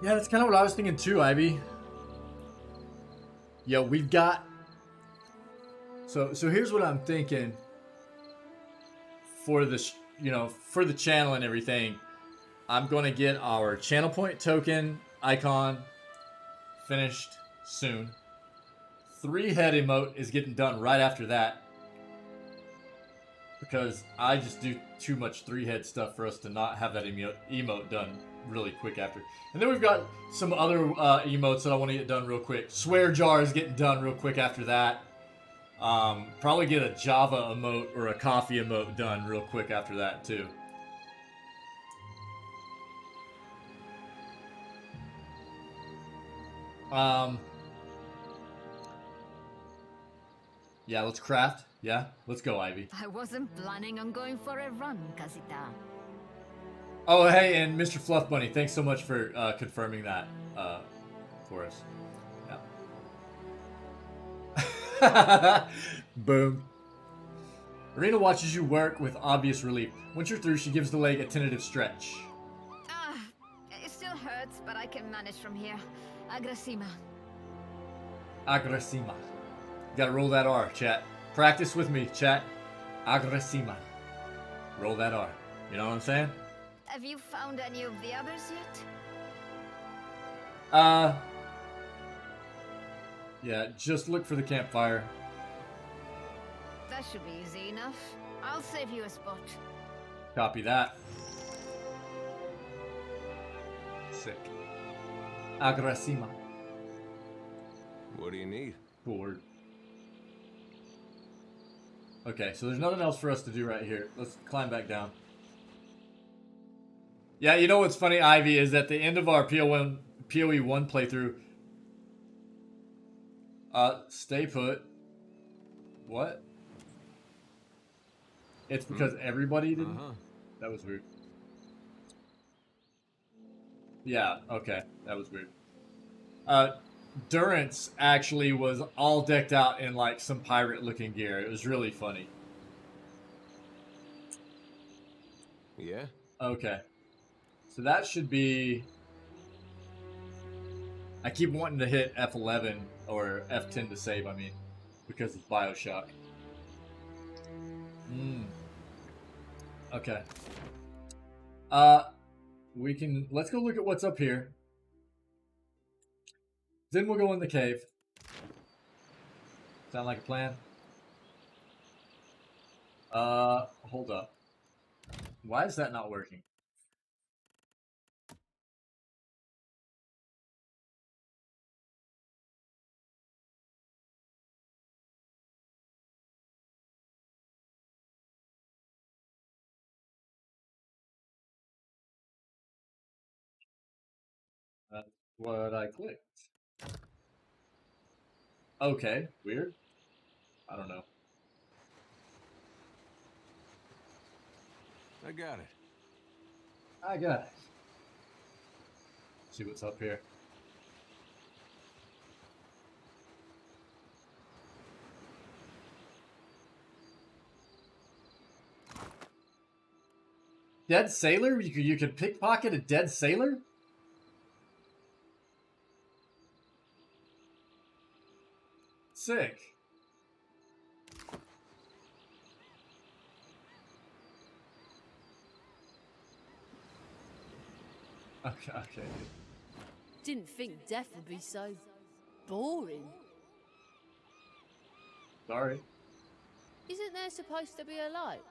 S1: Yeah, that's kind of what I was thinking too, Ivy. Yeah, we've got... So here's what I'm thinking for this, you know, for the channel and everything. I'm going to get our channel point token icon finished soon. 3-head emote is getting done right after that. Because I just do too much 3-head stuff for us to not have that emote done really quick after. And then we've got some other emotes that I want to get done real quick. Swear jar is getting done real quick after that. Probably get a Java emote or a coffee emote done real quick after that too. Yeah, let's craft. Yeah, let's go, Ivy.
S14: I wasn't planning on going for a run, Casita.
S1: Oh, hey, and Mr. Fluff Bunny, thanks so much for confirming that for us. Yeah. Boom. Arena watches you work with obvious relief. Once you're through, she gives the leg a tentative stretch.
S14: It still hurts, but I can manage from here. Agrasima.
S1: Agrasima. You gotta roll that R, chat. Practice with me, chat. Agrasima. Roll that R. You know what I'm saying?
S14: Have you found any of the others yet?
S1: Yeah, just look for the campfire.
S14: That should be easy enough. I'll save you a spot.
S1: Copy that. Sick. Agrasima.
S3: What do you need?
S1: Board. Okay, so there's nothing else for us to do right here. Let's climb back down. Yeah, you know what's funny, Ivy, is at the end of our PoE1 playthrough, stay put. What? It's because everybody didn't? That was weird. Yeah, okay. That was weird. Durance actually was all decked out in like some pirate looking gear. It was really funny.
S3: Yeah?
S1: Okay. So that should be... I keep wanting to hit F11 or F10 to save, I mean, because it's Bioshock. Okay. Let's go look at what's up here. Then we'll go in the cave. Sound like a plan? Hold up. Why is that not working? That's what I clicked. Okay, weird. I don't know.
S3: I got it.
S1: I got it. See what's up here. Dead sailor? You could pickpocket a dead sailor? Sick. Okay.
S9: Didn't think death would be so boring.
S1: Sorry.
S9: Isn't there supposed to be a light?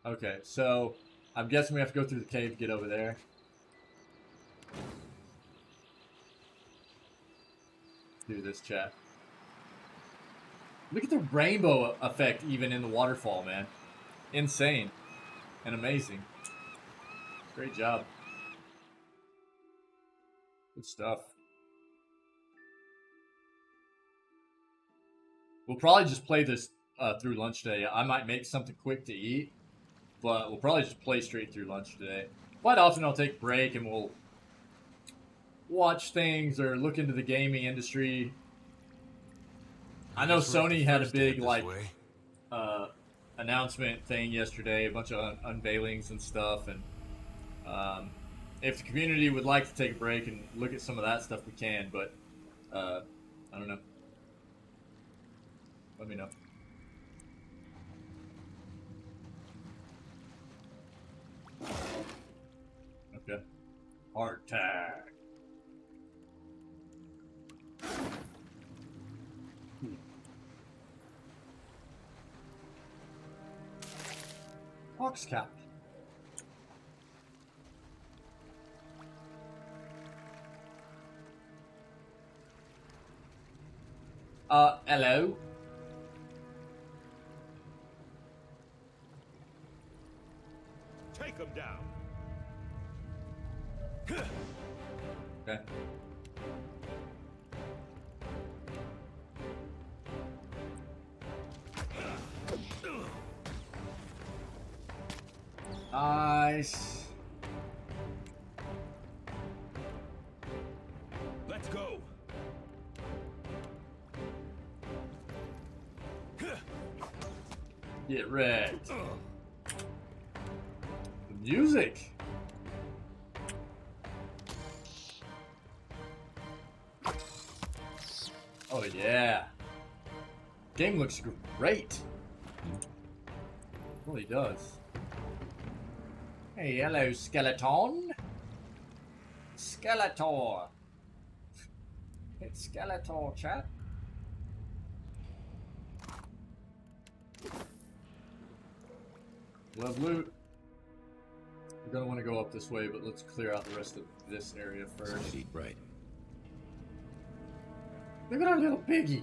S1: Okay, so I'm guessing we have to go through the cave to get over there. Let's do this, chat. Look at the rainbow effect even in the waterfall, man. Insane and amazing. Great job. Good stuff. We'll probably just play this through lunch today. I might make something quick to eat, but we'll probably just play straight through lunch today. Quite often I'll take a break and we'll watch things or look into the gaming industry. I know Sony had a big announcement thing yesterday, a bunch of unveilings and stuff, and if the community would like to take a break and look at some of that stuff, we can, but I don't know. Let me know. Okay. Heart tag. Ox cap. Hello.
S10: Take him down.
S1: Okay. Nice.
S10: Let's go.
S1: Get wrecked. The music. Oh yeah. Game looks great. Really does. Hey, hello, skeleton. Skeletor. It's Skeletor, chat. Love loot. We're gonna want to go up this way, but let's clear out the rest of this area first.
S10: Right.
S1: Look at our little piggy.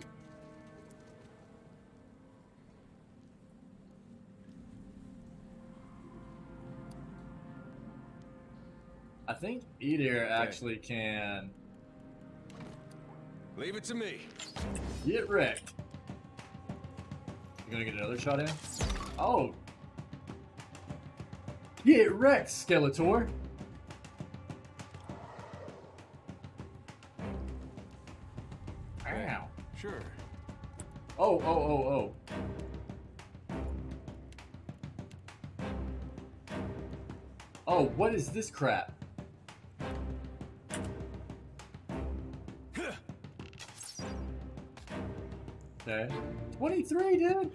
S1: I think Edir actually can...
S3: Leave it to me.
S1: Get wrecked. You gonna get another shot in? Oh! Get wrecked, Skeletor! Ow.
S3: Sure.
S1: Oh. Oh, what is this crap? Okay. 23, dude!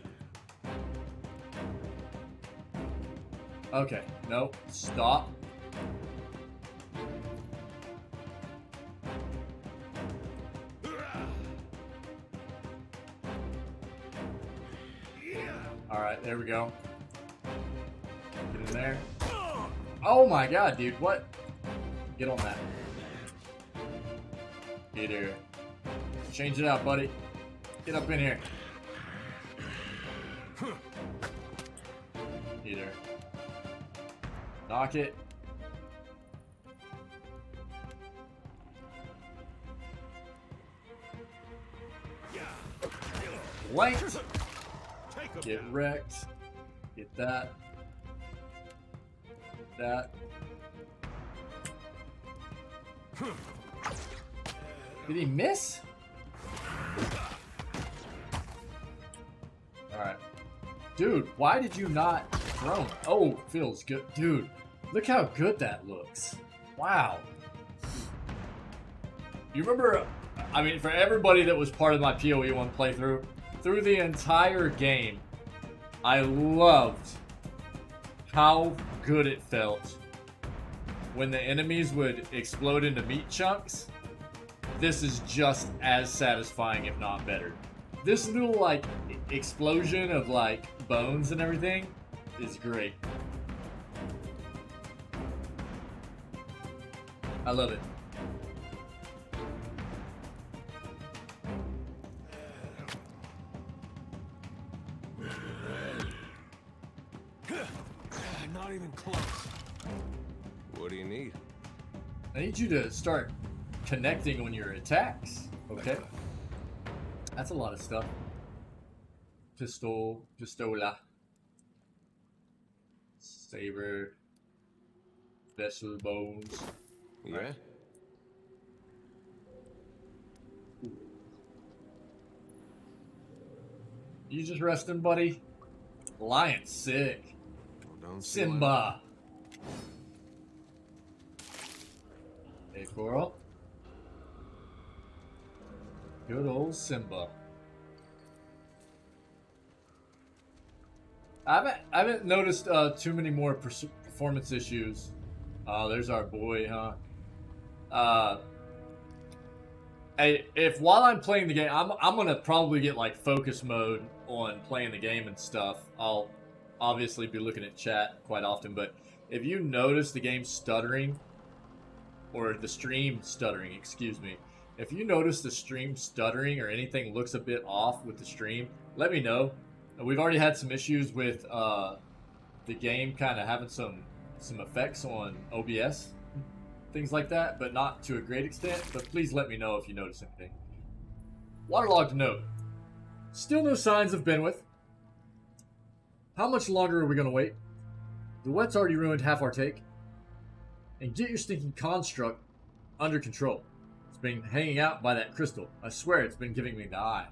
S1: Okay, no, stop. Alright, there we go. Get in there. Oh my god, dude, what? Get on that. Get here. Change it out, buddy. Get up in here. Either. Knock it. Length. Get wrecked. Get that. That. Did he miss? Alright. Dude, why did you not throw? Oh, feels good. Dude, look how good that looks. Wow. You remember, I mean, for everybody that was part of my PoE 1 playthrough, through the entire game, I loved how good it felt when the enemies would explode into meat chunks. This is just as satisfying, if not better. This little, like, explosion of, like, bones and everything is great. I love it. I need you to start connecting on your attacks. Okay. That's a lot of stuff. Pistola. Saber. Vessel bones.
S3: Yeah?
S1: Right. You just resting, buddy? Lion's sick.
S3: Don't
S1: Simba. Hey, Coral. Good old Simba. I haven't noticed too many more performance issues. There's our boy, huh? Hey, if while I'm playing the game, I'm gonna probably get like focus mode on playing the game and stuff. I'll obviously be looking at chat quite often, but if you notice the game stuttering, or the stream stuttering, excuse me. If you notice the stream stuttering or anything looks a bit off with the stream, let me know. We've already had some issues with the game kind of having some effects on OBS, things like that, but not to a great extent. But please let me know if you notice anything. Waterlogged note. Still no signs of Benwith. How much longer are we going to wait? The wet's already ruined half our take. And get your stinking construct under control. It's been hanging out by that crystal. I swear it's been giving me the eye.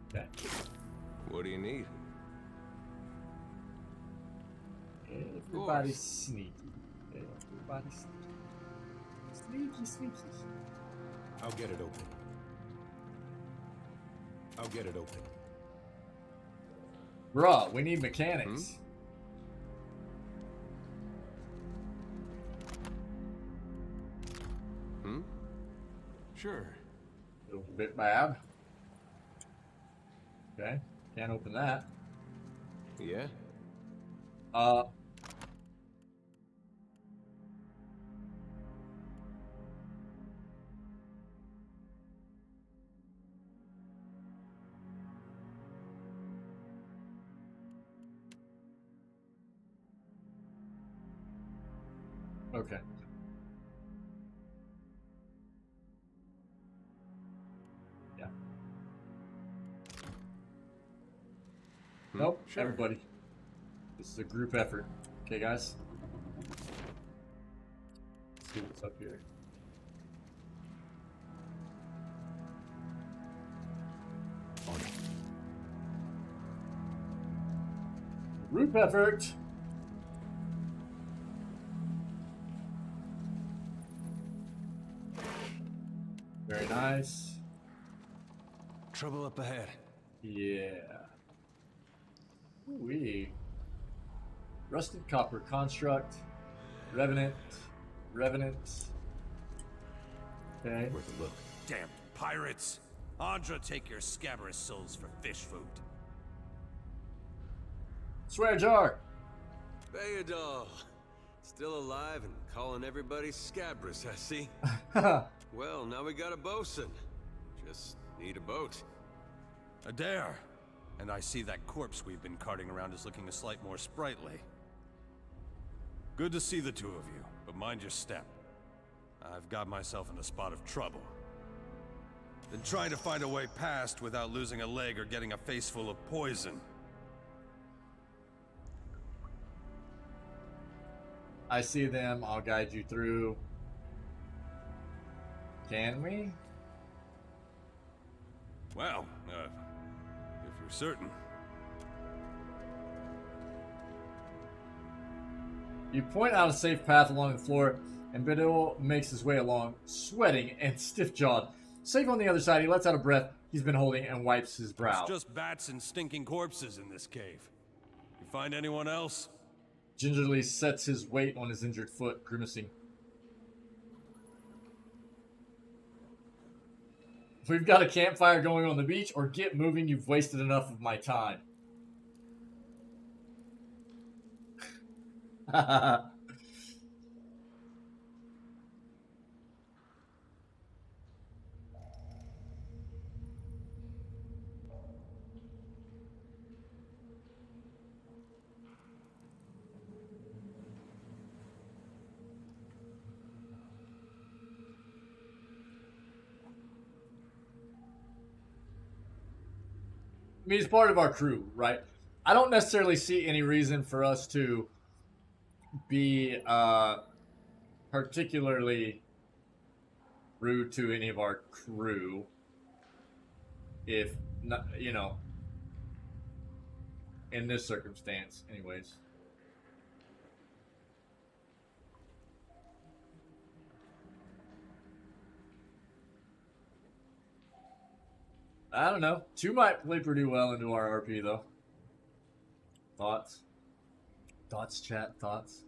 S1: Okay.
S3: What do you need?
S1: Everybody's sneaky. Everybody's sneaky. Sneaky.
S13: I'll get it open. I'll get it open.
S1: Bruh, we need mechanics.
S13: Sure.
S1: A little bit bad. Okay, can't open that.
S3: Yeah?
S1: Okay. Yeah. Nope,
S13: sure.
S1: Everybody. This is a group effort. Okay, guys? Let's see what's up here. Group effort! Very nice.
S3: Trouble up ahead.
S1: Yeah. Ooh-wee. Rusted copper construct. Revenant. Okay.
S10: Worth a look. Damn pirates! Andra, take your scabrous souls for fish food.
S1: Swear jar!
S3: Bayadol! Still alive and calling everybody scabrous, I see. Well, now we got a bosun. Just need a boat.
S10: Adair! And I see that corpse we've been carting around is looking a slight more sprightly. Good to see the two of you, but mind your step. I've got myself in a spot of trouble. Been trying to find a way past without losing a leg or getting a face full of poison.
S1: I see them. I'll guide you through. Can we?
S10: Well, if you're certain.
S1: You point out a safe path along the floor, and Bedouin makes his way along, sweating and stiff-jawed. Safe on the other side, he lets out a breath he's been holding and wipes his brow.
S10: It's just bats and stinking corpses in this cave. You find anyone else?
S1: Gingerly sets his weight on his injured foot, grimacing. We've got a campfire going on the beach, or get moving, you've wasted enough of my time. mean, he's part of our crew, right? I don't necessarily see any reason for us to be particularly rude to any of our crew. If not, you know, in this circumstance, anyways. I don't know. 2 might play pretty well into our RP, though. Thoughts? Thoughts, chat? Thoughts?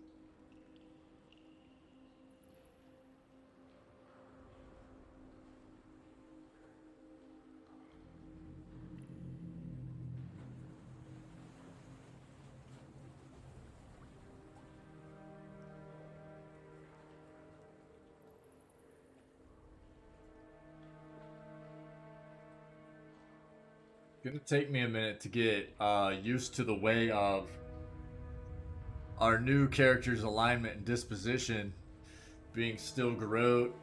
S1: Gonna take me a minute to get used to the way of our new character's alignment and disposition being Still Garrote.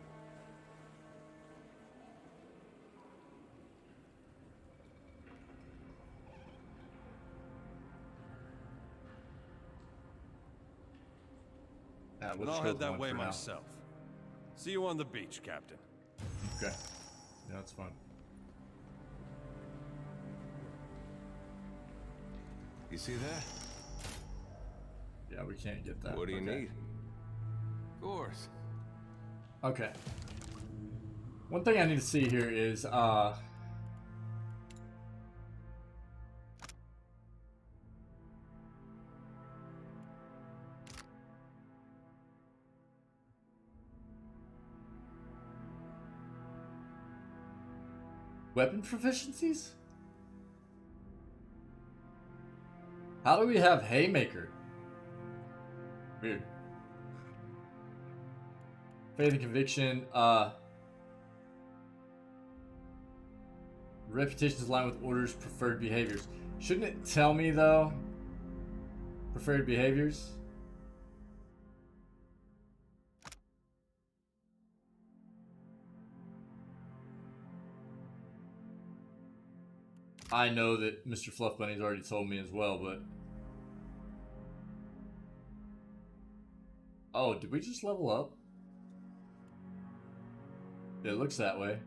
S10: But I'll head that way myself. See you on the beach, Captain.
S1: Okay. Yeah, that's fun.
S3: You see that?
S1: Yeah, we can't get that.
S3: What do you need? Of course.
S1: Okay. One thing I need to see here is weapon proficiencies? How do we have Haymaker? Weird. Faith and conviction. Reputation is aligned with orders, preferred behaviors. Shouldn't it tell me though? Preferred behaviors? I know that Mr. Fluff Bunny's already told me as well, but... Oh, did we just level up? It looks that way.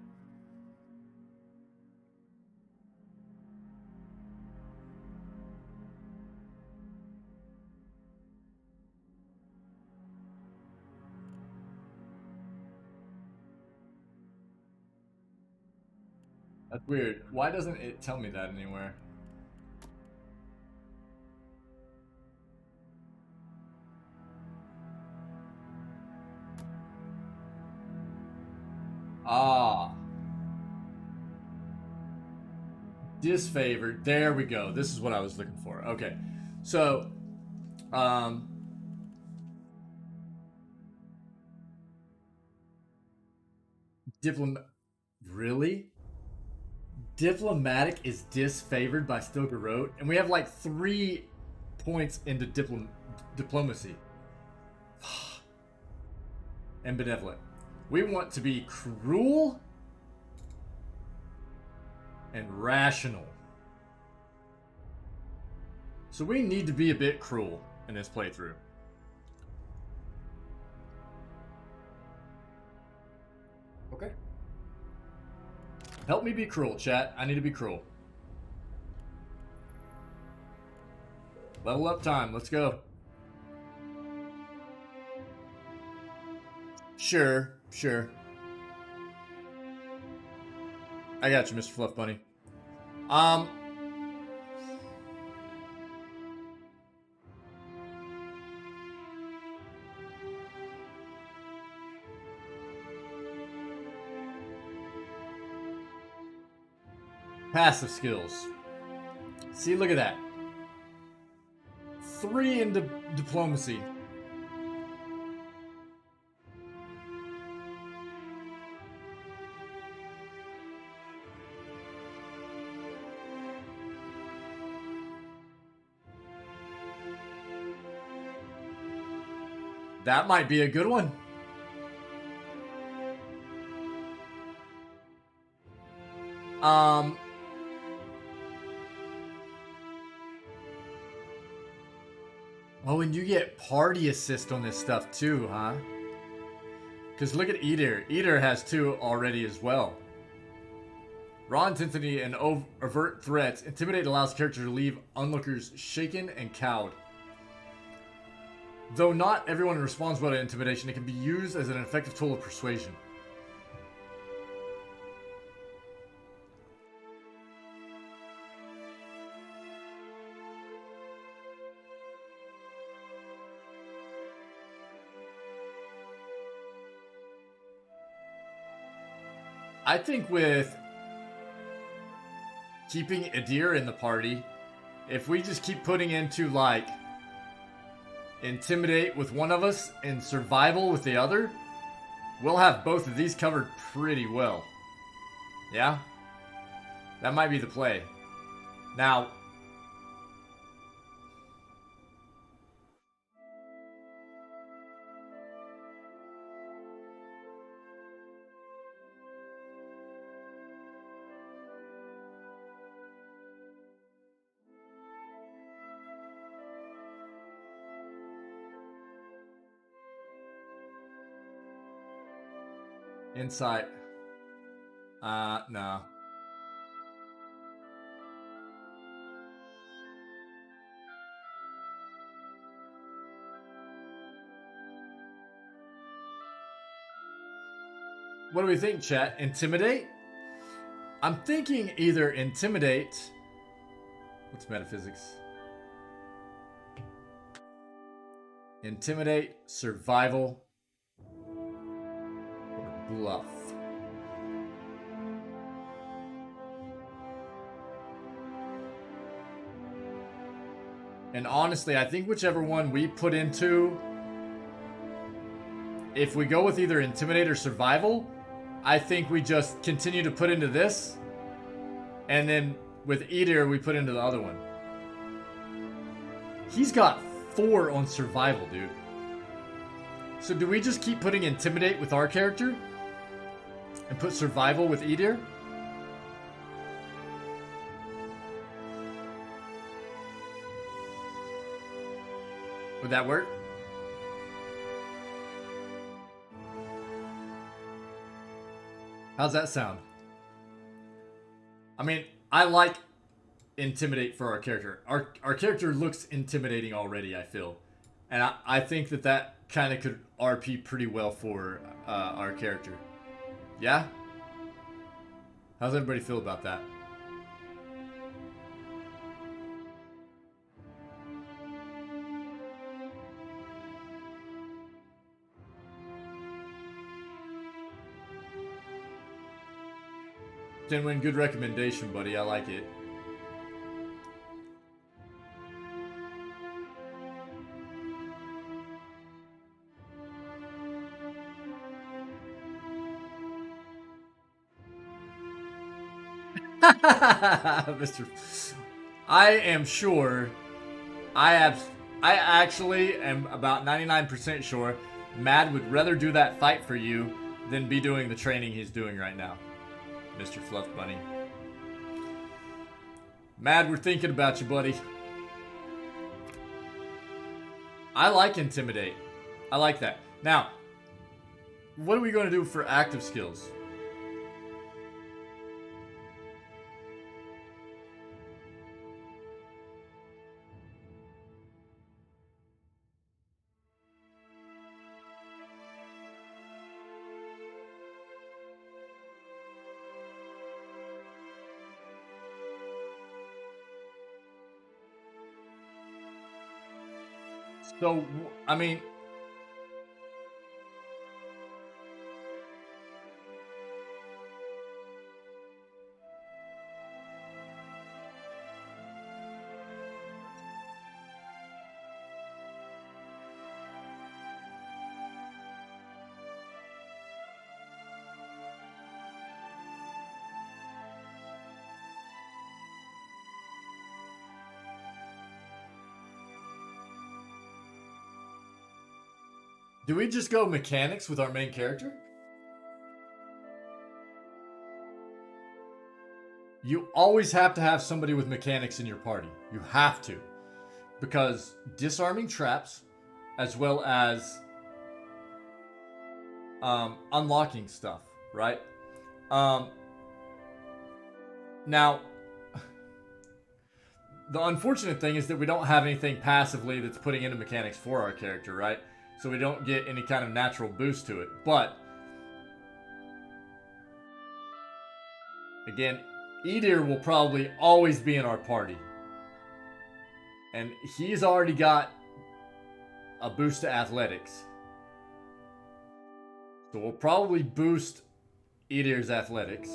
S1: That's weird. Why doesn't it tell me that anywhere? Ah. Disfavored. There we go. This is what I was looking for. Okay. So, Really? Diplomatic is disfavored by Still Garrote, and we have like 3 points into diplomacy. And benevolent. We want to be cruel and rational. So we need to be a bit cruel in this playthrough. Okay. Help me be cruel, chat. I need to be cruel. Level up time. Let's go. Sure, sure. I got you, Mr. Fluff Bunny. Passive skills. See, look at that. 3 into diplomacy. That might be a good one. Oh, and you get party assist on this stuff too, huh? Because look at Edir. Edir has 2 already as well. Raw intensity and overt threats. Intimidate allows the character to leave onlookers shaken and cowed. Though not everyone responds well to intimidation, it can be used as an effective tool of persuasion. I think with keeping Edir in the party, if we just keep putting into like intimidate with one of us and survival with the other, we'll have both of these covered pretty well. Yeah? That might be the play. Now, insight. No. What do we think, chat? Intimidate? I'm thinking either intimidate. What's metaphysics? Intimidate, survival, or bluff. And honestly, I think whichever one we put into, if we go with either intimidate or survival, I think we just continue to put into this, and then with Edir we put into the other one. He's got 4 on survival, dude. So do we just keep putting intimidate with our character and put survival with Edir? Would that work? How's that sound? I mean, I like intimidate for our character. Our character looks intimidating already, I feel. And I think that kind of could RP pretty well for our character. Yeah? How's everybody feel about that? Genuine good recommendation, buddy. I like it. Mr. I am sure. I actually am about 99% sure Mad would rather do that fight for you than be doing the training he's doing right now. Mr. Fluff Bunny. Mad, we're thinking about you, buddy. I like Intimidate. I like that. Now, what are we going to do for active skills? So, I mean... Do we just go mechanics with our main character? You always have to have somebody with mechanics in your party. You have to. because disarming traps, as well as unlocking stuff, right? Now, the unfortunate thing is that we don't have anything passively that's putting into mechanics for our character, right? So we don't get any kind of natural boost to it. But, again, Edir will probably always be in our party. And he's already got a boost to athletics. So we'll probably boost Edir's athletics.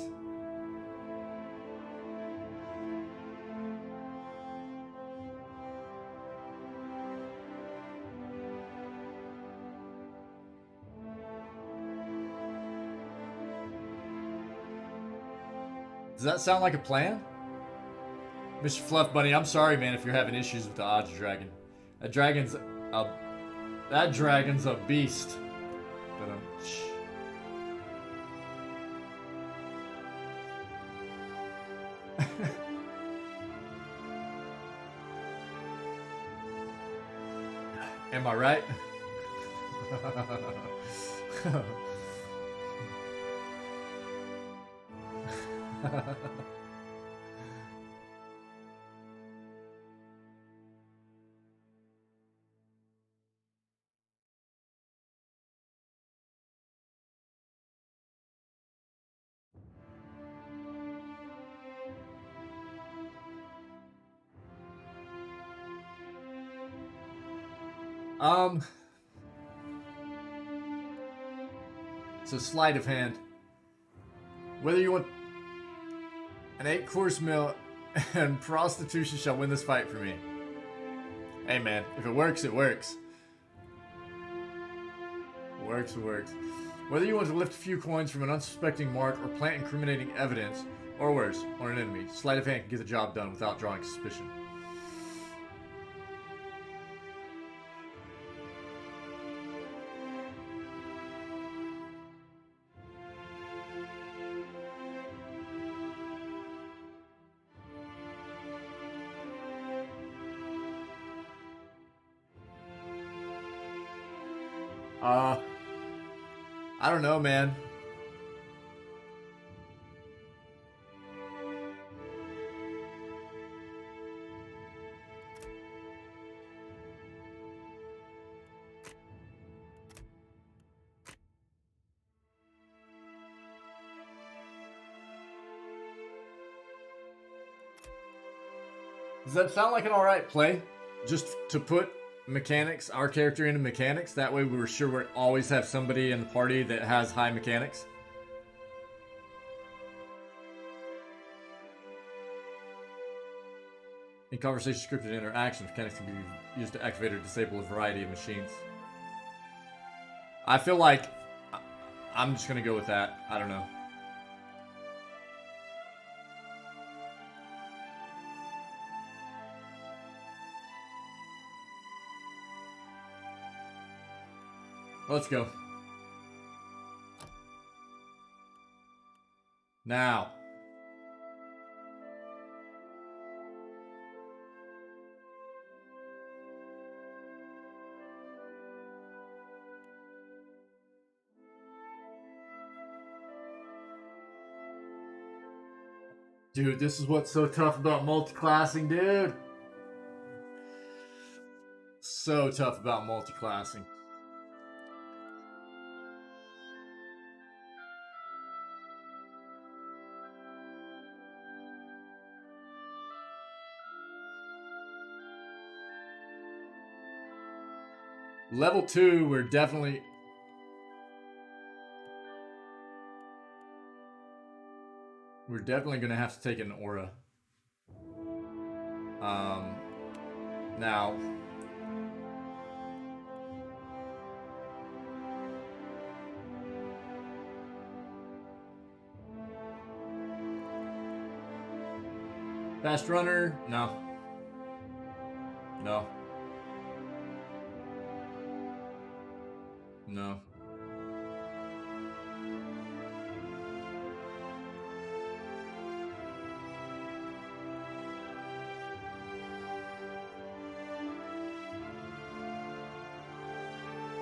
S1: Does that sound like a plan? Mr. Fluff Bunny, I'm sorry, man, if you're having issues with the Odds Dragon. That dragon's a beast. But am I right? It's a sleight of hand. Whether you want an 8-course meal and prostitution shall win this fight for me. Hey man, if it works, it works. It works. Whether you want to lift a few coins from an unsuspecting mark or plant incriminating evidence, or worse, on an enemy, sleight of hand can get the job done without drawing suspicion. I don't know, man. Does that sound like an alright play? Just to put mechanics, our character into mechanics, that way we were sure we always have somebody in the party that has high mechanics. In conversation scripted interaction, mechanics can be used to activate or disable a variety of machines. I feel like I'm just gonna go with that. I don't know. Let's go. Now. Dude, this is what's so tough about multiclassing, dude. So tough about multiclassing. Level 2, we're definitely going to have to take an aura. Now, fast runner, no. No. No.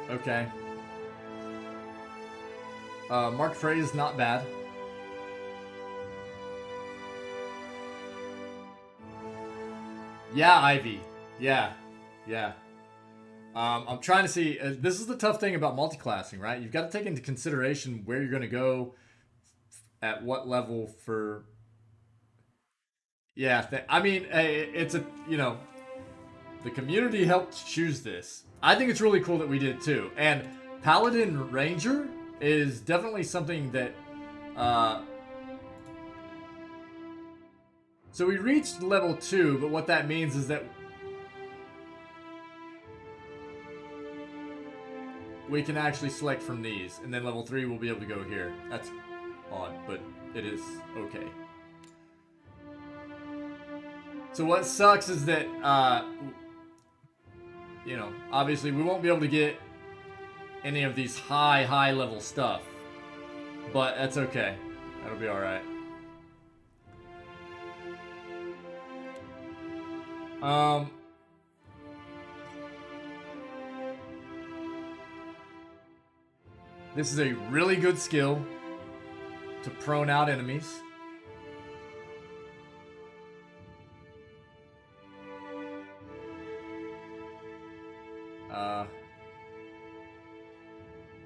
S1: Okay. Mark phrase, not bad. Yeah, Ivy. Yeah. Yeah. I'm trying to see. This is the tough thing about multiclassing, right? You've got to take into consideration where you're going to go at what level for... Yeah, I mean, it's a, you know, the community helped choose this. I think it's really cool that we did too. And Paladin Ranger is definitely something that, so we reached level 2, but what that means is that we can actually select from these, and then level 3 we'll be able to go here. That's odd, but it is okay. So what sucks is that, you know, obviously we won't be able to get any of these high level stuff, but that's okay. That'll be all right. This is a really good skill to prone out enemies.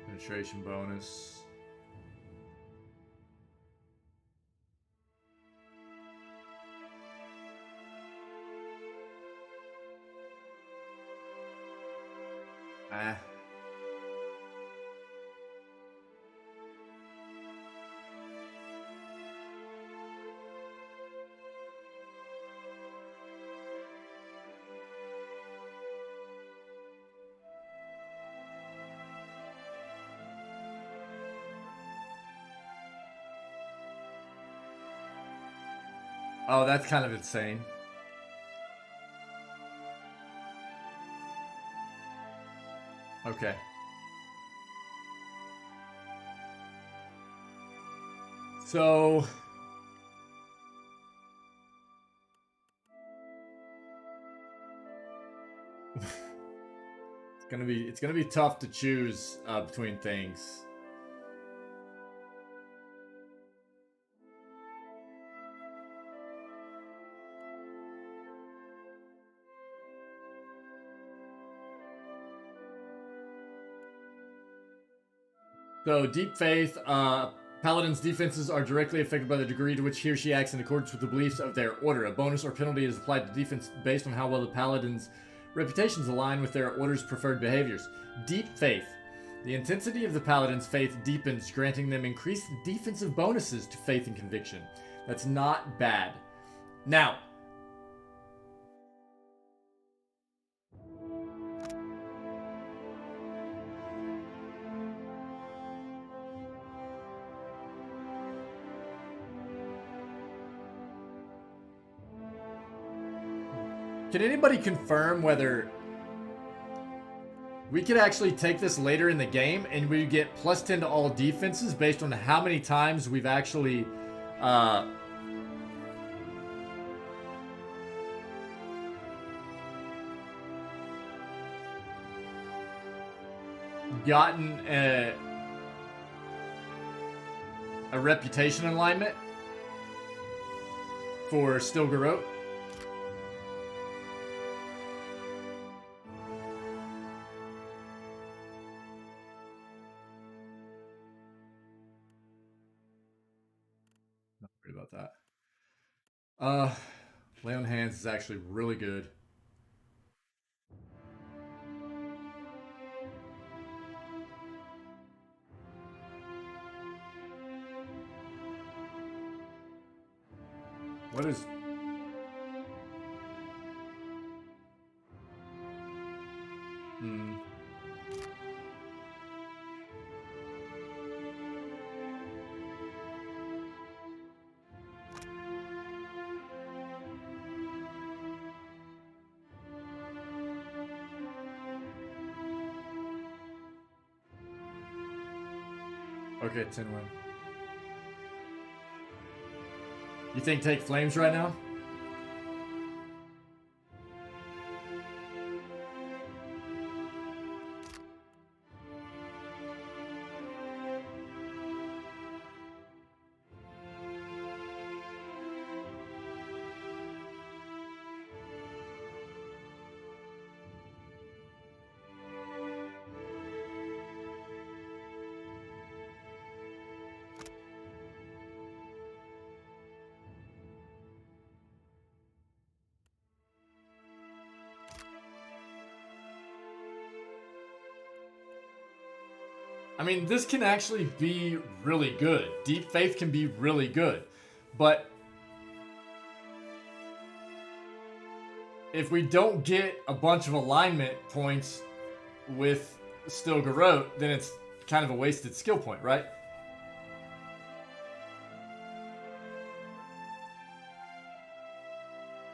S1: Penetration bonus. Oh, that's kind of insane. Okay. So it's gonna be tough to choose between things. So, Deep Faith, Paladin's defenses are directly affected by the degree to which he or she acts in accordance with the beliefs of their order. A bonus or penalty is applied to defense based on how well the Paladin's reputations align with their order's preferred behaviors. Deep Faith. The intensity of the Paladin's faith deepens, granting them increased defensive bonuses to faith and conviction. That's not bad. Now, can anybody confirm whether we could actually take this later in the game and we get plus 10 to all defenses based on how many times we've actually gotten a reputation alignment for Still Garrote? About that. Lay on Hands is actually really good. What is... Okay, 10 win. You think take flames right now? I mean, this can actually be really good. Deep Faith can be really good. But if we don't get a bunch of alignment points with Still Garrote, then it's kind of a wasted skill point, right?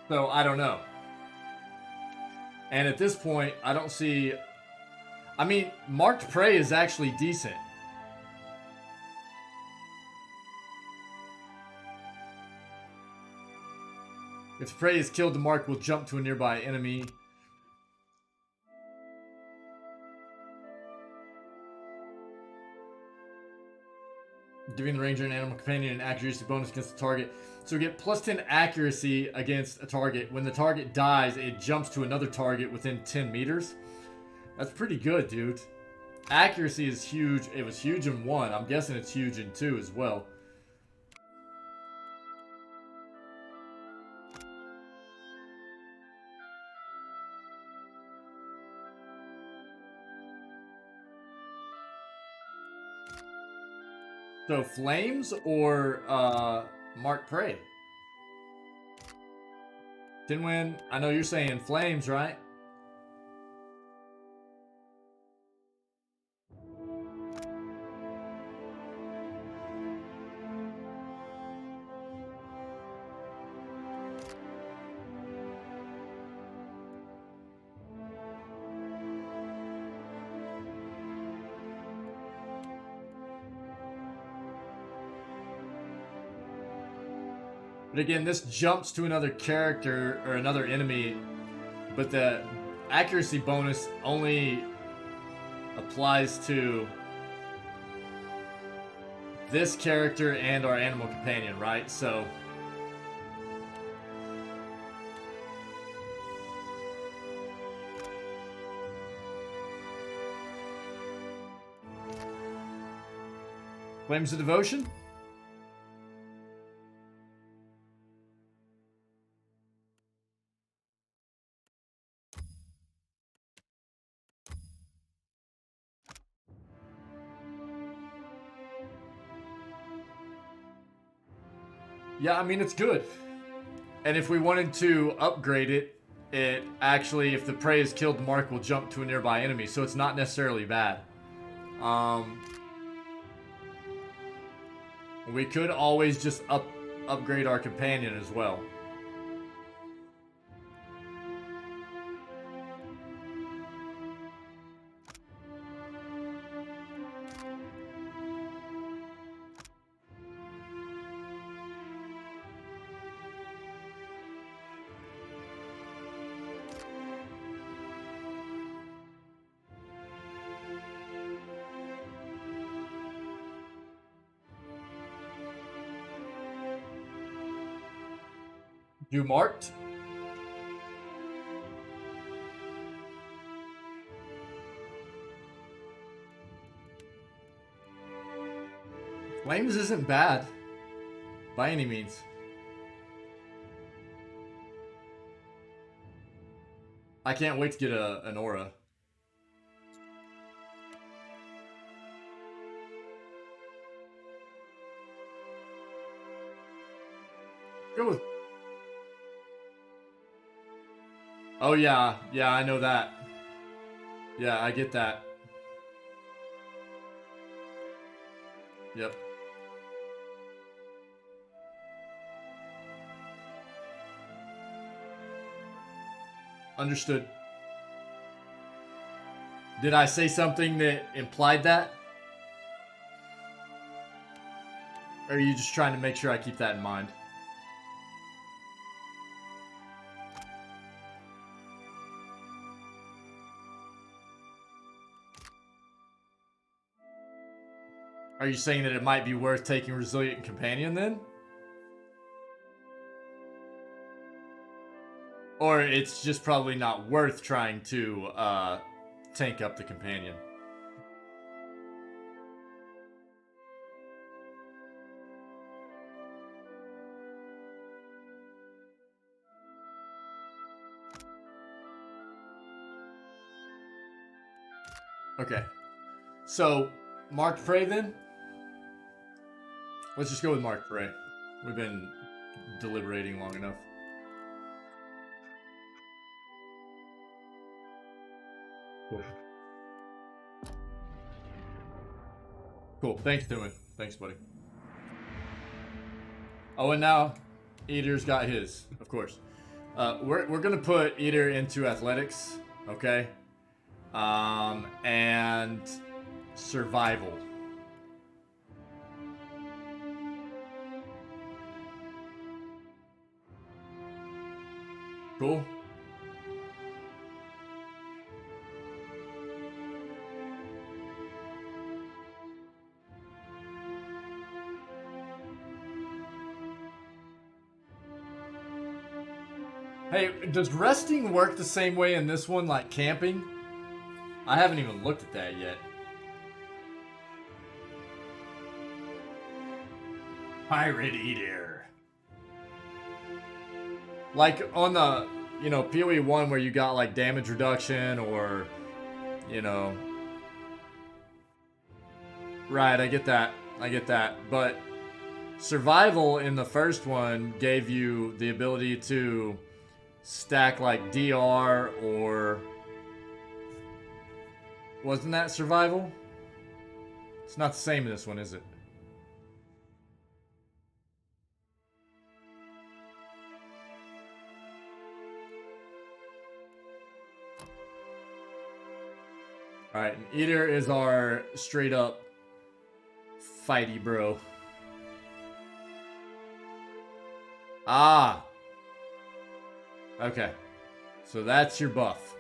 S1: So, I don't know. And at this point, I don't see... I mean, Marked Prey is actually decent. If prey is killed, the mark will jump to a nearby enemy. Giving the ranger an animal companion an accuracy bonus against the target. So we get plus 10 accuracy against a target. When the target dies, it jumps to another target within 10 meters. That's pretty good, dude. Accuracy is huge. It was huge in 1. I'm guessing it's huge in 2 as well. So flames or Mark Prey? Tinwin, I know you're saying flames, right? But again, this jumps to another character or another enemy, but the accuracy bonus only applies to this character and our animal companion, right? So Flames of Devotion? Yeah, I mean, it's good. And if we wanted to upgrade it, it actually, if the prey is killed, the mark will jump to a nearby enemy, so it's not necessarily bad. We could always just upgrade our companion as well. You marked? Flames isn't bad by any means. I can't wait to get an aura. Go with... Oh yeah, yeah, I know that. Yeah, I get that. Yep. Understood. Did I say something that implied that? Or are you just trying to make sure I keep that in mind? Are you saying that it might be worth taking Resilient Companion then? Or it's just probably not worth trying to tank up the companion? Okay. So Marked Prey then? Let's just go with Marked Prey. We've been deliberating long enough. Cool. Cool. Thanks, Tillman. Thanks, buddy. Oh, and now Eater's got his, of course. We're gonna put Eater into athletics, okay? And survival. Cool. Hey, does resting work the same way in this one like camping? I haven't even looked at that yet. Pirate Eater. Like on the, you know, PoE 1 where you got like damage reduction or, you know. Right, I get that. I get that. But survival in the first one gave you the ability to stack like DR or... Wasn't that survival? It's not the same in this one, is it? Alright, Eater is our straight up fighty bro. Ah! Okay. So that's your buff.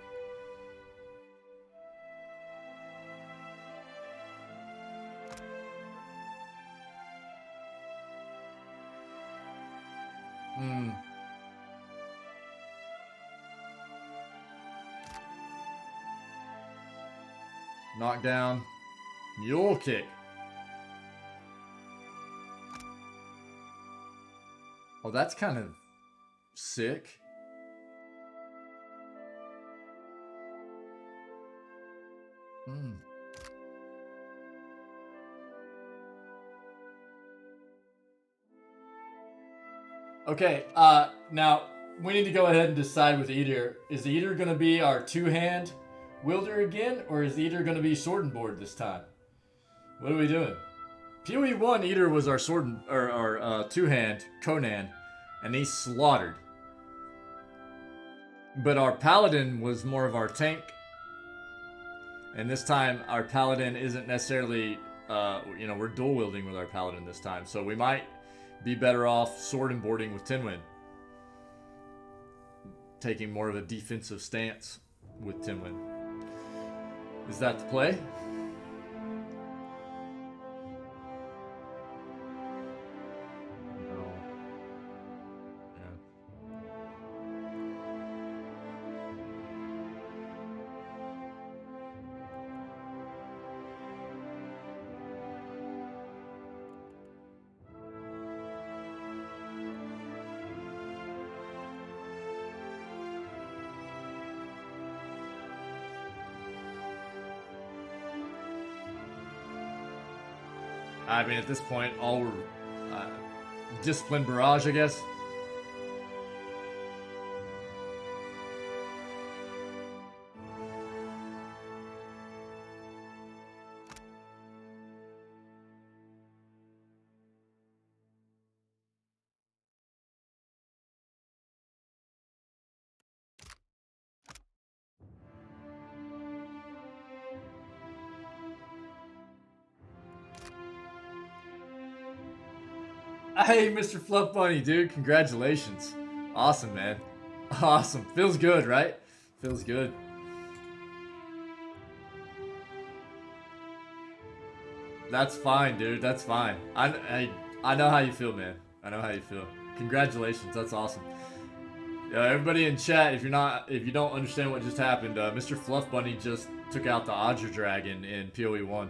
S1: Knockdown. Mule kick. Oh, that's kind of sick. Okay, now we need to go ahead and decide with Eater. Is Eater going to be our two-hand wielder again, or is Eater going to be sword and board this time? What are we doing? PoE 1 Eater was our sword and, or our two-hand Conan, and he slaughtered. But our Paladin was more of our tank, and this time our Paladin isn't necessarily, you know, we're dual wielding with our Paladin this time, so we might be better off sword and boarding with Tinwin. Taking more of a defensive stance with Tinwin. Is that the play? No. Yeah. I mean, at this point, all we're discipline barrage, I guess. Hey, Mr. Fluff Bunny, dude, congratulations. Awesome, man. Awesome. Feels good, right? Feels good. That's fine, dude. That's fine. I know how you feel, man. I know how you feel. Congratulations. That's awesome. Everybody in chat, if you don't understand what just happened, Mr. Fluff Bunny just took out the Odger Dragon in PoE 1.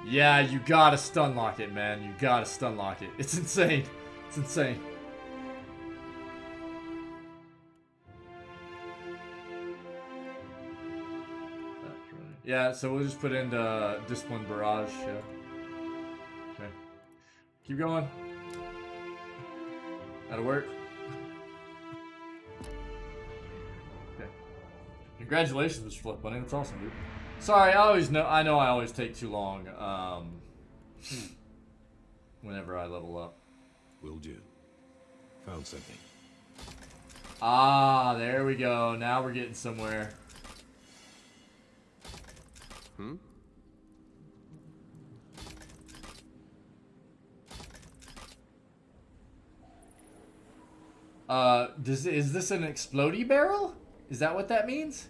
S1: Yeah, you gotta stun lock it, man. You gotta stun lock it. It's insane. It's insane. Yeah, so we'll just put in the Discipline Barrage, yeah. Okay. Keep going. That'll work. Okay. Congratulations, Mr. Flip Bunny. That's awesome, dude. Sorry, I know I always take too long, whenever I level up.
S6: Will do. Found something.
S1: Ah, there we go. Now we're getting somewhere.
S3: Hmm?
S1: Is this an explodey barrel? Is that what that means?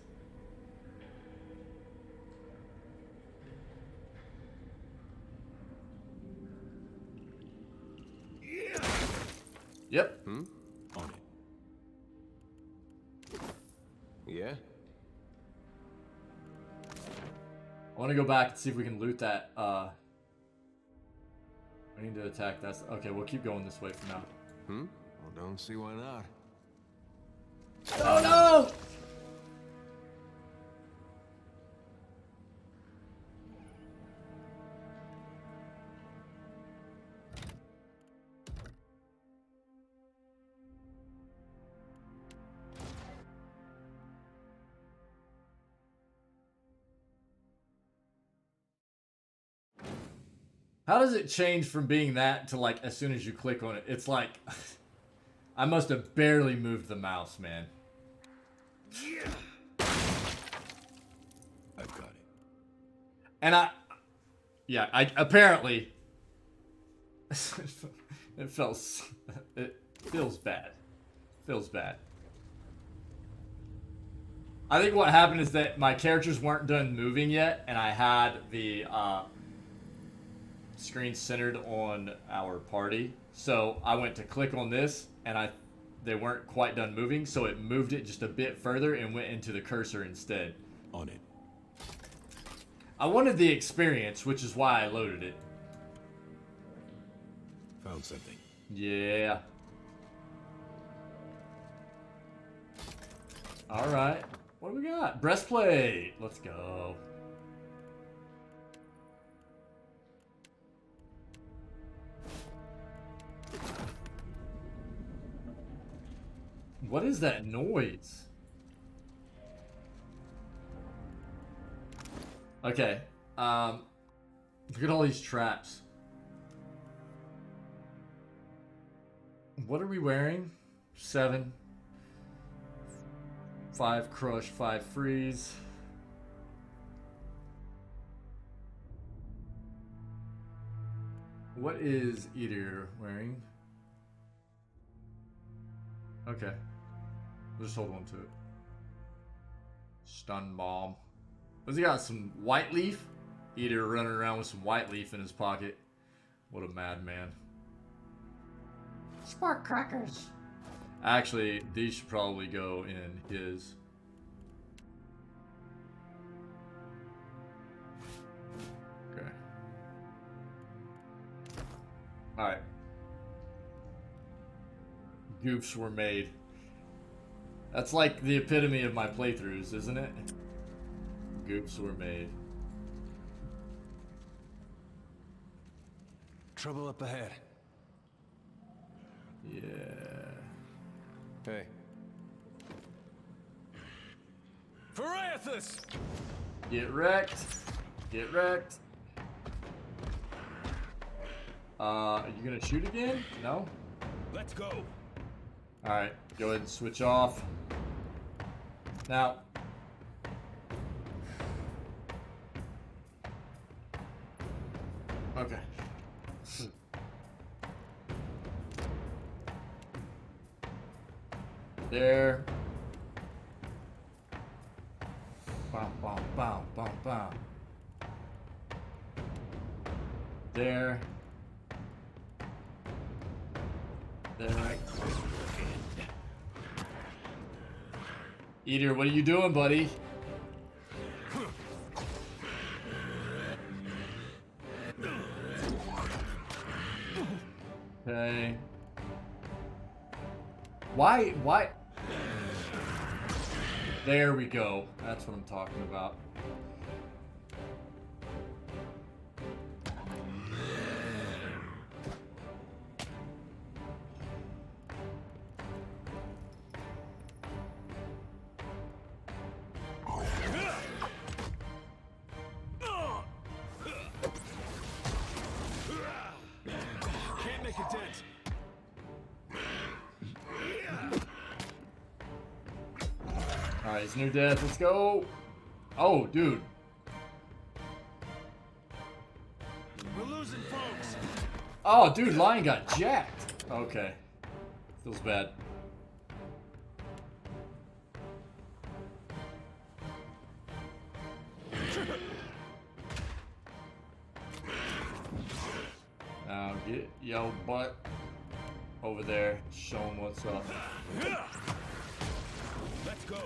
S1: Yep.
S3: Hmm?
S6: On it.
S3: Yeah?
S1: I want to go back and see if we can loot that. I need to attack. That's okay. We'll keep going this way for now.
S3: Hmm? Well, don't see why not.
S1: Oh no! How does it change from being that to like as soon as you click on it? It's like I must have barely moved the mouse, man.
S6: I've got it.
S1: And I apparently it feels bad. Feels bad. I think what happened is that my characters weren't done moving yet, and I had the screen centered on our party. So I went to click on this, and they weren't quite done moving, so it moved it just a bit further and went into the cursor instead.
S6: On it.
S1: I wanted the experience, which is why I loaded it.
S6: Found something.
S1: Yeah. Alright. What do we got? Breastplate! Let's go. What is that noise? Okay. Look at all these traps. What are we wearing? 7. 5 crush, 5 freeze. What is Eater wearing? Okay. We'll just hold on to it. Stun bomb. What's he got? Some white leaf? Eater running around with some white leaf in his pocket. What a madman.
S9: Spark crackers.
S1: Actually, these should probably go in his. Okay. Alright. Goofs were made. That's like the epitome of my playthroughs, isn't it? Goofs were made.
S3: Trouble up ahead.
S1: Yeah.
S3: Hey. For Eothas!
S1: Get wrecked. Get wrecked. Are you gonna shoot again? No?
S3: Let's go.
S1: Alright, go ahead and switch off. Now. Okay. There. Bam, bam, bam, bam, bam. There. There. Eater, what are you doing, buddy? Okay. Why? There we go. That's what I'm talking about.
S10: a dent.
S1: Alright, he's near death. Let's go. Oh, dude.
S10: We're losing folks.
S1: Oh, dude, Lion got jacked. Okay. Feels bad. Now get yo butt over there. Show him what's up.
S10: Let's go.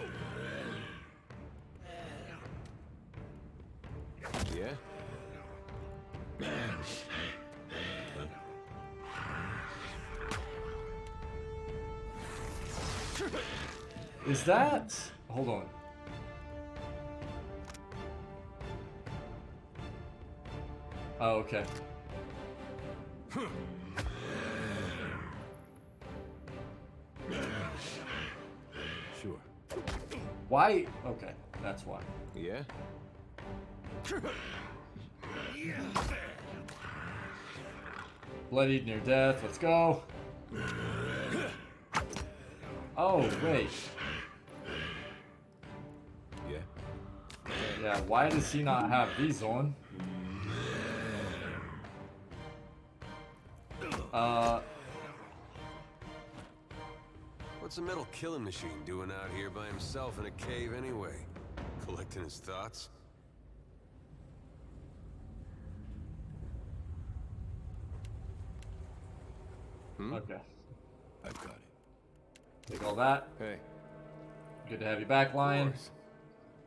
S3: Yeah?
S1: Is that... Hold on. Oh, okay.
S3: Sure.
S1: Why? Okay, that's why.
S3: Yeah?
S1: Bloodied near death. Let's go. Oh, wait.
S3: Yeah.
S1: Yeah, why does he not have these on?
S3: What's a metal killing machine doing out here by himself in a cave anyway? Collecting his thoughts?
S1: Okay.
S3: I've got it.
S1: Take all that.
S3: Hey.
S1: Good to have you back, Lion.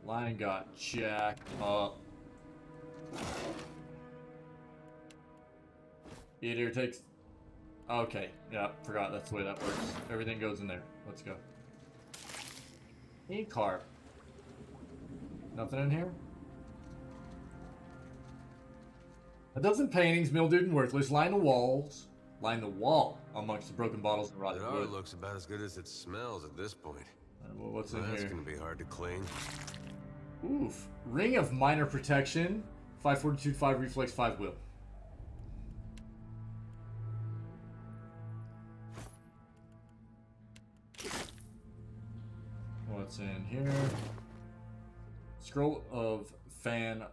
S1: Lion got jacked up. Eater takes... Okay, yeah, forgot that's the way that works. Everything goes in there. Let's go. E-carp. Nothing in here? A dozen paintings, mildewed and worthless, line the walls. Line the wall amongst the broken bottles and rotted wood.
S3: It looks about as good as it smells at this point.
S1: Well, what's in
S3: That's
S1: here?
S3: gonna be hard to clean.
S1: Oof. Ring of minor protection. 5 fortitude, 5 reflex, 5 will. What's in here? Scroll of fan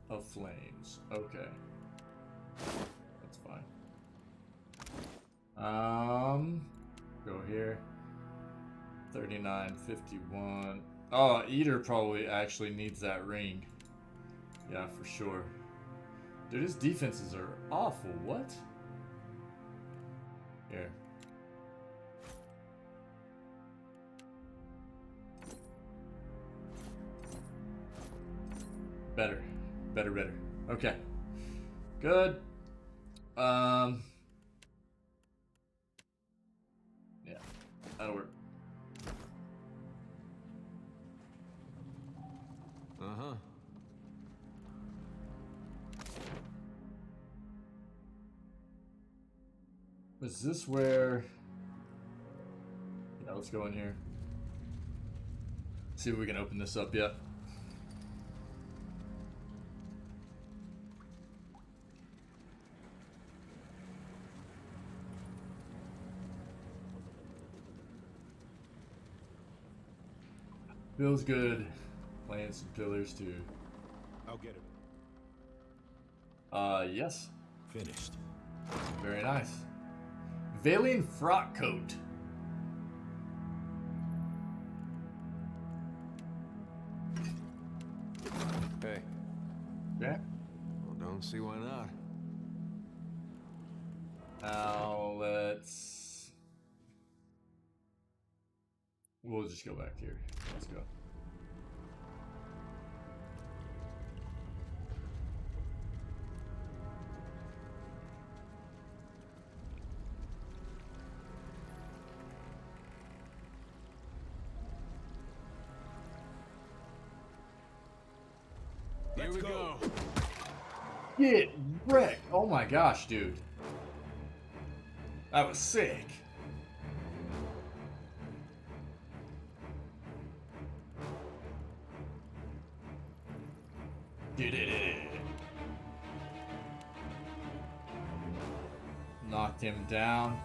S1: of flames. Okay. That's fine. Go here. 39, 51. Oh, Eater probably actually needs that ring. Yeah, for sure. Dude, his defenses are awful. What? Here. Better. Better. Okay. Good. Yeah. That'll work.
S3: Uh-huh.
S1: Is this where... Yeah, let's go in here. See if we can open this up yet. Feels good. Playing some pillars too.
S13: I'll get it.
S1: Yes.
S6: Finished.
S1: Very nice. Valiant frock coat.
S3: Hey.
S1: Yeah.
S3: Well, don't see why not.
S1: Now let's... We'll just go back here. Let's go.
S10: Here we go.
S1: Get wrecked. Oh my gosh, dude. That was sick. knocked him down.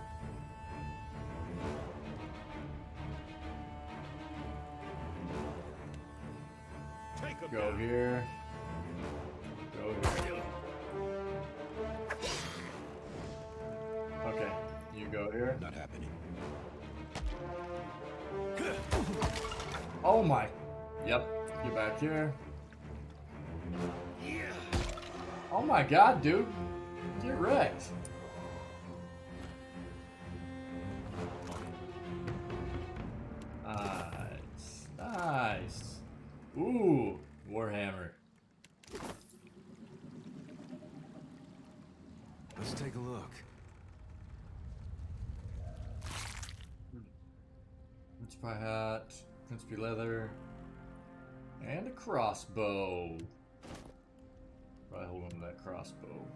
S1: Go here. Go here. Okay, you go here.
S6: Not happening.
S1: Oh my. Yep. Get back here. Oh my god, dude. Get wrecked. Nice. Nice. Ooh. Warhammer.
S3: Let's take a look.
S1: Principal hat, Principal leather, and a crossbow. Probably hold on to that crossbow.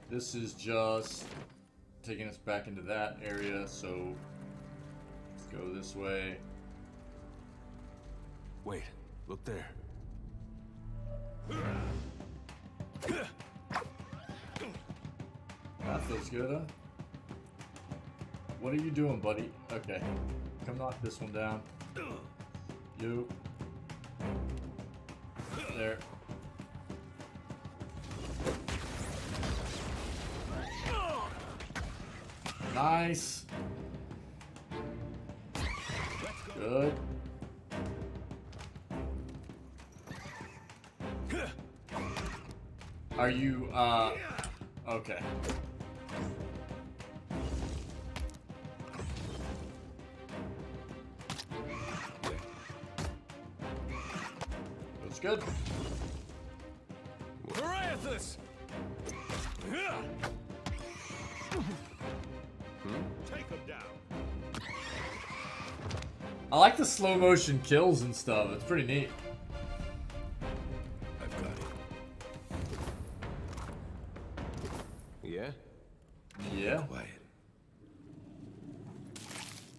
S1: This is just taking us back into that area, so let's go this way.
S3: Wait, look there.
S1: That feels good, huh? What are you doing, buddy? Okay. Come knock this one down. You. There. Nice. Good. Are you, okay. That's good.
S3: Eothas!
S10: Take him down.
S1: I like the slow motion kills and stuff. It's pretty neat.
S6: I've got it.
S3: Yeah?
S1: Yeah.
S6: Quiet.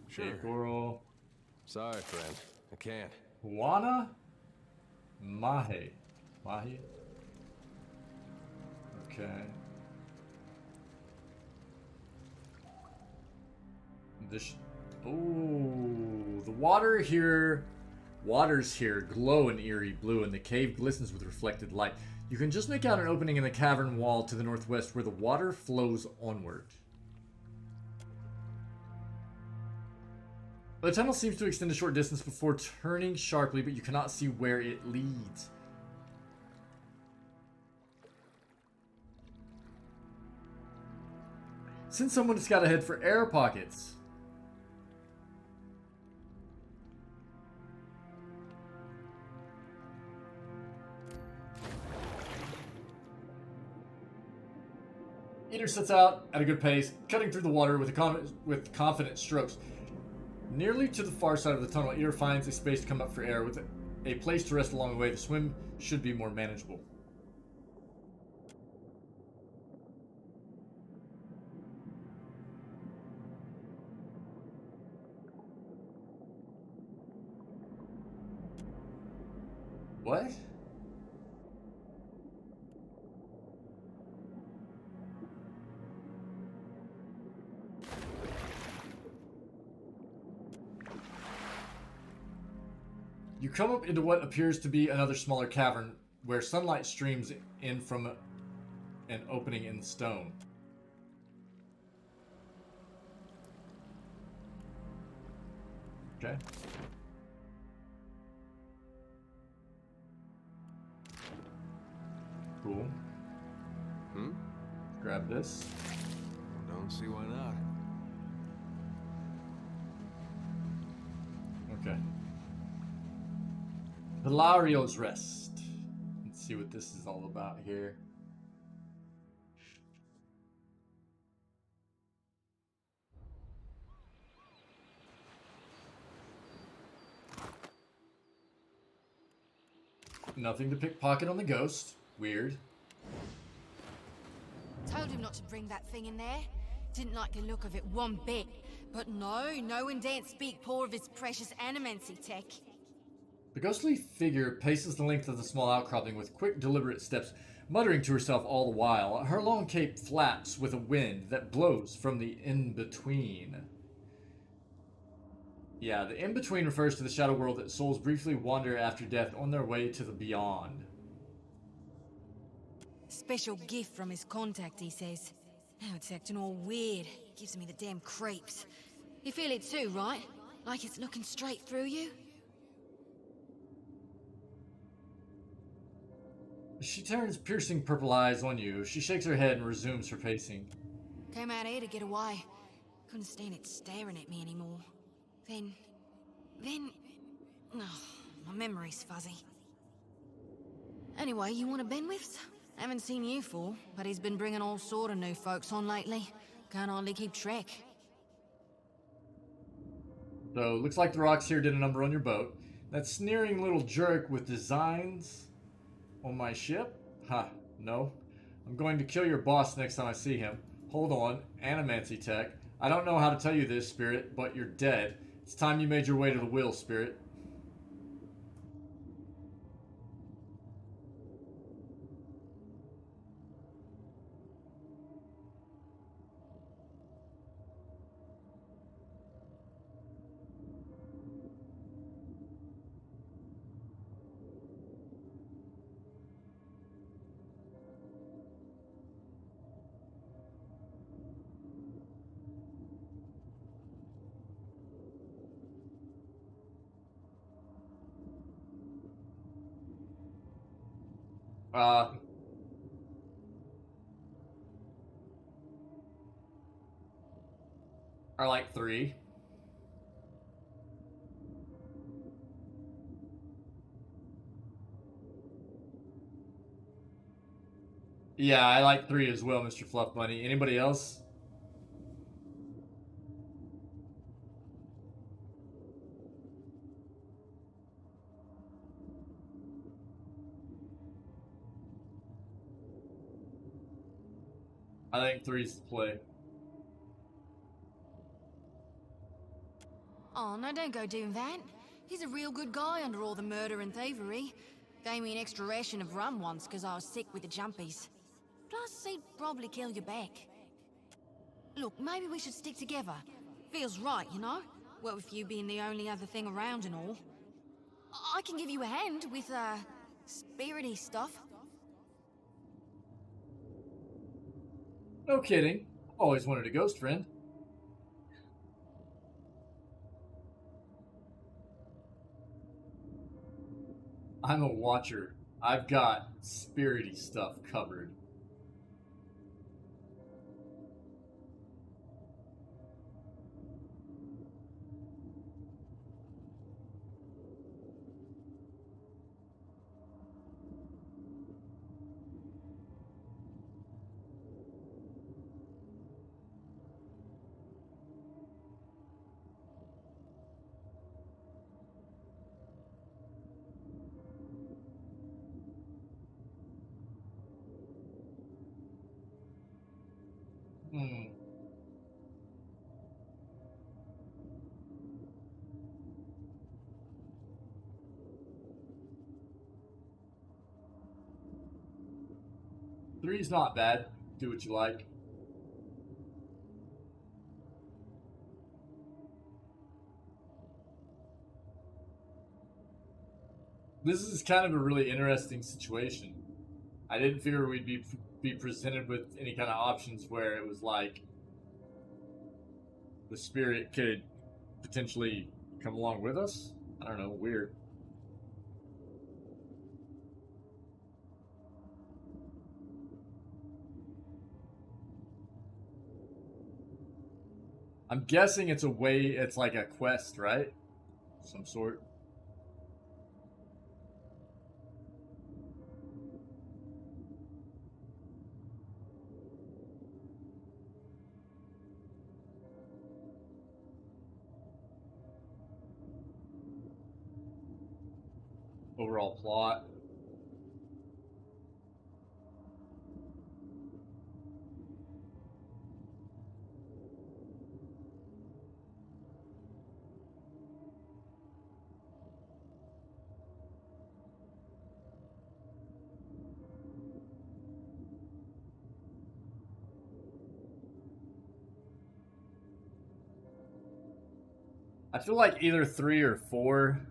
S3: Sure.
S1: Coral.
S3: Sorry, friend. I can't.
S1: Juana Mahe. Mahe? Okay. This. Oh, the waters here glow an eerie blue, and the cave glistens with reflected light. You can just make out an opening in the cavern wall to the northwest where the water flows onward. The tunnel seems to extend a short distance before turning sharply, but you cannot see where it leads. Since someone has got to head for air pockets. Eater sets out at a good pace, cutting through the water with confident strokes. Nearly to the far side of the tunnel, Eater finds a space to come up for air. With a place to rest along the way, the swim should be more manageable. What? You come up into what appears to be another smaller cavern where sunlight streams in from an opening in the stone. Okay. Cool. Grab this.
S3: Don't see why not.
S1: Okay. Hilario's Rest. Let's see what this is all about here. Nothing to pickpocket on the ghost. Weird.
S9: Told him not to bring that thing in there. Didn't like the look of it one bit. But no one daren't speak poor of his precious animancy tech.
S1: The ghostly figure paces the length of the small outcropping with quick, deliberate steps, muttering to herself all the while. Her long cape flaps with a wind that blows from the in-between. Yeah, the in-between refers to the shadow world that souls briefly wander after death on their way to the beyond.
S9: Special gift from his contact, he says. Now it's acting all weird. Gives me the damn creeps. You feel it too, right? Like it's looking straight through you?
S1: She turns piercing purple eyes on you. She shakes her head and resumes her pacing.
S9: Came out here to get away. Couldn't stand it staring at me anymore. Then... Oh, my memory's fuzzy. Anyway, you want a Benwith's? Haven't seen you for, but he's been bringing all sort of new folks on lately. Can't hardly keep track.
S1: So, looks like the rocks here did a number on your boat. That sneering little jerk with designs on my ship? Ha, no. I'm going to kill your boss next time I see him. Hold on, Animancy tech. I don't know how to tell you this, Spirit, but you're dead. It's time you made your way to the will, Spirit. Are like 3. Yeah, I like 3 as well, Mr. Fluff Bunny. Anybody else? I think 3's the play.
S9: Oh, no, don't go doing that. He's a real good guy under all the murder and thievery. Gave me an extra ration of rum once because I was sick with the jumpies. Plus, he'd probably kill you back. Look, maybe we should stick together. Feels right, you know? What with you being the only other thing around and all. I can give you a hand with, spirity stuff.
S1: No kidding. Always wanted a ghost friend. I'm a watcher. I've got spirity stuff covered. Three's not bad. Do what you like. This is kind of a really interesting situation. I didn't figure we'd be presented with any kind of options where it was like the spirit could potentially come along with us. I don't know, weird. I'm guessing it's it's like a quest, right? Some sort. Overall plot. I feel like either 3 or 4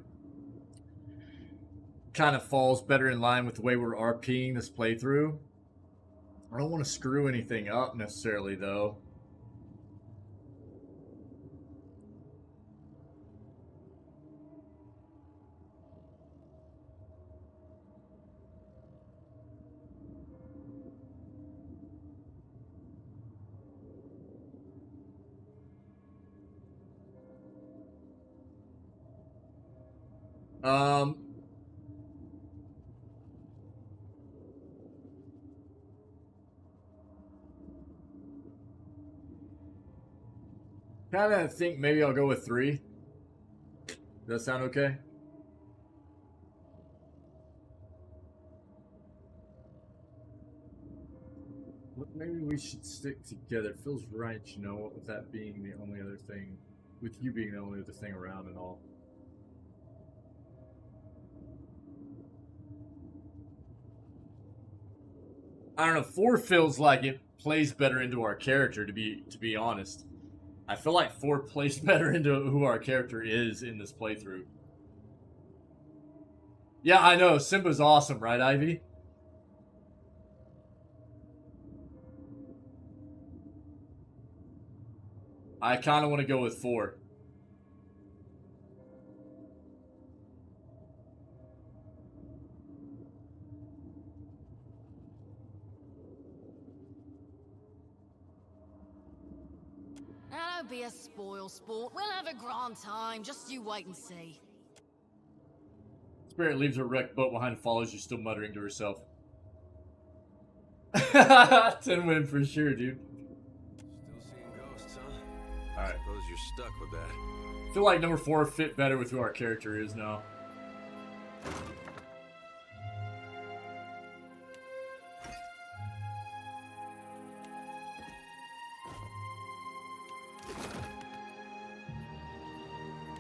S1: kind of falls better in line with the way we're RPing this playthrough. I don't want to screw anything up necessarily, though. Kind of think maybe I'll go with 3. Does that sound okay? Maybe we should stick together. It feels right, you know, with that being the only other thing, with you being the only other thing around and all. I don't know, 4 feels like it plays better into our character, to be honest. I feel like 4 plays better into who our character is in this playthrough. Yeah, I know, Simba's awesome, right, Ivy? I kind of want to go with 4.
S9: Now, don't be a spoil sport. We'll have a grand time. Just you wait and see.
S1: Spirit leaves her wrecked boat behind and follows you, still muttering to herself. 10 win for sure, dude.
S3: Still seeing ghosts, huh?
S1: Alright.
S3: Suppose you're stuck with that.
S1: I feel like number 4 fit better with who our character is now.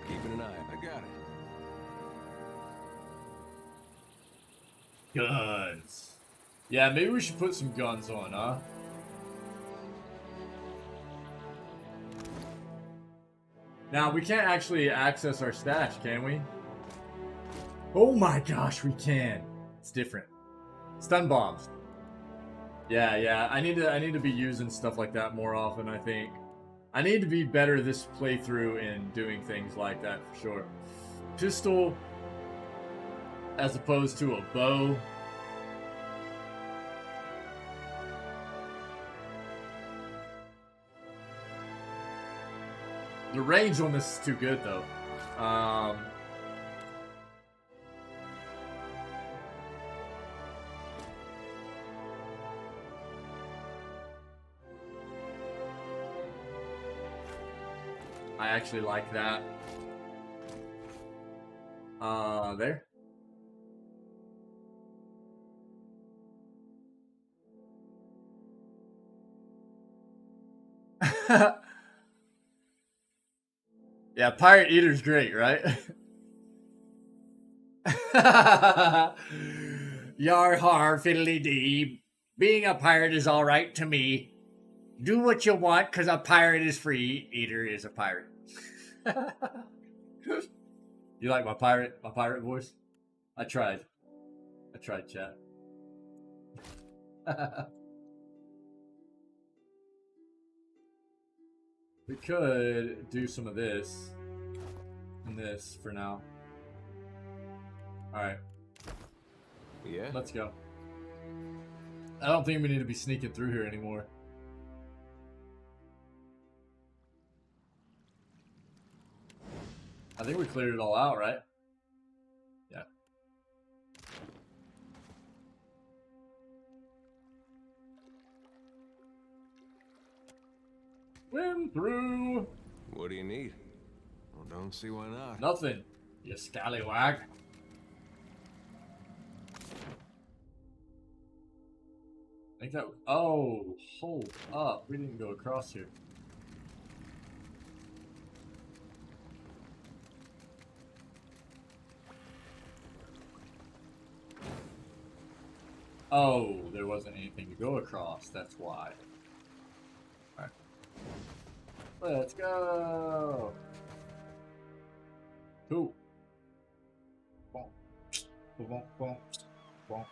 S3: Keeping an eye. I got it.
S1: Guns. Yeah, maybe we should put some guns on, huh? Now, we can't actually access our stash, can we? Oh my gosh, we can. It's different. Stun bombs. Yeah, I need to be using stuff like that more often, I think. I need to be better this playthrough in doing things like that, for sure. Pistol as opposed to a bow. The range on this is too good, though. I actually like that. There. Yeah, Pirate Eater's great, right? Yar har, fiddly dee. Being a pirate is alright to me. Do what you want, cause a pirate is free. Eater is a pirate. You like my pirate voice? I tried, chat. We could do some of this and this for now. Alright.
S3: Yeah?
S1: Let's go. I don't think we need to be sneaking through here anymore. I think we cleared it all out, right? Yeah. Swim through.
S3: What do you need? Well, don't see why not.
S1: Nothing, you scallywag. I think that. Oh, hold up. We didn't go across here. Oh, there wasn't anything to go across. That's why. Alright. Let's go. Cool. Bonk. Bonk, bonk, bonk.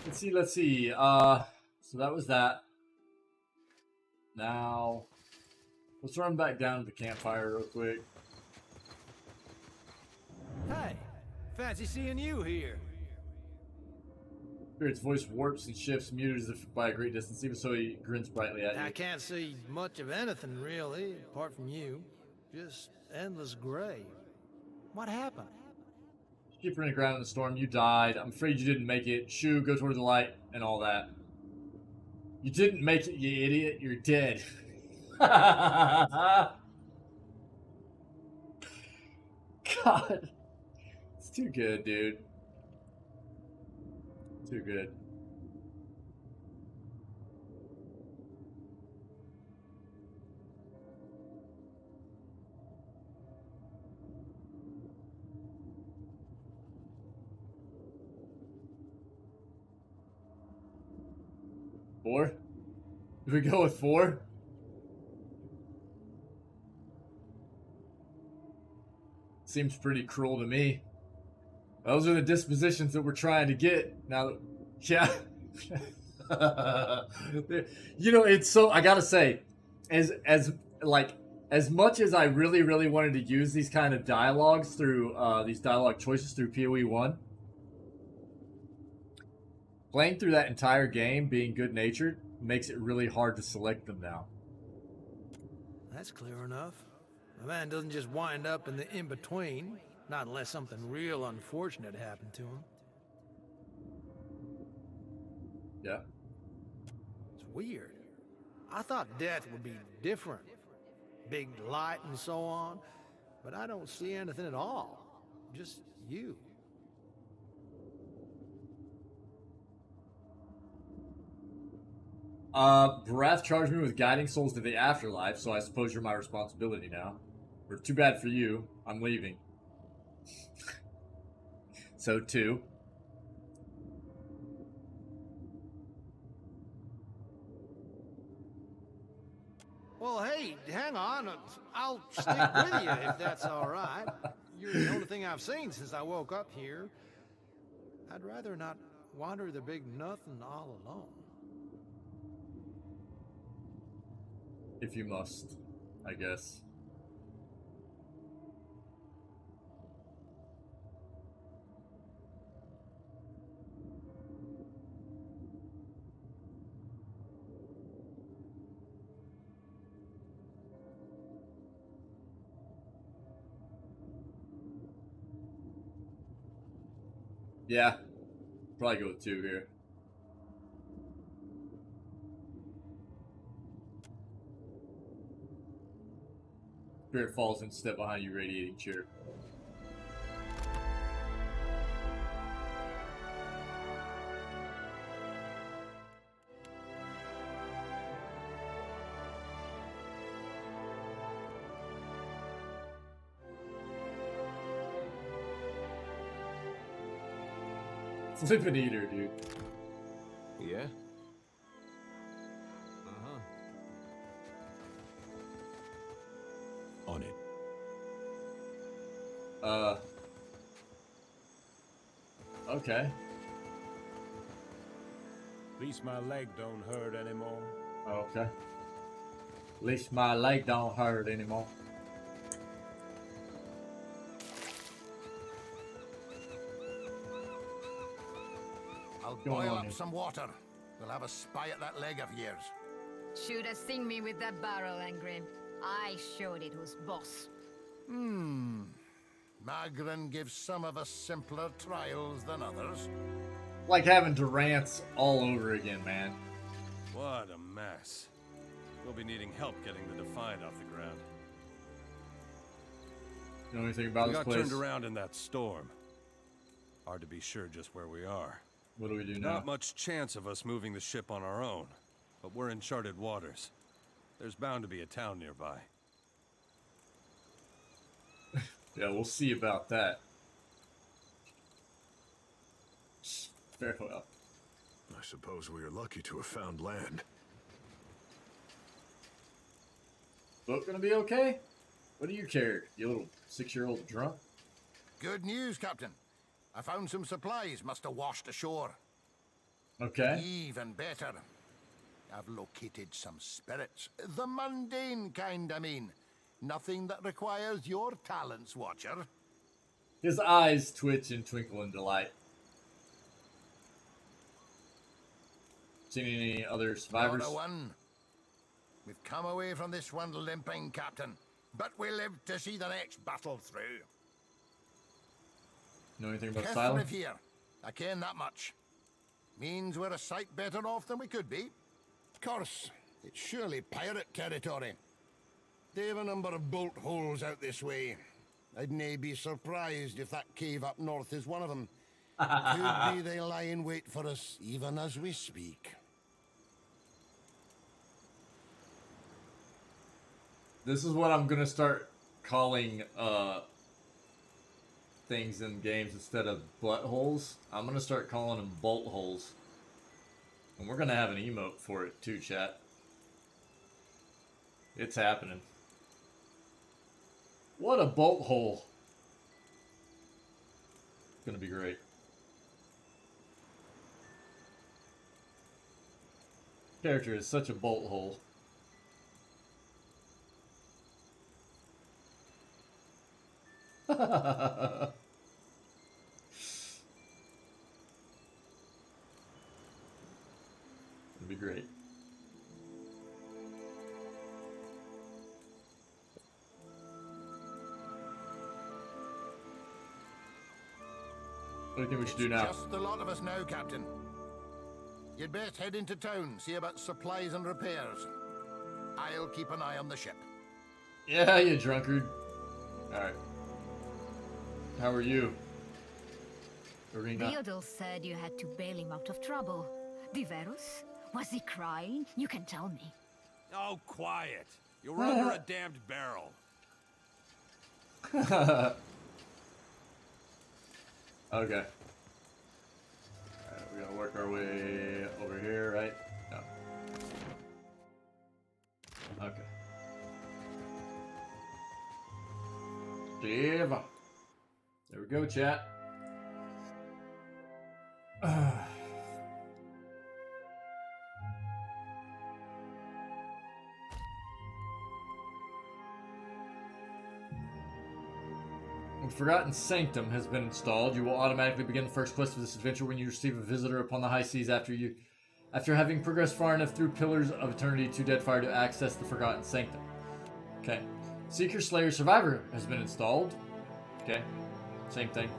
S1: Let's see. So that was that. Now, let's run back down to the campfire real quick.
S16: Hey, fancy seeing you here.
S1: Spirit's voice warps and shifts, muted as if by a great distance, even so he grins brightly at you.
S16: I can't see much of anything, really, apart from you. Just endless gray. What happened?
S1: Ship ran aground in the storm, you died. I'm afraid you didn't make it. Shoo, go toward the light, and all that. You didn't make it, you idiot. You're dead. God. It's too good, dude. Too good. Four? Did we go with 4? Seems pretty cruel to me. Those are the dispositions that we're trying to get. Now that, yeah. You know, it's so, I gotta say, as much as I really wanted to use these kind of dialogues through, these dialogue choices through PoE 1, playing through that entire game, being good-natured, makes it really hard to select them now.
S16: That's clear enough. A man doesn't just wind up in the in-between, not unless something real unfortunate happened to him.
S1: Yeah.
S16: It's weird. I thought death would be different. Big light and so on, but I don't see anything at all. Just you.
S1: Berath charged me with guiding souls to the afterlife, so I suppose you're my responsibility now. Or too bad for you. I'm leaving. So too.
S16: Well, hey, hang on. I'll stick with you if that's all right. You're the only thing I've seen since I woke up here. I'd rather not wander the big nothing all alone.
S1: If you must, I guess. Yeah, probably go with 2 here. Spirit falls and step behind you, radiating cheer. Flippin' eater, dude.
S6: Yeah? On it.
S1: Okay.
S13: At least my leg don't hurt anymore.
S1: Okay. At least my leg don't hurt anymore.
S11: I'll
S1: Go
S11: boil
S1: on.
S11: up some water. We'll have a spy at that leg of yours.
S14: Should have seen me with that barrel, Angrim. I showed it who's boss.
S11: Magrin gives some of us simpler trials than others.
S1: Like having Durant's all over again, man.
S10: What a mess. We'll be needing help getting the Defiant off the ground.
S1: You know anything about
S10: We
S1: this
S10: got
S1: place?
S10: turned around in that storm. Hard to be sure just where we are.
S1: What do we do now?
S10: Not much chance of us moving the ship on our own, but we're in charted waters. There's bound to be a town nearby.
S1: Yeah, we'll see about that. Farewell.
S15: I suppose we are lucky to have found land.
S1: Boat gonna be okay? What do you care, you little 6-year-old drunk?
S11: Good news, Captain. I found some supplies must have washed ashore.
S1: Okay.
S11: Even better. I've located some spirits. The mundane kind, I mean. Nothing that requires your talents, Watcher.
S1: His eyes twitch and twinkle in delight. Seen any other survivors?
S11: Not a one. We've come away from this one limping, Captain. But we live to see the next battle through.
S1: Know anything about
S11: Kith
S1: Asylum?
S11: live here. I ken that much. Means we're a sight better off than we could be. Of course, it's surely pirate territory. They've a number of bolt holes out this way. I'd nae be surprised if that cave up north is one of them. Could be they lie in wait for us even as we speak.
S1: This is what I'm gonna start calling things in games instead of buttholes. I'm gonna start calling them bolt holes. And we're gonna have an emote for it too, chat. It's happening. What a bolt hole. It's gonna be great. Character is such a bolt hole. It'd be great. What do you think we should do now?
S11: Just the lot of us now, Captain. You'd best head into town, see about supplies and repairs. I'll keep an eye on the ship.
S1: Yeah, you drunkard. Alright. How are you, Arena?
S14: Theodore said you had to bail him out of trouble. Diverus? Was he crying? You can tell me.
S10: Oh, quiet. You're under a damned barrel.
S1: Okay. Alright, we gotta work our way over here, right? No. Okay. Dave. There we go, chat. When Forgotten Sanctum has been installed, you will automatically begin the first quest of this adventure when you receive a visitor upon the high seas after having progressed far enough through Pillars of Eternity to Deadfire to access the Forgotten Sanctum. Okay. Seeker Slayer Survivor has been installed. Okay. Same thing.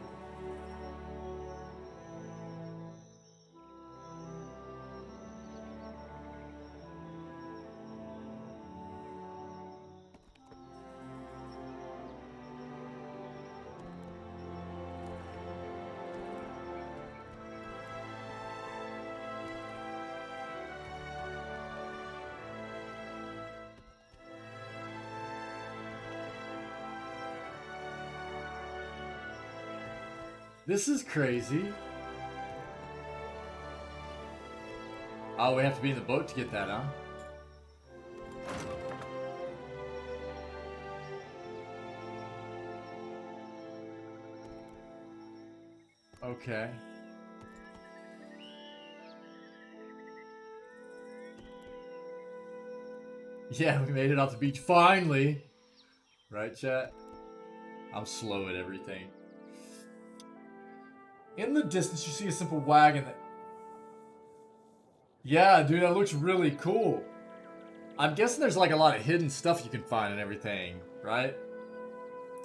S1: This is crazy. Oh, we have to be in the boat to get that, huh? Okay. Yeah, we made it off the beach finally. Right, chat? I'm slow at everything. In the distance, you see a simple wagon that... Yeah, dude, that looks really cool. I'm guessing there's like a lot of hidden stuff you can find and everything, right?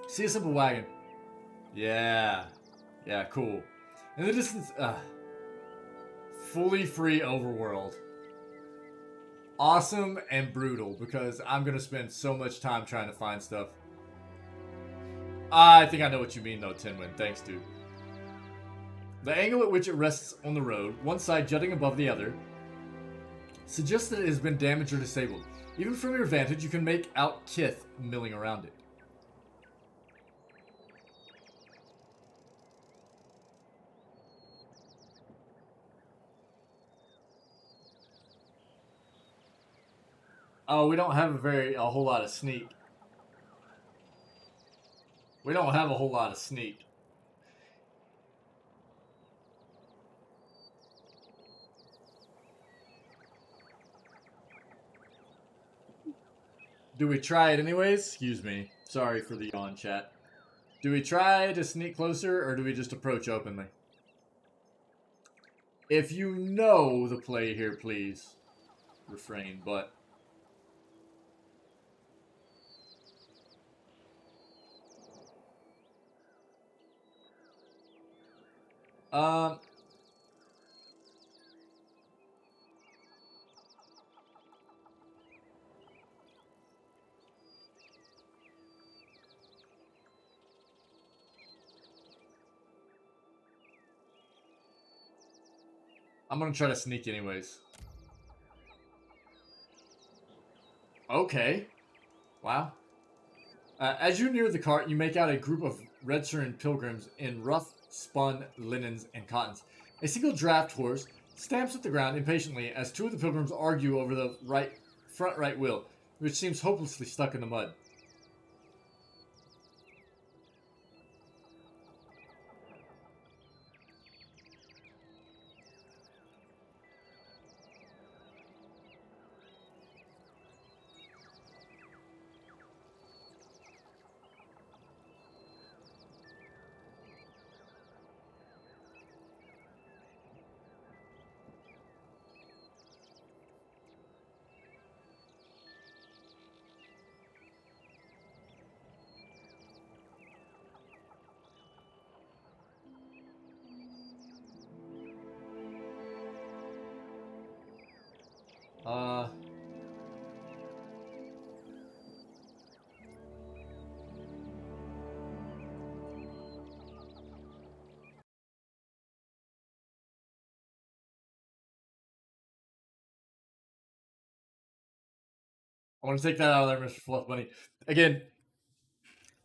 S1: See a simple wagon. Yeah. Yeah, cool. In the distance, fully free overworld. Awesome and brutal, because I'm gonna spend so much time trying to find stuff. I think I know what you mean though, Tinwin. Thanks, dude. The angle at which it rests on the road, one side jutting above the other, suggests that it has been damaged or disabled. Even from your vantage, you can make out Kith milling around it. Oh, we don't have a whole lot of sneak. We don't have a whole lot of sneak. Do we try it anyways? Excuse me. Sorry for the yawn, chat. Do we try to sneak closer, or do we just approach openly? If you know the play here, please refrain, but... I'm gonna try to sneak anyways. Okay. Wow. As you near the cart, you make out a group of red-shirted pilgrims in rough spun linens and cottons. A single draft horse stamps at the ground impatiently as two of the pilgrims argue over the front right wheel, which seems hopelessly stuck in the mud. I want to take that out of there, Mr. Fluff Bunny. Again,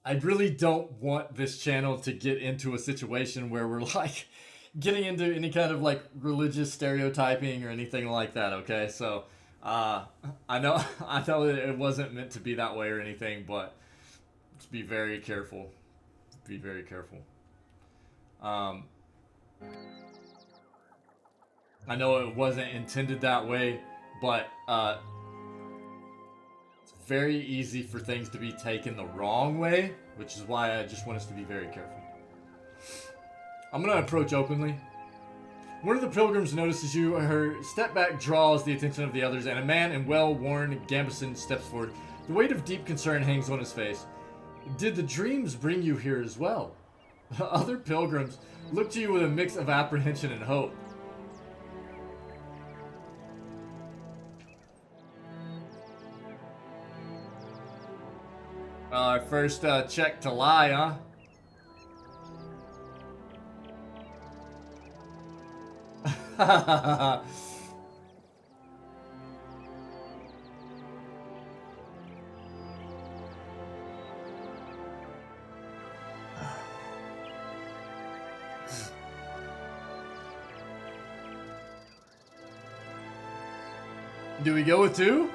S1: I really don't want this channel to get into a situation where we're like getting into any kind of like religious stereotyping or anything like that. Okay, so I know that it wasn't meant to be that way or anything, but just be very careful. Be very careful. I know it wasn't intended that way, but very easy for things to be taken the wrong way, which is why I just want us to be very careful. I'm going to approach openly. One of the pilgrims notices you. Her step back draws the attention of the others, and a man in well-worn gambeson steps forward. The weight of deep concern hangs on his face. Did the dreams bring you here as well? Other pilgrims look to you with a mix of apprehension and hope. Our first check to lie, huh? Do we go with 2?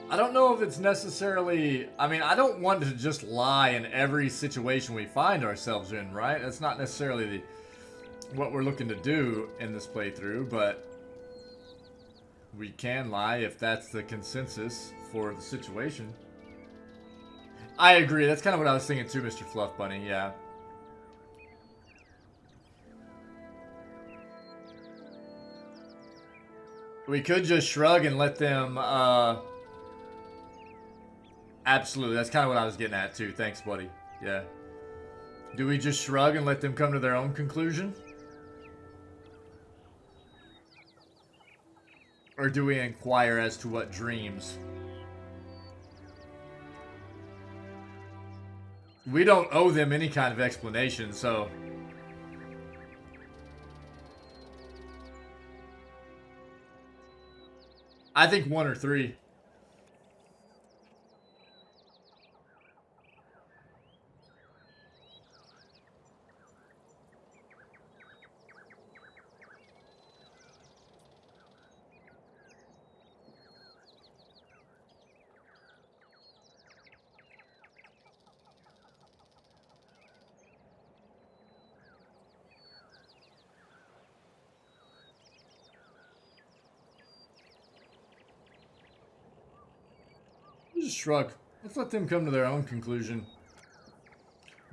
S1: I don't know if it's necessarily... I mean, I don't want to just lie in every situation we find ourselves in, right? That's not necessarily what we're looking to do in this playthrough, but we can lie if that's the consensus for the situation. I agree. That's kind of what I was thinking too, Mr. Fluff Bunny. Yeah. We could just shrug and let them... Absolutely, that's kind of what I was getting at too. Thanks, buddy. Yeah. Do we just shrug and let them come to their own conclusion? Or do we inquire as to what dreams? We don't owe them any kind of explanation, so... I think 1 or 3. just shrug. Let's let them come to their own conclusion.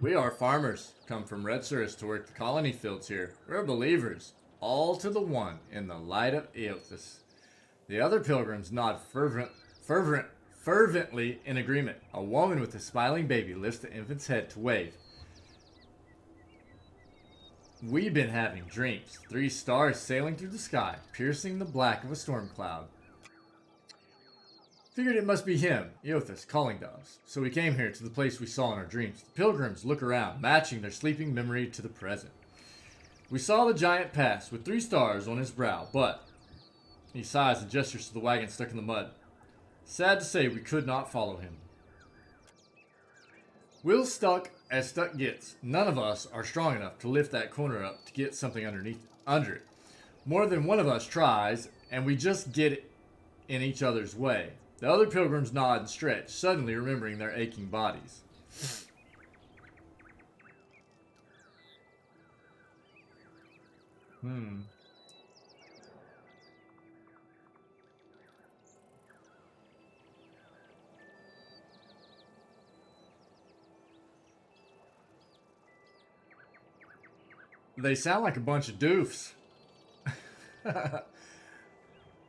S1: We are farmers, come from Red Cirrus to work the colony fields here. We're believers, all to the one in the light of Eothas. The other pilgrims nod fervently in agreement. A woman with a smiling baby lifts the infant's head to wave. We've been having dreams. 3 stars sailing through the sky, piercing the black of a storm cloud. Figured it must be him, Eothas, calling to us. So we came here to the place we saw in our dreams. The pilgrims look around, matching their sleeping memory to the present. We saw the giant pass with 3 stars on his brow, but... He sighs and gestures to the wagon stuck in the mud. Sad to say, we could not follow him. We're stuck as stuck gets. None of us are strong enough to lift that corner up to get something under it. More than one of us tries, and we just get in each other's way. The other pilgrims nod and stretch, suddenly remembering their aching bodies. They sound like a bunch of doofs.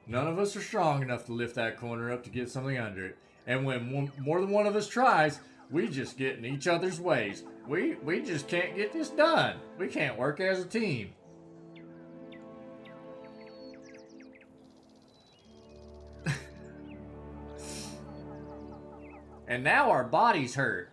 S1: None of us are strong enough to lift that corner up to get something under it. And when more than one of us tries, we just get in each other's ways. We just can't get this done. We can't work as a team. And now our bodies hurt.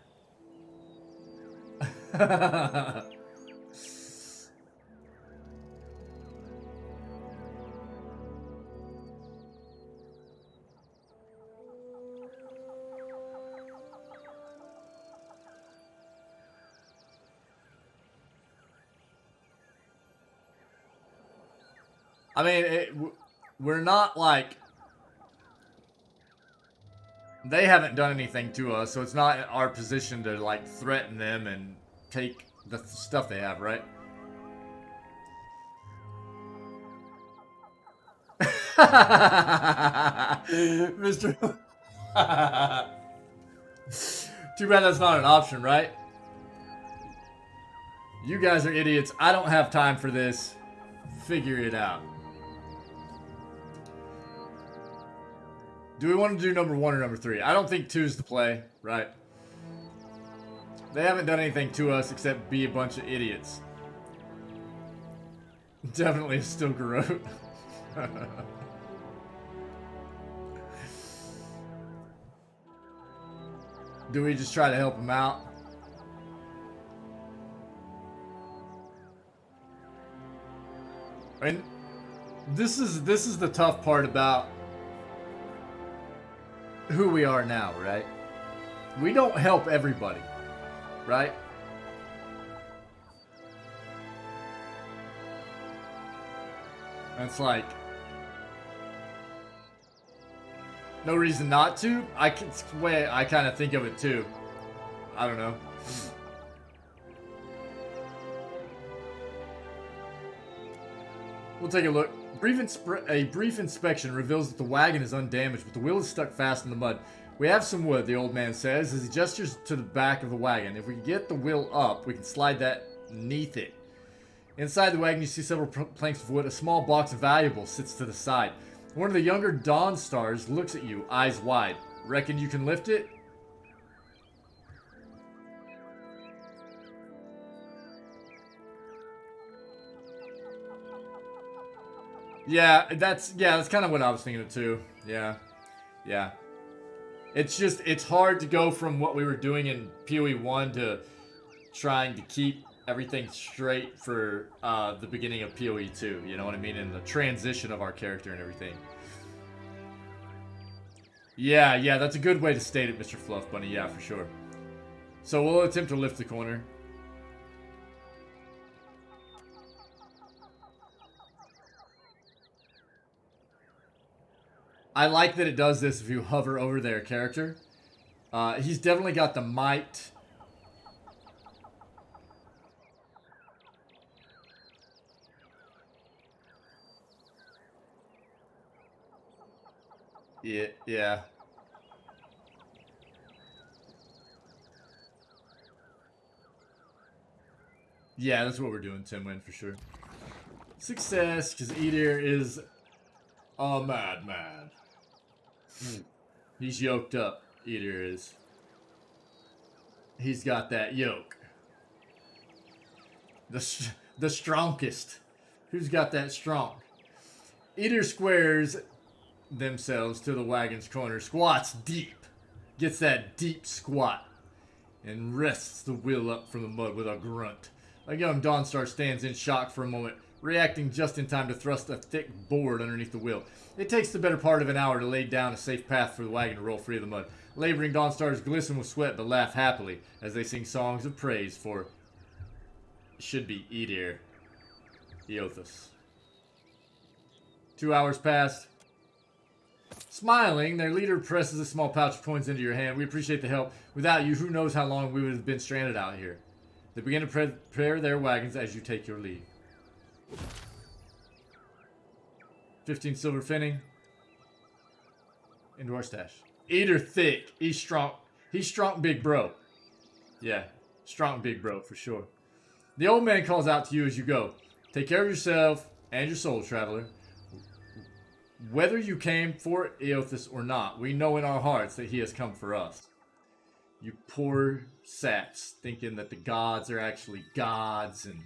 S1: I mean, we're not like... They haven't done anything to us, so it's not in our position to, like, threaten them and take the stuff they have, right? Mr. Too bad that's not an option, right? You guys are idiots. I don't have time for this. Figure it out. Do we want to do number 1 or number 3? I don't think 2's the play, right? They haven't done anything to us except be a bunch of idiots. Definitely a Still Garrote. Do we just try to help them out? And this is the tough part about who we are now, right? We don't help everybody, right? And it's like no reason not to. It's the way I kind of think of it too. I don't know. We'll take a look. A brief inspection reveals that the wagon is undamaged, but the wheel is stuck fast in the mud. We have some wood, the old man says, as he gestures to the back of the wagon. If we can get the wheel up, we can slide that beneath it. Inside the wagon, you see several planks of wood. A small box of valuables sits to the side. One of the younger Dawn Stars looks at you, eyes wide. Reckon you can lift it? Yeah, that's kind of what I was thinking of too. Yeah. It's hard to go from what we were doing in PoE 1 to trying to keep everything straight for the beginning of PoE 2. You know what I mean? And the transition of our character and everything. Yeah, that's a good way to state it, Mr. Fluff Bunny. Yeah, for sure. So we'll attempt to lift the corner. I like that it does this if you hover over their character. He's definitely got the might. Yeah. Yeah, that's what we're doing, Tim Win, for sure. Success, because Edir is a madman. He's yoked up, Edir is. He's got that yoke. The strongest. Who's got that strong? Edir squares themselves to the wagon's corner, squats deep, gets that deep squat, and rests the wheel up from the mud with a grunt. A young Dawnstar stands in shock for a moment, reacting just in time to thrust a thick board underneath the wheel. It takes the better part of an hour to lay down a safe path for the wagon to roll free of the mud. Laboring Dawnstars glisten with sweat but laugh happily as they sing songs of praise for should be Edir. Eothas. 2 hours passed. Smiling, their leader presses a small pouch of coins into your hand. We appreciate the help. Without you, who knows how long we would have been stranded out here. They begin to prepare their wagons as you take your leave. 15 silver finning. Into our stash. Edir thick. He's strong. He's strong big bro. Yeah. Strong big bro for sure. The old man calls out to you as you go. Take care of yourself and your soul, traveler. Whether you came for Eothas or not, we know in our hearts that he has come for us. You poor sats, thinking that the gods are actually gods and...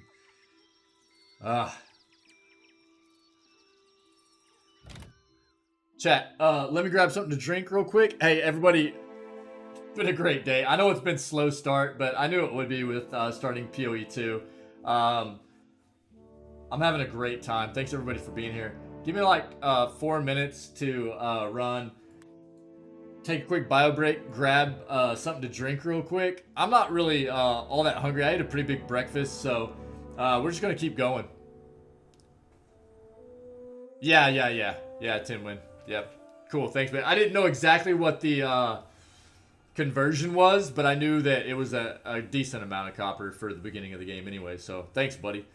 S1: Chat, let me grab something to drink real quick. Hey, everybody, it's been a great day. I know it's been a slow start, but I knew it would be with starting PoE 2. I'm having a great time. Thanks, everybody, for being here. Give me like 4 minutes to run. Take a quick bio break. Grab something to drink real quick. I'm not really all that hungry. I ate a pretty big breakfast, so we're just going to keep going. Yeah, Tim Win. Yep. Cool, thanks, man. I didn't know exactly what the conversion was, but I knew that it was a decent amount of copper for the beginning of the game anyway, so thanks, buddy.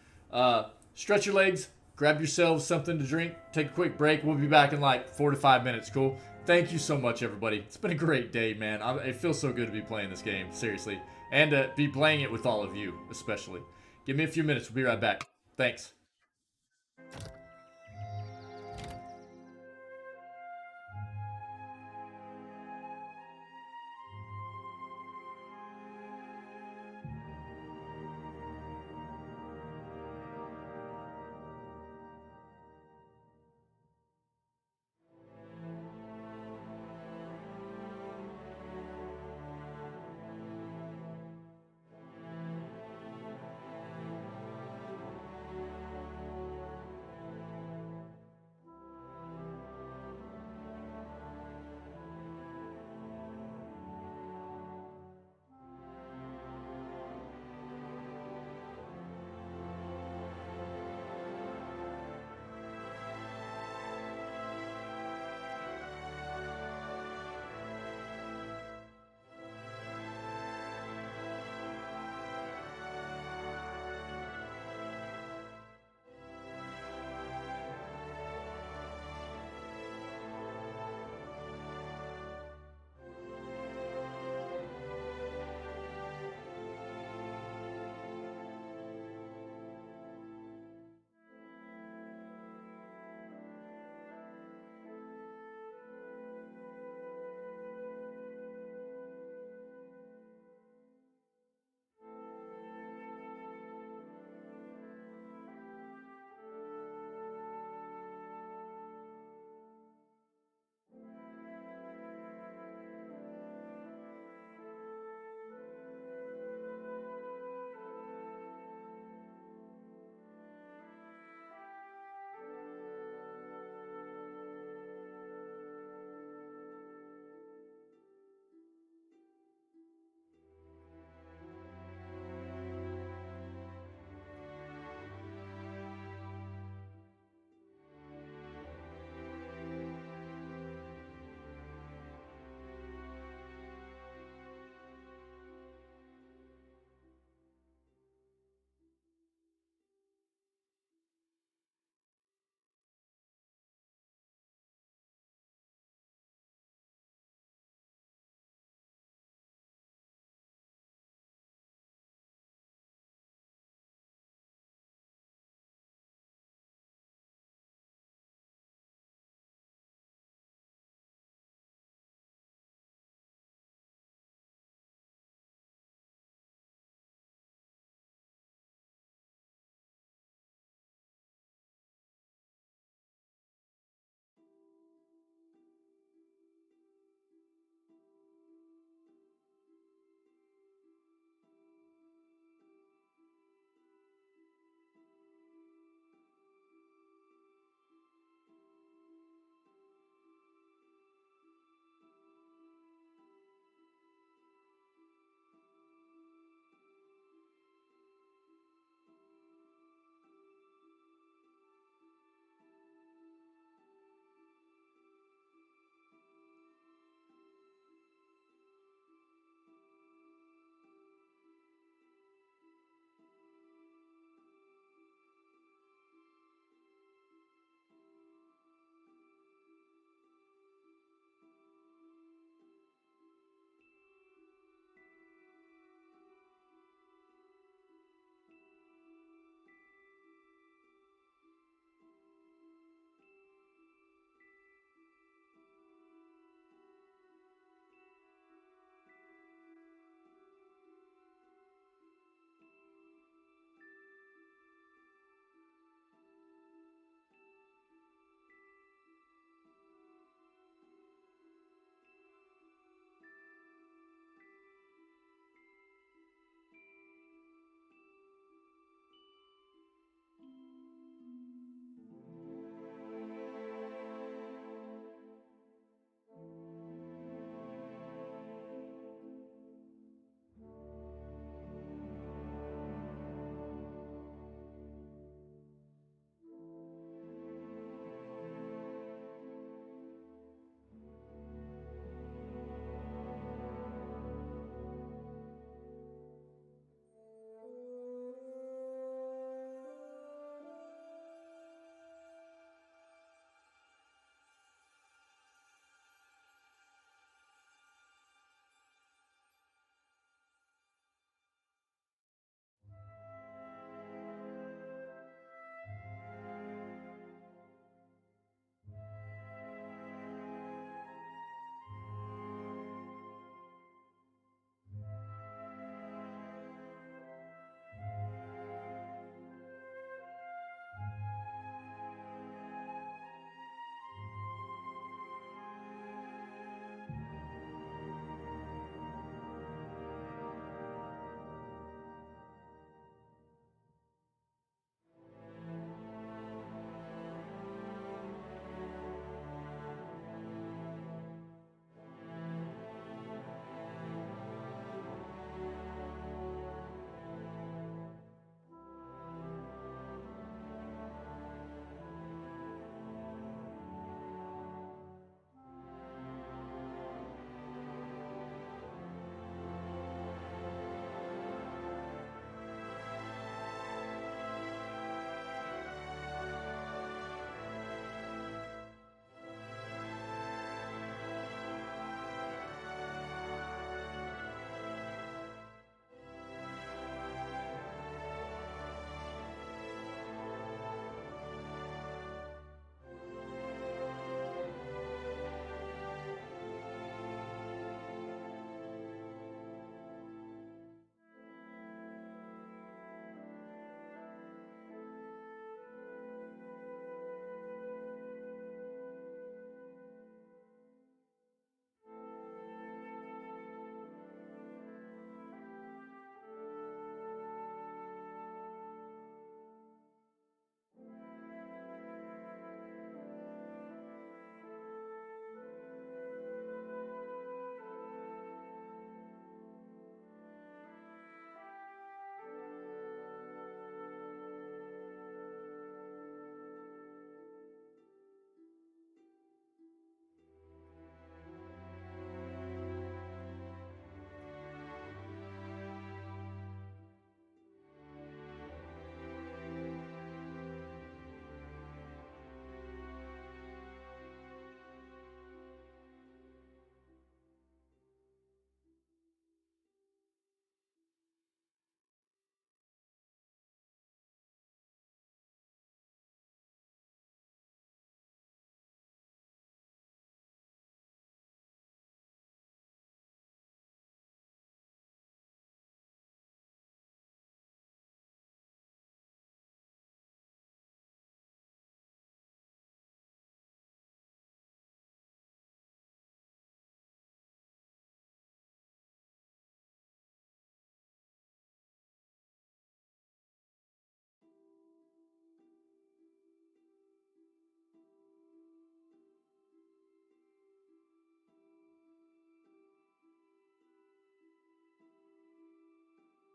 S1: Stretch your legs, grab yourselves something to drink, take a quick break. We'll be back in like 4 to 5 minutes, cool? Thank you so much, everybody. It's been a great day, man. It feels so good to be playing this game, seriously. And to be playing it with all of you, especially. Give me a few minutes. We'll be right back. Thanks.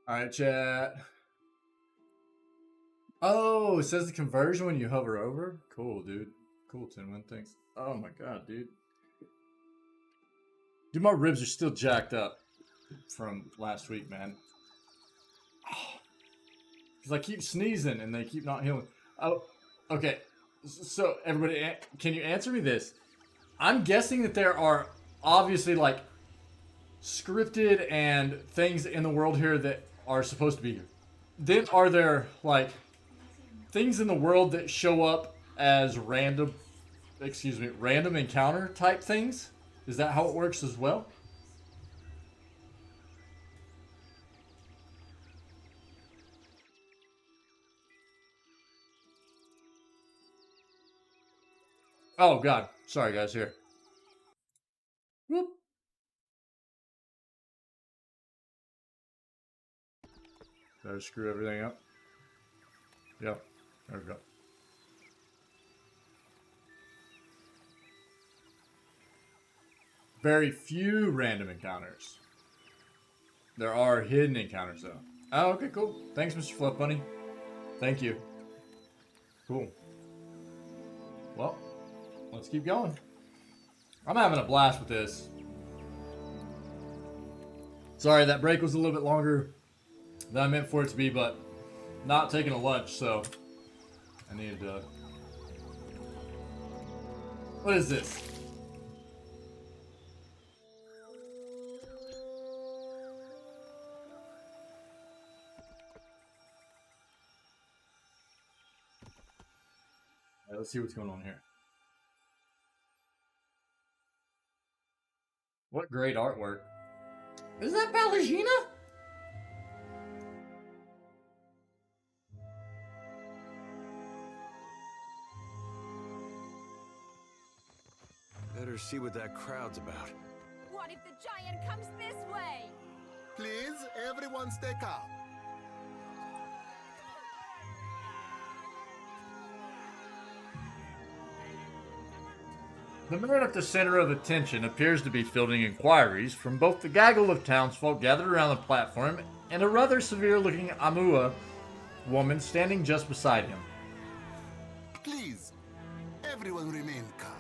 S1: All right, chat. Oh, it says the conversion when you hover over. Cool, dude. Cool, Tinwin. Thanks. Oh my god, dude. Dude, my ribs are still jacked up from last week, man. Because I keep sneezing and they keep not healing. Oh, okay. So, everybody, can you answer me this? I'm guessing that there are obviously, like, scripted and things in the world here that are supposed to be here. Then are there, like, things in the world that show up as random encounter type things? Is that how it works as well? Oh, God. Sorry, guys. Here. Whoop. Did I screw everything up? Yep. There we go. Very few random encounters. There are hidden encounters, though. Oh, okay, cool. Thanks, Mr. Fluff Bunny. Thank you. Cool. Well, let's keep going. I'm having a blast with this. Sorry, that break was a little bit longer than I meant for it to be, but not taking a lunch, so I needed to... What is this? Right, let's see what's going on here. What great artwork. Is that Pallegina?
S3: Better see what that crowd's about.
S17: What if the giant comes this way?
S11: Please, everyone stay calm.
S1: The man at the center of attention appears to be fielding inquiries from both the gaggle of townsfolk gathered around the platform and a rather severe-looking Amua woman standing just beside him.
S11: Please, everyone remain calm.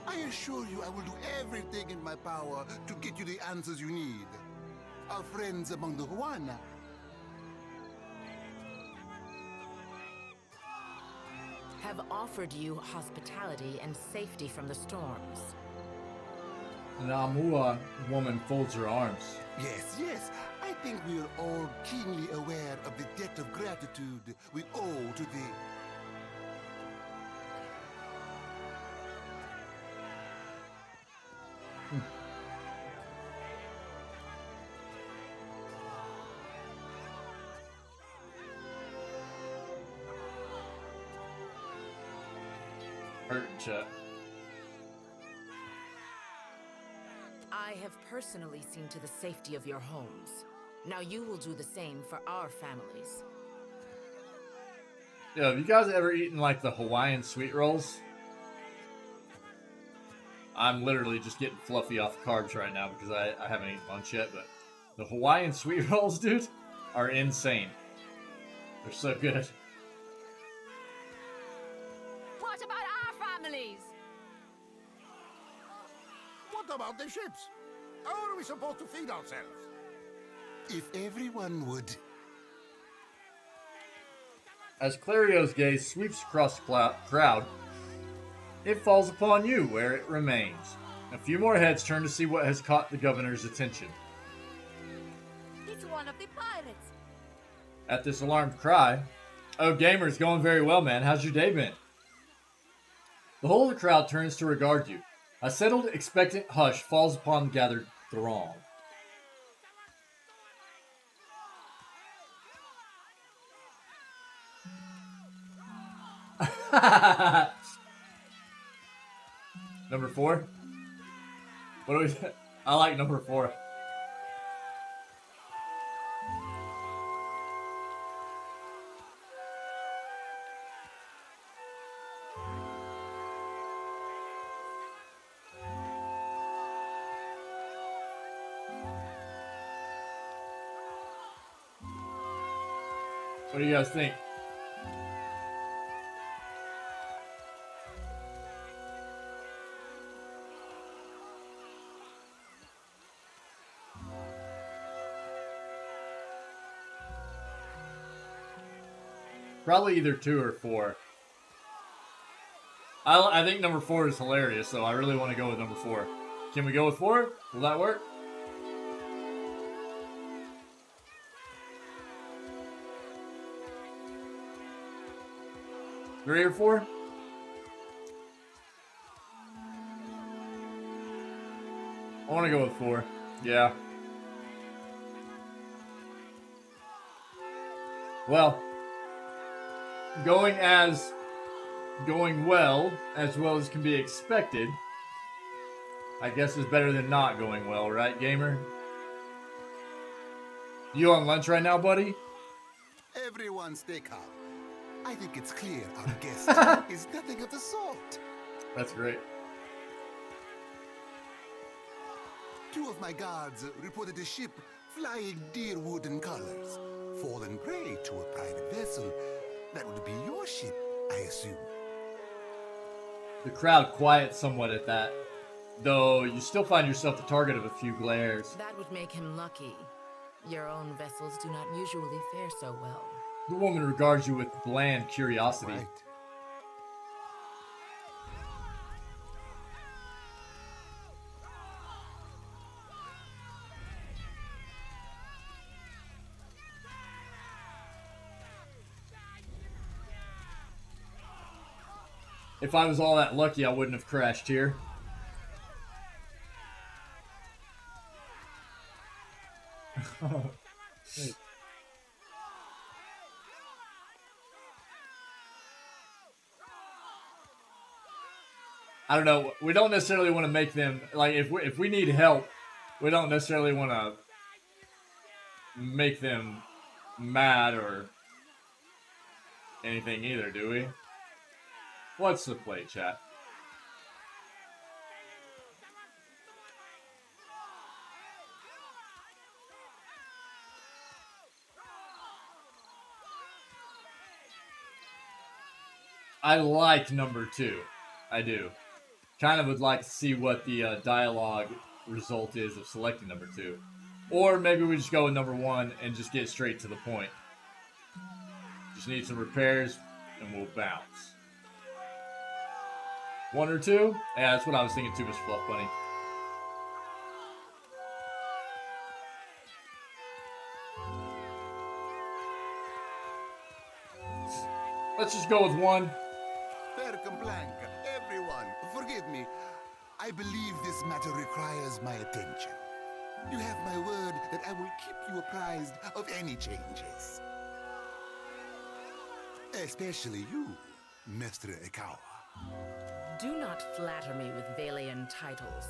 S11: I assure you I will do everything in my power to get you the answers you need. Our friends among the Huana
S7: have offered you hospitality and safety from the storms.
S1: An Amua woman folds her arms.
S11: Yes, yes. I think we are all keenly aware of the debt of gratitude we owe to the...
S1: Chat.
S7: I have personally seen to the safety of your homes. Now you will do the same for our families.
S1: Yeah, have you guys ever eaten like the Hawaiian sweet rolls? I'm literally just getting fluffy off carbs right now because I haven't eaten lunch yet, but the Hawaiian sweet rolls, dude, are insane. They're so good.
S17: What about our families?
S11: What about the ships? How are we supposed to feed ourselves? If everyone would...
S1: As Clario's gaze sweeps across the crowd, it falls upon you, where it remains. A few more heads turn to see what has caught the governor's attention.
S17: It's one of the pirates.
S1: At this alarmed cry, "Oh, gamer's going very well, man. How's your day been?" The whole of the crowd turns to regard you. A settled, expectant hush falls upon the gathered throng. Number 4? What do we... I like number 4. What do you guys think? Probably either 2 or 4. I think number 4 is hilarious, so I really want to go with number 4. Can we go with 4? Will that work? Three or 4? I want to go with 4. Yeah. Well, going well as can be expected, I guess is better than not going well, right, gamer? You on lunch right now, buddy?
S18: Everyone stay calm. I think it's clear our guest is nothing of the sort.
S1: That's great.
S18: 2 of my guards reported a ship flying deer wooden colors, fallen prey to a private vessel. That would be your ship, I assume.
S1: The crowd quiets somewhat at that, though you still find yourself the target of a few glares.
S7: That would make him lucky. Your own vessels do not usually fare so well.
S1: The woman regards you with bland curiosity.
S18: Right.
S1: If I was all that lucky, I wouldn't have crashed here. I don't know. We don't necessarily want to make them, like, if we need help, we don't necessarily want to make them mad or anything either, do we? What's the play, chat? I like number 2. I do. Kind of would like to see what the dialogue result is of selecting number 2. Or maybe we just go with number 1 and just get straight to the point. Just need some repairs and we'll bounce. 1 or 2? Yeah, that's what I was thinking too, Mr. Fluff Bunny. Let's just go with 1.
S18: Blanca, everyone, forgive me. I believe this matter requires my attention. You have my word that I will keep you apprised of any changes. Especially you, Mr. Ikawa.
S7: Do not flatter me with Valian titles.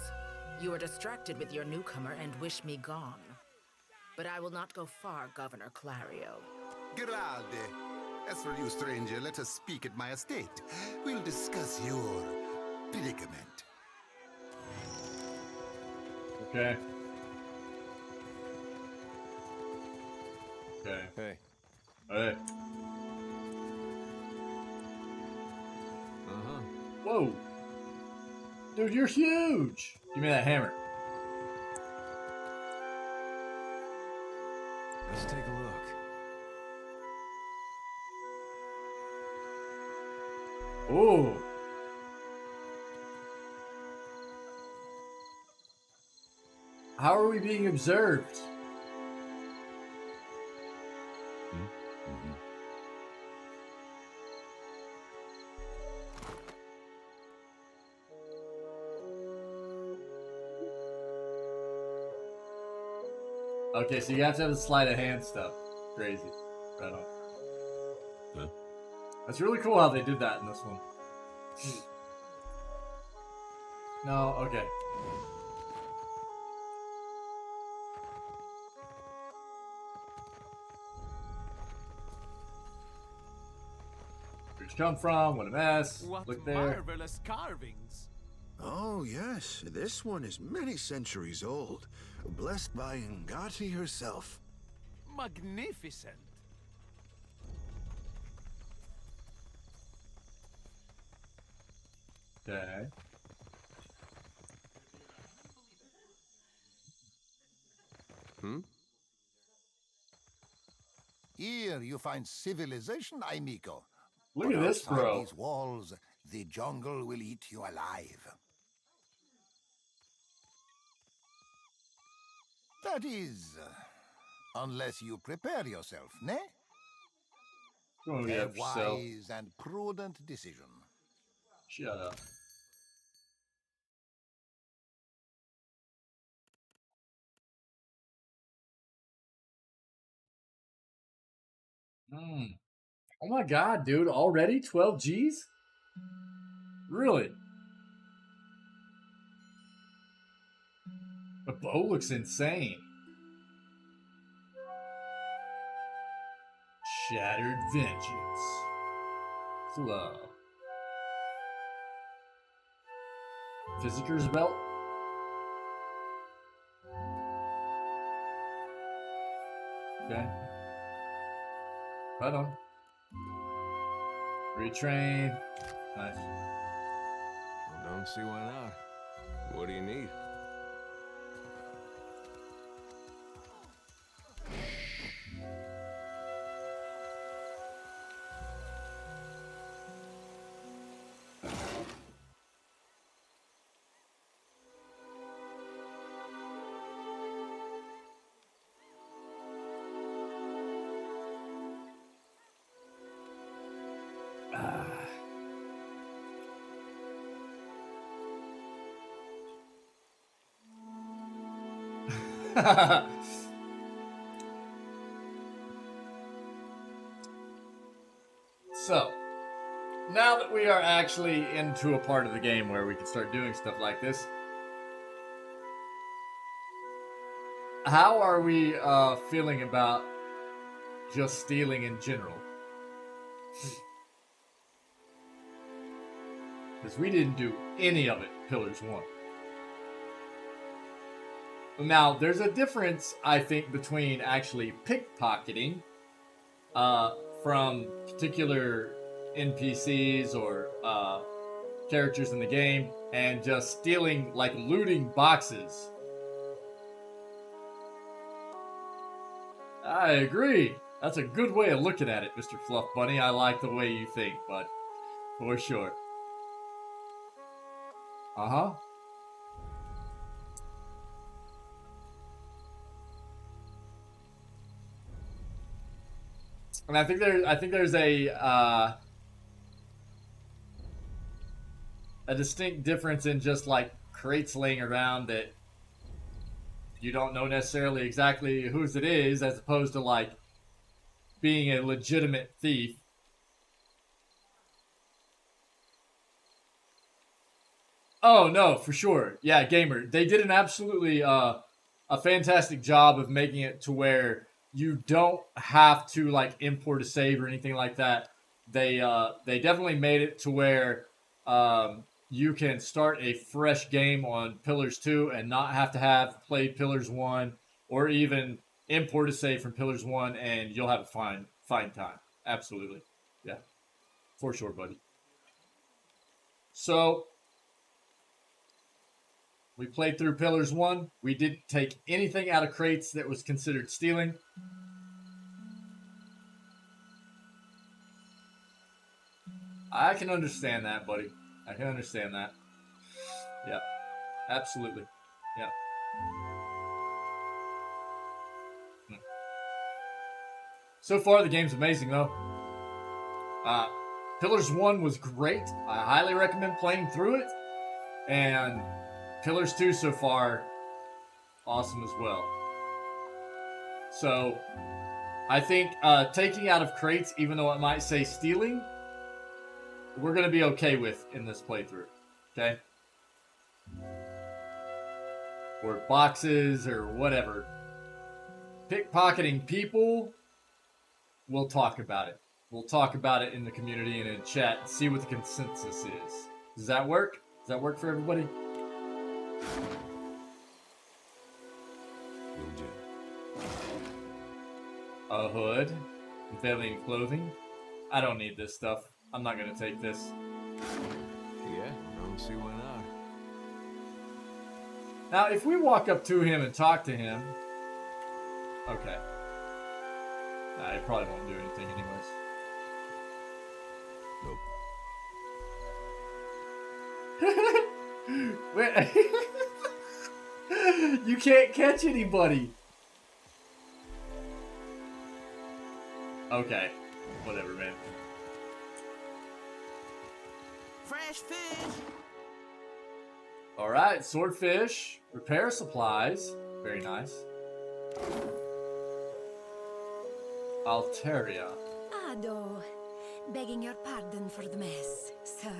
S7: You are distracted with your newcomer and wish me gone. But I will not go far, Governor Clario.
S18: Geralde, as for you, stranger, let us speak at my estate. We'll discuss your predicament.
S1: Okay. Okay.
S10: Hey.
S1: Hey.
S10: Uh-huh.
S1: Whoa. Dude, you're huge. Give me that hammer.
S10: Let's take a look.
S1: Ooh. How are we being observed? Okay, so you have to have the sleight of hand stuff. Crazy. Right on.
S15: Huh?
S1: That's really cool how they did that in this one. No, okay. Where'd you come from? What a mess.
S12: What
S1: Look there.
S12: marvelous carvings.
S11: Oh, yes. This one is many centuries old. Blessed by Ngati herself.
S12: Magnificent.
S1: Okay.
S11: Here you find civilization, amigo.
S1: Look
S11: But
S1: at this,
S11: outside
S1: bro.
S11: these walls, the jungle will eat you alive. That is, unless you prepare yourself, ne?
S1: Go
S11: A
S1: up yourself.
S11: wise and prudent decision.
S1: Shut up. Oh my god, dude. Already 12 G's? Really? The bow looks insane. Shattered Vengeance. Flow. Physiker's Belt? Okay. Right on. Retrain. Nice.
S6: Well, don't see why not. What do you need?
S1: So, now that we are actually into a part of the game where we can start doing stuff like this, how are we feeling about just stealing in general? Because we didn't do any of it, Pillars 1. Now, there's a difference, I think, between actually pickpocketing from particular NPCs or characters in the game and just stealing, like looting boxes. I agree. That's a good way of looking at it, Mr. Fluff Bunny. I like the way you think, bud. For sure. Uh-huh. And I think there's a distinct difference in just like crates laying around that you don't know necessarily exactly whose it is, as opposed to like being a legitimate thief. Oh no, for sure. Yeah, Gamer. They did an absolutely a fantastic job of making it to where you don't have to like import a save or anything like that. They definitely made it to where you can start a fresh game on Pillars 2 and not have to have played Pillars 1 or even import a save from Pillars 1, and you'll have a fine time. Absolutely. Yeah. For sure, buddy. So we played through Pillars 1. We didn't take anything out of crates that was considered stealing. I can understand that, buddy. I can understand that. Yeah. Absolutely. Yeah. So far, the game's amazing, though. Pillars 1 was great. I highly recommend playing through it. And Pillars 2 so far, awesome as well. So, I think taking out of crates, even though it might say stealing, we're going to be okay with in this playthrough. Okay? Or boxes or whatever. Pickpocketing people, we'll talk about it. We'll talk about it in the community and in chat and see what the consensus is. Does that work? Does that work for everybody? A hood. Unveiling clothing. I don't need this stuff. I'm not going to take this.
S6: Yeah, no don't see why not.
S1: Now, if we walk up to him and talk to him... Okay. Nah, he probably won't do anything anyways.
S6: Nope.
S1: Wait. You can't catch anybody. Okay. Whatever, man.
S12: Fresh fish.
S1: Alright, swordfish. Repair supplies. Very nice. Alteria.
S19: Ado, begging your pardon for the mess, sir.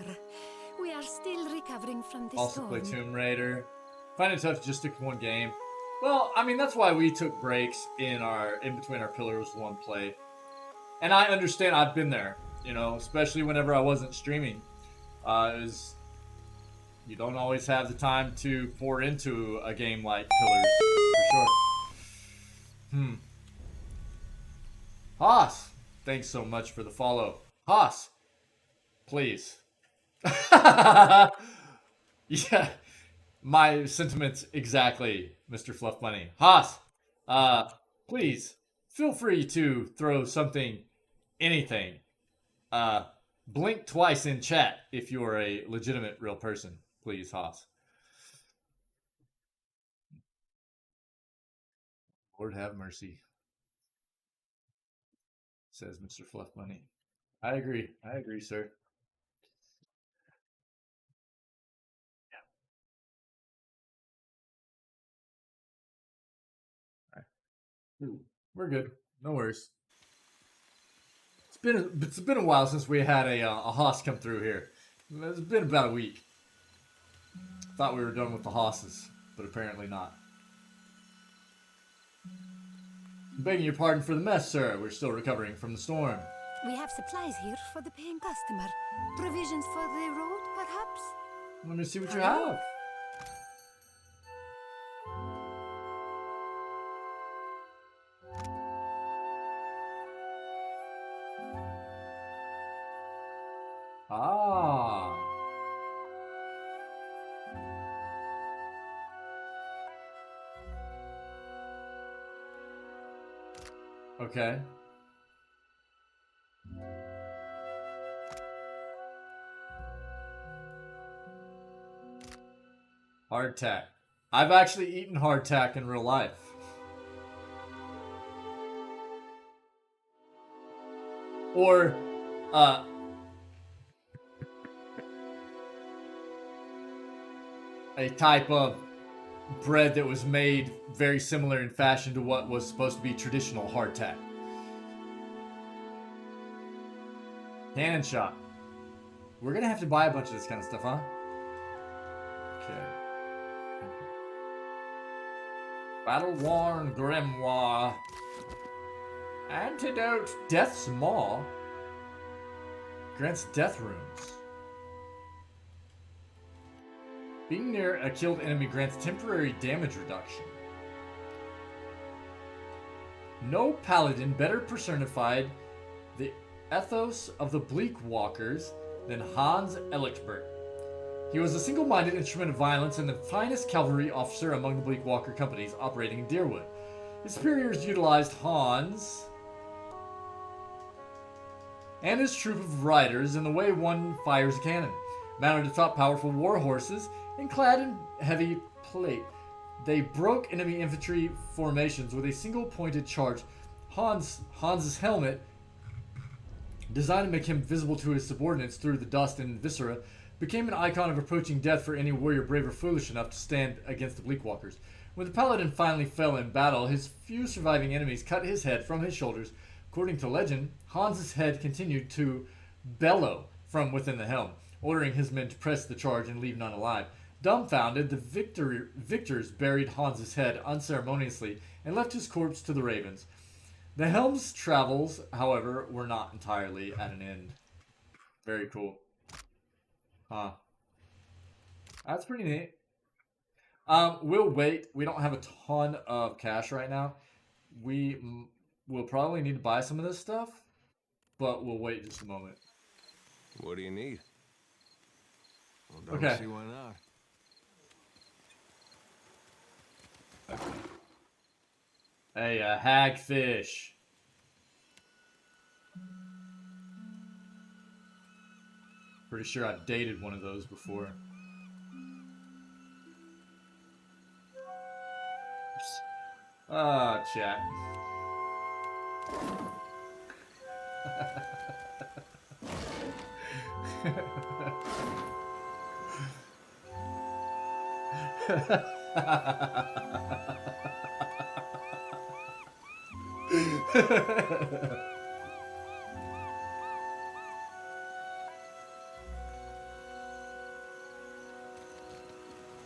S19: We are still recovering from this
S1: Also
S19: storm.
S1: play Tomb Raider. Find it tough to just stick to one game. Well, I mean, that's why we took breaks in between our Pillars 1 play. And I understand, I've been there, you know, especially whenever I wasn't streaming. You don't always have the time to pour into a game like Pillars, for sure. Haas, thanks so much for the follow. Haas, please. Yeah, my sentiments exactly, Mr. Fluff Bunny. Haas, please, feel free to throw something, anything. Blink twice in chat if you're a legitimate real person. Please, Haas. Lord have mercy, says Mr. Fluff Bunny. I agree, sir. We're good. No worries. It's been a while since we had a hoss come through here. It's been about a week. Thought we were done with the hosses, but apparently not. Begging your pardon for the mess, sir. We're still recovering from the storm.
S19: We have supplies here for the paying customer. Provisions for the road, perhaps?
S1: Let me see what you have. Ah. Okay. Hardtack. I've actually eaten hardtack in real life. Or, a type of bread that was made very similar in fashion to what was supposed to be traditional hardtack. Cannon shot. We're gonna have to buy a bunch of this kind of stuff, huh? Okay. Battle-worn grimoire. Antidote Death's Maw. Grants death runes. Being near a killed enemy grants temporary damage reduction. No paladin better personified the ethos of the Bleak Walkers than Hans Elichbert. He was a single-minded instrument of violence and the finest cavalry officer among the Bleak Walker companies operating in Deerwood. His superiors utilized Hans and his troop of riders in the way one fires a cannon. Mounted atop powerful war horses and clad in heavy plate, they broke enemy infantry formations with a single pointed charge. Hans's helmet, designed to make him visible to his subordinates through the dust and viscera, became an icon of approaching death for any warrior brave or foolish enough to stand against the Bleakwalkers. When the paladin finally fell in battle, his few surviving enemies cut his head from his shoulders. According to legend, Hans's head continued to bellow from within the helm, ordering his men to press the charge and leave none alive. Dumbfounded, the victors buried Hans's head unceremoniously and left his corpse to the ravens. The helm's travels, however, were not entirely at an end. Very cool. Huh. That's pretty neat. We'll wait. We don't have a ton of cash right now. We'll probably need to buy some of this stuff, but we'll wait just a moment.
S6: What do you need? Well, don't
S1: Okay.
S6: see why not.
S1: Hey, a hagfish. Pretty sure I've dated one of those before. Ah, chat.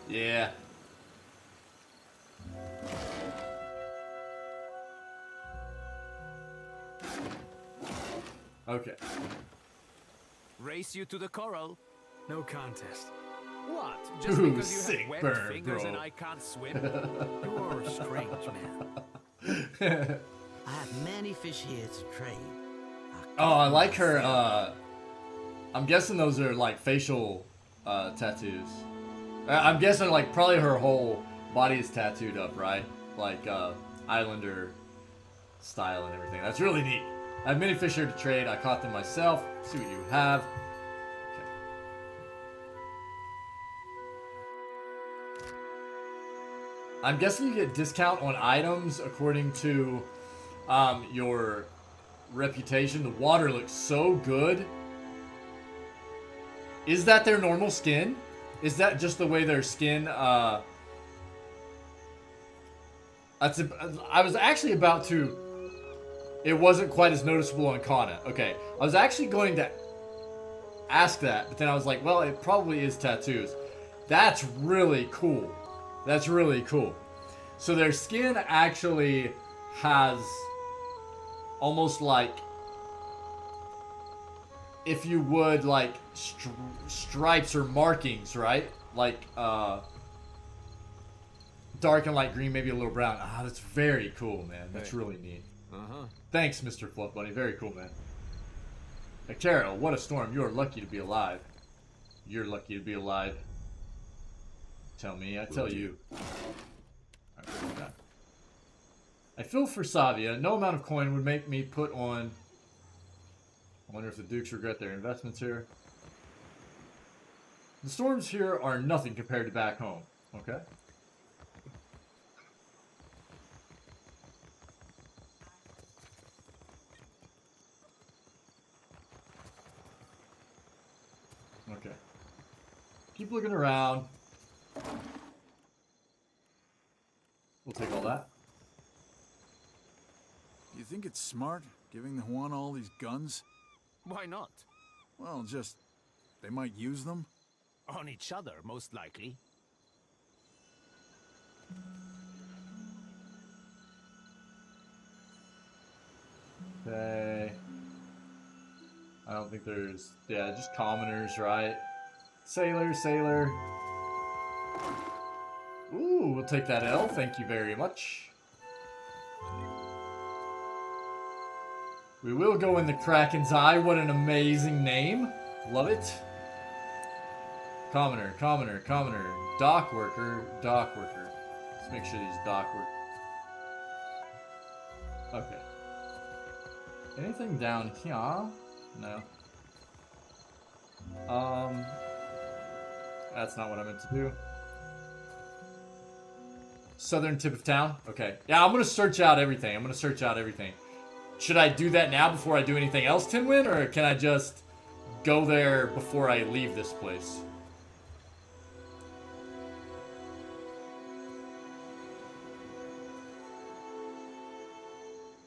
S1: Yeah. Okay.
S20: Race you to the coral. No contest. What?
S1: Just
S20: Ooh,
S1: because you
S20: sick
S1: have webbed
S20: burn,
S1: fingers
S20: bro.
S1: and
S20: And I can't swim?
S21: You're a strange man. I have many fish here to trade.
S1: Oh, I like her. I'm guessing those are like facial tattoos. I'm guessing like probably her whole body is tattooed up, right? Like Islander style and everything. That's really neat. I have many fish here to trade. I caught them myself. See what you have. Okay. I'm guessing you get discount on items according to your reputation. The water looks so good. Is that their normal skin? Is that just the way their skin I was actually about to. It wasn't quite as noticeable on Kana. Okay, I was actually going to ask that, but then I was like, well, it probably is tattoos. That's really cool. That's really cool. So their skin actually has almost like, if you would, like stripes or markings, right? Like dark and light green, maybe a little brown. Ah, that's very cool, man. That's really neat. Thanks, Mr. Fluff Bunny. Very cool, man. Hey, Carol, what a storm. You're lucky to be alive. You're lucky to be alive. Tell me, I tell you. Right, I feel for Savia. No amount of coin would make me put on... I wonder if the Dukes regret their investments here. The storms here are nothing compared to back home. Okay. Okay. Keep looking around. We'll take all that.
S22: Do you think it's smart, giving the Huan all these guns?
S20: Why not?
S22: Well, just... they might use them?
S20: On each other, most likely.
S1: Okay. I don't think there's... yeah, just commoners, right? Sailor, sailor. Ooh, we'll take that L. Thank you very much. We will go in the Kraken's Eye. What an amazing name. Love it. Commoner, commoner, commoner. Dock worker, dock worker. Let's make sure these dock work. Okay. Anything down here? No. That's not what I meant to do. Southern tip of town? Okay. Yeah, I'm gonna search out everything. I'm gonna search out everything. Should I do that now before I do anything else, Tinwin? Or can I just go there before I leave this place?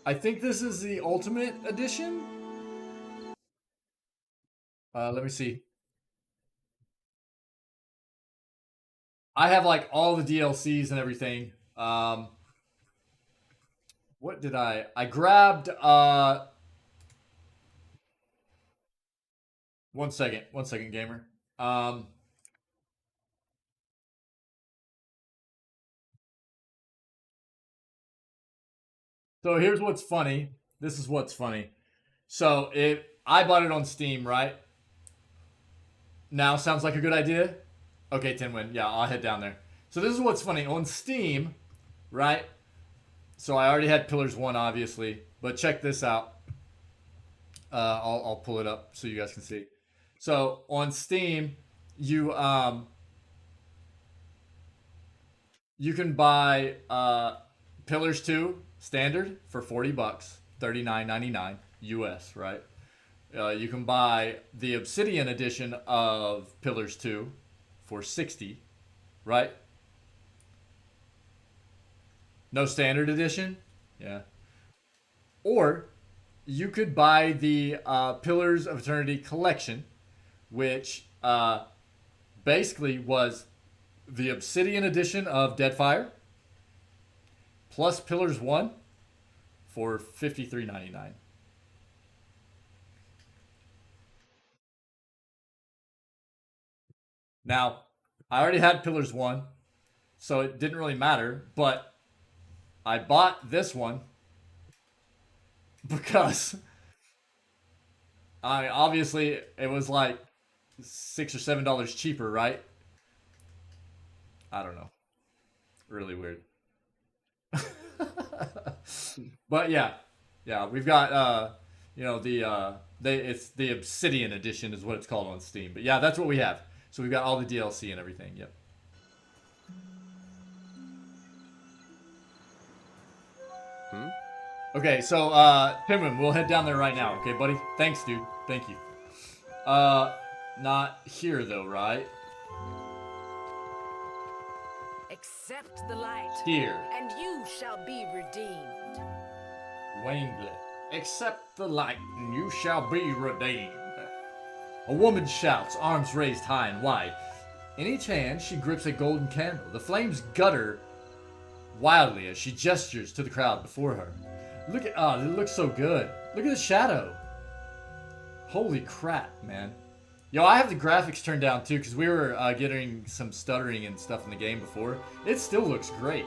S1: I think this is the Ultimate Edition. Let me see. I have like all the DLCs and everything. What did I grabbed, one second, gamer. So here's what's funny. This is what's funny. So I bought it on Steam, right? Now sounds like a good idea? Okay, Tinwin. Yeah, I'll head down there. So this is what's funny. On Steam, right? So I already had Pillars 1, obviously. But check this out. I'll pull it up so you guys can see. So on Steam, you can buy Pillars 2 standard for $40, $39.99 US, right? You can buy the Obsidian edition of Pillars 2 for $60, right? No standard edition? Yeah. Or you could buy the Pillars of Eternity collection, which basically was the Obsidian edition of Deadfire plus Pillars 1 for $53.99. Now, I already had Pillars 1, so it didn't really matter, but I bought this one because obviously it was like $6 or $7 cheaper, right? I don't know. Really weird. But yeah, we've got it's the Obsidian edition is what it's called on Steam. But yeah, that's what we have. So we've got all the DLC and everything. Yep. Okay, so Pinwin, we'll head down there right now. Okay, buddy. Thanks, dude. Thank you. Not here though, right?
S7: Accept the light.
S1: Here.
S7: And you shall be redeemed.
S1: Wanglet. Accept the light, and you shall be redeemed. A woman shouts, arms raised high and wide. In each hand, she grips a golden candle. The flames gutter wildly as she gestures to the crowd before her. Look at, it looks so good. Look at the shadow. Holy crap, man. Yo, I have the graphics turned down too, because we were getting some stuttering and stuff in the game before. It still looks great.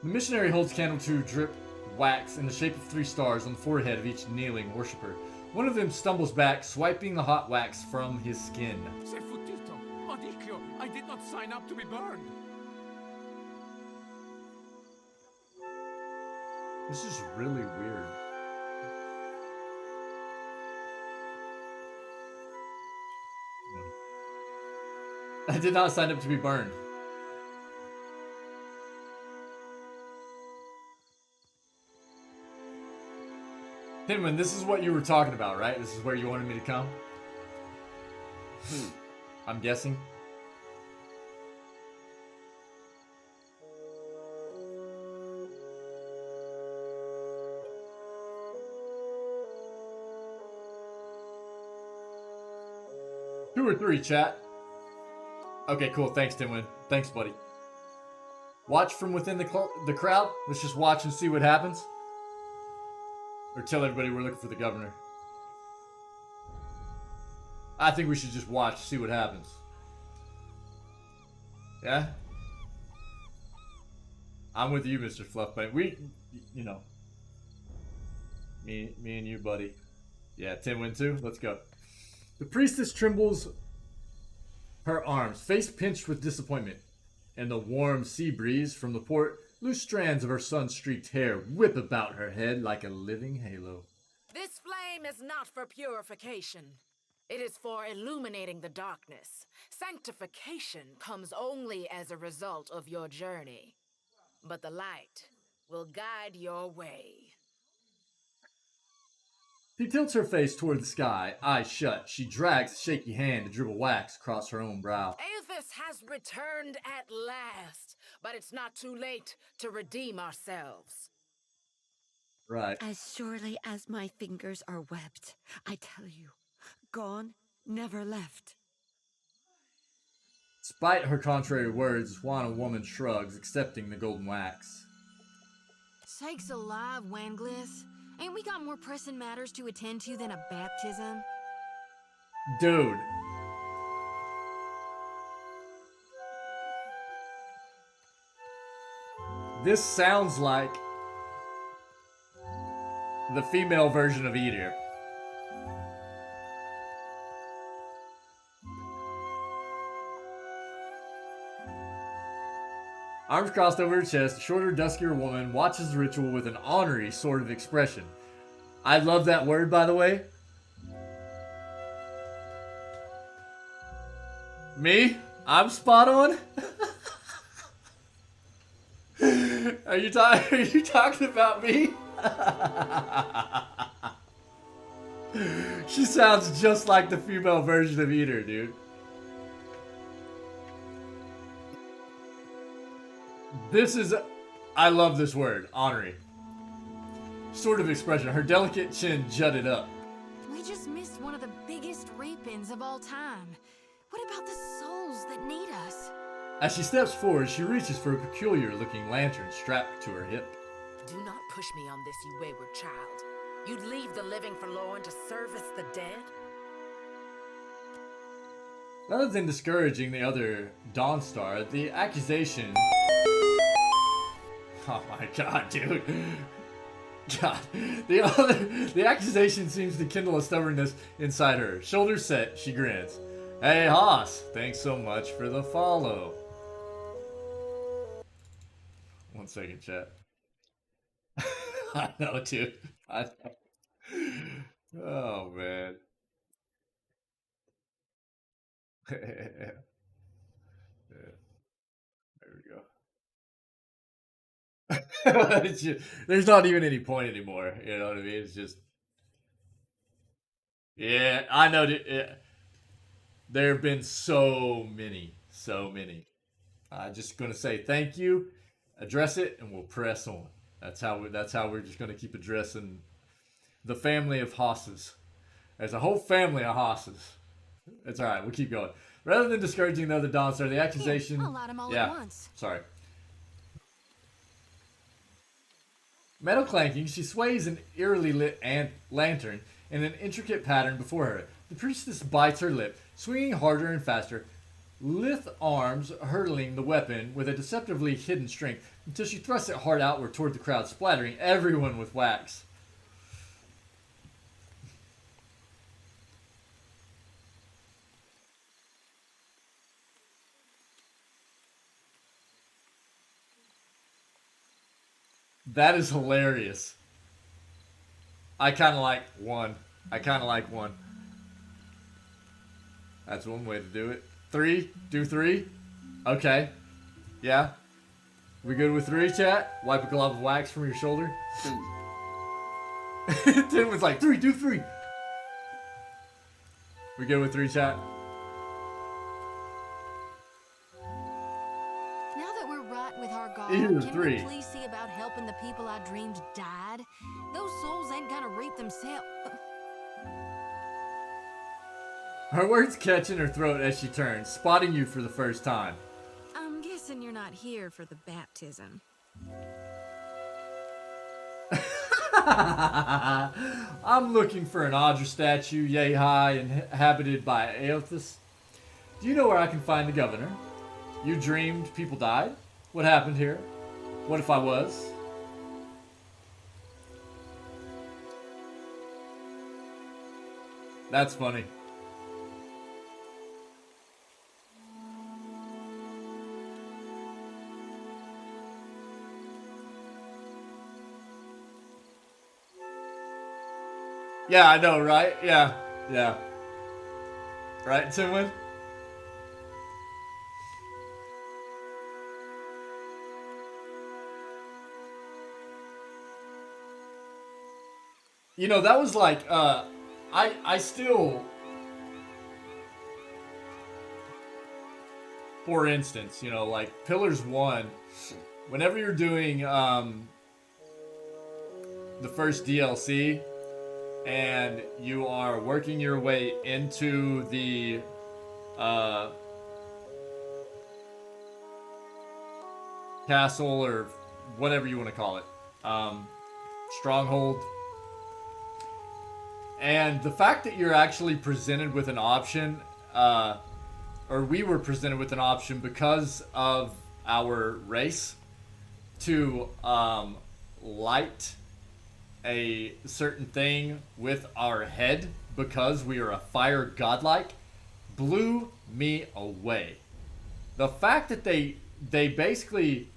S1: The missionary holds candle to drip wax in the shape of 3 stars on the forehead of each kneeling worshiper. One of them stumbles back, swiping the hot wax from his skin.
S20: I did not sign up to be burned.
S1: This is really weird. I did not sign up to be burned. Pinwin, this is what you were talking about, right? This is where you wanted me to come? I'm guessing. Two or three, chat. Okay, cool. Thanks, Tinwin. Thanks, buddy. Watch from within the crowd. Let's just watch and see what happens. Or tell everybody we're looking for the governor. I think we should just watch, see what happens. Yeah? I'm with you, Mr. Fluffbite. We, you know. Me and you, buddy. Yeah, Tinwin too. Let's go. The priestess trembles her arms, face pinched with disappointment. And the warm sea breeze from the port, loose strands of her sun-streaked hair whip about her head like a living halo.
S7: This flame is not for purification. It is for illuminating the darkness. Sanctification comes only as a result of your journey. But the light will guide your way.
S1: She tilts her face toward the sky, eyes shut. She drags a shaky hand to dribble wax across her own brow.
S7: Eothas has returned at last, but it's not too late to redeem ourselves.
S1: Right.
S19: As surely as my fingers are webbed, I tell you, gone, never left.
S1: Despite her contrary words, Swana woman shrugs, accepting the golden wax.
S9: Sakes alive, Wanglith. Ain't we got more pressing matters to attend to than a baptism?
S1: Dude. This sounds like The female version of Eater. Arms crossed over her chest, a shorter, duskier woman watches the ritual with an ornery sort of expression. I love that word, by the way. Me? I'm spot on? Are you talking about me? She sounds just like the female version of Eater, dude. I love this word, ornery. Sort of expression. Her delicate chin jutted up.
S9: We just missed one of the biggest reap-ins of all time. What about the souls that need us?
S1: As she steps forward, she reaches for a peculiar-looking lantern strapped to her hip.
S5: Do not push me on this, you wayward child. You'd leave the living forlorn to service the dead?
S1: Rather than discouraging the other Dawnstar, the accusation... Oh my god, dude. God. The accusation seems to kindle a stubbornness inside her. Shoulders set, she grins. Hey, Haas, thanks so much for the follow. 1 second, chat. I know, dude. I know. Oh, man. Yeah. There we go. There's not even any point anymore. You know what I mean? It's just... Yeah, I know. There have been so many. I'm just going to say thank you, address it, and we'll press on. That's how we're just going to keep addressing the family of hosses. There's a whole family of hosses. It's all right. We'll keep going. Rather than discouraging the other Dawnstar, the accusation...
S9: I'll light 'em all at once.
S1: Sorry. Metal clanking, she sways an eerily lit lantern in an intricate pattern before her. The priestess bites her lip, swinging harder and faster, lithe arms hurtling the weapon with a deceptively hidden strength until she thrusts it hard outward toward the crowd, splattering everyone with wax. That is hilarious. I kind of like one. That's one way to do it. 3? Do 3? Okay. Yeah. We good with 3, chat? Wipe a glob of wax from your shoulder. Tim was like, 3, do 3. We good with 3, chat?
S9: Now that we're right with our God,
S1: Ew,
S9: can
S1: 3.
S9: we please see about helping the people I dreamed died? Those souls ain't gonna reap themselves.
S1: Her words catch in her throat as she turns, spotting you for the first time.
S9: I'm guessing you're not here for the baptism.
S1: I'm looking for an Audra statue, yay high, inhabited by Eothas. Do you know where I can find the governor? You dreamed people died? What happened here? What if I was? That's funny. Yeah, I know, right? Yeah. Right, Timwin? You know, that was like, I still... For instance, you know, like, Pillars 1, whenever you're doing, the first DLC... and you are working your way into the castle or whatever you want to call it, stronghold, and the fact that you're actually presented with an option, or we were presented with an option because of our race to light a certain thing with our head because we are a fire godlike blew me away. The fact that they basically,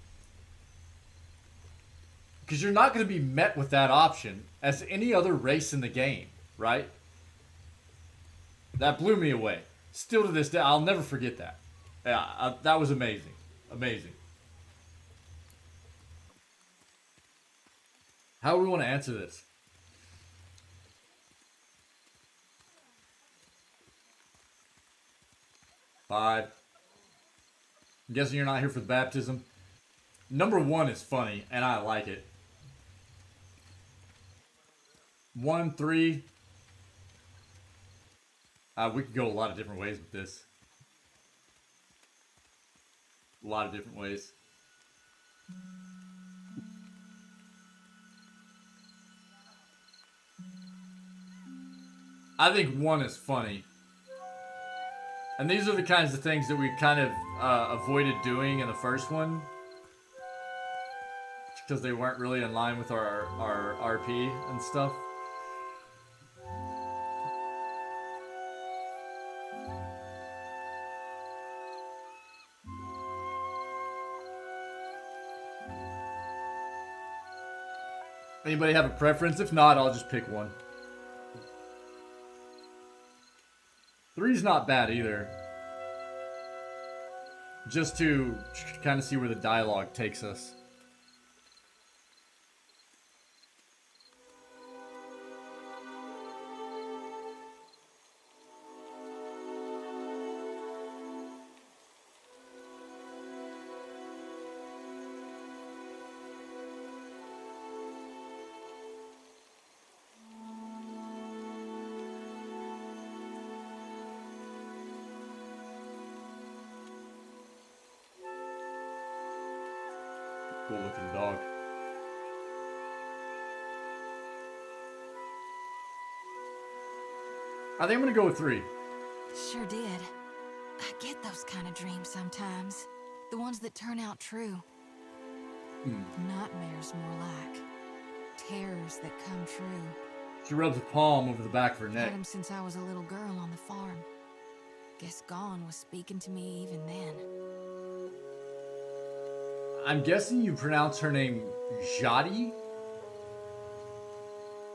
S1: because you're not going to be met with that option as any other race in the game, right? That blew me away. Still to this day, I'll never forget that. Yeah, that was amazing. Amazing. How do we want to answer this? Five. I'm guessing you're not here for the baptism. Number 1 is funny, and I like it. 1, 3. We could go a lot of different ways with this. A lot of different ways. I think 1 is funny. And these are the kinds of things that we kind of avoided doing in the first one. Because they weren't really in line with our RP and stuff. Anybody have a preference? If not, I'll just pick 1. 3's not bad either. Just to kind of see where the dialogue takes us. Cool looking dog. I think I'm gonna go with 3.
S9: Sure did. I get those kind of dreams sometimes. The ones that turn out true. Nightmares more like. Terrors that come true.
S1: She rubs a palm over the back of her neck.
S9: Had him since I was a little girl on the farm. Guess Gone was speaking to me even then.
S1: I'm guessing you pronounce her name Jadi?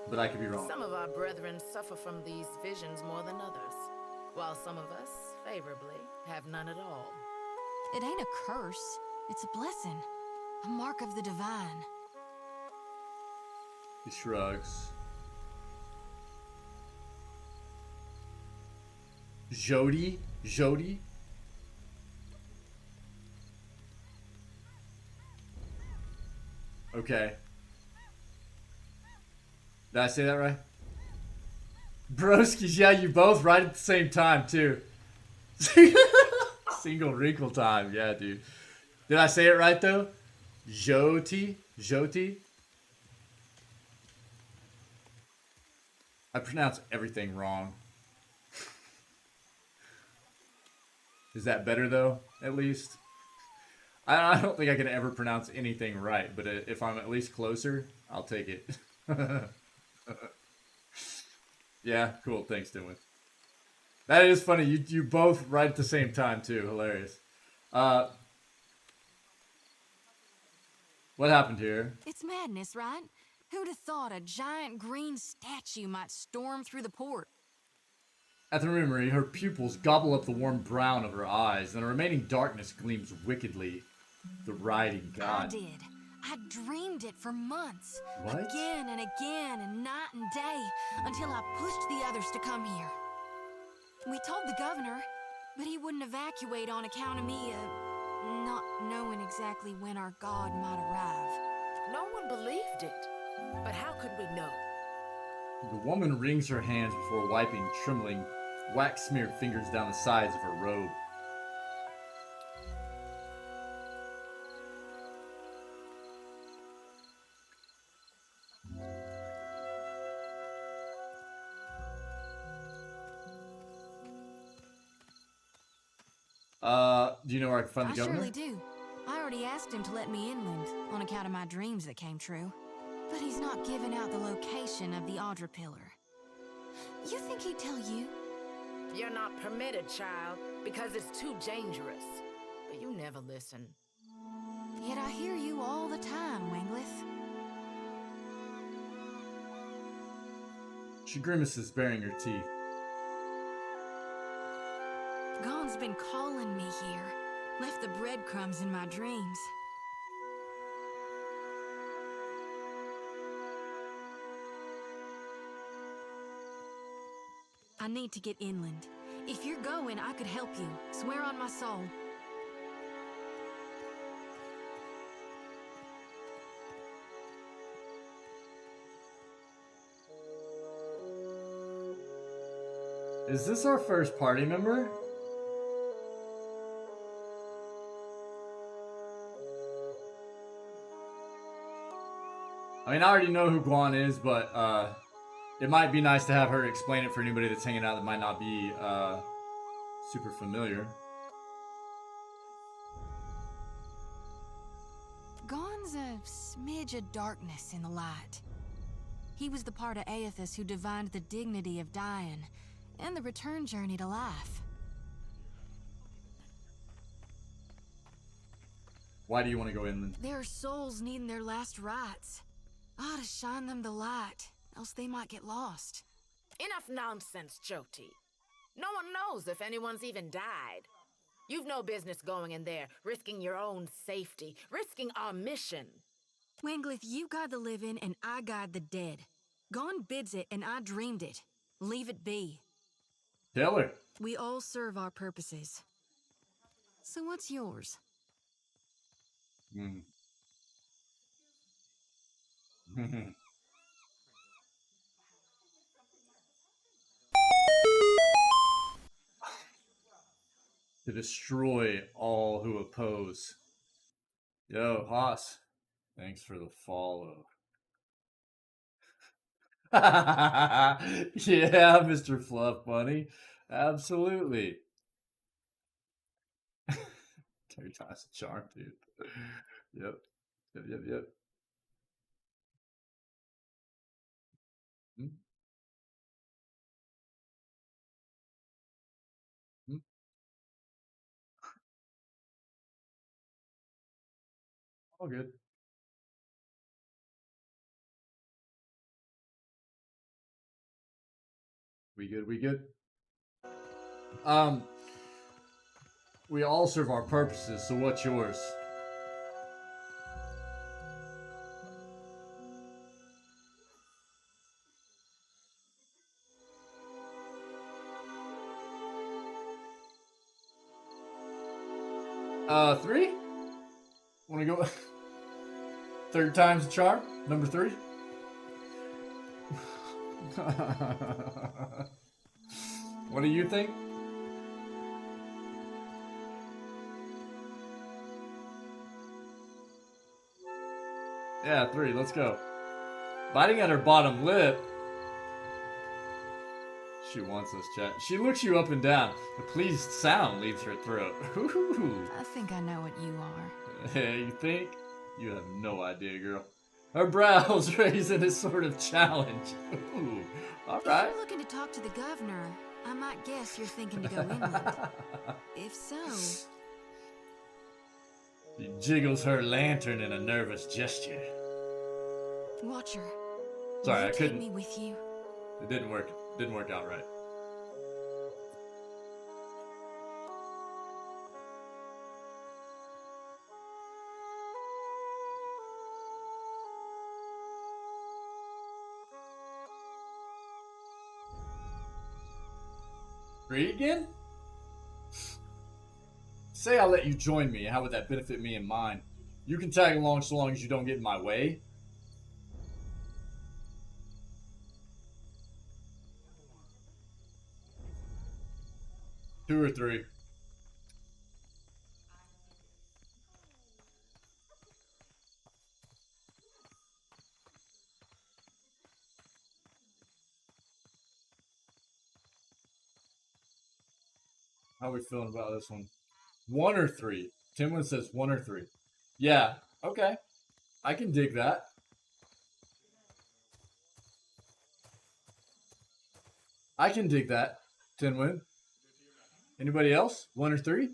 S1: But I could be wrong.
S5: Some of our brethren suffer from these visions more than others, while some of us, favorably, have none at all.
S9: It ain't a curse. It's a blessing. A mark of the divine.
S1: He shrugs. Jody? Jody? Okay. Did I say that right? Broskies, yeah, you both right at the same time, too. Single wrinkle time, yeah, dude. Did I say it right, though? Joti? Joti? I pronounce everything wrong. Is that better, though, at least? I don't think I can ever pronounce anything right, but if I'm at least closer, I'll take it. Yeah, cool. Thanks, Dylan. That is funny. You both right at the same time, too. Hilarious. What happened here?
S9: It's madness, right? Who'd have thought a giant green statue might storm through the port?
S1: At the memory, her pupils gobble up the warm brown of her eyes, and the remaining darkness gleams wickedly. The riding god.
S9: I did. I dreamed it for months.
S1: What?
S9: Again and again and night and day, until I pushed the others to come here. We told the governor, but he wouldn't evacuate on account of me, not knowing exactly when our god might arrive.
S5: No one believed it. But how could we know?
S1: The woman wrings her hands before wiping trembling, wax-smeared fingers down the sides of her robe. Do you know where I can find the governor?
S9: I surely do. I already asked him to let me inland on account of my dreams that came true. But he's not giving out the location of the Audra Pillar. You think he'd tell you?
S5: You're not permitted, child, because it's too dangerous. But you never listen.
S9: Yet I hear you all the time, Wenglith.
S1: She grimaces, baring her teeth.
S9: Gon's been calling me here. Left the breadcrumbs in my dreams. I need to get inland. If you're going, I could help you. Swear on my soul.
S1: Is this our first party member? I mean, I already know who Guan is, but it might be nice to have her explain it for anybody that's hanging out that might not be super familiar.
S9: Gon's a smidge of darkness in the light. He was the part of Eothas who divined the dignity of dying and the return journey to life.
S1: Why do you want to go inland?
S9: There are souls needing their last rites. I ought to shine them the light, else they might get lost.
S5: Enough nonsense, Jyoti. No one knows if anyone's even died. You've no business going in there, risking your own safety, risking our mission.
S9: Wenglith, you guide the living and I guide the dead. Gon bids it and I dreamed it. Leave it be.
S1: Tell her.
S9: We all serve our purposes. So what's yours?
S1: To destroy all who oppose. Yo, Haas. Thanks for the follow. Yeah, Mr. Fluff Bunny. Absolutely. Third time's a charm, dude. Yep. Yep. Hmm? Hmm? All good. We good? We all serve our purposes, so what's yours? Three? Wanna go? Third time's a charm? Number 3? What do you think? Yeah, 3. Let's go. Biting at her bottom lip. She wants us, chat. She looks you up and down. A pleased sound leaves her throat.
S9: I think I know what you are.
S1: Hey, you think? You have no idea, girl. Her brows raise in a sort of challenge. Ooh, all right.
S9: If you're looking to talk to the governor, I might guess you're thinking to go inland. If so...
S1: She jiggles her lantern in a nervous gesture.
S9: Watcher.
S1: Sorry, I couldn't.
S9: Take me with you.
S1: It didn't work. Didn't work out right. Free again? Say I let you join me. How would that benefit me and mine? You can tag along so long as you don't get in my way. Two or 3. How are we feeling about this one? 1 or 3. Timlin says 1 or 3. Yeah, okay. I can dig that. I can dig that. 10 win. Anybody else? 1 or 3?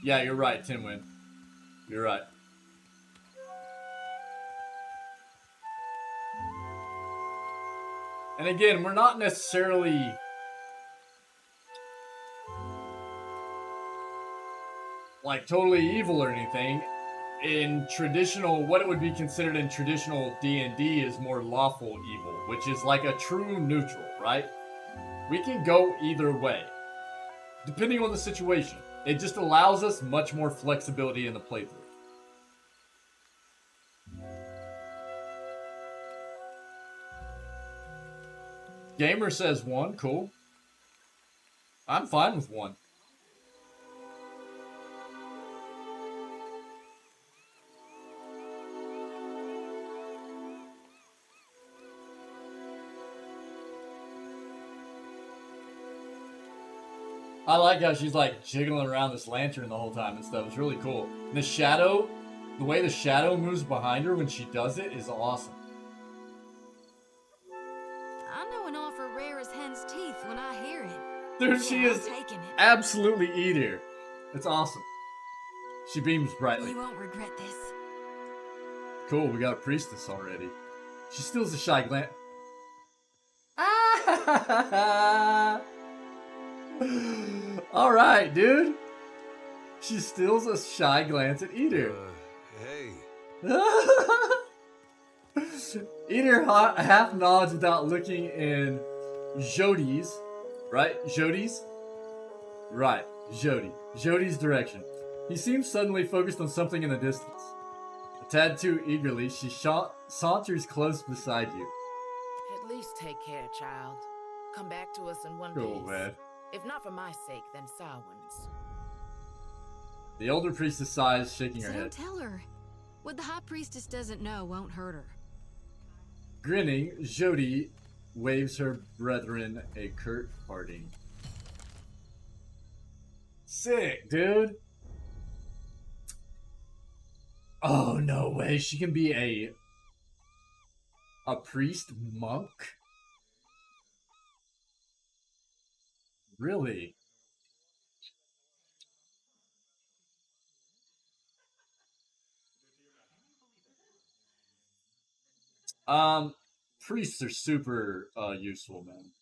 S1: Yeah, you're right, 10 win. You're right. And again, we're not necessarily like totally evil or anything. In traditional, what it would be considered in traditional D&D is more lawful evil, which is like a true neutral, right? We can go either way, depending on the situation. It just allows us much more flexibility in the playthrough. Gamer says 1, cool. I'm fine with 1. I like how she's like jiggling around this lantern the whole time and stuff. It's really cool. And the shadow, the way the shadow moves behind her when she does it is awesome.
S9: I know an offer rare as hen's teeth when I hear it.
S1: Dude, she is absolutely eater. It's awesome. She beams brightly.
S9: You won't regret this.
S1: Cool, we got a priestess already. She steals a shy glance. All right, dude. She steals a shy glance at Eater.
S3: Hey.
S1: Eater half nods without looking in Jody's, right? Jody's? Right, Jody. Jody's direction. He seems suddenly focused on something in the distance. A tad too eagerly, she saunters close beside you.
S5: At least take care, child. Come back to us in one
S1: Cool,
S5: piece.
S1: man.
S5: If not for my sake, then Samhain's.
S1: The older priestess sighs, shaking her
S9: So don't
S1: head.
S9: tell her. What the High Priestess doesn't know won't hurt her.
S1: Grinning, Jody waves her brethren a curt parting. Sick, dude. Oh, no way. She can be a priest monk? Really? Priests are super useful, man.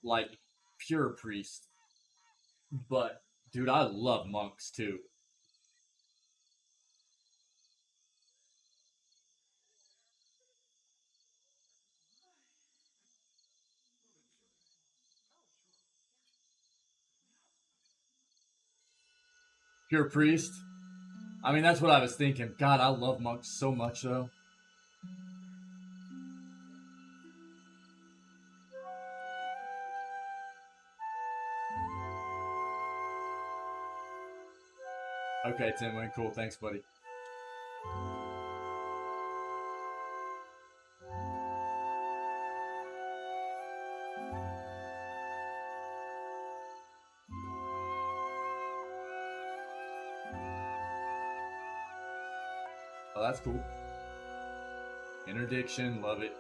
S1: Like pure priest. But dude, I love monks too. Pure priest. I mean, that's what I was thinking. God, I love monks so much though. Okay, Timwin, cool. Thanks, buddy. Oh, that's cool. Interdiction, love it.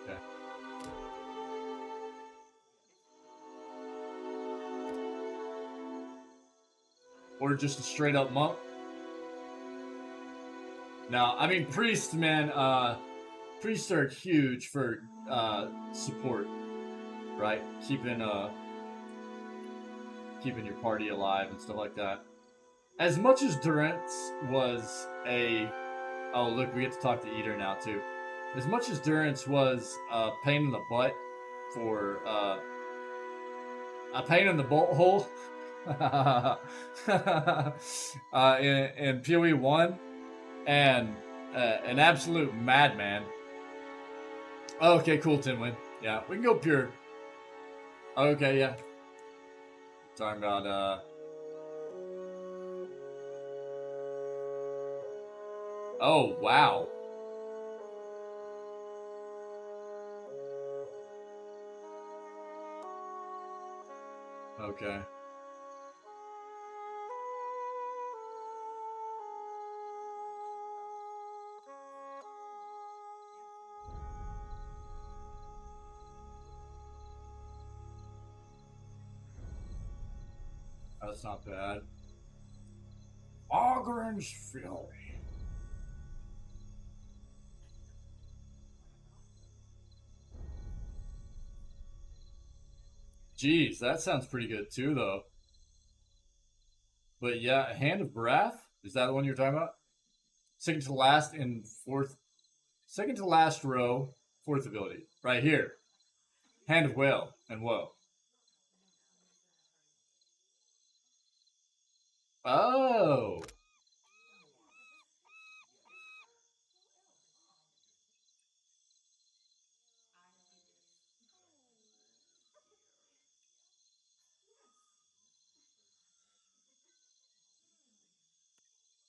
S1: Okay. Or just a straight up monk. No, I mean priests, man. Priests are huge for support, right? Keeping your party alive and stuff like that. As much as Durance was oh look, we get to talk to Eater now too. As much as Durance was a pain in the butt for a pain in the bolt hole in PoE 1, and an absolute madman. Okay, cool, Tinwin. Yeah, we can go pure. Okay, yeah. Talking about, oh, wow. Okay. That's not bad. Ogren's Fury. Jeez, that sounds pretty good too, though. But yeah, Hand of Berath? Is that the one you're talking about? Second to last in fourth. Second to last row, fourth ability. Right here. Hand of Whale and Woe. Oh.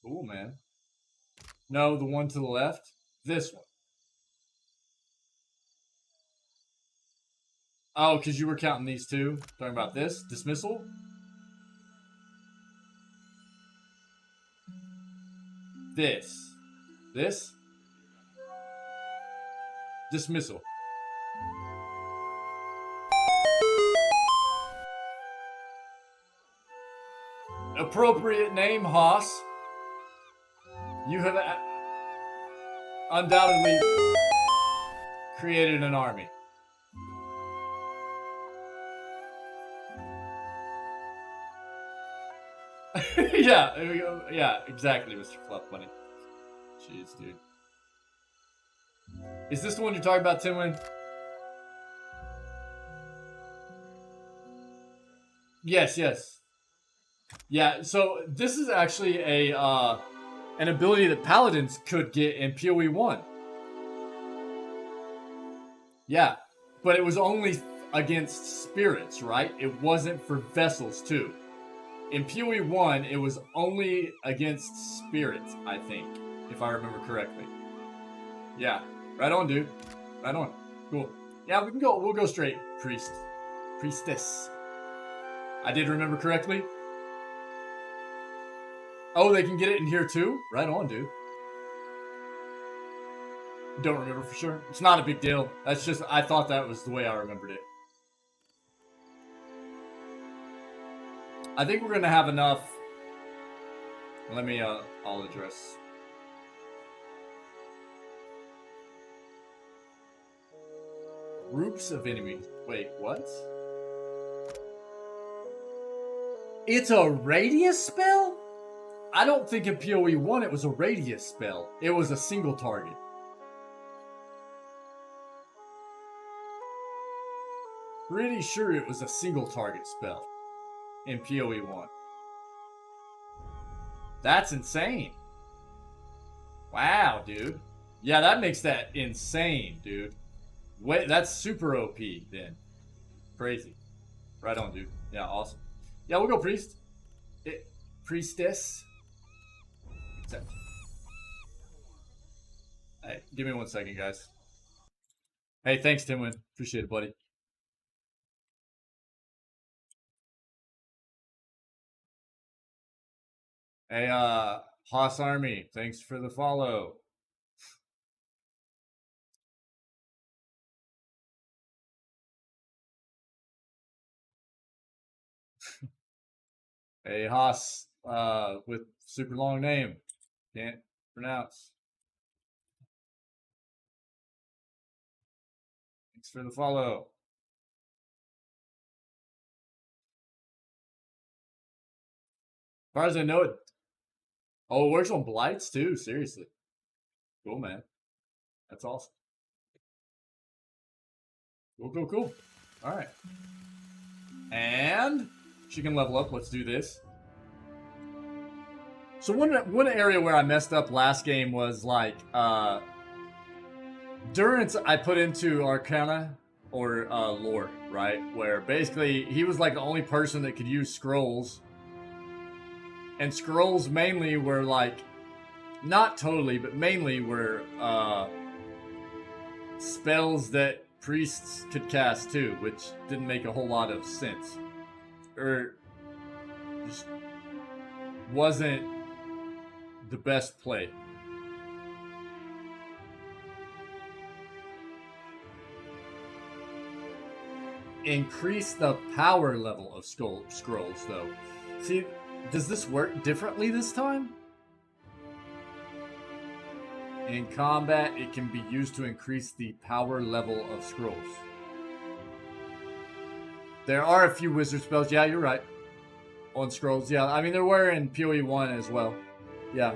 S1: Cool, man. No, the one to the left. This one. Oh, because you were counting these two. Talking about this. Dismissal. This. This. Dismissal. Appropriate name, Haas. You have undoubtedly created an army. Yeah, exactly, Mr. Fluff Bunny. Jeez, dude. Is this the one you're talking about, Tinwin? Yes, yes. Yeah, so this is actually a an ability that Paladins could get in PoE 1. Yeah, but it was only against spirits, right? It wasn't for vessels, too. In PoE 1, it was only against spirits, I think, if I remember correctly. Yeah, right on, dude. Right on. Cool. Yeah, we can go. We'll go straight priest. Priestess. I did remember correctly. Oh, they can get it in here too? Right on, dude. Don't remember for sure. It's not a big deal. That's just, I thought that was the way I remembered it. I think we're going to have enough. Let me, I'll address. Groups of enemies. Wait, what? It's a radius spell? I don't think in PoE 1 it was a radius spell. It was a single target. Pretty sure it was a single target spell in PoE 1. That's insane. Wow, dude. Yeah, that makes that insane, dude. Wait, that's super OP then. Crazy. Right on, dude. Yeah, awesome. Yeah, we'll go priest. Priestess. Accept. Hey, give me 1 second, guys. Hey, thanks, Timwin. Appreciate it, buddy. Hey, Haas Army, thanks for the follow. Hey, Haas, with super long name. Can't pronounce. Thanks for the follow. As far as I know it. Oh, it works on blights too, seriously. Cool, man. That's awesome. Cool. Alright. And she can level up. Let's do this. So one area where I messed up last game was like Durance I put into Arcana or lore, right? Where basically he was like the only person that could use scrolls. And scrolls mainly were like, not totally, but mainly were spells that priests could cast too, which didn't make a whole lot of sense. Or just wasn't the best play. Increase the power level of scrolls, though. See, does this work differently this time? In combat, it can be used to increase the power level of scrolls. There are a few wizard spells. Yeah, you're right. On scrolls, yeah. I mean, there were in PoE 1 as well. Yeah.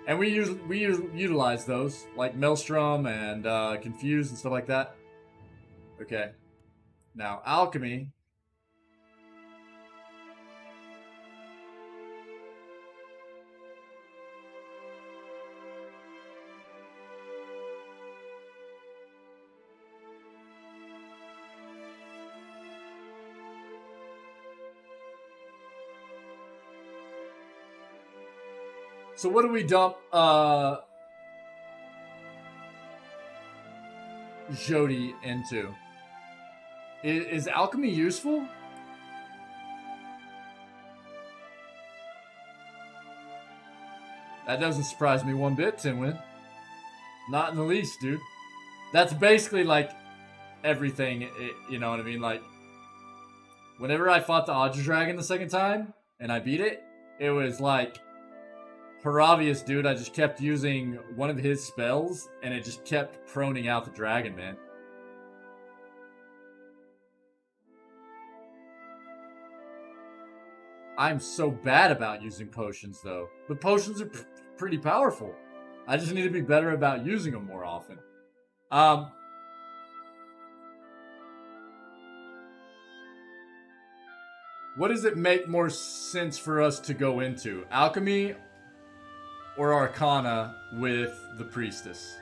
S1: And we utilize those, like Maelstrom and Confuse and stuff like that. Okay. Now, Alchemy. So what do we dump Jody into? Is alchemy useful? That doesn't surprise me one bit, Tinwin. Not in the least, dude. That's basically like everything, you know what I mean? Like, whenever I fought the Odger Dragon the second time, and I beat it, it was like, Haravius, dude, I just kept using one of his spells, and it just kept proning out the dragon, man. I'm so bad about using potions, though. But potions are pretty powerful. I just need to be better about using them more often. What does it make more sense for us to go into? Alchemy or Arcana with the Priestess?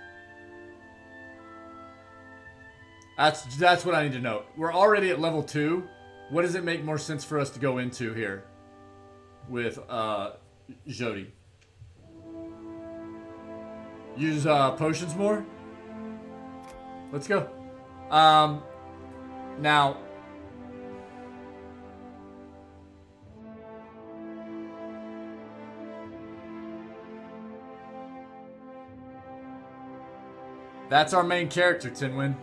S1: That's what I need to know. We're already at level 2. What does it make more sense for us to go into here with Jody? Use potions more? Let's go. Now, that's our main character, Tinwin.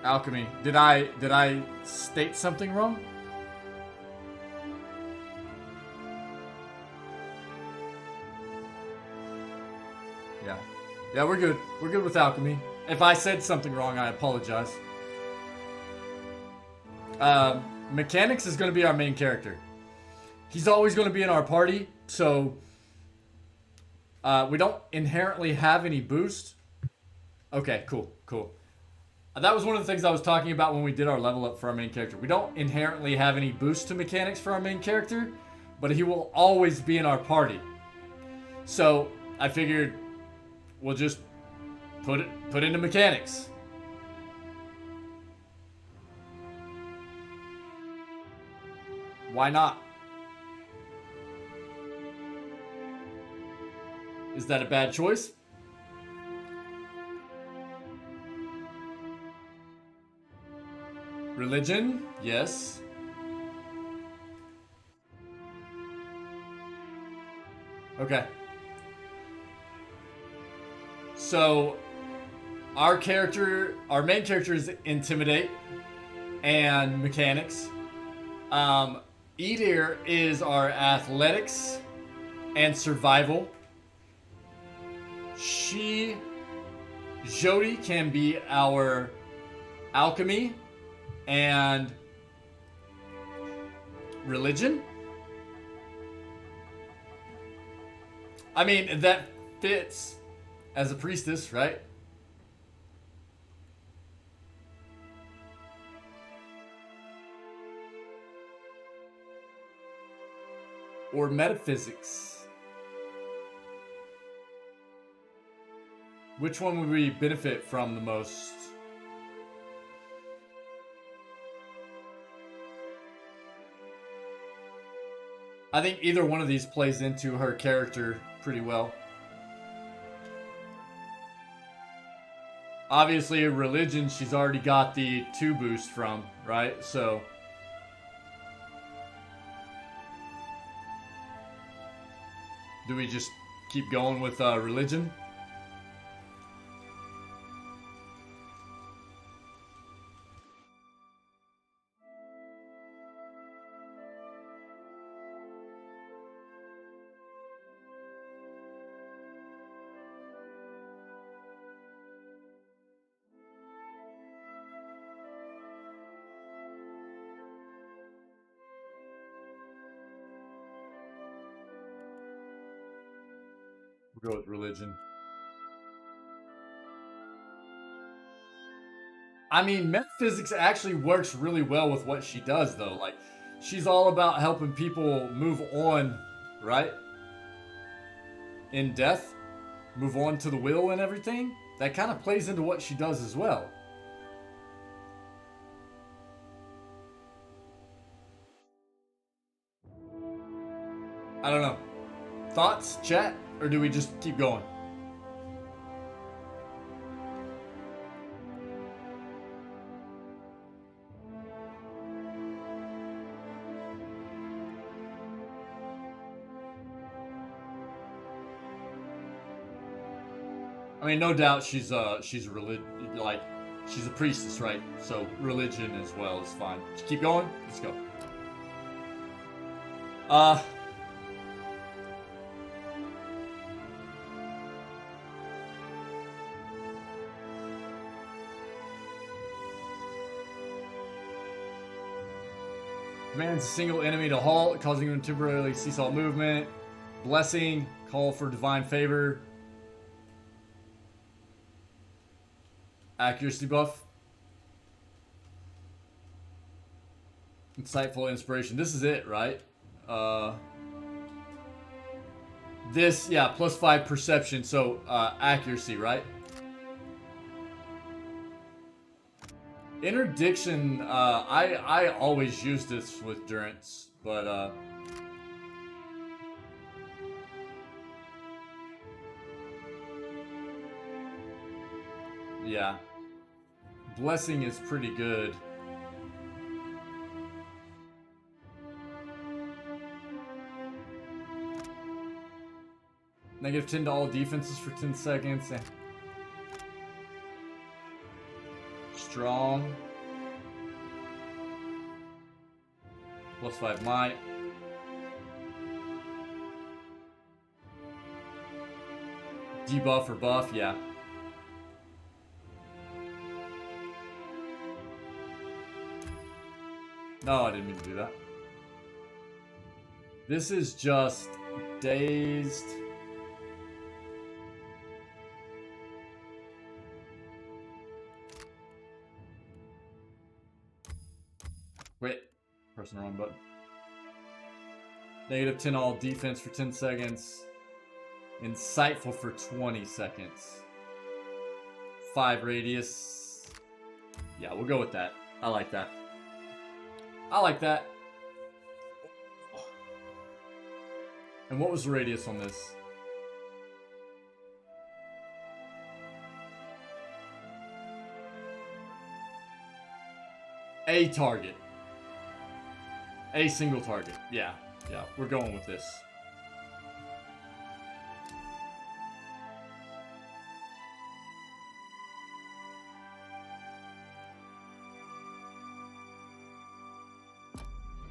S1: Alchemy. Did I state something wrong? Yeah. Yeah, we're good. We're good with alchemy. If I said something wrong, I apologize. Mechanics is going to be our main character. He's always going to be in our party, so we don't inherently have any boost. Okay, cool. That was one of the things I was talking about when we did our level up for our main character. We don't inherently have any boost to mechanics for our main character, but he will always be in our party. So I figured we'll just put into mechanics. Why not? Is that a bad choice? Religion? Yes. Okay. So, our main character is Intimidate and Mechanics. Edir is our Athletics and Survival. Jody can be our Alchemy and Religion. I mean, that fits as a priestess, right? or metaphysics? Which one would we benefit from the most? I think either one of these plays into her character pretty well. Obviously, religion, she's already got the 2 boost from, right? So do we just keep going with religion? We'll go with religion. I mean, metaphysics actually works really well with what she does, though. Like, she's all about helping people move on, right? In death, move on to the will and everything. That kind of plays into what she does as well. I don't know. Thoughts, chat? Or do we just keep going? I mean, no doubt she's a she's a priestess, right? So religion as well is fine. Just keep going. Let's go. Commands a single enemy to halt, causing them to temporarily cease all movement. Blessing, call for divine favor. Accuracy buff. Insightful inspiration. This is it, right? This, yeah, +5 perception, so accuracy, right? Interdiction, I always use this with Durance, but yeah. Blessing is pretty good. -10 to all defenses for 10 seconds. Strong. +5 might. Debuff or buff, yeah. No, I didn't mean to do that. This is just dazed. Wait, pressing the wrong button. -10 all defense for 10 seconds. Insightful for 20 seconds. 5 radius. Yeah, we'll go with that. I like that. I like that. And what was the radius on this? A target. A single target. Yeah, we're going with this.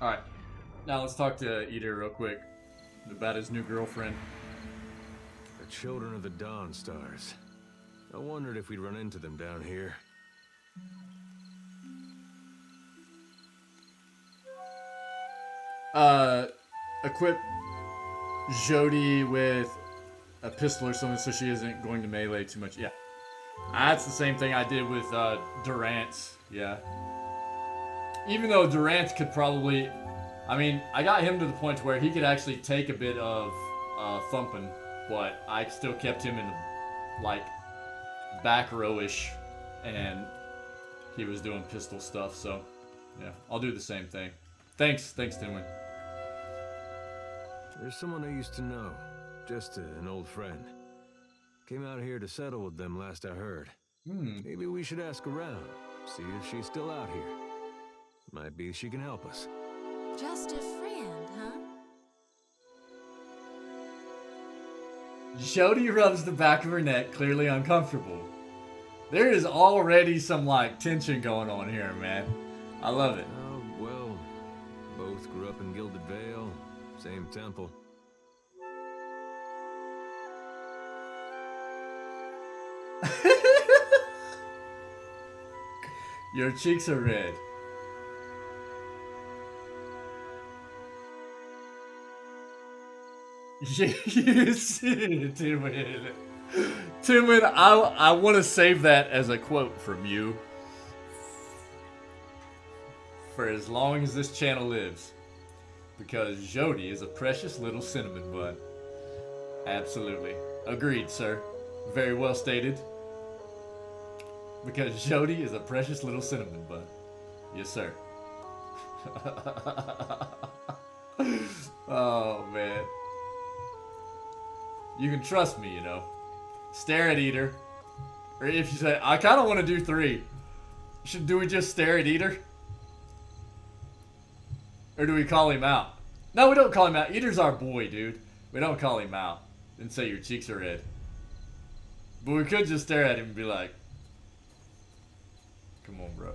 S1: Alright, now let's talk to Eater real quick about his new girlfriend.
S6: The children of the Dawn Stars. I wondered if we'd run into them down here.
S1: Equip Jody with a pistol or something so she isn't going to melee too much. Yeah. That's the same thing I did with Durance. Yeah. Even though Durance could probably I mean, I got him to the point where he could actually take a bit of thumping, but I still kept him in the, like, back row-ish, and he was doing pistol stuff, so yeah, I'll do the same thing. Thanks, Tinwin.
S6: There's someone I used to know, just an old friend. Came out here to settle with them last I heard. Maybe we should ask around, see if she's still out here. Might be she can help us.
S9: Just a friend, huh?
S1: Jody rubs the back of her neck, clearly uncomfortable. There is already some, like, tension going on here, man. I love it.
S6: Oh, well, both grew up in Gilded Vale, same temple.
S1: Your cheeks are red. Yes, Tinwin. Tinwin, I want to save that as a quote from you for as long as this channel lives, because Jody is a precious little cinnamon bun. Absolutely. Agreed, sir. Very well stated. Because Jody is a precious little cinnamon bun. Yes, sir. Oh, man. You can trust me, you know. Stare at Eater. Or if you say, I kind of want to do 3. Do we just stare at Eater? Or do we call him out? No, we don't call him out. Eater's our boy, dude. We don't call him out and say your cheeks are red. But we could just stare at him and be like, come on, bro.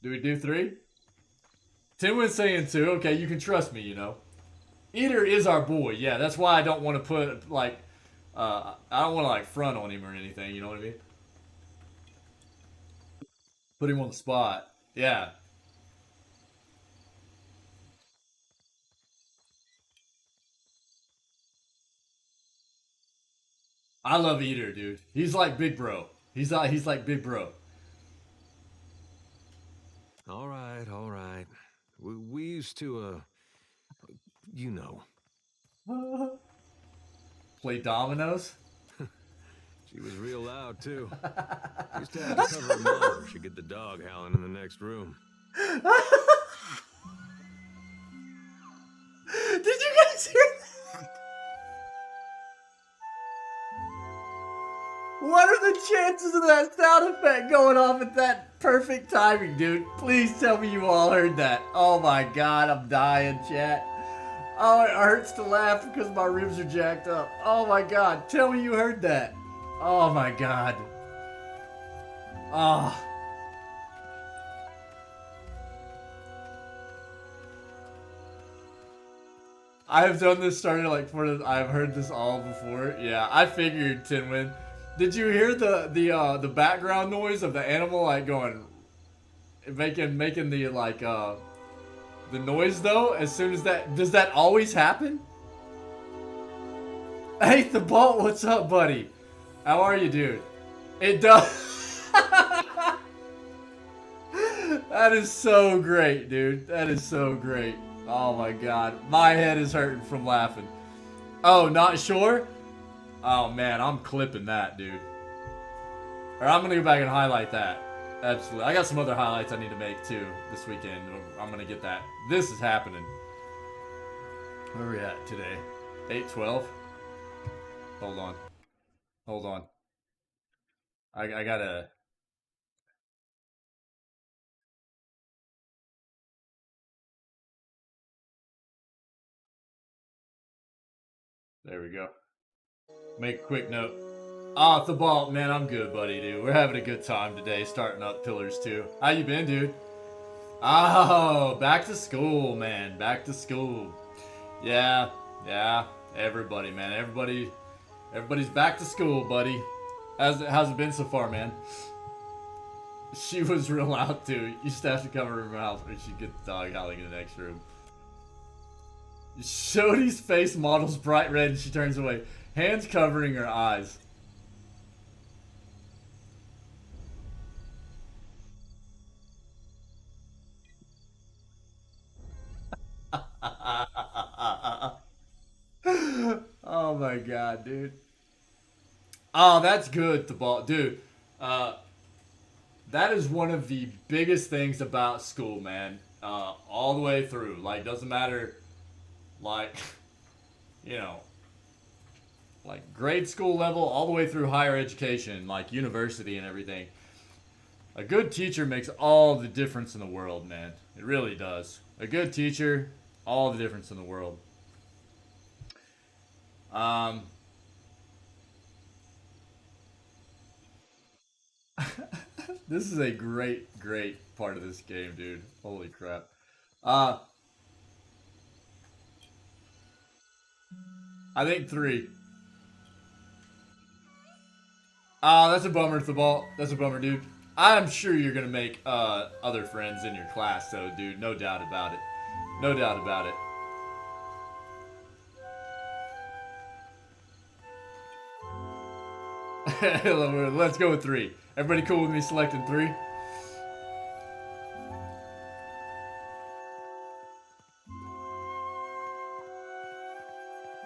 S1: Do we do 3? Tinwin's saying 2. Okay, you can trust me, you know. Eater is our boy. Yeah, that's why I don't want to put, like, I don't want to, like, front on him or anything, you know what I mean? Put him on the spot. Yeah. I love Eater, dude. He's like big bro. He's like big bro.
S6: All right, all right. We used to, you know.
S1: Play dominoes?
S6: She was real loud, too. Used to have to cover her mouth or she'd get the dog howling in the next room.
S1: Did you guys hear that? What are the chances of that sound effect going off at that perfect timing, dude? Please tell me you all heard that. Oh my god, I'm dying, chat. Oh, it hurts to laugh because my ribs are jacked up. Oh my god, tell me you heard that. Oh my god. Ah. Oh. I have done this starting like I've heard this all before. Yeah, I figured, Tinwin. Did you hear the background noise of the animal like going, making the like the noise though? As soon as does that always happen? Hey, the Bolt, what's up, buddy? How are you, dude? It does. That is so great, dude. That is so great. Oh my god, my head is hurting from laughing. Oh, not sure? Oh man, I'm clipping that, dude. Or I'm gonna go back and highlight that. Absolutely. I got some other highlights I need to make too this weekend. I'm gonna get that. This is happening. Where are we at today? 8:12? Hold on. Hold on. I gotta... There we go. Make a quick note. Ah, the ball, man, I'm good, buddy, dude. We're having a good time today, starting up Pillars 2. How you been, dude? Oh, back to school, man. Back to school. Yeah. Everybody, man. Everybody's back to school, buddy. How's it been so far, man? She was real loud, too. You used to have to cover her mouth or she'd get the dog howling in the next room. Shodi's face models bright red and she turns away. Hands covering her eyes. Oh my god, dude. Oh, that's good, the ball. Dude, that is one of the biggest things about school, man. All the way through. Like, doesn't matter, like, you know, like grade school level all the way through higher education, like university and everything. A good teacher makes all the difference in the world, man. It really does. A good teacher, all the difference in the world. This is a great part of this game, dude. Holy crap. I think 3. Oh, that's a bummer, Thabalt. That's a bummer, dude. I'm sure you're gonna make other friends in your class, though, dude. No doubt about it. No doubt about it. Let's go with 3. Everybody cool with me selecting 3? I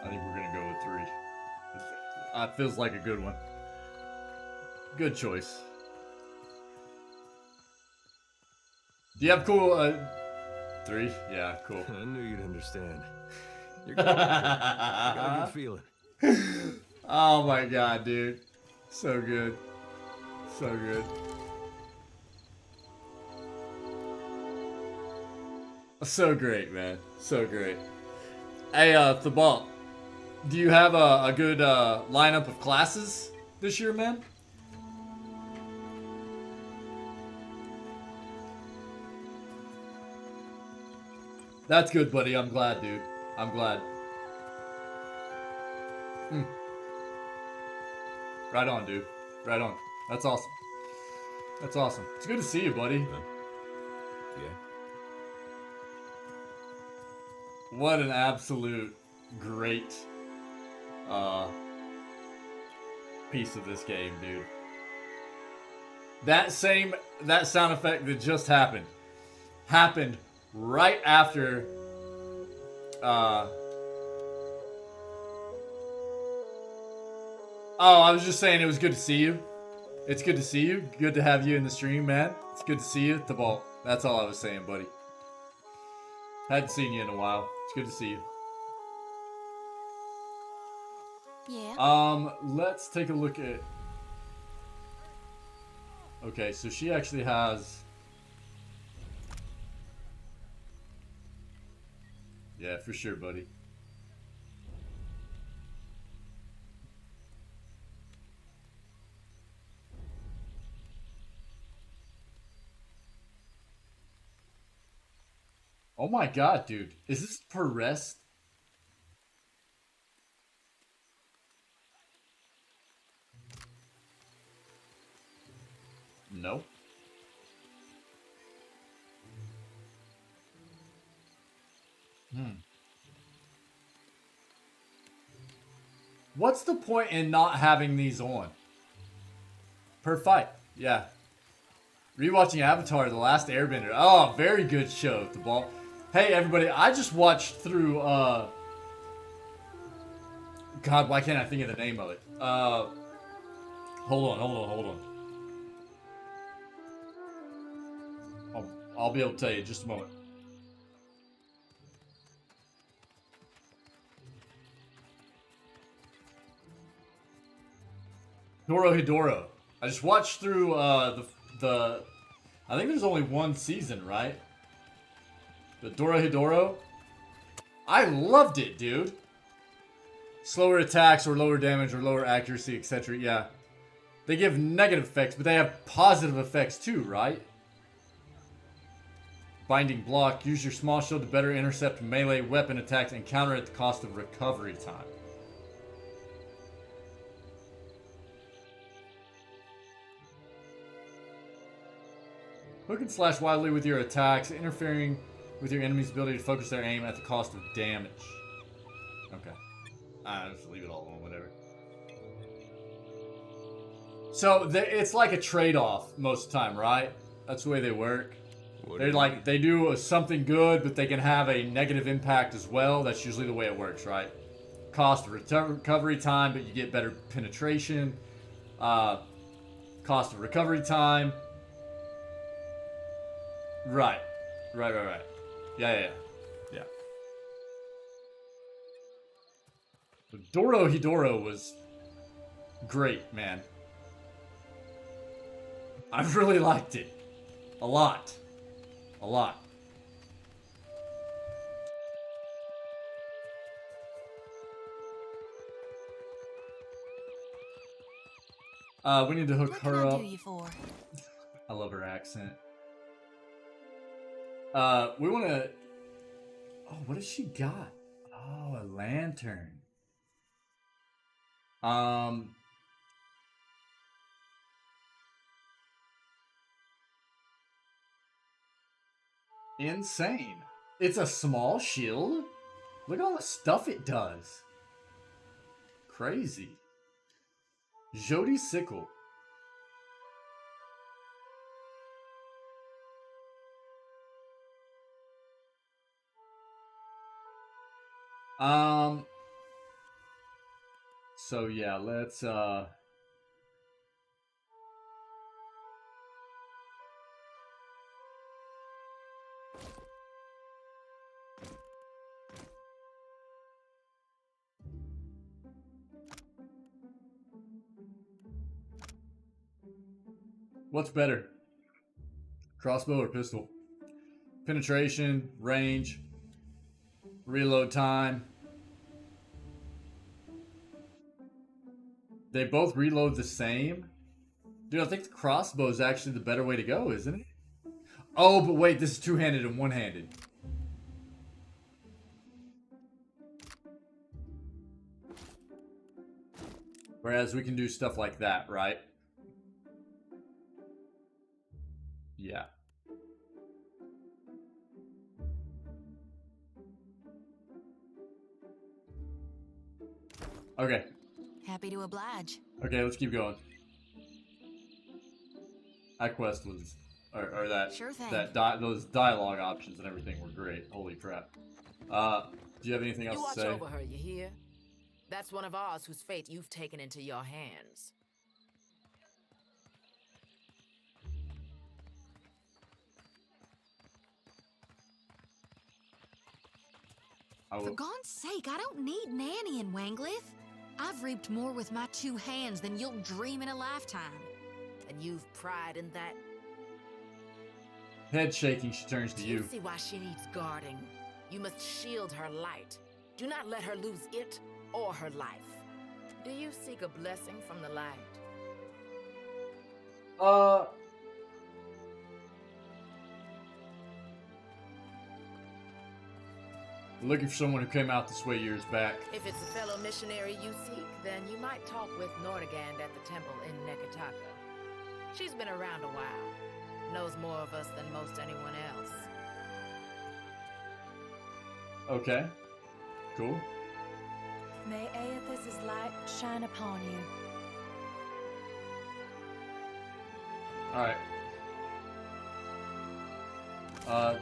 S1: think we're gonna go with 3. It feels like a good one. Good choice. Do you have cool 3? Yeah, cool.
S6: I knew you'd understand. You're good. I got a good feeling.
S1: Oh my god, dude. So good. So good. So great, man. So great. Hey, Thabalt, do you have a good lineup of classes this year, man? That's good, buddy. I'm glad, dude. I'm glad. Right on, dude. Right on. That's awesome. That's awesome. It's good to see you, buddy.
S6: Yeah.
S1: What an absolute great piece of this game, dude. That sound effect that just happened right after oh, I was just saying it was good to see you. It's good to see you. Good to have you in the stream, man. It's good to see you at the ball. That's all I was saying, buddy. Hadn't seen you in a while. It's good to see you.
S9: Yeah.
S1: Let's take a look at... Okay, so she actually has... Yeah, for sure, buddy. Oh my god, dude. Is this per rest? No. What's the point in not having these on? Per fight. Yeah. Rewatching Avatar, The Last Airbender. Oh, very good show, the ball. Hey, everybody, I just watched through, God, why can't I think of the name of it? Hold on. I'll be able to tell you in just a moment. Dorohedoro. I just watched through, the I think there's only one season, right? The Dorohedoro. I loved it, dude. Slower attacks or lower damage or lower accuracy, etc. Yeah. They give negative effects, but they have positive effects too, right? Binding block. Use your small shield to better intercept melee weapon attacks and counter at the cost of recovery time. Hook and slash wildly with your attacks, interfering with your enemy's ability to focus their aim at the cost of damage. Okay. I'll just leave it all alone, whatever. So, it's like a trade-off most of the time, right? That's the way they work. They do something good, but they can have a negative impact as well. That's usually the way it works, right? cost of recovery time, but you get better penetration. Cost of recovery time. Right. Yeah. But Dorohedoro was great, man. I really liked it. A lot. We need to hook her up.
S9: What can I do you for?
S1: I love her accent. We want to... Oh, what has she got? Oh, a lantern. Insane. It's a small shield? Look at all the stuff it does. Crazy. Jody Sickle. So yeah, let's what's better? Crossbow or pistol? Penetration, range, reload time. They both reload the same? Dude, I think the crossbow is actually the better way to go, isn't it? Oh, but wait, this is two-handed and one-handed. Whereas we can do stuff like that, right? Yeah. Okay.
S9: Happy to oblige.
S1: Okay, let's keep going. That quest was, or that,
S9: Sure thing.
S1: Those dialogue options and everything were great. Holy crap. Do you have anything else to say?
S5: You watch over her, you hear? That's one of ours whose fate you've taken into your hands.
S9: For God's sake, I don't need nanny in Wanglith. I've reaped more with my two hands than you'll dream in a lifetime.
S5: And you've pride in that?
S1: Head shaking, she turns to you.
S5: See why she needs guarding. You must shield her light. Do not let her lose it or her life. Do you seek a blessing from the light?
S1: Looking for someone who came out this way years back.
S5: If it's a fellow missionary you seek, then you might talk with Nordegand at the temple in Nekataka. She's been around a while. Knows more of us than most anyone else.
S1: Okay. Cool.
S2: May Eothas' light shine upon you.
S1: Alright.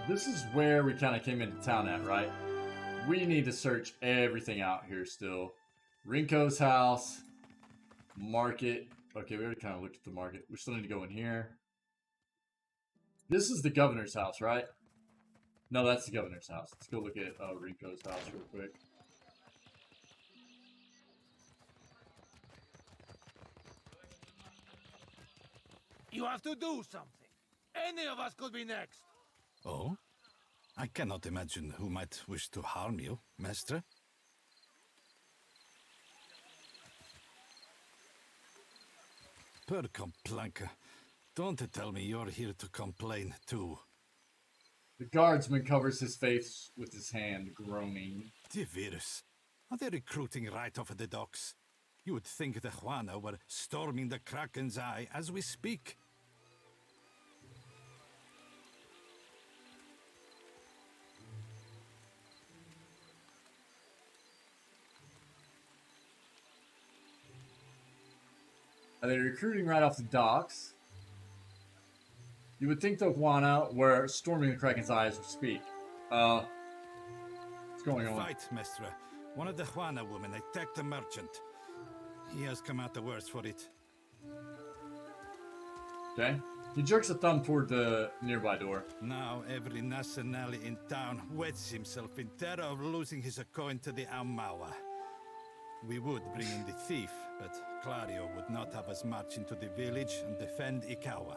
S1: This is where we kind of came into town at, right? We need to search everything out here still. Rinko's house. Market. Okay, we already kind of looked at the market. We still need to go in here. This is the governor's house, right? No, that's the governor's house. Let's go look at Rinko's house real quick.
S16: You have to do something. Any of us could be next.
S4: Oh? I cannot imagine who might wish to harm you, Mestre. Per complanca. Don't tell me you're here to complain, too.
S1: The guardsman covers his face with his hand, groaning.
S4: The virus. Are they recruiting right off of the docks? You would think the Juana were storming the Kraken's Eye as we speak.
S1: Are they recruiting right off the docks? You would think the Juana were storming the Kraken's Eye as we speak. What's going on?
S4: Fight, Mestre. One of the Juana women attacked a merchant. He has come out the worse for it.
S1: Okay. He jerks a thumb toward the nearby door.
S4: Now every nationale in town wets himself in terror of losing his coin to the Aumaua. We would bring in the thief, but Clario would not have us march into the village and defend Ikawa.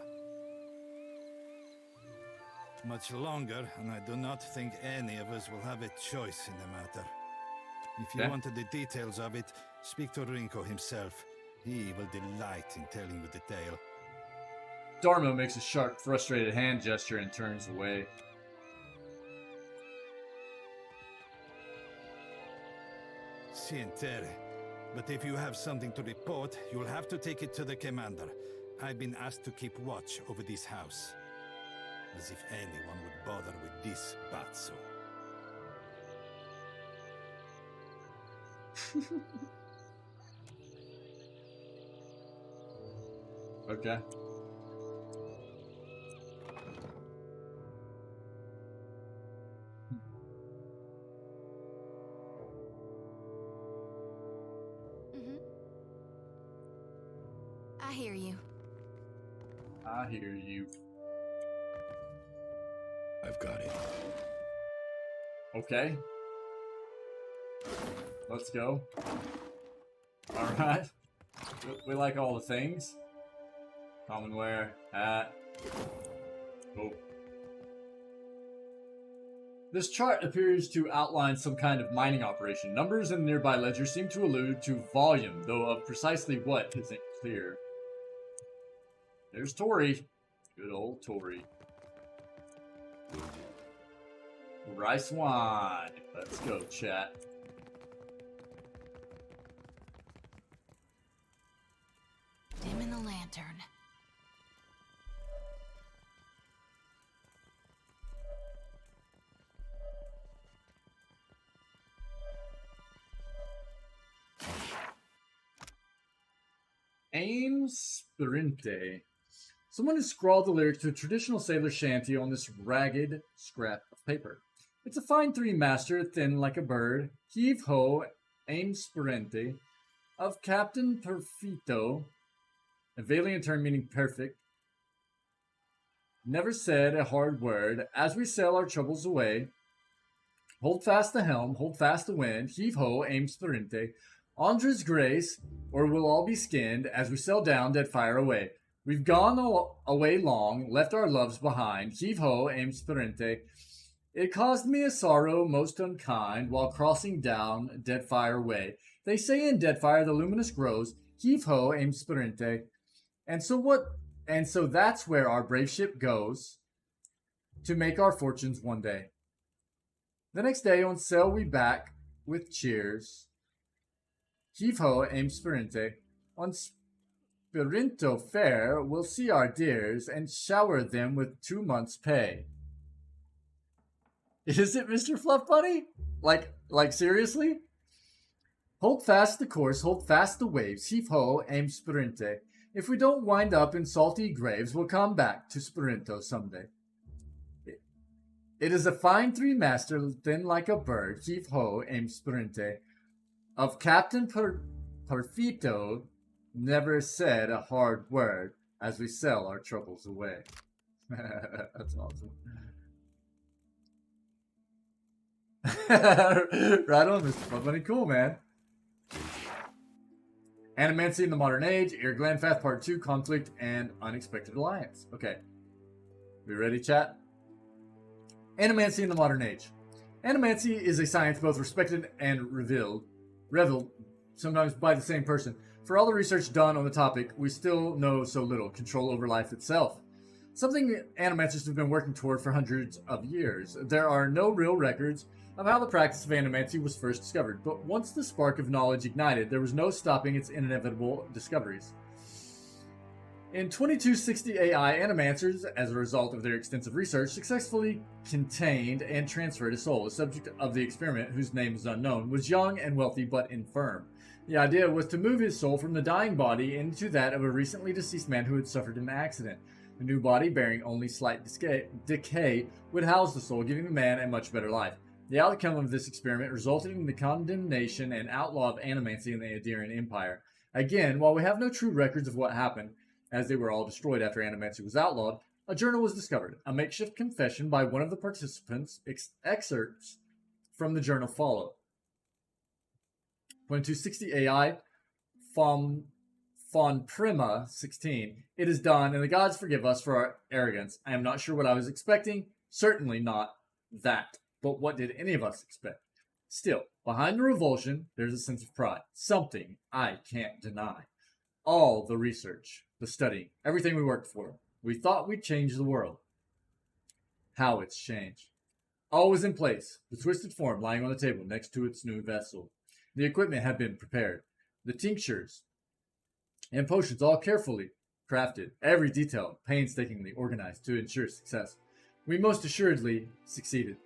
S4: Much longer, and I do not think any of us will have a choice in the matter. If you wanted the details of it, speak to Rinko himself. He will delight in telling you the tale.
S1: Dharma makes a sharp, frustrated hand gesture and turns away.
S4: Sientere. But if you have something to report, you'll have to take it to the commander. I've been asked to keep watch over this house. As if anyone would bother with this Batso.
S1: Okay.
S9: I hear you.
S1: I hear you.
S15: I've got it.
S1: Okay. Let's go. Alright. We like all the things. Commonwear, hat. Oh. This chart appears to outline some kind of mining operation. Numbers in the nearby ledger seem to allude to volume, though of precisely what isn't clear. There's Tori. Good old Tori. Rice wine. Let's go, chat.
S9: Dim in the lantern.
S1: Aim Sprinte. Someone has scrawled the lyrics to a traditional sailor shanty on this ragged scrap of paper. It's a fine three-master, thin like a bird, heave-ho, aim Sprinte, of Captain Perfito, a Valiant term meaning perfect, never said a hard word, as we sail our troubles away, hold fast the helm, hold fast the wind, heave-ho, aim Sprinte, Andra's grace, or we'll all be skinned, as we sail down Deadfire away. We've gone away long, left our loves behind, heave-ho, aim Sprinte. It caused me a sorrow most unkind, while crossing down Deadfire way. They say in Deadfire the luminous grows, heave-ho, aim Sprinte. And so that's where our brave ship goes, to make our fortunes one day. The next day on sail we back with cheers, heave-ho, aim Sprinte. On Spirinto fair, we'll see our dears and shower them with 2 months' pay. Is it Mr. Fluff Bunny? Like seriously? Hold fast the course, hold fast the waves, heave-ho, aim Sprinte. If we don't wind up in salty graves, we'll come back to Spirinto someday. It is a fine three-master, thin like a bird, heave-ho, aim Sprinte. Of Captain Perfito, never said a hard word, as we sail our troubles away. That's awesome. Right on, Mr. Fluff Bunny. Cool, man. Animancy in the Modern Age, Irglanfath Part 2, Conflict and Unexpected Alliance. Okay. We ready, chat? Animancy in the Modern Age. Animancy is a science both respected and revealed, sometimes by the same person. For all the research done on the topic, we still know so little. Control over life itself. Something animancers have been working toward for hundreds of years. There are no real records of how the practice of animancy was first discovered, but once the spark of knowledge ignited, there was no stopping its inevitable discoveries. In 2260 AI, animancers, as a result of their extensive research, successfully contained and transferred a soul. The subject of the experiment, whose name is unknown, was young and wealthy but infirm. The idea was to move his soul from the dying body into that of a recently deceased man who had suffered an accident. The new body, bearing only slight decay, would house the soul, giving the man a much better life. The outcome of this experiment resulted in the condemnation and outlaw of animancy in the Adirian Empire. Again, while we have no true records of what happened, as they were all destroyed after animancy was outlawed, a journal was discovered. A makeshift confession by one of the participants, excerpts from the journal follow. 2260 AI, Von Prima 16. It is done, and the gods forgive us for our arrogance. I am not sure what I was expecting. Certainly not that. But what did any of us expect? Still, behind the revulsion, there's a sense of pride. Something I can't deny. All the research, the studying, everything we worked for. We thought we'd change the world. How it's changed. All was in place, the twisted form lying on the table next to its new vessel. The equipment had been prepared. The tinctures and potions all carefully crafted, every detail painstakingly organized to ensure success. We most assuredly succeeded.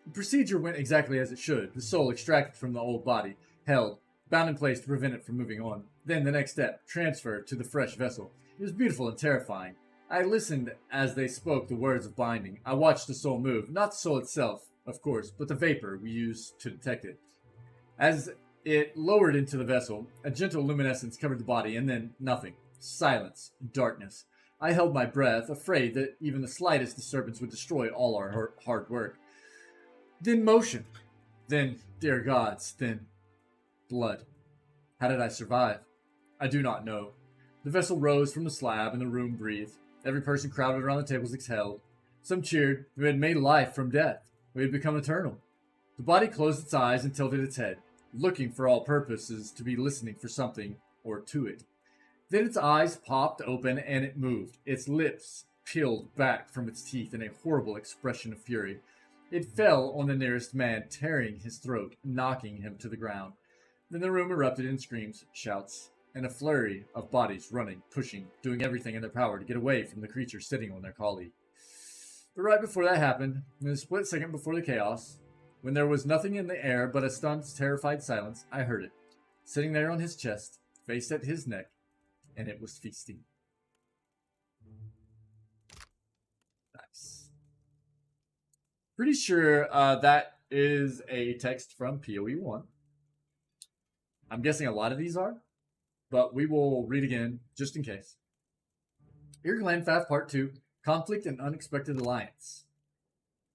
S1: The procedure went exactly as it should. The soul extracted from the old body, held, bound in place to prevent it from moving on. Then the next step, transfer to the fresh vessel. It was beautiful and terrifying. I listened as they spoke the words of binding. I watched the soul move, not the soul itself, of course, but the vapor we used to detect it. As it lowered into the vessel, a gentle luminescence covered the body, and then nothing. Silence, darkness. I held my breath, afraid that even the slightest disturbance would destroy all our hard work. Then motion. Then, dear gods, then blood. How did I survive? I do not know. The vessel rose from the slab and the room breathed. Every person crowded around the tables exhaled. Some cheered, who had made life from death. We had become eternal. The body closed its eyes and tilted its head, looking for all purposes to be listening for something or to it. Then its eyes popped open and it moved. Its lips peeled back from its teeth in a horrible expression of fury. It fell on the nearest man, tearing his throat, knocking him to the ground. Then the room erupted in screams, shouts, and a flurry of bodies running, pushing, doing everything in their power to get away from the creature sitting on their colleague. But right before that happened, in a split second before the chaos, when there was nothing in the air but a stunned, terrified silence, I heard it, sitting there on his chest, face at his neck, and it was feasting. Nice. Pretty sure that is a text from PoE 1. I'm guessing a lot of these are, but we will read again, just in case. Irglanfath Part 2, Conflict and Unexpected Alliance.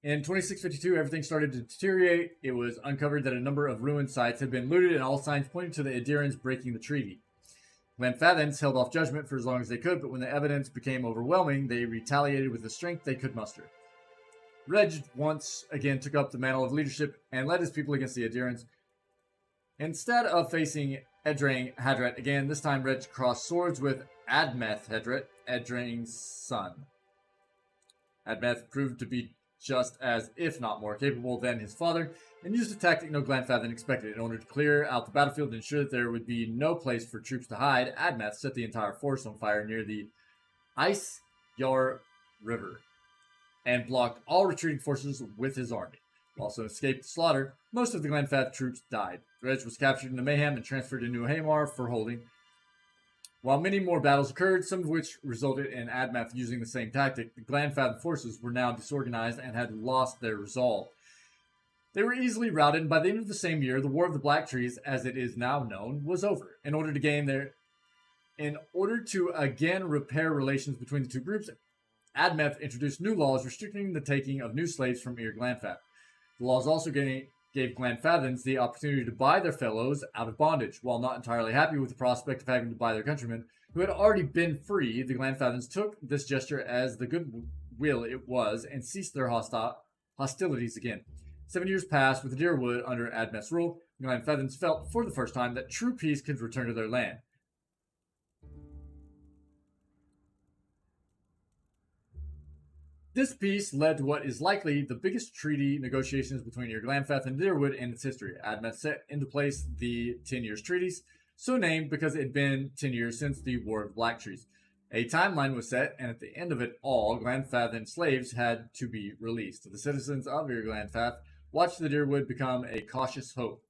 S1: In 2652, everything started to deteriorate. It was uncovered that a number of ruined sites had been looted, and all signs pointed to the Adirians breaking the treaty. Glenfathans held off judgment for as long as they could, but when the evidence became overwhelming, they retaliated with the strength they could muster. Reg once again took up the mantle of leadership and led his people against the Adirians. Instead of facing Edrang Hadrat again, this time Reg crossed swords with Admeth Hadrat, Edrang's son. Admeth proved to be just as, if not more capable than his father, and used a tactic no Glenfathan expected. In order to clear out the battlefield and ensure that there would be no place for troops to hide, Admeth set the entire force on fire near the Ice Yar River, and blocked all retreating forces with his army. Also escaped slaughter, most of the Glenfath troops died. Reg was captured in the mayhem and transferred to New Hamar for holding. While many more battles occurred, some of which resulted in Admeth using the same tactic, the Glenfath forces were now disorganized and had lost their resolve. They were easily routed, and by the end of the same year, the War of the Black Trees, as it is now known, was over. In order to again repair relations between the two groups, Admeth introduced new laws restricting the taking of new slaves from Ir Glenfath. The laws also gave Glenfathans the opportunity to buy their fellows out of bondage. While not entirely happy with the prospect of having to buy their countrymen, who had already been free, the Glenfathans took this gesture as the goodwill it was and ceased their hostilities again. 7 years passed with the Deerwood under Admeth's rule. The Glenfathans felt for the first time that true peace could return to their land. This peace led to what is likely the biggest treaty negotiations between Ir Glenfath and Deerwood in its history. Admeth set into place the 10 Years Treaties, so named because it had been 10 years since the War of the Black Trees. A timeline was set, and at the end of it all, Glenfathan slaves had to be released. The citizens of Ir Glenfath watched the Deerwood become a cautious hope.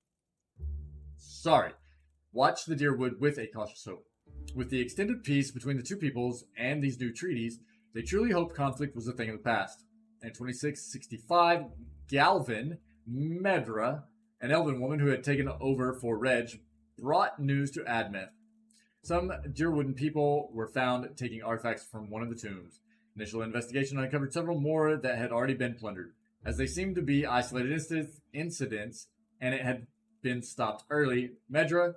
S1: Watch the Deerwood with a cautious hope. With the extended peace between the two peoples and these new treaties, they truly hoped conflict was a thing of the past. In 2665, Galvin Medra, an elven woman who had taken over for Reg, brought news to Admeth. Some Deerwooden people were found taking artifacts from one of the tombs. Initial investigation uncovered several more that had already been plundered. As they seemed to be isolated incidents, and it had been stopped early, Medra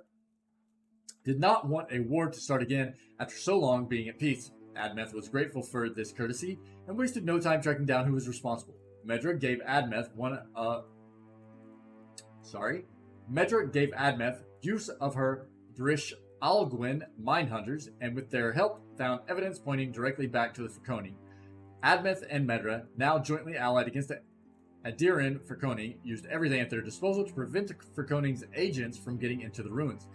S1: did not want a war to start again after so long being at peace. Admeth was grateful for this courtesy and wasted no time tracking down who was responsible. Medra gave Admeth use of her Drish Alguin mine hunters, and with their help found evidence pointing directly back to the Fraconi. Admeth and Medra, now jointly allied against Adiran Fraconi, used everything at their disposal to prevent the Fraconi's agents from getting into the ruins.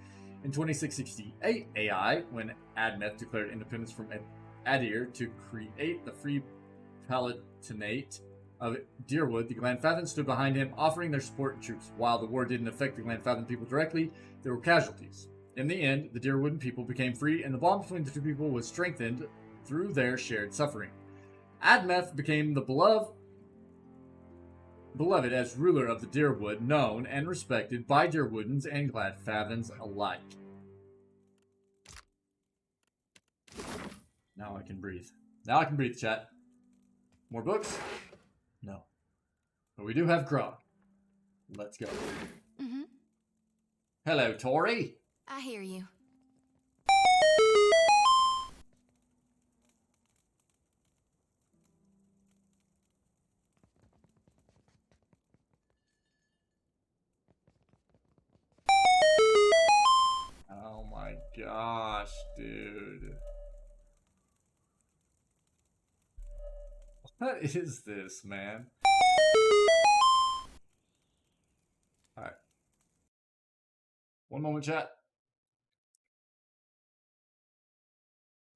S1: In 2668 AI, when Admeth declared independence from Adir to create the Free Palatinate of Deerwood, the Glenfathen stood behind him, offering their support and troops. While the war didn't affect the Glenfathen people directly, there were casualties. In the end, the Deerwooden people became free, and the bond between the two people was strengthened through their shared suffering. Admeth became the beloved as ruler of the Deerwood, known and respected by Deerwoodens and Gladfathens alike. Now I can breathe. Now I can breathe, chat. More books? No. But we do have grog. Let's go.
S9: Mm-hmm.
S1: Hello, Tori.
S9: I hear you.
S1: Oh my gosh, dude. What is this, man? Alright. One moment, chat.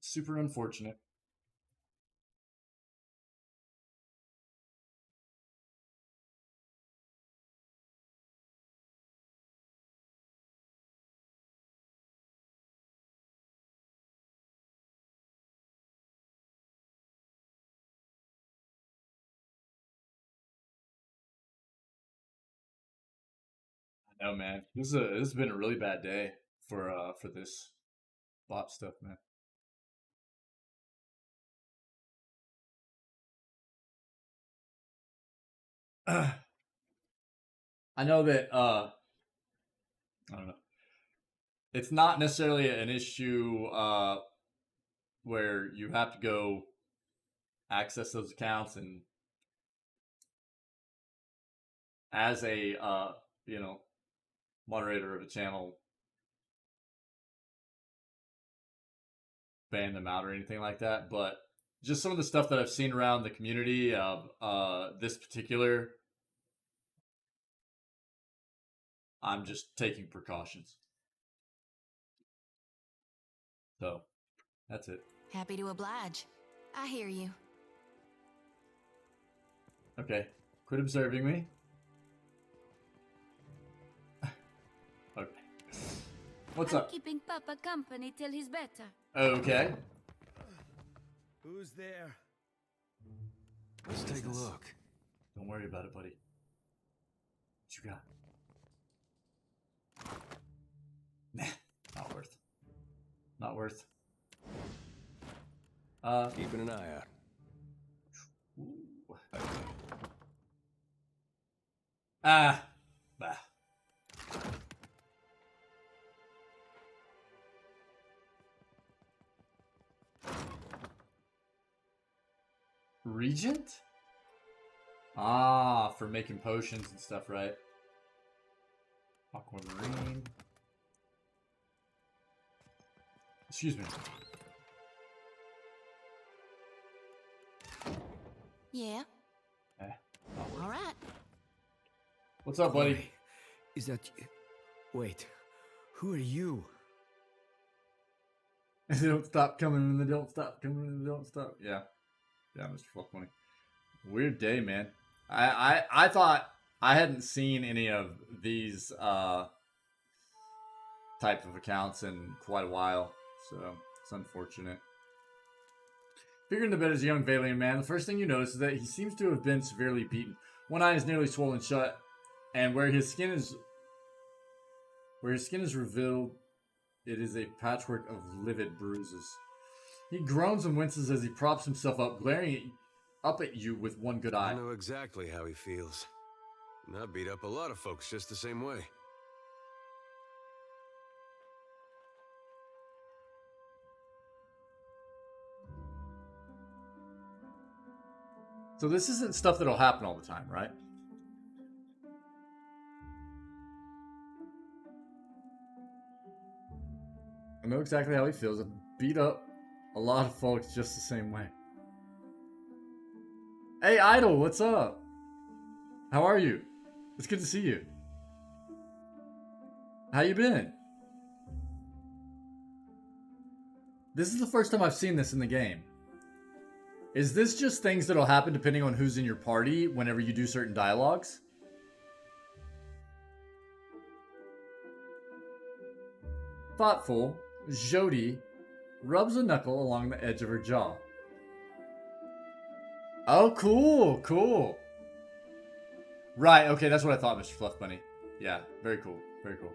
S1: Super unfortunate. I know, man. This has been a really bad day for this bot stuff, man. I know that I don't know. It's not necessarily an issue where you have to go access those accounts, and as a moderator of a channel, ban them out or anything like that, but just some of the stuff that I've seen around the community of this particular, I'm just taking precautions. So, that's it.
S9: Happy to oblige. I hear you.
S1: Okay, quit observing me. Okay. What's
S17: I'm
S1: up?
S17: keeping Papa company till he's better.
S1: Okay.
S10: Who's there?
S1: Let's take a look. Don't worry about it, buddy. What you got? Nah, not worth. Not worth.
S6: Keeping an eye out.
S1: Bah. Regent? Ah, for making potions and stuff, right? Aquamarine. Excuse me.
S9: Yeah. All right.
S1: What's up, buddy?
S8: Wait, is that... Wait, who are you?
S1: They don't stop coming and they don't stop coming and they don't stop. Yeah. Yeah, Mr. Fuckmoney. Weird day, man. I thought I hadn't seen any of these type of accounts in quite a while, so it's unfortunate. Figuring the bed as a young Valian man, the first thing you notice is that he seems to have been severely beaten. One eye is nearly swollen shut, And where his skin is revealed, it is a patchwork of livid bruises. He groans and winces as he props himself up, glaring up at you with one good eye.
S3: I know exactly how he feels. And I beat up a lot of folks just the same way.
S1: So this isn't stuff that'll happen all the time, right? I know exactly how he feels. I beat up a lot of folks just the same way. Hey, Idol, what's up? How are you? It's good to see you. How you been? This is the first time I've seen this in the game. Is this just things that'll happen depending on who's in your party whenever you do certain dialogues? Thoughtful, Jody rubs a knuckle along the edge of her jaw. Oh, cool, cool. Right, okay, that's what I thought, Mr. Fluff Bunny. Yeah, very cool, very cool.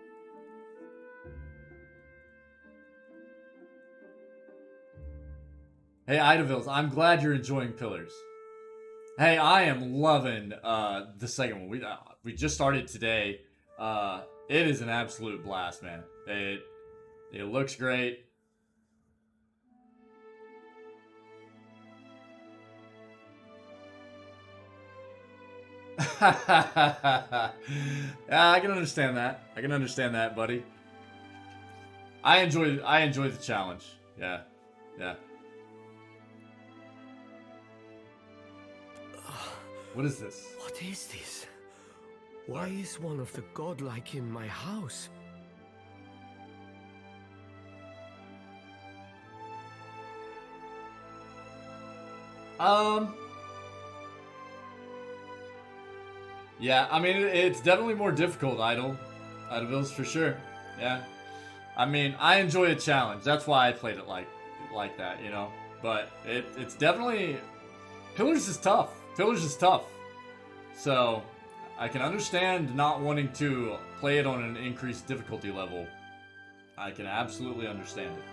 S1: Hey, Idavilles, I'm glad you're enjoying Pillars. Hey, I am loving the second one. We just started today. It is an absolute blast, man. It looks great. Yeah, I can understand that. I can understand that, buddy. I enjoy the challenge. Yeah. Yeah. What is this?
S8: What is this? Why is one of the godlike in my house?
S1: Yeah, I mean, it's definitely more difficult, Idavilles, for sure. Yeah. I mean, I enjoy a challenge. That's why I played it like that, you know? But it's definitely... Pillars is tough. Pillars is tough. So, I can understand not wanting to play it on an increased difficulty level. I can absolutely understand it.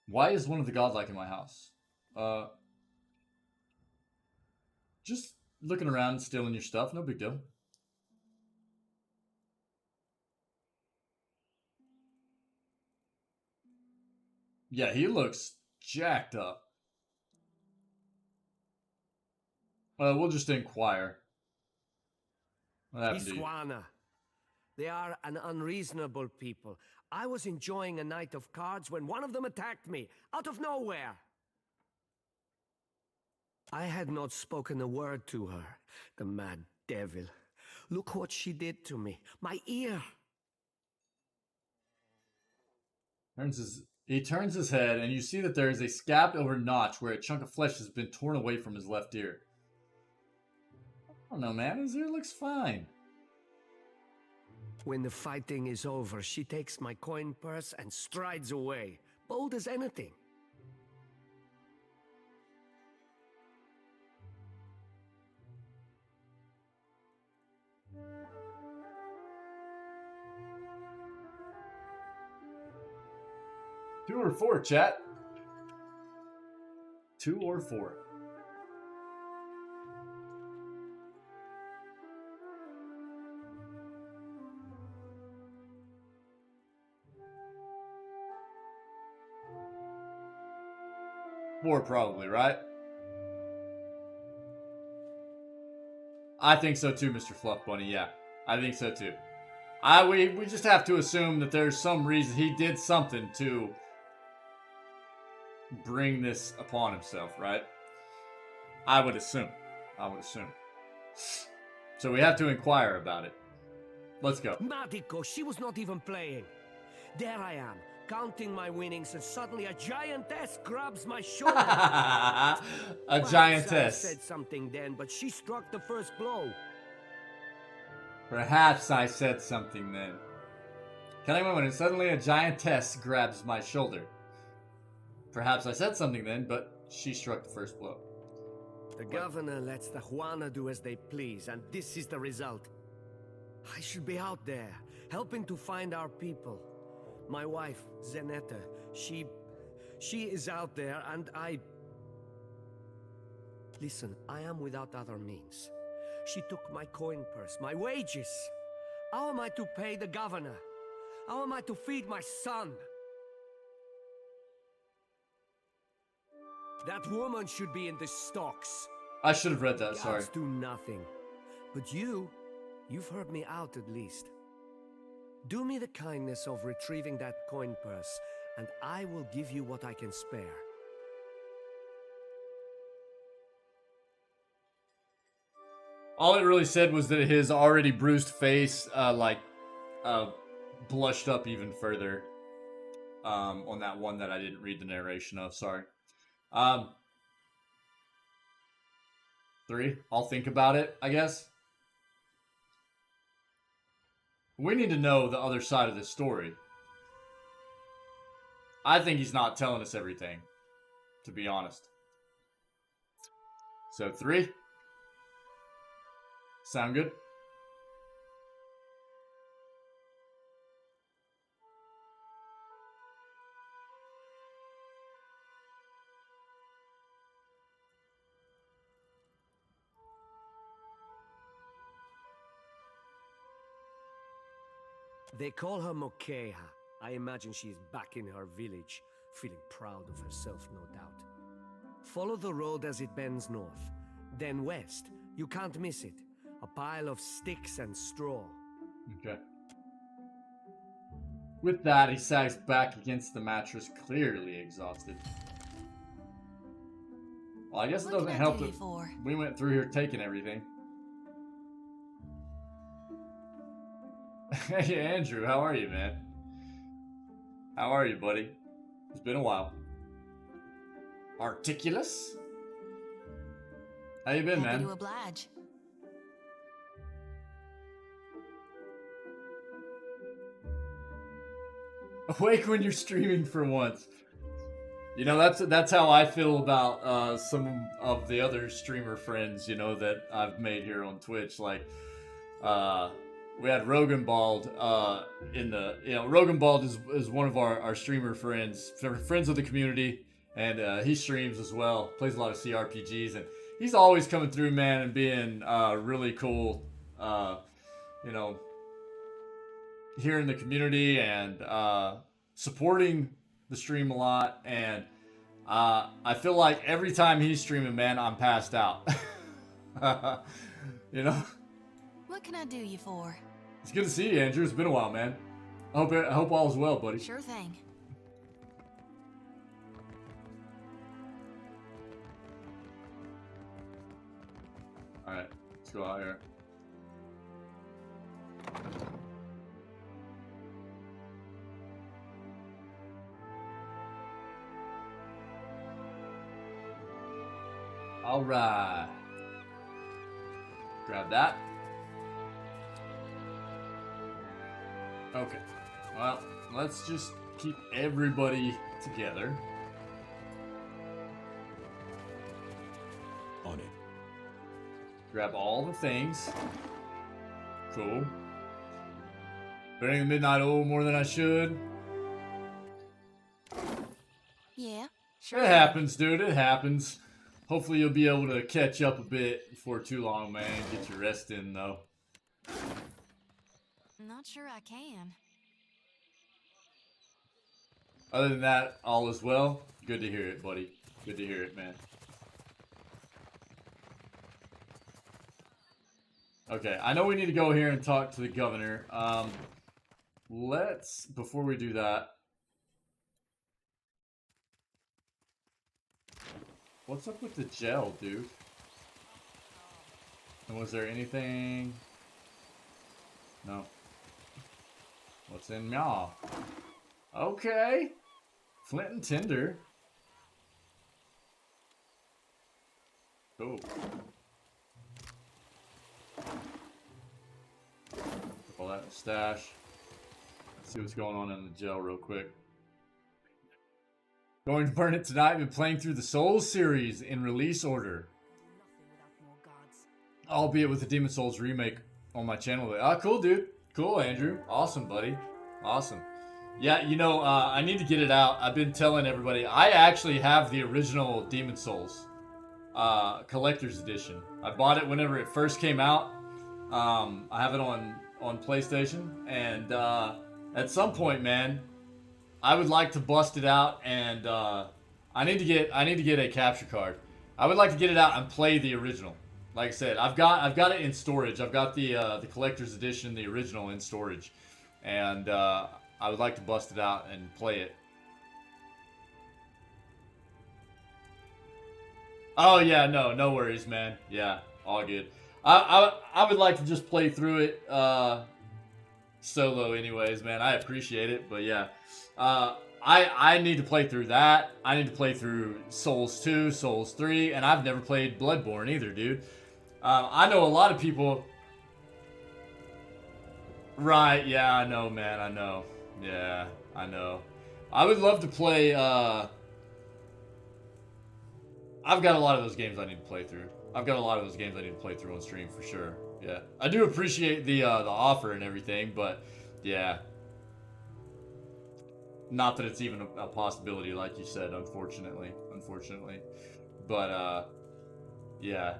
S1: Why is one of the godlike in my house? Just looking around and stealing your stuff. No big deal. Yeah, he looks jacked up. We'll just inquire. What happened to you?
S8: Iswana. They are an unreasonable people. I was enjoying a night of cards when one of them attacked me, out of nowhere. I had not spoken a word to her, the mad devil. Look what she did to me. My ear.
S1: He turns his head, and you see that there is a scabbed over notch where a chunk of flesh has been torn away from his left ear. I don't know, man. His ear looks fine.
S8: When the fighting is over, she takes my coin purse and strides away, bold as anything.
S1: Two or four, chat. 2 or 4. Four, probably, right? I think so too, Mr. Fluff Bunny. Yeah, I think so too. We just have to assume that there's some reason he did something to bring this upon himself, right? I would assume. So we have to inquire about it. Let's go.
S8: Madiko, she was not even playing. There I am, counting my winnings, and suddenly a giantess grabs my shoulder.
S1: A giantess.
S8: I said something then, but she struck the first blow.
S1: Perhaps I said something then. Killing my and suddenly a giantess grabs my shoulder. Perhaps I said something then, but she struck the first blow.
S8: The governor lets the Juana do as they please, and this is the result. I should be out there, helping to find our people. My wife, Zenetta, she is out there, and I... Listen, I am without other means. She took my coin purse, my wages. How am I to pay the governor? How am I to feed my son? That woman should be in the stocks.
S1: I should have read that, sorry.
S8: Gods do nothing. But you've heard me out at least. Do me the kindness of retrieving that coin purse, and I will give you what I can spare.
S1: All it really said was that his already bruised face, blushed up even further. On that one that I didn't read the narration of, sorry. 3, I'll think about it, I guess. We need to know the other side of this story. I think he's not telling us everything, to be honest. So 3. Sound good?
S8: They call her Mokeha. I imagine she's back in her village, feeling proud of herself, no doubt. Follow the road as it bends north, then west. You can't miss it. A pile of sticks and straw.
S1: Okay. With that, he sags back against the mattress, clearly exhausted. Well, I guess it doesn't help that we went through here taking everything. Hey, Andrew, how are you, man? How are you, buddy? It's been a while. Articulus? How you been, man?
S9: Happy to oblige.
S1: Awake when you're streaming for once. You know, that's how I feel about some of the other streamer friends, you know, that I've made here on Twitch. Like, we had Rogenbald in the, you know, Rogenbald is one of our streamer friends of the community, and he streams as well, plays a lot of CRPGs, and he's always coming through, man, and being really cool, you know, here in the community, and supporting the stream a lot. And I feel like every time he's streaming, man, I'm passed out. You know?
S9: What can I do you for?
S1: It's good to see you, Andrew. It's been a while, man. I hope all is well, buddy.
S9: Sure thing.
S1: Alright, let's go out here. Alright. Grab that. Okay. Well, let's just keep everybody together.
S10: On it.
S1: Grab all the things. Cool. Burning the midnight oil more than I should.
S9: Yeah, sure.
S1: It happens, dude. It happens. Hopefully you'll be able to catch up a bit before too long, man. Get your rest in, though.
S9: Not sure I can.
S1: Other than that, all is well. Good to hear it, buddy. Good to hear it, man. Okay, I know we need to go here and talk to the governor. Let's, before we do that, what's up with the gel, dude? And was there anything? No. What's in y'all? Okay. Flint and tinder. Cool. All that in the stash. Let's see what's going on in the gel real quick. Going to burn it tonight. Been playing through the Souls series in release order. albeit with the Demon Souls remake on my channel. Ah, cool, dude. Cool, Andrew. Awesome, buddy. Awesome. Yeah, you know, I need to get it out. I've been telling everybody. I actually have the original Demon Souls collector's edition. I bought it whenever it first came out. I have it on PlayStation, and at some point, man, I would like to bust it out, and I need to get a capture card. I would like to get it out and play the original. Like I said, I've got it in storage. I've got the collector's edition, the original, in storage, and I would like to bust it out and play it. Oh yeah, no worries, man. Yeah, all good. I would like to just play through it solo, anyways, man. I appreciate it, but yeah, I need to play through that. I need to play through Souls 2, Souls 3, and I've never played Bloodborne either, dude. I know a lot of people. Right? Yeah, I know, man. I know. Yeah, I know. I would love to play. I've got a lot of those games I need to play through. I've got a lot of those games I need to play through on stream for sure. Yeah, I do appreciate the offer and everything, but yeah, not that it's even a possibility, like you said. Unfortunately, but yeah,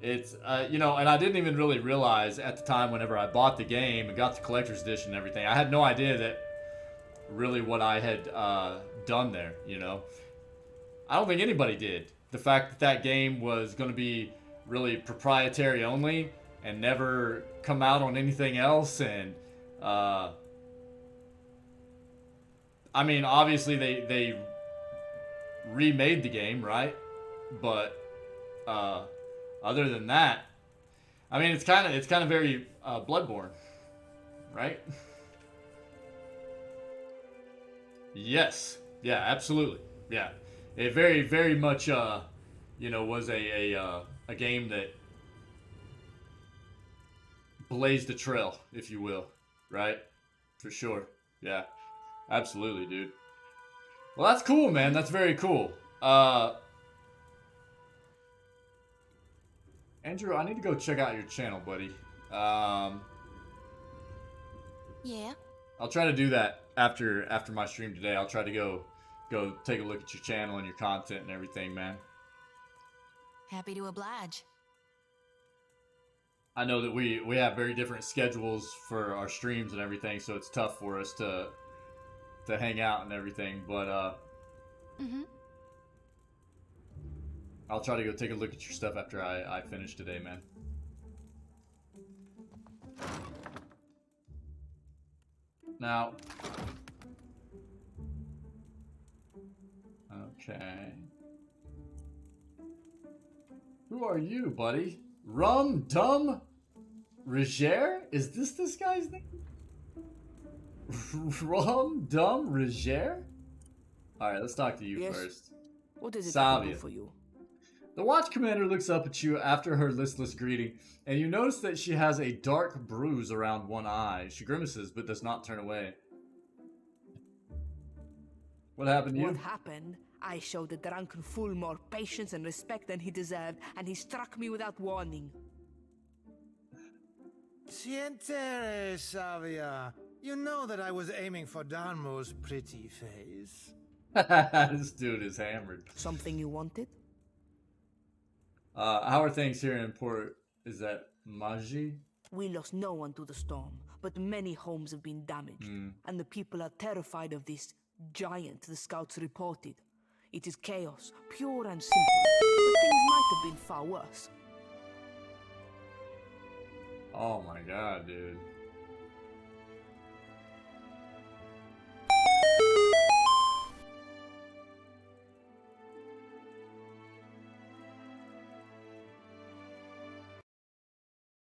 S1: it's you know, and I didn't even really realize at the time whenever I bought the game and got the collector's edition and everything. I had no idea that really what I had done there. You know, I don't think anybody did. The fact that that game was going to be really proprietary only and never come out on anything else, and I mean, obviously they remade the game, right? But other than that, I mean, it's kind of very Bloodborne, right? Yes. Yeah, absolutely. Yeah. It very, very much, you know, was a game that blazed a trail, if you will, right? For sure. Yeah, absolutely, dude. Well, that's cool, man. That's very cool. Andrew, I need to go check out your channel, buddy.
S9: Yeah.
S1: I'll try to do that after my stream today. I'll try to go take a look at your channel and your content and everything, man.
S9: Happy to oblige.
S1: I know that we have very different schedules for our streams and everything, so it's tough for us to hang out and everything, but I'll try to go take a look at your stuff after I finish today, man. Now, okay. Who are you, buddy? Rum Dum Riger? Is this guy's name? Rum Dum Riger? Alright, let's talk to you first.
S12: What is it I can do
S1: Savian.
S12: for you?
S1: The watch commander looks up at you after her listless greeting, and you notice that she has a dark bruise around one eye. She grimaces, but does not turn away. What happened to you?
S12: What happened? I showed the drunken fool more patience and respect than he deserved, and he struck me without warning.
S16: Sientere, Savia. You know that I was aiming for Darmo's pretty face.
S1: This dude is hammered.
S12: Something you wanted?
S1: How are things here in Port? Is that Magi?
S12: We lost no one to the storm, but many homes have been damaged, and the people are terrified of this giant the scouts reported. It is chaos, pure and simple, but things might have been far worse.
S1: Oh my god, dude.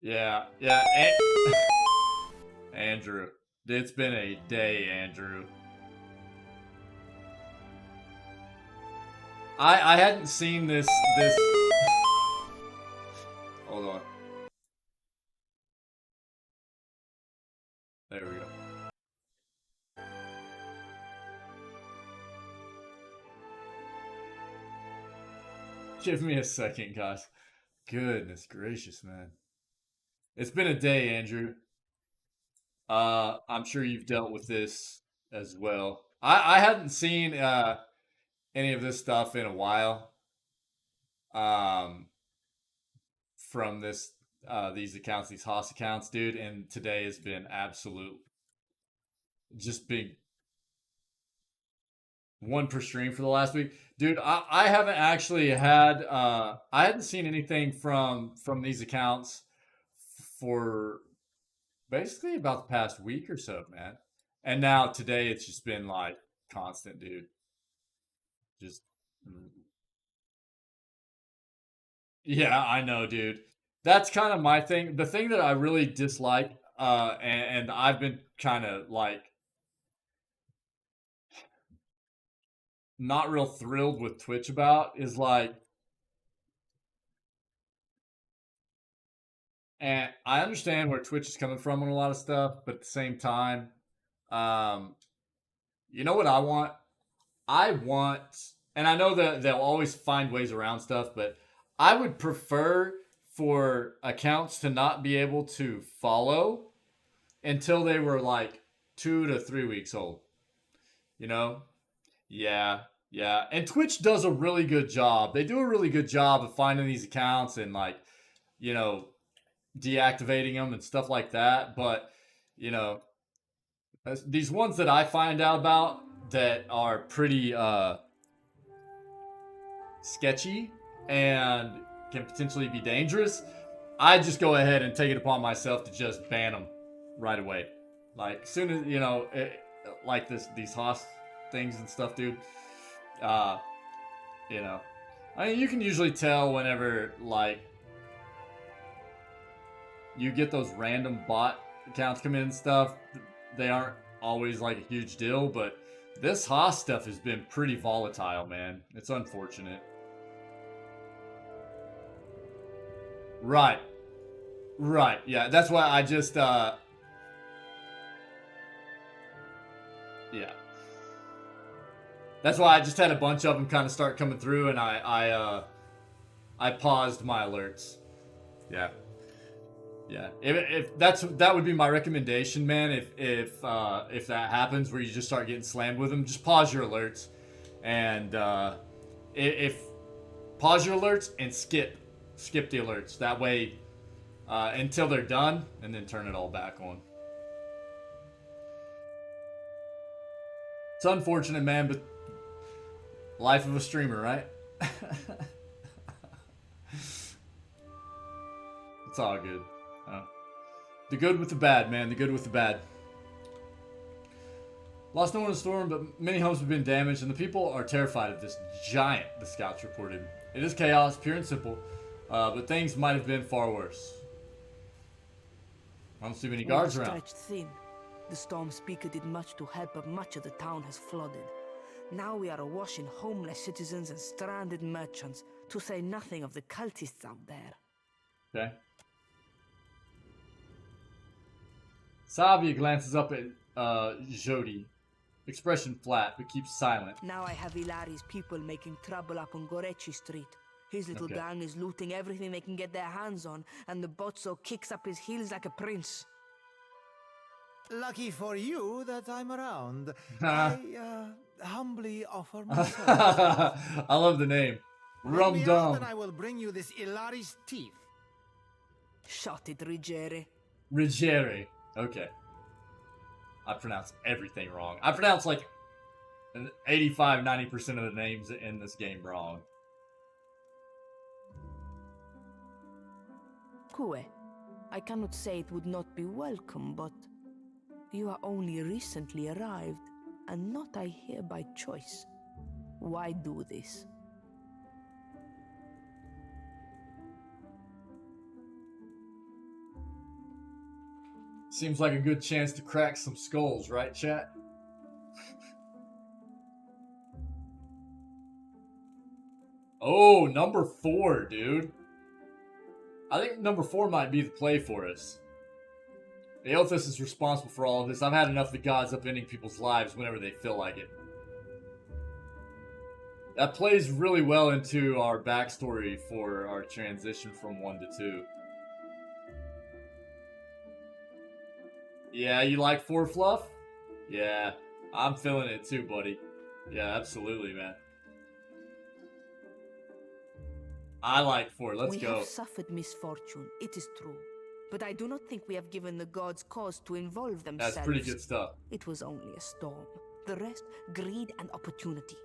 S1: Yeah. Andrew. It's been a day, Andrew. I hadn't seen this. Hold on. There we go. Give me a second, guys. Goodness gracious, man. It's been a day, Andrew. I'm sure you've dealt with this as well. I hadn't seen any of this stuff in a while. From these accounts, these Haas accounts, dude, and today has been absolute just big one per stream for the last week. Dude, I haven't actually had I hadn't seen anything from these accounts for basically about the past week or so, man. And now today it's just been like constant, dude. Just yeah, I know, dude. That's kind of my thing. The thing that I really dislike, and I've been kind of like not real thrilled with Twitch about is like, and I understand where Twitch is coming from on a lot of stuff, but at the same time, you know what I want? I want, and I know that they'll always find ways around stuff, but I would prefer for accounts to not be able to follow until they were like 2 to 3 weeks old. You know? Yeah. And Twitch does a really good job. They do a really good job of finding these accounts and like, you know, deactivating them and stuff like that. But, you know, these ones that I find out about that are pretty sketchy and can potentially be dangerous, I just go ahead and take it upon myself to just ban them right away. Like, as soon as, you know, like these Haas things and stuff, dude, you know, I mean, you can usually tell whenever, like, you get those random bot accounts come in and stuff, they aren't always, like, a huge deal, but this Haas stuff has been pretty volatile, man. It's unfortunate. Right. Yeah, that's why I just, yeah. That's why I just had a bunch of them kind of start coming through, and I paused my alerts. Yeah. If that would be my recommendation, man. If that happens where you just start getting slammed with them, just pause your alerts, and if pause your alerts and skip the alerts. That way, until they're done, and then turn it all back on. It's unfortunate, man, but life of a streamer, right? It's all good. The good with the bad, man. The good with the bad. Lost no one in the storm, but many homes have been damaged, and the people are terrified of this giant, the scouts reported. It is chaos, pure and simple, but things might have been far worse. I don't see many guards around.
S12: Stretched thin. The storm speaker did much to help, but much of the town has flooded. Now we are awash in homeless citizens and stranded merchants, to say nothing of the cultists out there.
S1: Okay. Savia glances up at Jody. Expression flat, but keeps silent.
S12: Now I have Ilari's people making trouble up on Gorechi Street. His little gang is looting everything they can get their hands on, and the Bozzo kicks up his heels like a prince.
S16: Lucky for you that I'm around. I humbly offer myself.
S1: I love the name. Rum Dum.
S16: And I will bring you this Ilari's teeth.
S12: Shot it, Rigere.
S1: Rigere. Okay. I pronounce everything wrong. I pronounce like 85-90% of the names in this game wrong.
S12: Kue, I cannot say it would not be welcome, but you are only recently arrived, and not I here by choice. Why do this?
S1: Seems like a good chance to crack some skulls, right, chat? Oh, number 4, dude. I think number 4 might be the play for us. Eothas is responsible for all of this. I've had enough of the gods upending people's lives whenever they feel like it. That plays really well into our backstory for our transition from 1 to 2. Yeah, you like 4 fluff? Yeah, I'm feeling it too, buddy. Yeah, absolutely, man. I like 4. Let's go.
S12: We have suffered misfortune, it is true. But I do not think we have given the gods cause to involve themselves.
S1: That's pretty good stuff.
S12: It was only a storm. The rest, greed and opportunity.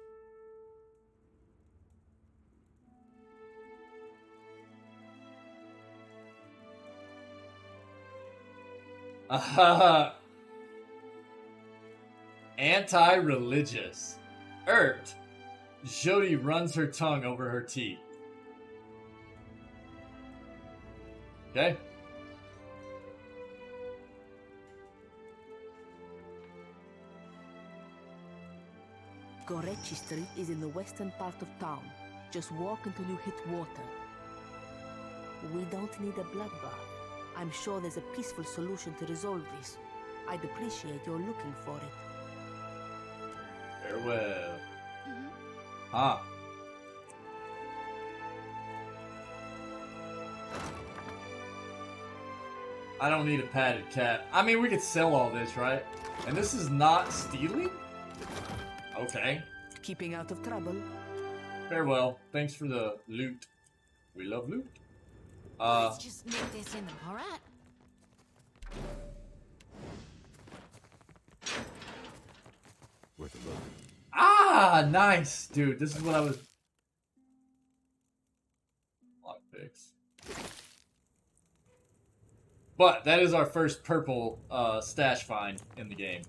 S1: Anti-religious. Jody runs her tongue over her teeth. Okay.
S12: Gorechi Street is in the western part of town. Just walk until you hit water. We don't need a bloodbath. I'm sure there's a peaceful solution to resolve this. I'd appreciate your looking for it.
S1: Farewell. Ah. I don't need a padded cat. I mean, we could sell all this, right? And this is not stealing? Okay.
S12: Keeping out of trouble.
S1: Farewell. Thanks for the loot. We love loot.
S9: Let's just nip this in them, alright?
S10: Worth a look.
S1: Ah, nice, dude. This is what I was. Lockpicks. But that is our first purple stash find in the game.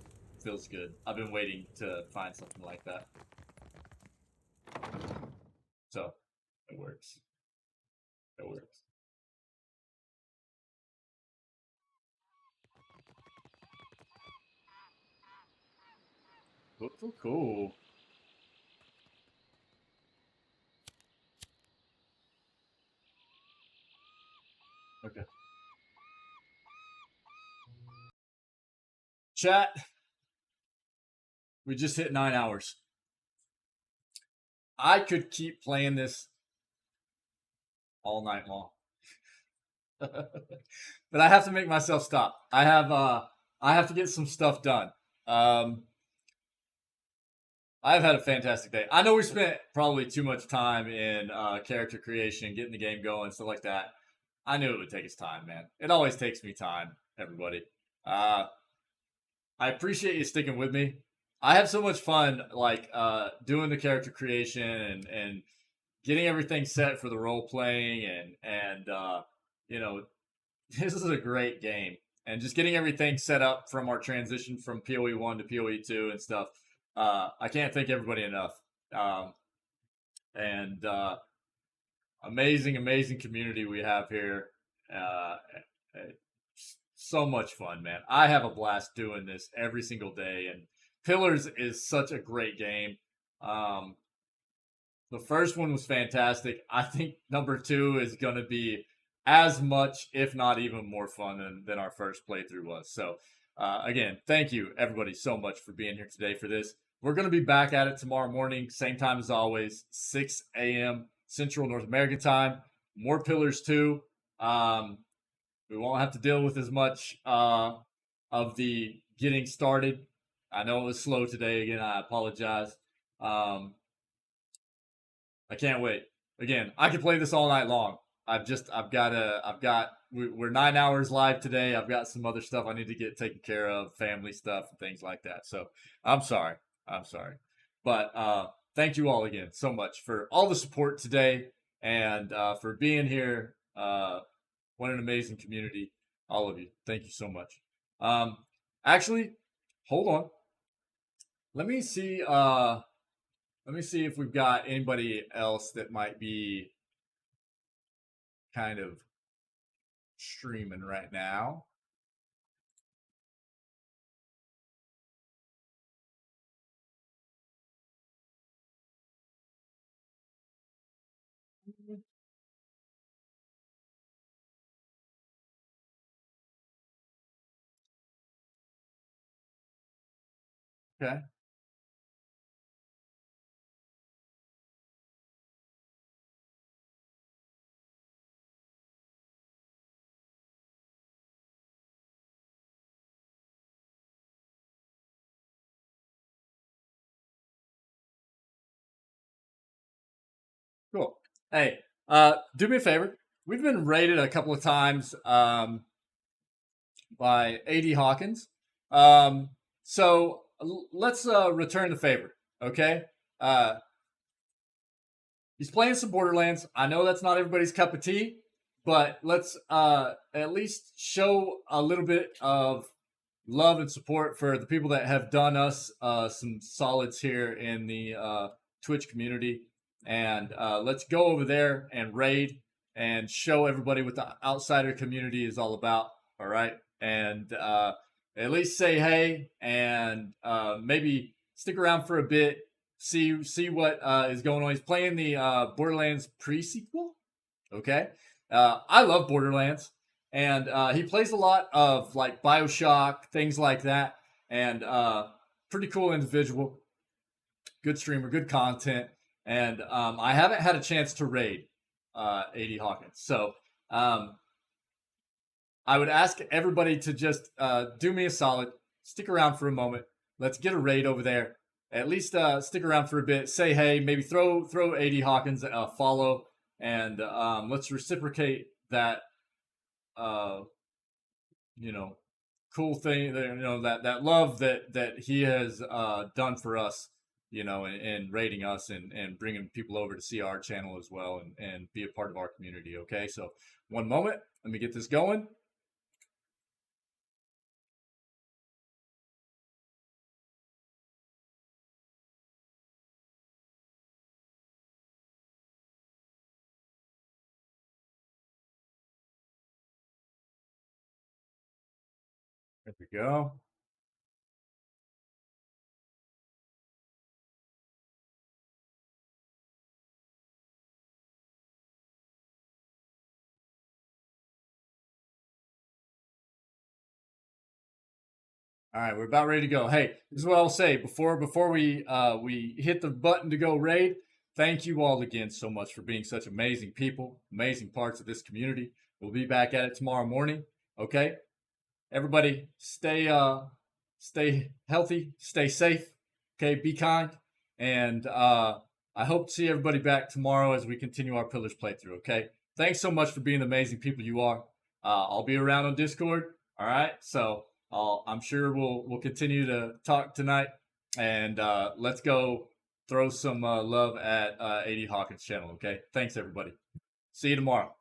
S1: Feels good. I've been waiting to find something like that. So, it works. It works. Cool. Okay. Chat. We just hit 9 hours. I could keep playing this all night long. But I have to make myself stop. I have to get some stuff done. I've had a fantastic day. I know we spent probably too much time in character creation, getting the game going, stuff like that. I knew it would take us time, man. It always takes me time, everybody. I appreciate you sticking with me. I have so much fun, like, doing the character creation and getting everything set for the role playing and you know, this is a great game. And just getting everything set up from our transition from PoE 1 to PoE 2 and stuff. I can't thank everybody enough. Amazing community we have here. So much fun, man. I have a blast doing this every single day, and Pillars is such a great game. The first one was fantastic. I think number 2 is going to be as much, if not even more fun than our first playthrough was. So, again, thank you, everybody, so much for being here today for this. We're going to be back at it tomorrow morning, same time as always, 6 a.m. Central North American time. More Pillars 2. We won't have to deal with as much of the getting started. I know it was slow today. Again, I apologize. I can't wait. Again, I could play this all night long. We're 9 hours live today. I've got some other stuff I need to get taken care of, family stuff and things like that. So I'm sorry. But thank you all again so much for all the support today and for being here. What an amazing community. All of you. Thank you so much. Actually, hold on. Let me see if we've got anybody else that might be kind of streaming right now. Okay. Cool. Hey, do me a favor. We've been raided a couple of times by A.D. Hawkins. So let's return the favor, okay? He's playing some Borderlands. I know that's not everybody's cup of tea, but let's at least show a little bit of love and support for the people that have done us some solids here in the Twitch community. And let's go over there and raid and show everybody what the outsider community is all about. All right. And at least say hey and maybe stick around for a bit. See what is going on. He's playing the Borderlands pre-sequel. Okay. I love Borderlands. And he plays a lot of like BioShock, things like that. And pretty cool individual. Good streamer, good content. And I haven't had a chance to raid A.D. Hawkins. So I would ask everybody to just do me a solid. Stick around for a moment. Let's get a raid over there. At least stick around for a bit. Say hey. Maybe throw A.D. Hawkins a follow. And let's reciprocate that cool thing, that love that he has done for us, and rating us and bringing people over to see our channel as well and be a part of our community. Okay, so one moment, let me get this going. There we go. All right, we're about ready to go. Hey, this is what I'll say before we hit the button to go raid. Thank you all again so much for being such amazing people, amazing parts of this community. We'll be back at it tomorrow morning. Okay, everybody, stay healthy, stay safe. Okay, be kind, and I hope to see everybody back tomorrow as we continue our Pillars playthrough. Okay, thanks so much for being the amazing people you are. I'll be around on Discord. All right, so. I'm sure we'll continue to talk tonight, and let's go throw some love at A.D. Hawkins' channel. Okay, thanks everybody. See you tomorrow.